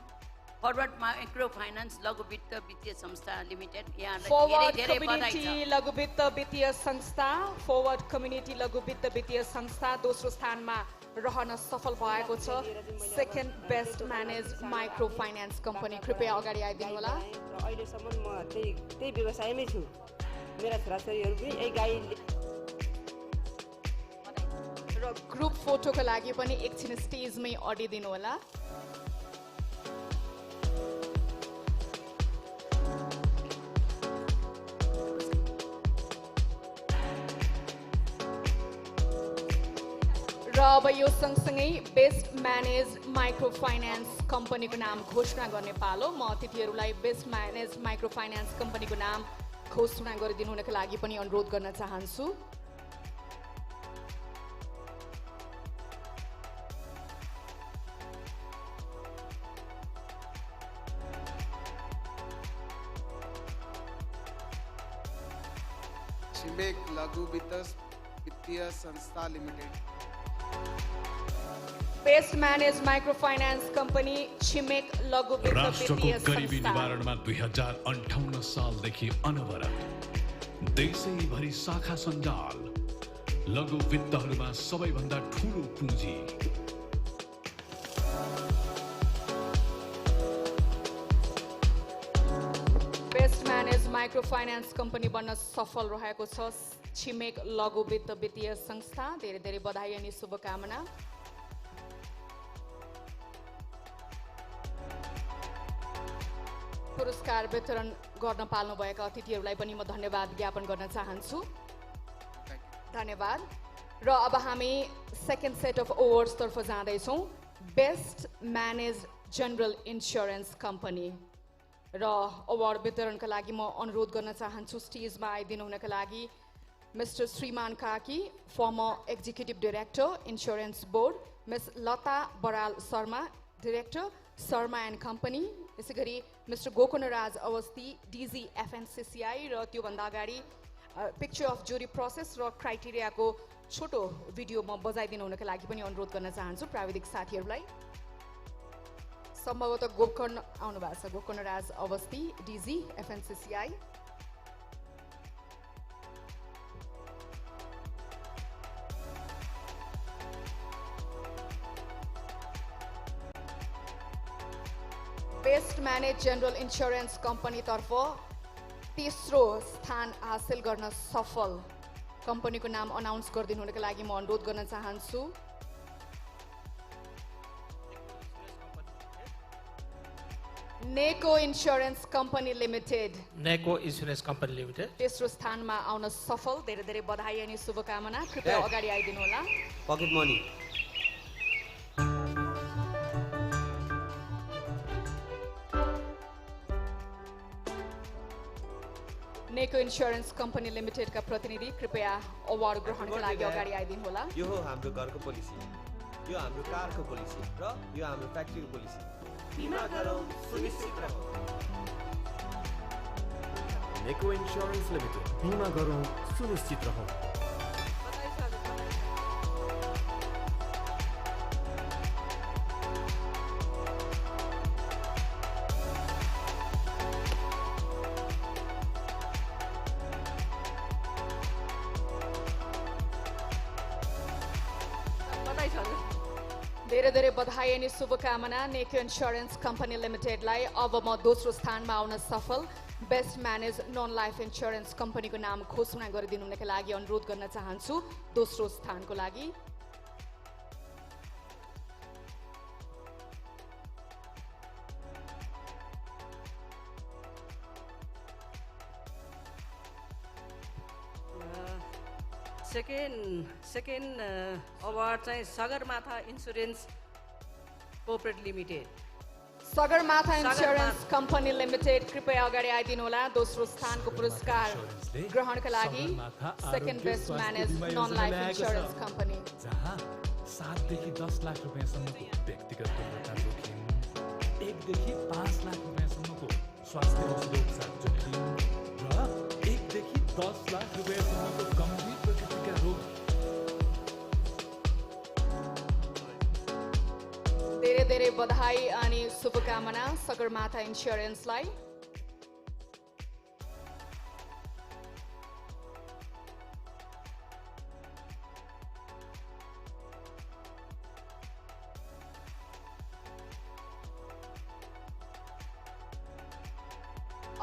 फरवर्ड माइक्रो फाइनान्स लघु वित्त वित्तीय संस्था लिमिटेड। फरवर्ड कम्युनिटी लघु वित्त वित्तीय संस्था, फरवर्ड कम्युनिटी लघु वित्त वित्तीय संस्था दोस्रो स्थानमा रहन सफल भएको छ। Second best manage micro finance company कृपया अगाडि आइदिनु होला। अहिलेसम्म म त्यही व्यवसायमै छु। मेरा छोराछोरीहरू पनि यही गाई र ग्रुप फोटोको लागि पनि एकछिन स्टेजमै अडिदिनु होला। र अब यो सँगसँगै बेस्ट म्यानेज माइक्रो फाइनान्स कम्पनीको नाम घोषणा गर्ने पालो। म अतिथिहरूलाई बेस्ट म्यानेज माइक्रो फाइनान्स कम्पनीको नाम घोषणा गरिदिनुको लागि पनि अनुरोध गर्न चाहन्छु। लघु वित्त वित्तीय संस्था limited. Best manage microfinance company Chhimek लघु वित्त राष्ट्रको वित्तीय गरिबी संस्था निवारणमा 2058 सालदेखि अनवरत देशैभरि शाखा सञ्जाल लघु वित्तहरूमा सबैभन्दा ठूलो पुँजी बेस्ट म्यानेज माइक्रोफाइनान्स कम्पनी बन्न सफल रहेको छ छिमेक लघु वित्त वित्तीय संस्था धेरै धेरै बधाई अनि शुभकामना पुरस्कार वितरण गर्न पाल्नुभएका अतिथिहरूलाई पनि म धन्यवाद ज्ञापन गर्न चाहन्छु धन्यवाद र अब हामी सेकेन्ड सेट अफ अवार्ड्स तर्फ जाँदैछौँ best manage general insurance company र अवार्ड वितरणका लागि म अनुरोध गर्न चाहन्छु स्टेजमा आइदिनु हुनका लागि मिस्टर श्रीमान काकी former executive director insurance board miss Lata Baral Sharma director Sharma and company त्यसै गरी mister Gokunraj Awasthi DG FNCCI र त्योभन्दा अगाडि पिक्चर अफ जुरी प्रोसेस र क्राइटेरियाको छोटो भिडियो म बजाइदिनु हुनका लागि पनि अनुरोध गर्न चाहन्छु प्राविधिक साथीहरूलाई सम्भवतः गोकर्ण आउनु भएको छ Gokunraj Awasthi DG FNCCI best manage general insurance company तर्फ तेस्रो स्थान हासिल गर्न सफल कम्पनीको नाम अनाउन्स गरिदिनु हुनका लागि म अनुरोध गर्न चाहन्छु Neco insurance company limited Neco insurance company limited तेस्रो स्थानमा आउन सफल धेरै धेरै बधाई अनि शुभकामना कृपया अगाडि आइदिनु होला पकेट मनी नेको इन्स्योरेन्स कम्पनी लिमिटेडका प्रतिनिधि कृपया अवार्ड ग्रहणका लागि अगाडि आइदिनु होला यो हो हाम्रो घरको पोलिसी यो हाम्रो कारको पोलिसी र यो हाम्रो फ्याक्ट्रीको पोलिसी बीमा गरौँ सुनिश्चित रहौँ नेको इन्स्योरेन्स लिमिटेड बीमा गरौँ सुनिश्चित रहौँ धेरै धेरै बधाई अनि शुभकामना नेको इन्स्योरेन्स कम्पनी लिमिटेडलाई अब म दोस्रो स्थानमा आउन सफल best managed non life insurance कम्पनीको नाम घोषणा गरिदिनु हुनका लागि अनुरोध गर्न चाहन्छु दोस्रो स्थानको लागि सेकेन्ड अवार्ड चाहिँ Sagarmatha insurance cooperate limited Sagarmatha insurance company limited कृपया अगाडि आइदिनु होला दोस्रो स्थानको पुरस्कार ग्रहणका लागि second best managed non life insurance company जहाँ 7 देखि 10 लाख रुपियाँसम्मको व्यक्तिगत दुर्घटना जोखिम 1 देखि 5 लाख रुपियाँसम्मको स्वास्थ्य औषधि उपचार जोखिम र 1 देखि 10 लाख रुपियाँसम्मको गम्भीर प्रकृतिका रोग धेरै धेरै बधाई अनि शुभकामना सगरमाथा इन्स्योरेन्सलाई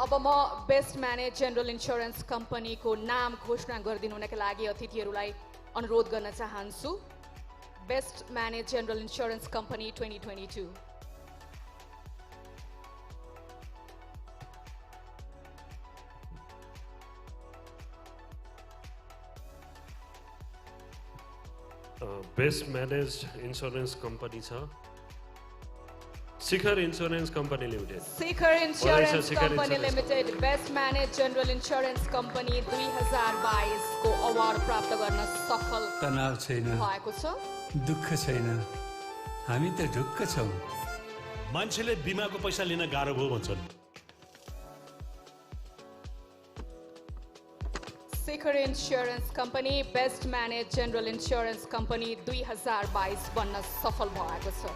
अब म बेस्ट म्यानेज जनरल इन्स्योरेन्स कम्पनीको नाम घोषणा गरिदिनु हुनका लागि अतिथिहरूलाई अनुरोध गर्न चाहन्छु best manage general insurance company 2022 best manage insurance company छ Shikhar insurance company limited Shikhar insurance company limited best manage general insurance company 2022 को अवार्ड प्राप्त गर्न सफल तनाव छैन भएको छ दुःख छैन हामी त ढुक्क छौँ मान्छेले बिमाको पैसा लिन गाह्रो भयो भन्छन् Shekhar insurance company best manage general insurance company 2022 बन्न सफल भएको छ।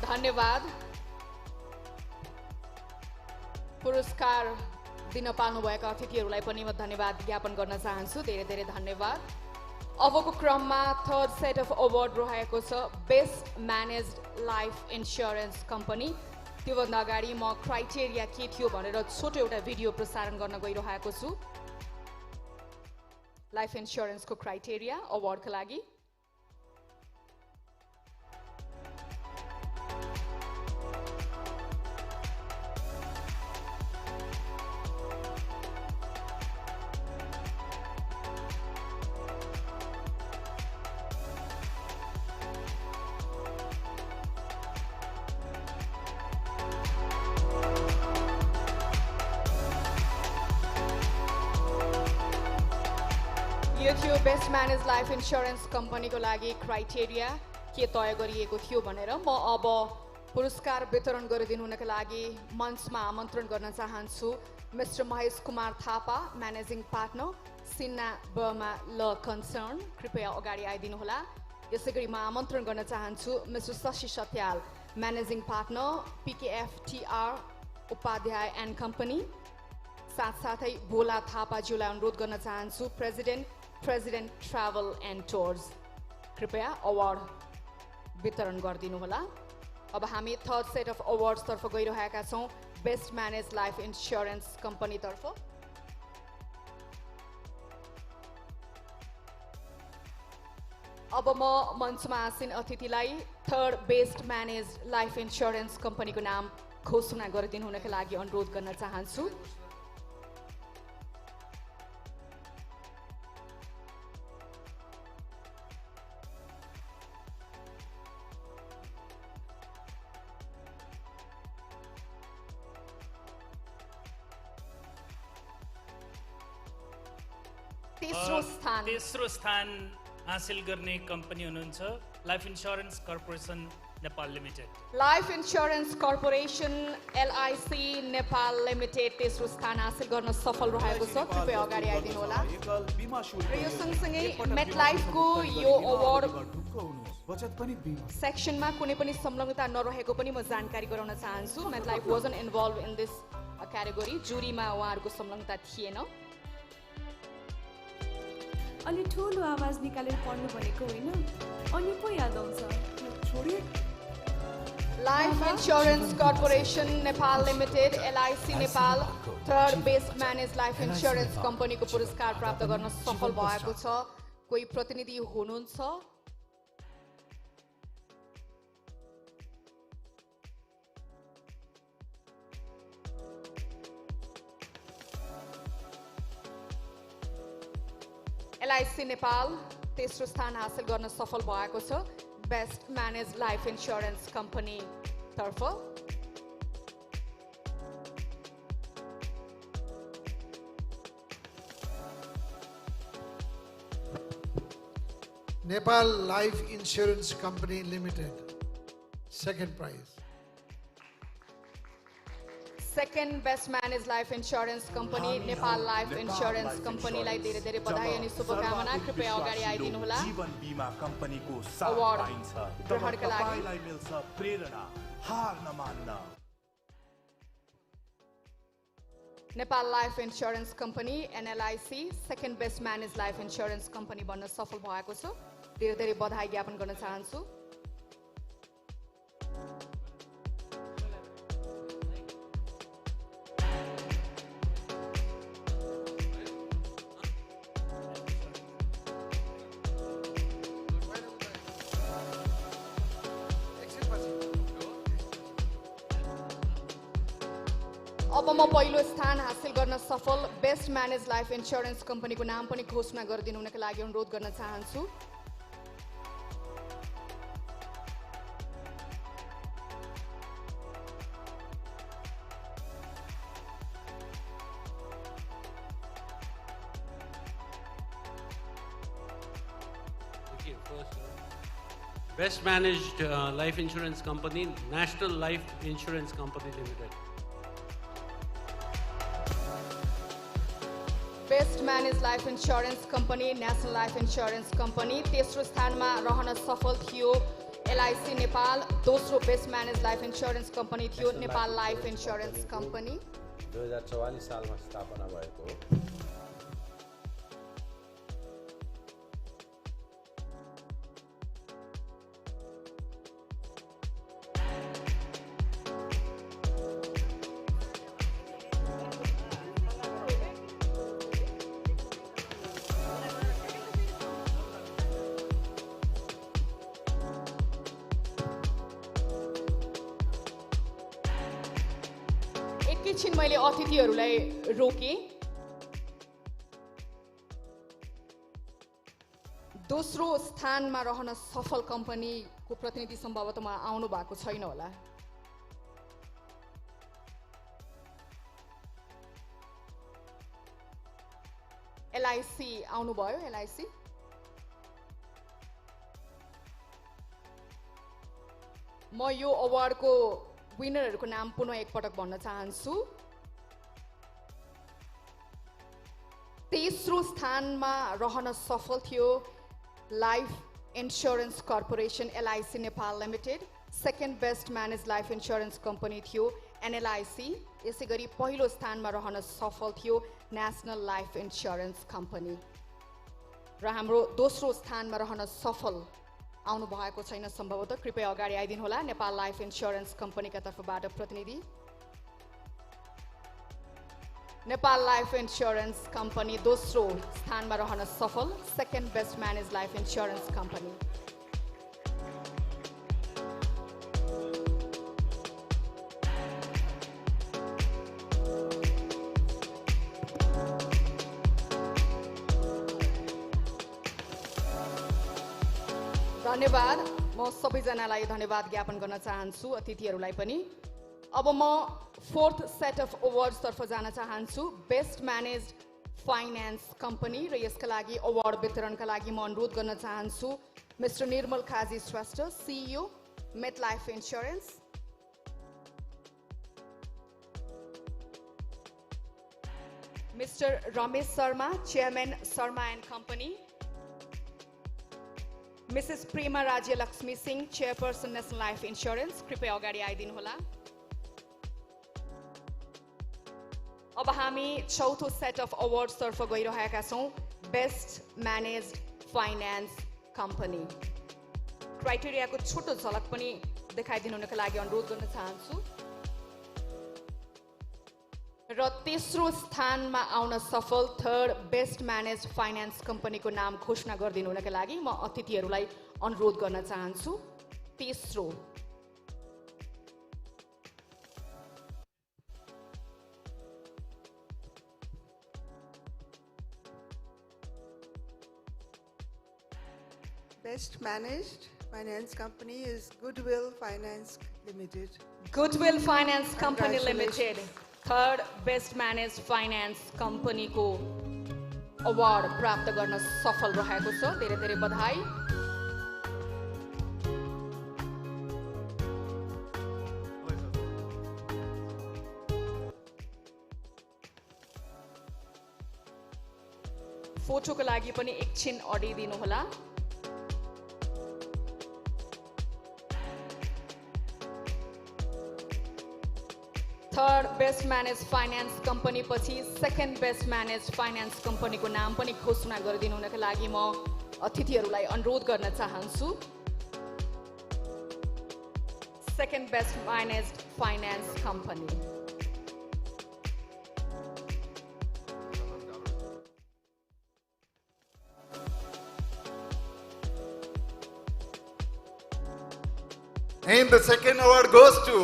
धन्यवाद। पुरस्कार दिन पाल्नुभएका अतिथिहरूलाई पनि म धन्यवाद ज्ञापन गर्न चाहन्छु। धेरै धेरै धन्यवाद। अबको क्रममा थर्ड सेट अफ अवार्ड रहेको छ best managed life insurance company. त्योभन्दा अगाडि म क्राइटेरिया के थियो भनेर छोटो एउटा भिडियो प्रसारण गर्न गइरहेको छु। लाइफ इन्स्योरेन्सको क्राइटेरिया अवार्डका लागि यो थियो बेस्ट म्यानेज लाइफ इन्स्योरेन्स कम्पनीको लागि क्राइटेरिया के तय गरिएको थियो भनेर। म अब पुरस्कार वितरण गरिदिनु हुनका लागि मञ्चमा आमन्त्रण गर्न चाहन्छु mister Mahesh Kumar Thapa, managing partner, Sinha Verma law concern. कृपया अगाडि आइदिनुहोला। यसै गरी म आमन्त्रण गर्न चाहन्छु mister Shashi Satyal, managing partner, PKFTR Upadhyaya and company. साथसाथै भोला थापाज्यूलाई अनुरोध गर्न चाहन्छु प्रेसिडेन्ट ट्राभल एन्ड टुर्स। कृपया अवार्ड वितरण गरिदिनुहोला। अब हामी थर्ड सेट अफ अवार्ड्सतर्फ गइरहेका छौँ बेस्ट म्यानेज लाइफ इन्स्योरेन्स कम्पनीतर्फ। अब म मञ्चमा आसीन अतिथिलाई third best manage life insurance कम्पनीको नाम घोषणा गरिदिनु हुनका लागि अनुरोध गर्न चाहन्छु। तेस्रो स्थान हासिल गर्ने कम्पनी हुनुहुन्छ life insurance corporation Nepal limited. Life insurance corporation LIC Nepal limited तेस्रो स्थान हासिल गर्न सफल रहेको छ। कृपया अगाडि आइदिनु होला। र यो सँगसँगै मेटलाइफको यो अवार्ड सेक्सनमा कुनै पनि संलग्नता नरहेको पनि म जानकारी गराउन चाहन्छु। MetLife wasn't involved in this category. जुरीमा उहाँहरूको संलग्नता थिएन। अलि ठुलो आवाज निकालेर पढ्नु भनेको होइन, अनि पो याद आउँछ। Life insurance corporation Nepal limited LIC Nepal third best manage life insurance कम्पनीको पुरस्कार प्राप्त गर्न सफल भएको छ। कोही प्रतिनिधि हुनुहुन्छ? LIC नेपाल तेस्रो स्थान हासिल गर्न सफल भएको छ best manage life insurance company तर्फ। Nepal Life Insurance Company Limited, second prize. Second best manage life insurance company Nepal life insurance कम्पनीलाई धेरै धेरै बधाई अनि शुभकामना। कृपया अगाडि आइदिनु होला। जीवन बीमा कम्पनीको अवार्ड पाइन्छ ग्रहणका लागि तपाईलाई मिल्छ प्रेरणा, हार नमान्न। Nepal life insurance company NLIC second best manage life insurance company बन्न सफल भएको छ। धेरै धेरै बधाई ज्ञापन गर्न चाहन्छु। अब म पहिलो स्थान हासिल गर्न सफल बेस्ट म्यानेज लाइफ इन्स्योरेन्स कम्पनीको नाम पनि घोषणा गरिदिनु हुनका लागि अनुरोध गर्न चाहन्छु। Best managed life insurance company, National Life Insurance Company Limited. Best manage life insurance company national life insurance company तेस्रो स्थानमा रहन सफल थियो एलआइसी नेपाल दोस्रो best manage life insurance company थियो नेपाल लाइफ इन्स्योरेन्स कम्पनी 2044 सालमा स्थापना भएको एकैछिन मैले अतिथिहरूलाई रोके दोस्रो स्थानमा रहन सफल कम्पनीको प्रतिनिधि सम्भवतः आउनु भएको छैन होला एलआइसी आउनुभयो एलआइसी म यो अवार्डको विनरहरूको नाम पुनः एकपटक भन्न चाहन्छु तेस्रो स्थानमा रहन सफल थियो life insurance corporation LIC Nepal limited second best manage life insurance company थियो एनएलआइसी यसै गरी पहिलो स्थानमा रहन सफल थियो नेसनल लाइफ इन्स्योरेन्स कम्पनी र हाम्रो दोस्रो स्थानमा रहन सफल आउनु भएको छैन सम्भवतः कृपया अगाडि आइदिनु होला नेपाल लाइफ इन्स्योरेन्स कम्पनीका तर्फबाट प्रतिनिधि नेपाल लाइफ इन्स्योरेन्स कम्पनी दोस्रो स्थानमा रहन सफल second best manage life insurance company धन्यवाद म सबैजनालाई धन्यवाद ज्ञापन गर्न चाहन्छु अतिथिहरूलाई पनि अब म फोर्थ सेट अफ अवार्ड्स तर्फ जान चाहन्छु बेस्ट म्यानेज्ड फाइनान्स कम्पनी र यसका लागि अवार्ड वितरणका लागि म अनुरोध गर्न चाहन्छु mister Nirmal Kaji Shrestha CEO MetLife insurance mister Ramesh Sharma chairman Sharma and company missus Prema Rajya Laxmi Singh chairperson national life insurance कृपया अगाडि आइदिनु होला अब हामी चौथो सेट अफ अवार्ड्स तर्फ गइरहेका छौं बेस्ट म्यानेज्ड फाइनान्स कम्पनी क्राइटेरियाको छोटो झलक पनि देखाइदिनुका लागि अनुरोध गर्न चाहन्छु र तेस्रो स्थानमा आउन सफल थर्ड बेस्ट म्यानेज्ड फाइनान्स कम्पनीको नाम घोषणा गरिदिनुका लागि म अतिथिहरूलाई अनुरोध गर्न चाहन्छु तेस्रो Best managed finance company is Goodwill Finance Limited. Goodwill Finance Company Limited. Third Best Managed Finance Company को अवार्ड प्राप्त गर्न सफल रहेको छ धेरै धेरै बधाई फोटोको लागि पनि एकछिन अडिदिनु होला third best manage finance company पछि सेकेन्ड बेस्ट म्यानेज फाइनान्स कम्पनीको नाम पनि घोषणा गरिदिनुका लागि म अतिथिहरूलाई अनुरोध गर्न चाहन्छु second best managed finance company And the second award goes to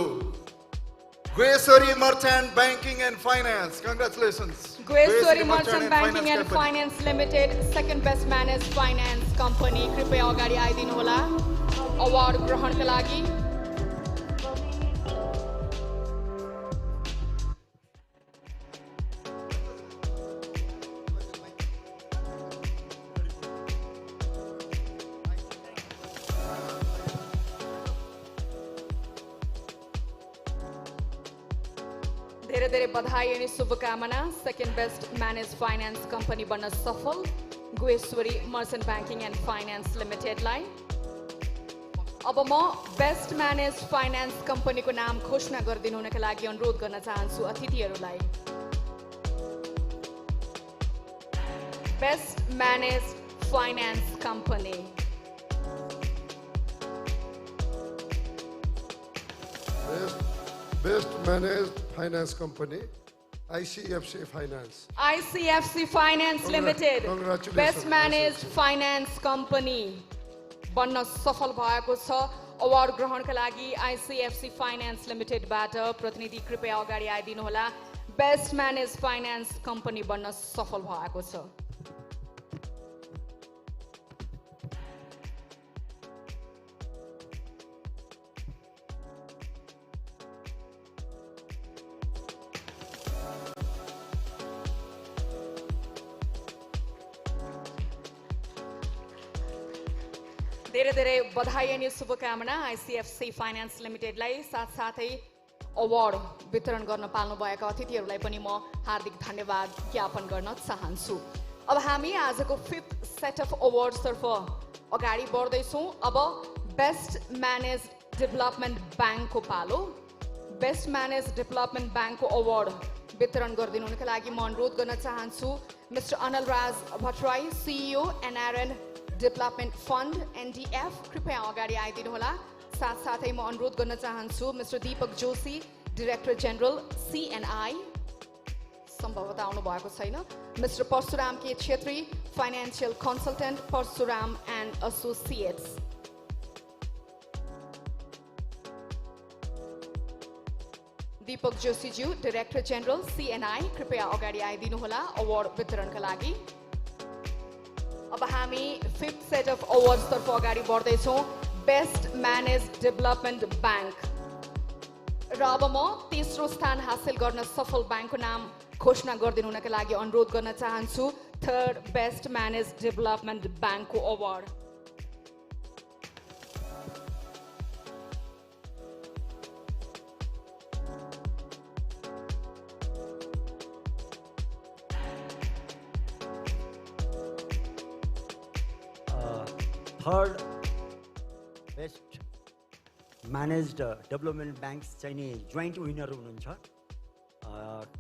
Guesori Merchant Banking and Finance. Congratulations. Guesori Merchant Banking and Finance Limited, second best managed finance company. कृपया अगाडि आइदिनु होला अवार्ड ग्रहणका लागि धेरै धेरै बधाई अनि शुभकामना second best manage finance company बन्न सफल Guheshwari merchant banking and finance लिमिटेडलाई। अब म बेस्ट म्यानेज फाइनान्स कम्पनीको नाम घोषणा गरिदिनु हुनका लागि अनुरोध गर्न चाहन्छु अतिथिहरूलाई। Best manage finance company Best Managed Finance Company, ICFC Finance. ICFC Finance Limited. Congratulations. Best Managed Finance Company बन्न सफल भएको छ। अवार्ड ग्रहणका लागि ICFC Finance Limited बाट प्रतिनिधि कृपया अगाडि आइदिनु होला। बेस्ट म्यानेज फाइनान्स कम्पनी बन्न सफल भएको छ। धेरै धेरै बधाई अनि शुभकामना ICFC फाइनान्स लिमिटेडलाई। साथसाथै अवार्ड वितरण गर्न पाल्नुभएका अतिथिहरूलाई पनि म हार्दिक धन्यवाद ज्ञापन गर्न चाहन्छु। अब हामी आजको 5th सेट अफ अवार्ड्सतर्फ अगाडि बढ्दैछौँ। अब बेस्ट म्यानेज डेभलपमेन्ट ब्याङ्कको पालो। बेस्ट म्यानेज डेभलपमेन्ट ब्याङ्कको अवार्ड वितरण गरिदिनु हुनका लागि म अनुरोध गर्न चाहन्छु mister Anal Raj Bhattarai CEO NRN development fund NDF कृपया अगाडि आइदिनु होला। साथसाथै म अनुरोध गर्न चाहन्छु mister Deepak Joshi director general CNI सम्भवतः आउनु भएको छैन। Mister Parshuram K Chhetri financial consultant Parshuram and associates. Deepak जोशीज्यू डाइरेक्टर जेनरल CNI कृपया अगाडि आइदिनु होला अवार्ड वितरणका लागि। अब हामी 5th सेट अफ अवार्ड्स तर्फ अगाडि बढ्दैछौँ। बेस्ट म्यानेज डेभलपमेन्ट ब्याङ्क र अब म तेस्रो स्थान हासिल गर्न सफल ब्याङ्कको नाम घोषणा गरिदिनु हुनका लागि अनुरोध गर्न चाहन्छु। थर्ड बेस्ट म्यानेज डेभलपमेन्ट ब्याङ्कको award third best managed development bank चाहिँ नि जोइन्ट विनर हुनुहुन्छ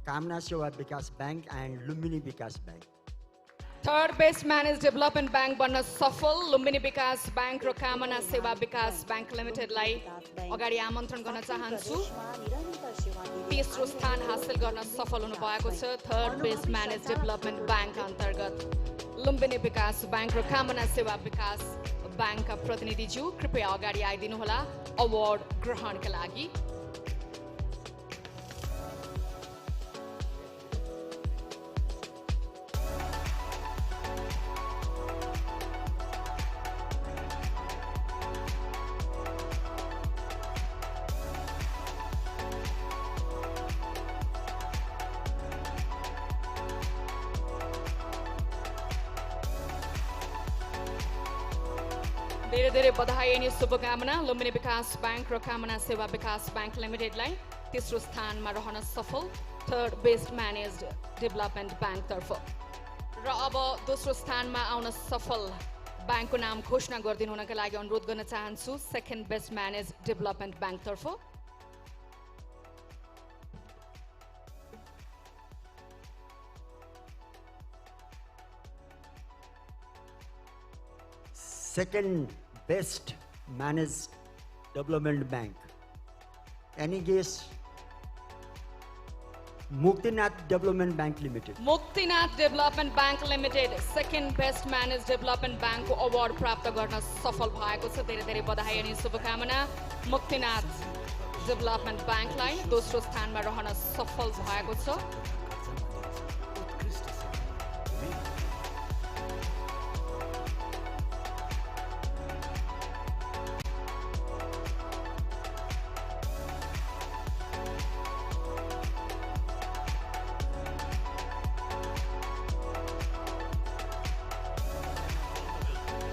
कामना सेवा विकास ब्याङ्क एन्ड लुम्बिनी विकास bank. Third best manage development bank बन्न सफल लुम्बिनी विकास ब्याङ्क र कामना सेवा विकास ब्याङ्क लिमिटेडलाई अगाडि आमन्त्रण गर्न चाहन्छु। तेस्रो स्थान हासिल गर्न सफल हुनुभएको छ। Third best manage development bank अन्तर्गत लुम्बिनी विकास ब्याङ्क र कामना सेवा विकास ब्याङ्कका प्रतिनिधिज्यू कृपया अगाडि आइदिनु होला अवार्ड ग्रहणका लागि। धेरै धेरै बधाई अनि शुभकामना लुम्बिनी विकास ब्याङ्क र कामना सेवा विकास ब्याङ्क लिमिटेडलाई तेस्रो स्थानमा रहन सफल थर्ड बेस्ट म्यानेज्ड डेभलपमेन्ट ब्याङ्कतर्फ। र अब दोस्रो स्थानमा आउन सफल ब्याङ्कको नाम घोषणा गरिदिनु हुनका लागि अनुरोध गर्न चाहन्छु सेकेन्ड बेस्ट म्यानेज डेभलपमेन्ट ब्याङ्कतर्फ। Second best managed development bank. Any guess? Muktinath Development Bank Limited. Muktinath development bank limited second best manage development ब्याङ्कको अवार्ड प्राप्त गर्न सफल भएको छ। धेरै धेरै बधाई अनि शुभकामना मुक्तिनाथ डेभलपमेन्ट ब्याङ्कलाई दोस्रो स्थानमा रहन सफल भएको छ।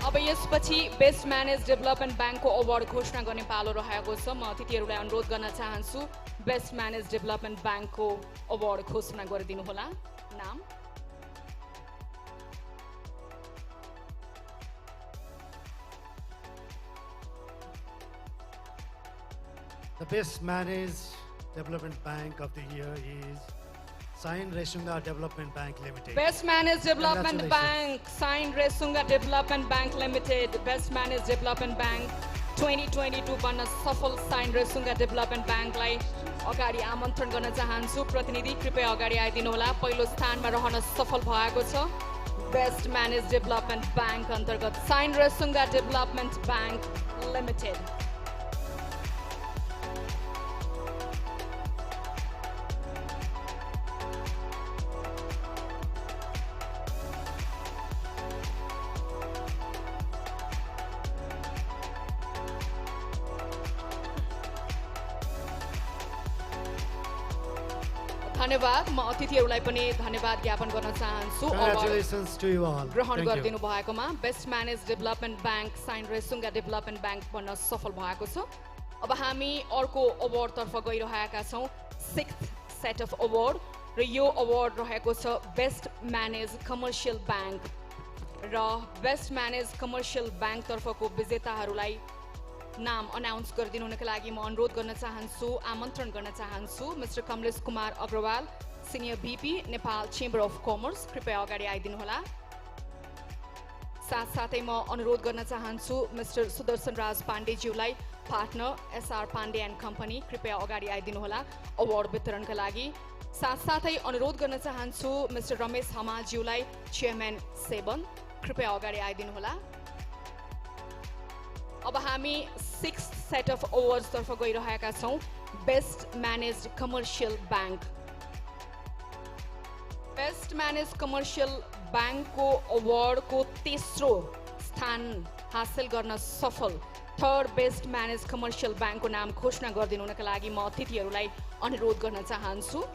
अब यसपछि बेस्ट म्यानेज डेभलपमेन्ट ब्याङ्कको अवार्ड घोषणा गर्ने पालो रहेको छ। म अतिथिहरूलाई अनुरोध गर्न चाहन्छु बेस्ट म्यानेज डेभलपमेन्ट ब्याङ्कको अवार्ड घोषणा गरिदिनु होला। नाम The best managed development bank of the year is Sain Resunga Development Bank Limited. Best Managed Development Bank, Sain Resunga Development Bank Limited, Best Managed Development Bank 2022 बन्न सफल sign Resunga development ब्याङ्कलाई अगाडि आमन्त्रण गर्न चाहन्छु। प्रतिनिधि कृपया अगाडि आइदिनु होला। पहिलो स्थानमा रहन सफल भएको छ बेस्ट म्यानेज डेभलपमेन्ट ब्याङ्क अन्तर्गत Shine Resunga development bank limited. धन्यवाद। म अतिथिहरूलाई पनि धन्यवाद ज्ञापन गर्न चाहन्छु Congratulations to you all. ग्रहण गरिदिनु भएकोमा। Best manage development bank Shine Resunga development bank बन्न सफल भएको छ। अब हामी अर्को अवार्डतर्फ गइरहेका छौँ, 6th सेट अफ अवार्ड, र यो अवार्ड रहेको छ बेस्ट म्यानेज कमर्सियल ब्याङ्क। र बेस्ट म्यानेज कमर्सियल ब्याङ्कतर्फको विजेताहरूलाई नाम अनाउन्स गरिदिनुका लागि म अनुरोध गर्न चाहन्छु, आमन्त्रण गर्न चाहन्छु mister Kamlesh Kumar Agrawal, senior VP Nepal chamber of commerce, कृपया अगाडि आइदिनु होला। साथसाथै म अनुरोध गर्न चाहन्छु मिस्टर सुदर्शन राज पाण्डेज्यूलाई, partner SR Pandey and company, कृपया अगाडि आइदिनु होला अवार्ड वितरणका लागि। साथसाथै अनुरोध गर्न चाहन्छु मिस्टर रमेश हमाज्यूलाई, चेयरम्यान सेवन, कृपया अगाडि आइदिनु होला। अब हामी 6th सेट अफ अवार्ड्स तर्फ गइरहेका छौँ, best managed commercial bank. Best manage commercial ब्याङ्कको अवार्डको तेस्रो स्थान हासिल गर्न सफल थर्ड बेस्ट म्यानेज कमर्सियल ब्याङ्कको नाम घोषणा गरिदिनुका लागि म अतिथिहरूलाई अनुरोध गर्न चाहन्छु।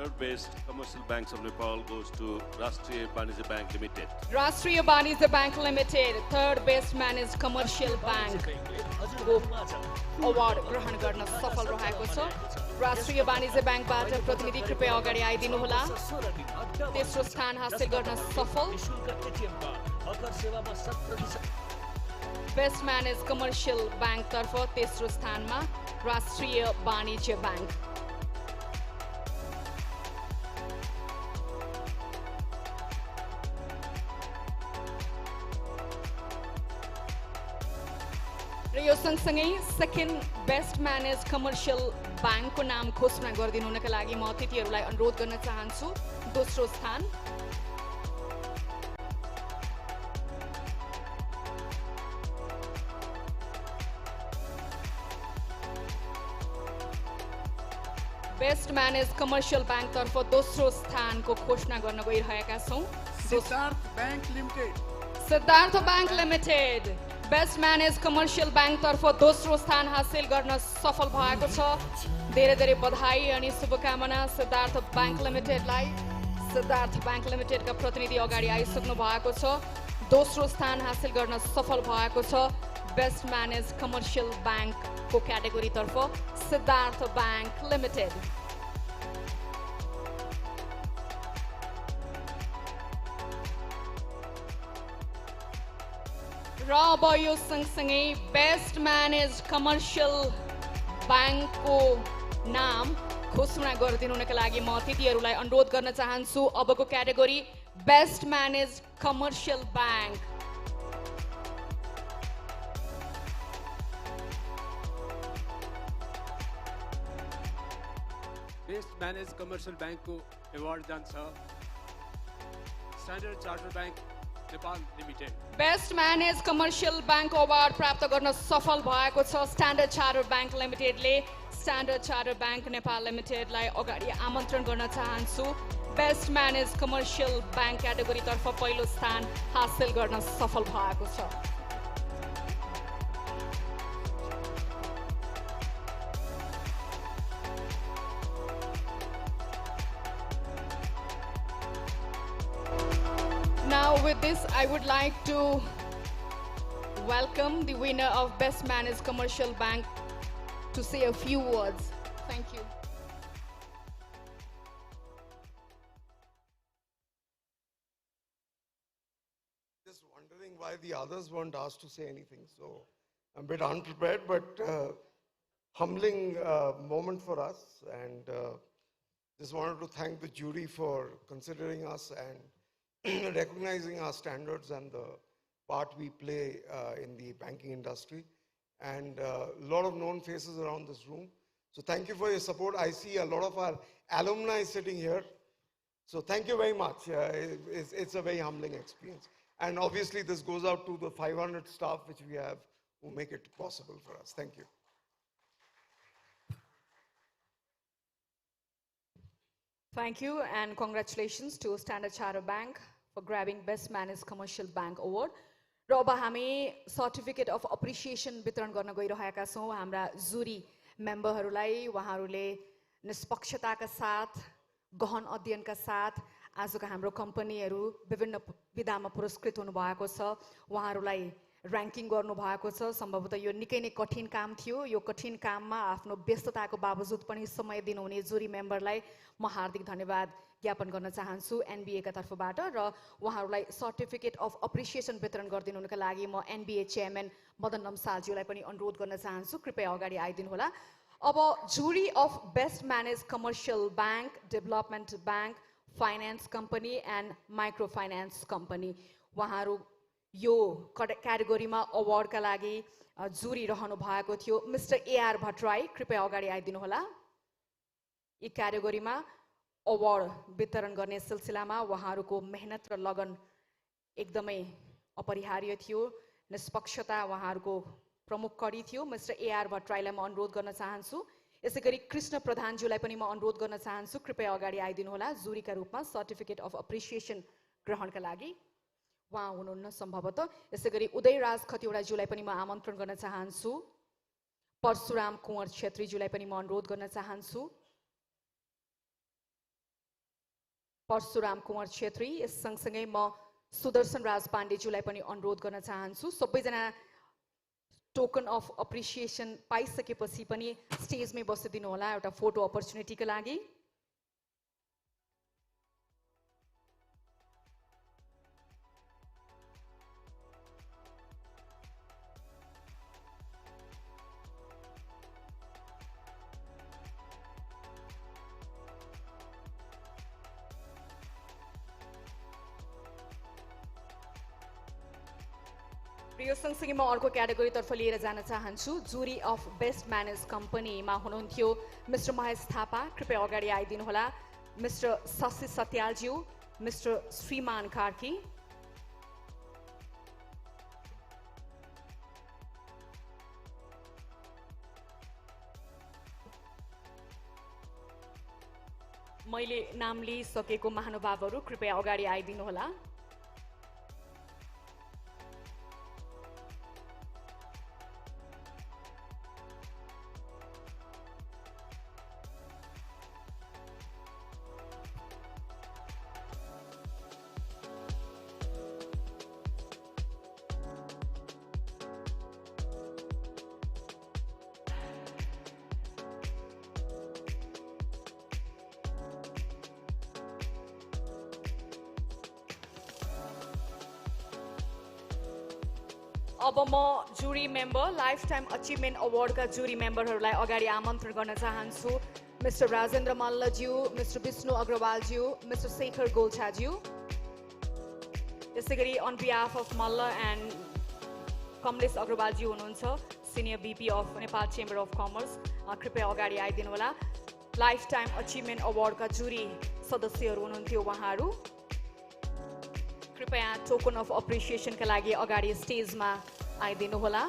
Third best commercial banks of Nepal goes to Rashtriya Banijya Bank Limited. Rashtriya Banijya Bank Limited, third best managed commercial bank को अवार्ड ग्रहण गर्न सफल रहेको छ। राष्ट्रिय वाणिज्य ब्याङ्कबाट प्रतिनिधि कृपया अगाडि आइदिनु होला। तेस्रो स्थान हासिल गर्न सफल बेस्ट म्यानेज कमर्सियल ब्याङ्क तर्फ तेस्रो स्थानमा राष्ट्रिय वाणिज्य ब्याङ्क। र यो सँगसँगै सेकेन्ड बेस्ट म्यानेज कमर्सियल ब्याङ्कको नाम घोषणा गरिदिनुका लागि म अतिथिहरूलाई अनुरोध गर्न चाहन्छु। दोस्रो स्थान बेस्ट म्यानेज कमर्सियल ब्याङ्क तर्फ दोस्रो स्थानको घोषणा गर्न गइरहेका छौँ। Siddhartha bank limited. Siddhartha bank limited best manage commercial bank तर्फ दोस्रो स्थान हासिल गर्न सफल भएको छ। धेरै धेरै बधाई अनि शुभकामना सिद्धार्थ ब्याङ्क लिमिटेडलाई। सिद्धार्थ ब्याङ्क लिमिटेडका प्रतिनिधि अगाडि आइसक्नु भएको छ। दोस्रो स्थान हासिल गर्न सफल भएको छ बेस्ट म्यानेज कमर्सियल ब्याङ्कको क्याटेगोरीतर्फ सिद्धार्थ ब्याङ्क लिमिटेड। र अब यो सँगसँगै बेस्ट म्यानेज कमर्सियल ब्याङ्कको नाम घोषणा गरिदिनुका लागि म अतिथिहरूलाई अनुरोध गर्न चाहन्छु। अबको category best manage commercial bank. Best manage commercial ब्याङ्कको एवार्ड जान्छ standard chartered bank Nepal limited. Best manage commercial bank award प्राप्त गर्न सफल भएको छ स्ट्यान्डर्ड चार्टर्ड ब्याङ्क लिमिटेडले। स्ट्यान्डर्ड चार्टर्ड ब्याङ्क नेपाल लिमिटेडलाई अगाडि आमन्त्रण गर्न चाहन्छु। बेस्ट म्यानेज कमर्सियल ब्याङ्क क्याटेगोरीतर्फ पहिलो स्थान हासिल गर्न सफल भएको छ। with this, I would like to welcome the winner of Best Managed Commercial Bank to say a few words. Thank you. Just wondering why the others weren't asked to say anything, so I'm a bit unprepared, but humbling moment for us, and just wanted to thank the jury for considering us and recognizing our standards and the part we play in the banking industry, and a lot of known faces around this room. So thank you for your support. I see a lot of our alumni sitting here. So thank you very much. It's a very humbling experience. And obviously this goes out to the 500 staff which we have who make it possible for us. Thank you. Thank you and congratulations to Standard Chartered Bank for grabbing Best Managed Commercial Bank Award. र अब हामी certificate of appreciation वितरण गर्न गइरहेका छौँ हाम्रा जुरी मेम्बरहरूलाई। उहाँहरूले निष्पक्षताका साथ गहन अध्ययनका साथ आजको हाम्रो कम्पनीहरू विभिन्न विधामा पुरस्कृत हुनुभएको छ। उहाँहरूलाई र्याङ्किङ गर्नुभएको छ। सम्भवतः यो निकै नै कठिन काम थियो। यो कठिन काममा आफ्नो व्यस्तताको बावजुद पनि समय दिनुहुने जुरी मेम्बरलाई म हार्दिक धन्यवाद ज्ञापन गर्न चाहन्छु एनबिए का तर्फबाट र उहाँहरूलाई सर्टिफिकेट अफ अप्रिसिएसन वितरण गरिदिनुका लागि म एनबिए चेयरम्यान मदन लम्सालज्यूलाई पनि अनुरोध गर्न चाहन्छु। कृपया अगाडि आइदिनु होला। अब जुरी of best manage commercial bank, development bank, finance company and micro finance company, उहाँहरू यो क्याटेगोरीमा अवार्डका लागि जुरी रहनु भएको थियो। मिस्टर एआर भट्टराई कृपया अगाडि आइदिनु होला। यी क्याटेगोरीमा अवार्ड वितरण गर्ने सिलसिलामा उहाँहरूको मेहनत र लगन एकदमै अपरिहार्य थियो। निष्पक्षता उहाँहरूको प्रमुख कडी थियो। मिस्टर एआर भट्टराईलाई म अनुरोध गर्न चाहन्छु। यसै गरी कृष्ण प्रधानज्यूलाई पनि म अनुरोध गर्न चाहन्छु कृपया अगाडि आइदिनु होला जुरीका रूपमा सर्टिफिकेट अफ अप्रिसिएसन ग्रहणका लागि। उहाँ हुनुहुन्न सम्भवतः। यसै गरी उदयराज खतिवडाज्यूलाई पनि म आमन्त्रण गर्न चाहन्छु। परशुराम कुँवर छेत्रीज्यूलाई पनि म अनुरोध गर्न चाहन्छु। परशुराम कुँवर छेत्री, यस सँगसँगै म सुदर्शन राज पाण्डेज्यूलाई पनि अनुरोध गर्न चाहन्छु। सबैजना टोकन अफ अप्रिसिएसन पाइसकेपछि पनि स्टेजमै बसिदिनु होला एउटा फोटो अपर्च्युनिटीका लागि। यो सँगसँगै म अर्को क्याटेगोरीतर्फ लिएर जान चाहन्छु। जुरी अफ बेस्ट म्यानेज कम्पनीमा हुनुहुन्थ्यो मिस्टर महेश थापा, कृपया अगाडि आइदिनु होला। मिस्टर शशि सत्यालज्यू, मिस्टर श्रीमान कार्की, मैले नाम लिइसकेको महानुभावहरू कृपया अगाडि आइदिनु होला। अब म jury member life time achievement अवार्डका जुरी मेम्बरहरूलाई अगाडि आमन्त्रण गर्न चाहन्छु। मिस्टर राजेन्द्र मल्लज्यू, मिस्टर विष्णु अग्रवालज्यू, मिस्टर शेखर गोल्छाज्यू। यसै गरी on behalf of Malla and Kamlesh अग्रवालज्यू हुनुहुन्छ, senior VP of Nepal chamber of commerce, कृपया अगाडि आइदिनु होला। लाइफ टाइम अचिभमेन्ट अवार्डका जुरी सदस्यहरू हुनुहुन्थ्यो उहाँहरू। कृपया टोकन अफ अप्रिसिएसनका लागि अगाडि स्टेजमा आइदिनु होला।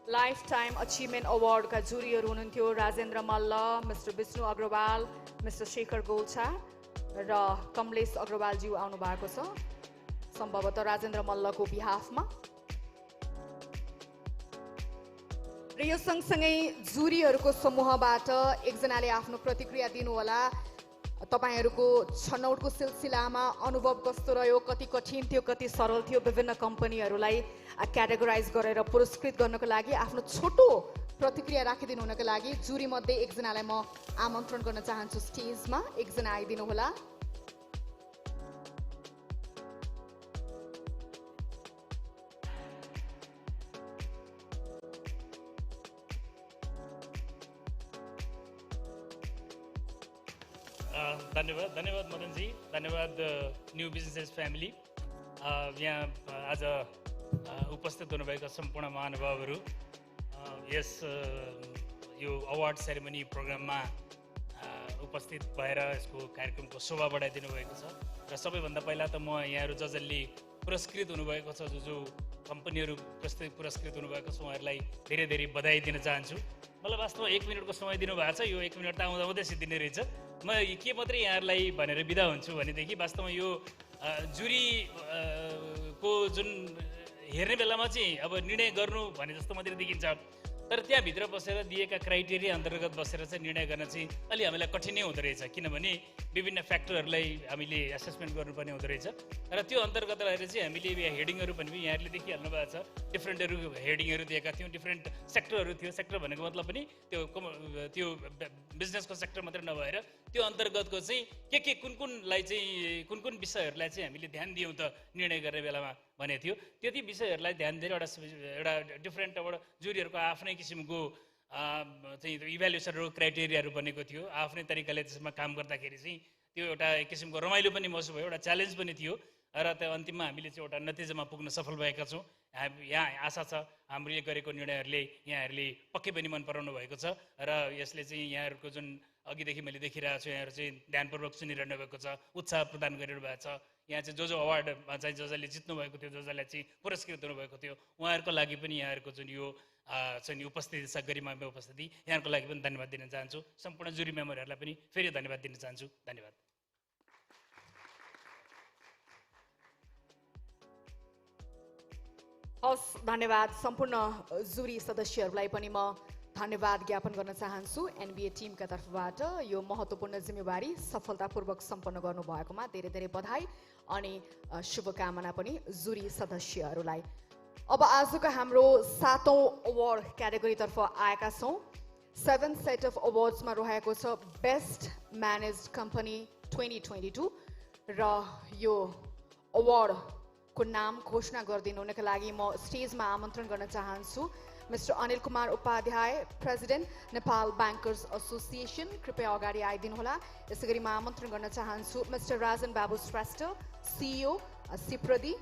लाइफ टाइम अचिभमेन्ट अवार्डका जुरीहरू हुनुहुन्थ्यो राजेन्द्र मल्ल, मिस्टर विष्णु अग्रवाल, मिस्टर शेखर गोल्छा र कमलेश अग्रवालज्यू आउनु भएको छ। सम्भवतः राजेन्द्र मल्लको बिहाफमा। र यो सँगसँगै जुरीहरूको समूहबाट एकजनाले आफ्नो प्रतिक्रिया दिनुहोला। तपाईहरूको छनौटको सिलसिलामा अनुभव कस्तो रह्यो, कति कठिन थियो, कति सरल थियो, विभिन्न कम्पनीहरूलाई क्याटेगोराइज गरेर पुरस्कृत गर्नको लागि आफ्नो छोटो प्रतिक्रिया राखिदिनु हुनको लागि जुरी मध्ये एकजनालाई म आमन्त्रण गर्न चाहन्छु स्टेजमा। एकजना आइदिनु होला। धन्यवाद मदनजी, धन्यवाद न्यू बिजनेस फ्यामिली। यहाँ आज उपस्थित हुनुभएका सम्पूर्ण महानुभावहरू, यस यो अवार्ड सेरेमनी प्रोग्राममा उपस्थित भएर यसको कार्यक्रमको शोभा बढाइदिनु भएको छ। र सबैभन्दा पहिला त म यहाँहरू जसले पुरस्कृत हुनुभएको छ, जो कम्पनीहरू पुरस्कृत हुनुभएको छ, उहाँहरूलाई धेरै धेरै बधाई दिन चाहन्छु। मलाई वास्तवमा 1 मिनटको समय दिनुभएको छ। यो 1 मिनट त आउँदै सिद्धिने रहेछ। म के मात्रै यहाँहरूलाई भनेर बिदा हुन्छु भनेदेखि वास्तवमा यो जुरी को जुन हेर्ने बेलामा चाहिँ अब निर्णय गर्नु भने जस्तो मात्रै देखिन्छ, तर त्यहाँभित्र बसेर दिएका क्राइटेरिया अन्तर्गत बसेर चाहिँ निर्णय गर्न चाहिँ अलि हामीलाई कठिनै हुँदो रहेछ, किनभने विभिन्न फ्याक्टरहरूलाई हामीले एसेसमेन्ट गर्नुपर्ने हुँदो रहेछ। र त्यो अन्तर्गत रहेर चाहिँ हामीले हेडिङहरू पनि यहाँहरूले देखिहाल्नु भएको छ, डिफ्रेन्टहरू हेडिङहरू दिएका थियौँ, डिफ्रेन्ट सेक्टरहरू थियो। सेक्टर भनेको मतलब पनि त्यो बिजनेसको सेक्टर मात्रै नभएर त्यो अन्तर्गतको चाहिँ के कुनलाई चाहिँ कुन विषयहरूलाई चाहिँ हामीले ध्यान दियौँ त निर्णय गर्ने बेलामा भने थियो। त्यति विषयहरूलाई ध्यान दिएर एउटा डिफ्रेन्ट जुरीहरूको आफ्नै किसिमको चाहिँ इभ्यालुएसनहरू क्राइटेरियाहरू बनेको थियो। आफ्नै तरिकाले त्यसमा काम गर्दाखेरि चाहिँ त्यो एउटा एक किसिमको रमाइलो पनि महसुस भयो, एउटा च्यालेन्ज पनि थियो। र त्यो अन्तिममा हामीले चाहिँ एउटा नतिजामा पुग्न सफल भएका छौँ। यहाँ आशा छ हाम्रो यो गरेको निर्णयहरूले यहाँहरूले पक्कै पनि मन पराउनु भएको छ। र यसले चाहिँ यहाँहरूको जुन अघिदेखि मैले देखिरहेको छु, यहाँहरू चाहिँ ध्यानपूर्वक सुनिरहनु भएको छ, उत्साह प्रदान गरिरहनु भएको छ। यहाँ चाहिँ जो अवार्डमा चाहिँ जसले जित्नु भएको थियो, जसलाई चाहिँ पुरस्कृत हुनुभएको थियो, उहाँहरूको लागि पनि यहाँहरूको जुन यो चाहिँ उपस्थिति छ, गरिमामय उपस्थिति, यहाँहरूको लागि पनि धन्यवाद दिन चाहन्छु। सम्पूर्ण जुरी मेम्बरहरूलाई पनि फेरि धन्यवाद दिन चाहन्छु। धन्यवाद। हस्, धन्यवाद। सम्पूर्ण जुरी सदस्यहरूलाई पनि म धन्यवाद ज्ञापन गर्न चाहन्छु। एनबिए टिमका तर्फबाट यो महत्त्वपूर्ण जिम्मेवारी सफलतापूर्वक सम्पन्न गर्नुभएकोमा धेरै धेरै बधाई अनि शुभकामना पनि जुरी सदस्यहरूलाई। अब आजको हाम्रो 7औं अवार्ड क्याटेगोरीतर्फ आएका छौँ। 7th सेट अफ अवार्ड्समा रहेको छ बेस्ट म्यानेज्ड कम्पनी 2022 र यो अवार्डको नाम घोषणा गरिदिनु हुनका लागि म स्टेजमा आमन्त्रण गर्न चाहन्छु mister Anil Kumar Upadhyay, president Nepal bankers association, कृपया अगाडि आइदिनु होला। यसै गरी म आमन्त्रण गर्न चाहन्छु मिस्टर राजन बाबु श्रेष्ठ, सिइओ सिप्रदी।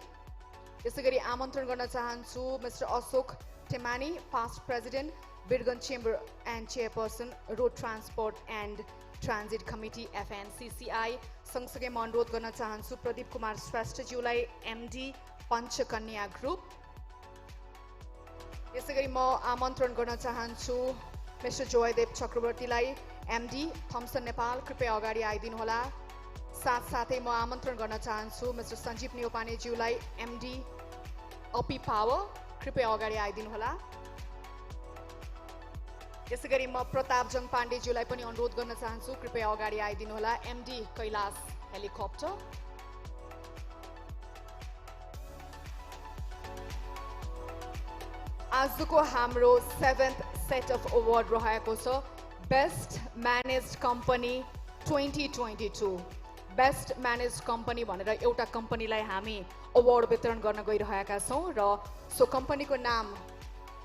यसै गरी आमन्त्रण गर्न चाहन्छु mister Ashok Temani, past president Birgunj chamber and chairperson road transport and transit committee FNCCI। सँगसँगै म अनुरोध गर्न चाहन्छु प्रदीप कुमार श्रेष्ठज्यूलाई, MD पञ्चकन्या ग्रुप। यसै गरी म आमन्त्रण गर्न चाहन्छु मिस्टर जयदेव चक्रवर्तीलाई, MD थम्सन नेपाल, कृपया अगाडि आइदिनु होला। साथसाथै म आमन्त्रण गर्न चाहन्छु मिस्टर सञ्जीव नेउपानेज्यूलाई, MD अपी पावर, कृपया अगाडि आइदिनु होला। यसै गरी म प्रताप जङ पाण्डेज्यूलाई पनि अनुरोध गर्न चाहन्छु, कृपया अगाडि आइदिनु होला, MD कैलाश हेलिकप्टर। आजको हाम्रो 7th सेट अफ अवार्ड रहेको छ best managed company 2022। Best managed company भनेर एउटा कम्पनीलाई हामी अवार्ड वितरण गर्न गइरहेका छौँ र सो कम्पनीको नाम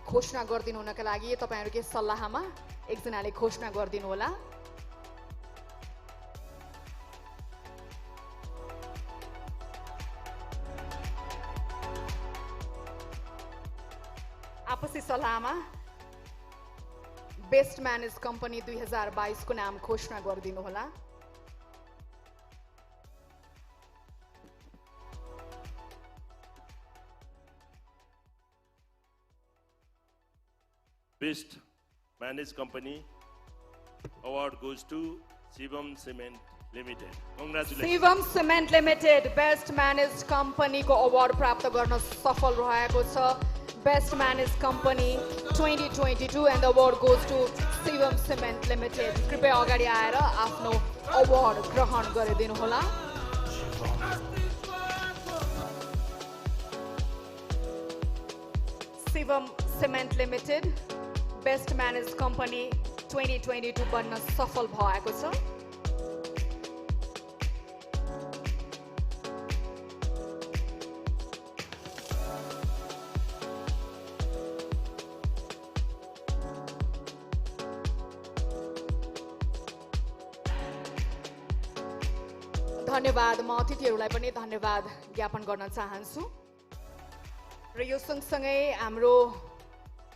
घोषणा गरिदिनु हुनका लागि तपाईँहरूकै सल्लाहमा एकजनाले घोषणा गरिदिनु होला। आपसी सल्लाहमा बेस्ट म्यानेज कम्पनी 2022 को नाम घोषणा गरिदिनु होला। Best Managed Company award goes to Shivam Cement Limited. Congratulations. Shivam cement limited best managed कम्पनीको अवार्ड प्राप्त गर्न सफल रहेको छ best managed company 2022 and the award goes to Shivam cement limited कृपया अगाडि आएर आफ्नो अवार्ड ग्रहण गरिदिनु होला Shivam cement limited best managed company 2022 बन्न सफल भएको छ धन्यवाद म अतिथिहरूलाई पनि धन्यवाद ज्ञापन गर्न चाहन्छु र यो सँगसँगै हाम्रो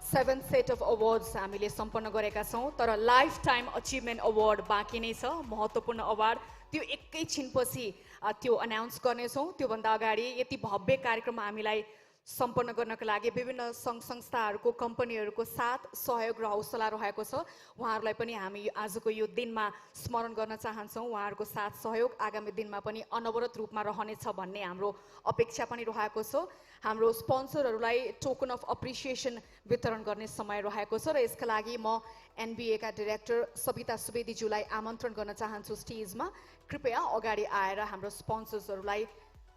7th सेट अफ अवार्ड्स हामीले सम्पन्न गरेका छौं तर लाइफ टाइम अचिभमेन्ट अवार्ड बाँकी नै छ महत्त्वपूर्ण अवार्ड त्यो एकैछिनपछि त्यो अनाउन्स गर्नेछौं त्यो भन्दा अगाडि यति भव्य कार्यक्रम हामीलाई सम्पन्न गर्नका लागि विभिन्न संघ संस्थाहरूको कम्पनीहरूको साथ सहयोग र हौसला रहेको छ उहाँहरूलाई पनि हामी आजको यो दिनमा स्मरण गर्न चाहन्छौं उहाँहरूको साथ सहयोग आगामी दिनमा पनि अनवरत रूपमा रहनेछ भन्ने हाम्रो अपेक्षा पनि रहेको छ हाम्रो स्पोन्सरहरूलाई टोकन अफ अप्रिसिएसन वितरण गर्ने समय रहेको छ र यसका लागि म एनबीए का डाइरेक्टर सबिता सुवेदीज्यूलाई आमन्त्रण गर्न चाहन्छु स्टेजमा कृपया अगाडि आएर हाम्रो स्पोन्सर्सहरूलाई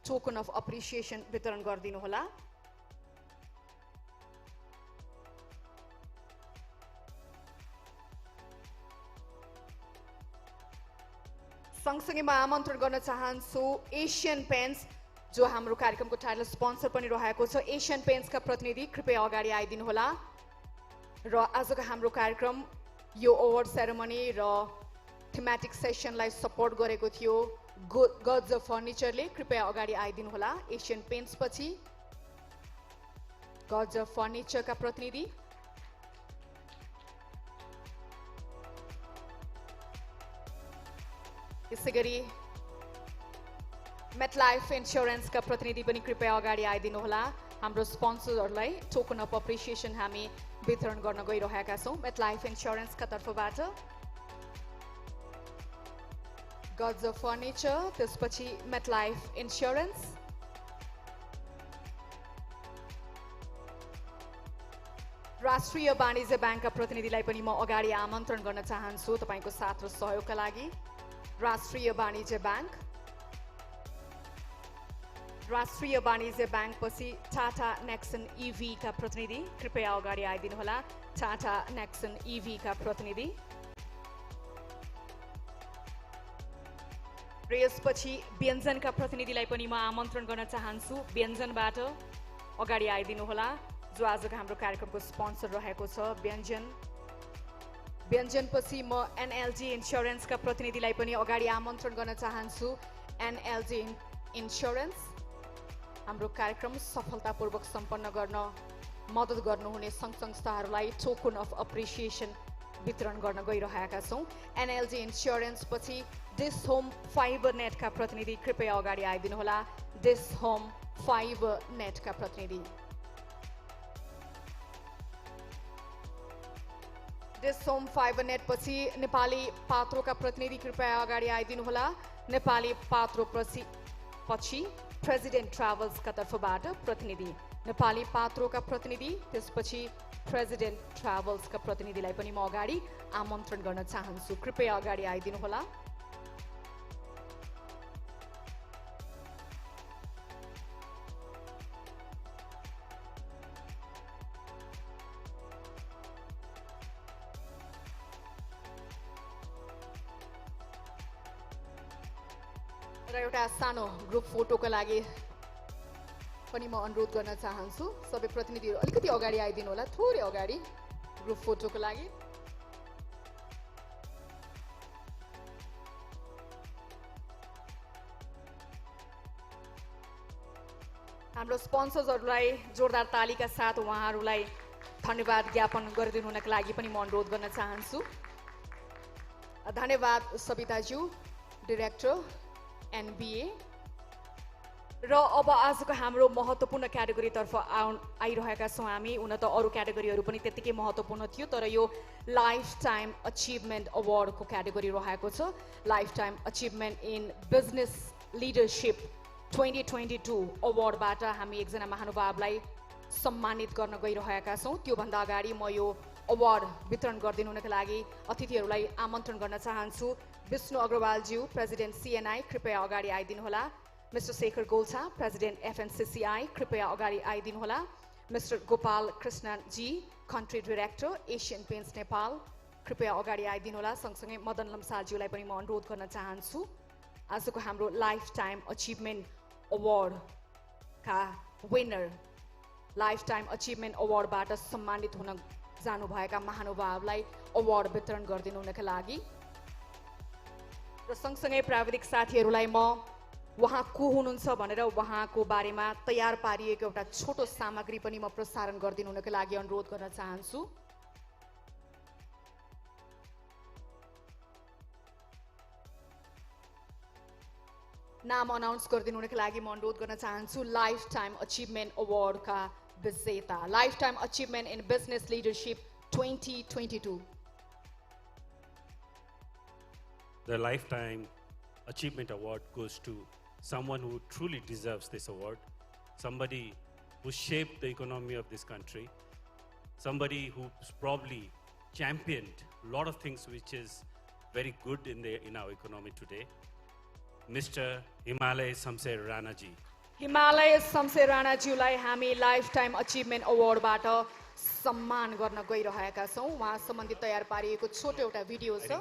टोकन अफ अप्रिसिएसन वितरण गरिदिनु होला सँगसँगै म आमन्त्रण गर्न चाहन्छु एशियन पेन्ट्स जो हाम्रो कार्यक्रमको टाइटल स्पोन्सर पनि रहेको छ एशियन पेन्ट्सका प्रतिनिधि कृपया अगाडि आइदिनु होला र आजको हाम्रो कार्यक्रम यो अवार्ड सेरेमनी र थीमेटिक सेसनलाई सपोर्ट गरेको थियो गज फर्निचरले कृपया अगाडि आइदिनु होला एशियन पेन्ट्स पछि गज फर्निचरका प्रतिनिधि यसैगरी मेटलाइफ इन्स्योरेन्सका प्रतिनिधि पनि कृपया अगाडि आइदिनु होला हाम्रो स्पोन्सरहरूलाई टोकन अफ अप्रिसिएसन हामी वितरण गर्न गइरहेका छौं मेटलाइफ इन्स्योरेन्सका तर्फबाट गज फर्निचर त्यसपछि मेटलाइफ इन्स्योरेन्स राष्ट्रिय वाणिज्य ब्याङ्कका प्रतिनिधिलाई पनि म अगाडि आमन्त्रण गर्न चाहन्छु तपाईको साथ र सहयोगका लागि राष्ट्रिय वाणिज्य ब्याङ्क राष्ट्रिय वाणिज्य ब्याङ्क पछि टाटा नेक्सन ईवी का प्रतिनिधि कृपया अगाडि आइदिनु होला टाटा नेक्सन ईवी का प्रतिनिधि र यसपछि व्यञ्जनका प्रतिनिधिलाई पनि म आमन्त्रण गर्न चाहन्छु व्यञ्जनबाट अगाडि आइदिनु होला जो आजको हाम्रो कार्यक्रमको स्पोन्सर रहेको छ व्यञ्जन पछि म एनएलजी इन्स्योरेन्सका प्रतिनिधिलाई पनि अगाडि आमन्त्रण गर्न चाहन्छु एनएलजी इन्स्योरेन्स हाम्रो कार्यक्रम सफलतापूर्वक सम्पन्न गर्न मद्दत गर्नुहुने संघ संस्थाहरूलाई टोकन अफ अप्रिसिएसन वितरण गर्न गइरहेका छौं एनएलजी इन्स्योरेन्स पछि डिस होम फाइबर नेटका प्रतिनिधि कृपया अगाडि आइदिनु होला डिस होम फाइबर नेटका प्रतिनिधि डिस होम फाइबर नेट पछि नेपाली पात्रोका प्रतिनिधि कृपया अगाडि आइदिनु होला नेपाली पात्रो पछि प्रेसिडेन्ट ट्राभल्सका तर्फबाट प्रतिनिधि नेपाली पात्रोका प्रतिनिधि त्यसपछि प्रेसिडेन्ट ट्राभल्सका प्रतिनिधिलाई पनि म अगाडि आमन्त्रण गर्न चाहन्छु कृपया अगाडि आइदिनु होला र एउटा सानो ग्रुप फोटोको लागि पनि म अनुरोध गर्न चाहन्छु सबै प्रतिनिधिहरू अलिकति अगाडि आइदिनु होला थोरै अगाडि ग्रुप फोटोको लागि हाम्रो स्पोन्सर्सहरूलाई जोरदार तालीका साथ उहाँहरूलाई धन्यवाद ज्ञापन गरिदिनु हुनका लागि पनि म अनुरोध गर्न चाहन्छु धन्यवाद सबिताज्यू डाइरेक्टर एनबीए र अब आजको हाम्रो महत्त्वपूर्ण क्याटेगोरीतर्फ आइरहेका छौँ हामी। हुन त अरू क्याटेगोरीहरू पनि त्यत्तिकै महत्त्वपूर्ण थियो, तर यो लाइफ टाइम अचिभमेन्ट अवार्डको क्याटेगोरी रहेको छ। Life time achievement in business leadership 2022 अवार्डबाट हामी एकजना महानुभावलाई सम्मानित गर्न गइरहेका छौँ। त्योभन्दा अगाडि म यो अवार्ड वितरण गरिदिनु हुनका लागि अतिथिहरूलाई आमन्त्रण गर्न चाहन्छु। विष्णु अग्रवालज्यू, प्रेसिडेन्ट CNI, कृपया अगाडि आइदिनुहोला। Mister Shekhar Golchha, president FNCCI, कृपया अगाडि आइदिनुहोला। Mister Gopal Krishnaji, country director, Asian Paints Nepal, कृपया अगाडि आइदिनुहोला। सँगसँगै मदन लम्सालज्यूलाई पनि म अनुरोध गर्न चाहन्छु। आजको हाम्रो लाइफ टाइम अचिभमेन्ट अवार्डका विनर, लाइफ टाइम अचिभमेन्ट अवार्डबाट सम्मानित हुन जानुभएका महानुभावलाई अवार्ड वितरण गरिदिनु हुनका लागि र सँगसँगै प्राविधिक साथीहरूलाई म उहाँ को हुनुहुन्छ भनेर उहाँको बारेमा तयार पारिएको एउटा छोटो सामग्री पनि म प्रसारण गरिदिनु हुनका लागि अनुरोध गर्न चाहन्छु। नाम अनाउन्स गरिदिनु हुनका लागि म अनुरोध गर्न चाहन्छु। लाइफ टाइम अचिभमेन्ट अवार्डका विजेता, life time achievement in business leadership 2022। The Lifetime Achievement Award goes to someone who truly deserves this award, somebody who shaped the economy of this country, somebody who's probably championed a lot of things which is very good in our economy today, Mr. Himalay Samser Rana ji. Himalay Shamsher राणाज्यूलाई हामी life time achievement अवार्डबाट सम्मान गर्न गइरहेका छौँ। उहाँ सम्बन्धी तयार पारिएको छोटो एउटा भिडियो छ।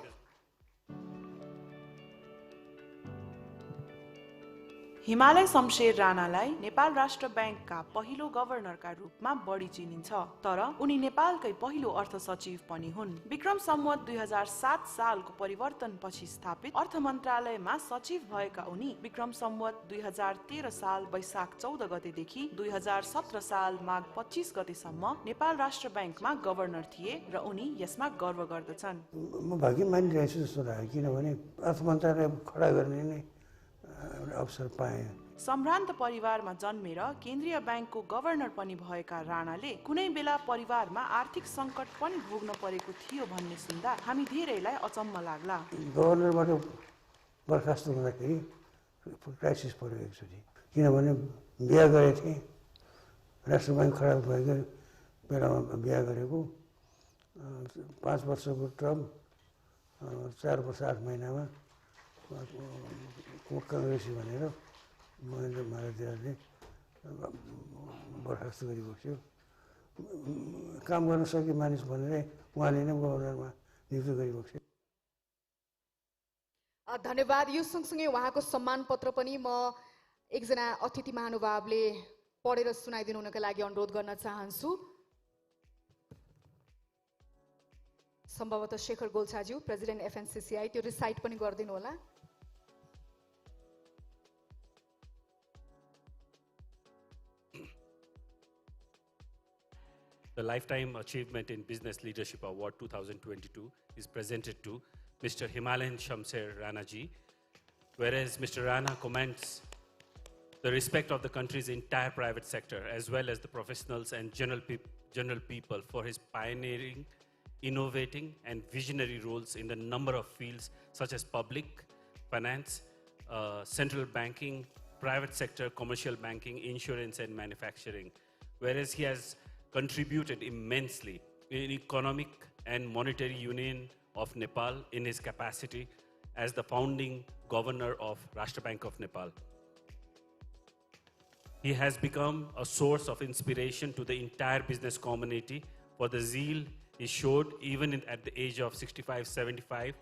हिमालय शमशेर राणालाई नेपाल राष्ट्र ब्याङ्कका पहिलो गभर्नरका रूपमा बढी चिनिन्छ, तर उनी नेपालकै पहिलो अर्थ सचिव पनि हुन्। विक्रम सम्वत 2007 सालको परिवर्तनपछि स्थापित अर्थ मन्त्रालयमा सचिव भएका उनी विक्रम सम्वत 2013 साल वैशाख 14 गतेदेखि 2017 साल माघ 25 गतेसम्म नेपाल राष्ट्र ब्याङ्कमा गभर्नर थिए र उनी यसमा गर्व गर्दछन्। म भाग्य मानिरहेछु जस्तो लाग्यो, किनभने अर्थ मन्त्रालय खडा गर्ने नै अवसर पाए। सम्भ्रान्त परिवारमा जन्मेर केन्द्रीय ब्याङ्कको गभर्नर पनि भएका राणाले कुनै बेला परिवारमा आर्थिक सङ्कट पनि भोग्न परेको थियो भन्ने सुन्दा हामी धेरैलाई अचम्म लाग्ला। गभर्नरबाट बर्खास्त हुँदाखेरि क्राइसिस पऱ्यो एकचोटि, किनभने बिहा गरेको थिएँ, राष्ट्र ब्याङ्क खराब भएको बेलामा बिहा गरेको, 5 वर्षको टर्म, 4 वर्ष 8 महिनामा काङ्ग्रेसी भनेर महेन्द्र महाराजले बर्खास्त गरिबस्यो। काम गर्न सक्ने मानिस भनेर उहाँले नै गभर्नरमा नियुक्त गरिबस्यो। धन्यवाद। यो सँगसँगै उहाँको सम्मान पत्र पनि म एकजना अतिथि महानुभावले पढेर सुनाइदिनु हुनका लागि अनुरोध गर्न चाहन्छु। सम्भवतः शेखर गोल्छाज्यू, प्रेसिडेन्ट FNCCI, त्यो रिसाइट पनि गरिदिनु होला। The Lifetime Achievement in Business Leadership Award 2022 is presented to Mr. Himalayan Shamsher Rana ji, whereas Mr. Rana commends the respect of the country's entire private sector as well as the professionals and general people for his pioneering, innovating and visionary roles in a number of fields such as public, finance, central banking, private sector, commercial banking, insurance and manufacturing, whereas he has contributed immensely in economic and monetary union of Nepal in his capacity as the founding governor of Rashtra Bank of Nepal. He has become a source of inspiration to the entire business community for the zeal he showed even at the age of 65, 75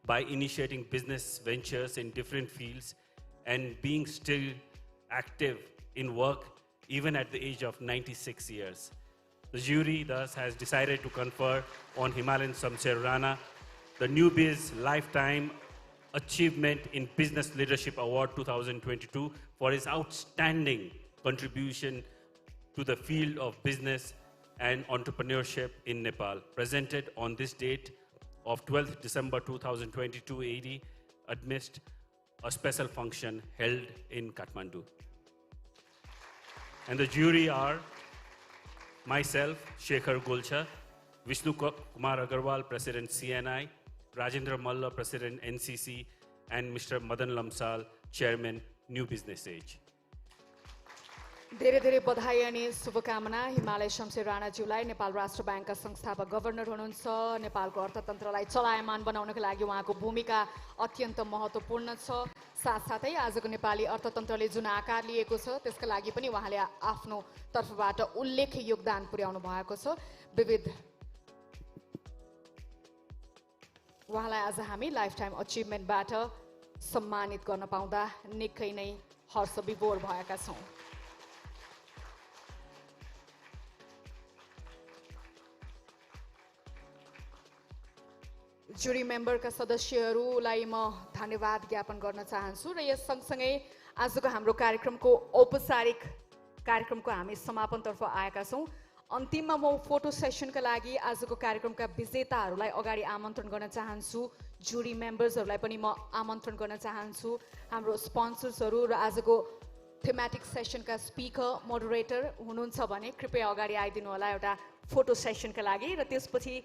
by initiating business ventures in different fields and being still active in work even at the age of 96 years. The jury thus has decided to confer on Himalayan Shamsher Rana the NewBiz Lifetime Achievement in Business Leadership Award 2022 for his outstanding contribution to the field of business and entrepreneurship in Nepal, presented on this date of 12th December 2022 AD amidst a special function held in Kathmandu. And the jury are myself, Shekhar Golcha, Vishnu Kumar Agarwal, President CNI, Rajendra Malla, President NCC, and Mr. Madan Lamsal, Chairman, New Business Age. धेरै धेरै बधाई अनि शुभकामना हिमालय शमशेर राणाज्यूलाई नेपाल राष्ट्र ब्याङ्कका संस्थापक governor हुनुहुन्छ नेपालको अर्थतन्त्रलाई चलायमान बनाउनको लागि उहाँको भूमिका अत्यन्त महत्त्वपूर्ण छ साथसाथै आजको नेपाली अर्थतन्त्रले जुन आकार लिएको छ त्यसका लागि पनि उहाँले आफ्नो तर्फबाट उल्लेख्य योगदान पुर्याउनु भएको छ विविध उहाँलाई आज हामी लाइफ टाइम अचिभमेन्टबाट सम्मानित गर्न पाउँदा निकै नै हर्ष विभोर भएका छौं जुरी मेम्बरका सदस्यहरूलाई म धन्यवाद ज्ञापन गर्न चाहन्छु र यस सँगसँगै आजको हाम्रो कार्यक्रमको औपचारिक कार्यक्रमको हामी समापनतर्फ आएका छौं अन्तिममा म फोटो सेसनका लागि आजको कार्यक्रमका विजेताहरूलाई अगाडि आमन्त्रण गर्न चाहन्छु जुरी मेम्बर्सहरूलाई पनि म आमन्त्रण गर्न चाहन्छु हाम्रो स्पोन्सर्सहरू र आजको थीमेटिक सेसनका स्पिकर मोडरेटर हुनुहुन्छ भने कृपया अगाडि आइदिनु होला एउटा फोटो सेसनका लागि र त्यसपछि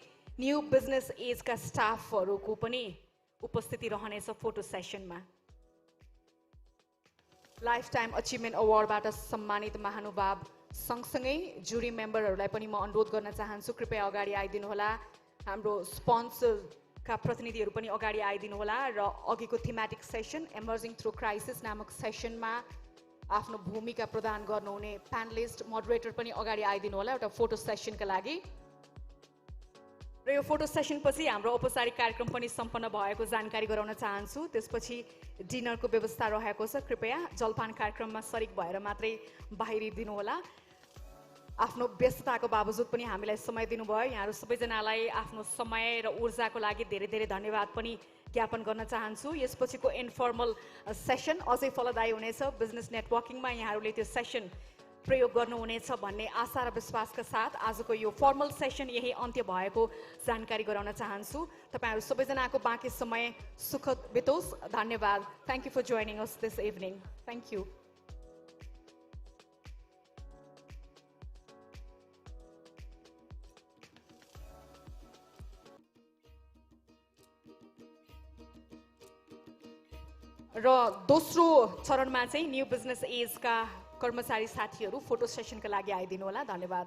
न्यू बिजनेस एजका स्टाफहरूको पनि उपस्थिति रहनेछ फोटो सेसनमा लाइफ टाइम अचिभमेन्ट अवार्डबाट सम्मानित महानुभाव सँगसँगै जुरी मेम्बरहरूलाई पनि म अनुरोध गर्न चाहन्छु कृपया अगाडि आइदिनु होला हाम्रो स्पोन्सरका प्रतिनिधिहरू पनि अगाडि आइदिनु होला र अघिको thematic session emerging through crisis नामक सेसनमा आफ्नो भूमिका प्रदान गर्नुहुने प्यानलिस्ट मोडरेटर पनि अगाडि आइदिनु होला एउटा फोटो सेसनका लागि र यो फोटो सेसनपछि हाम्रो औपचारिक कार्यक्रम पनि सम्पन्न भएको जानकारी गराउन चाहन्छु त्यसपछि डिनरको व्यवस्था रहेको छ कृपया जलपान कार्यक्रममा सरिक भएर मात्रै बाहिरिदिनु होला आफ्नो व्यस्तताको बावजुद पनि हामीलाई समय दिनुभयो यहाँहरू सबैजनालाई आफ्नो समय र ऊर्जाको लागि धेरै धेरै धन्यवाद पनि ज्ञापन गर्न चाहन्छु यसपछिको इन्फर्मल सेसन अझै फलदायी हुनेछ बिजनेस नेटवर्किङमा यहाँहरूले त्यो सेसन प्रयोग गर्नुहुनेछ भन्ने आशा र विश्वासका साथ आजको यो फर्मल सेसन यही अन्त्य भएको जानकारी गराउन चाहन्छु तपाईहरु सबैजनाको बाँकी समय सुखद बितोस् धन्यवाद thank you for joining us this evening thank you र दोस्रो चरणमा चाहिँ न्यू बिजनेस एजका कर्मचारी साथीहरू फोटो सेसनका लागि आइदिनु होला धन्यवाद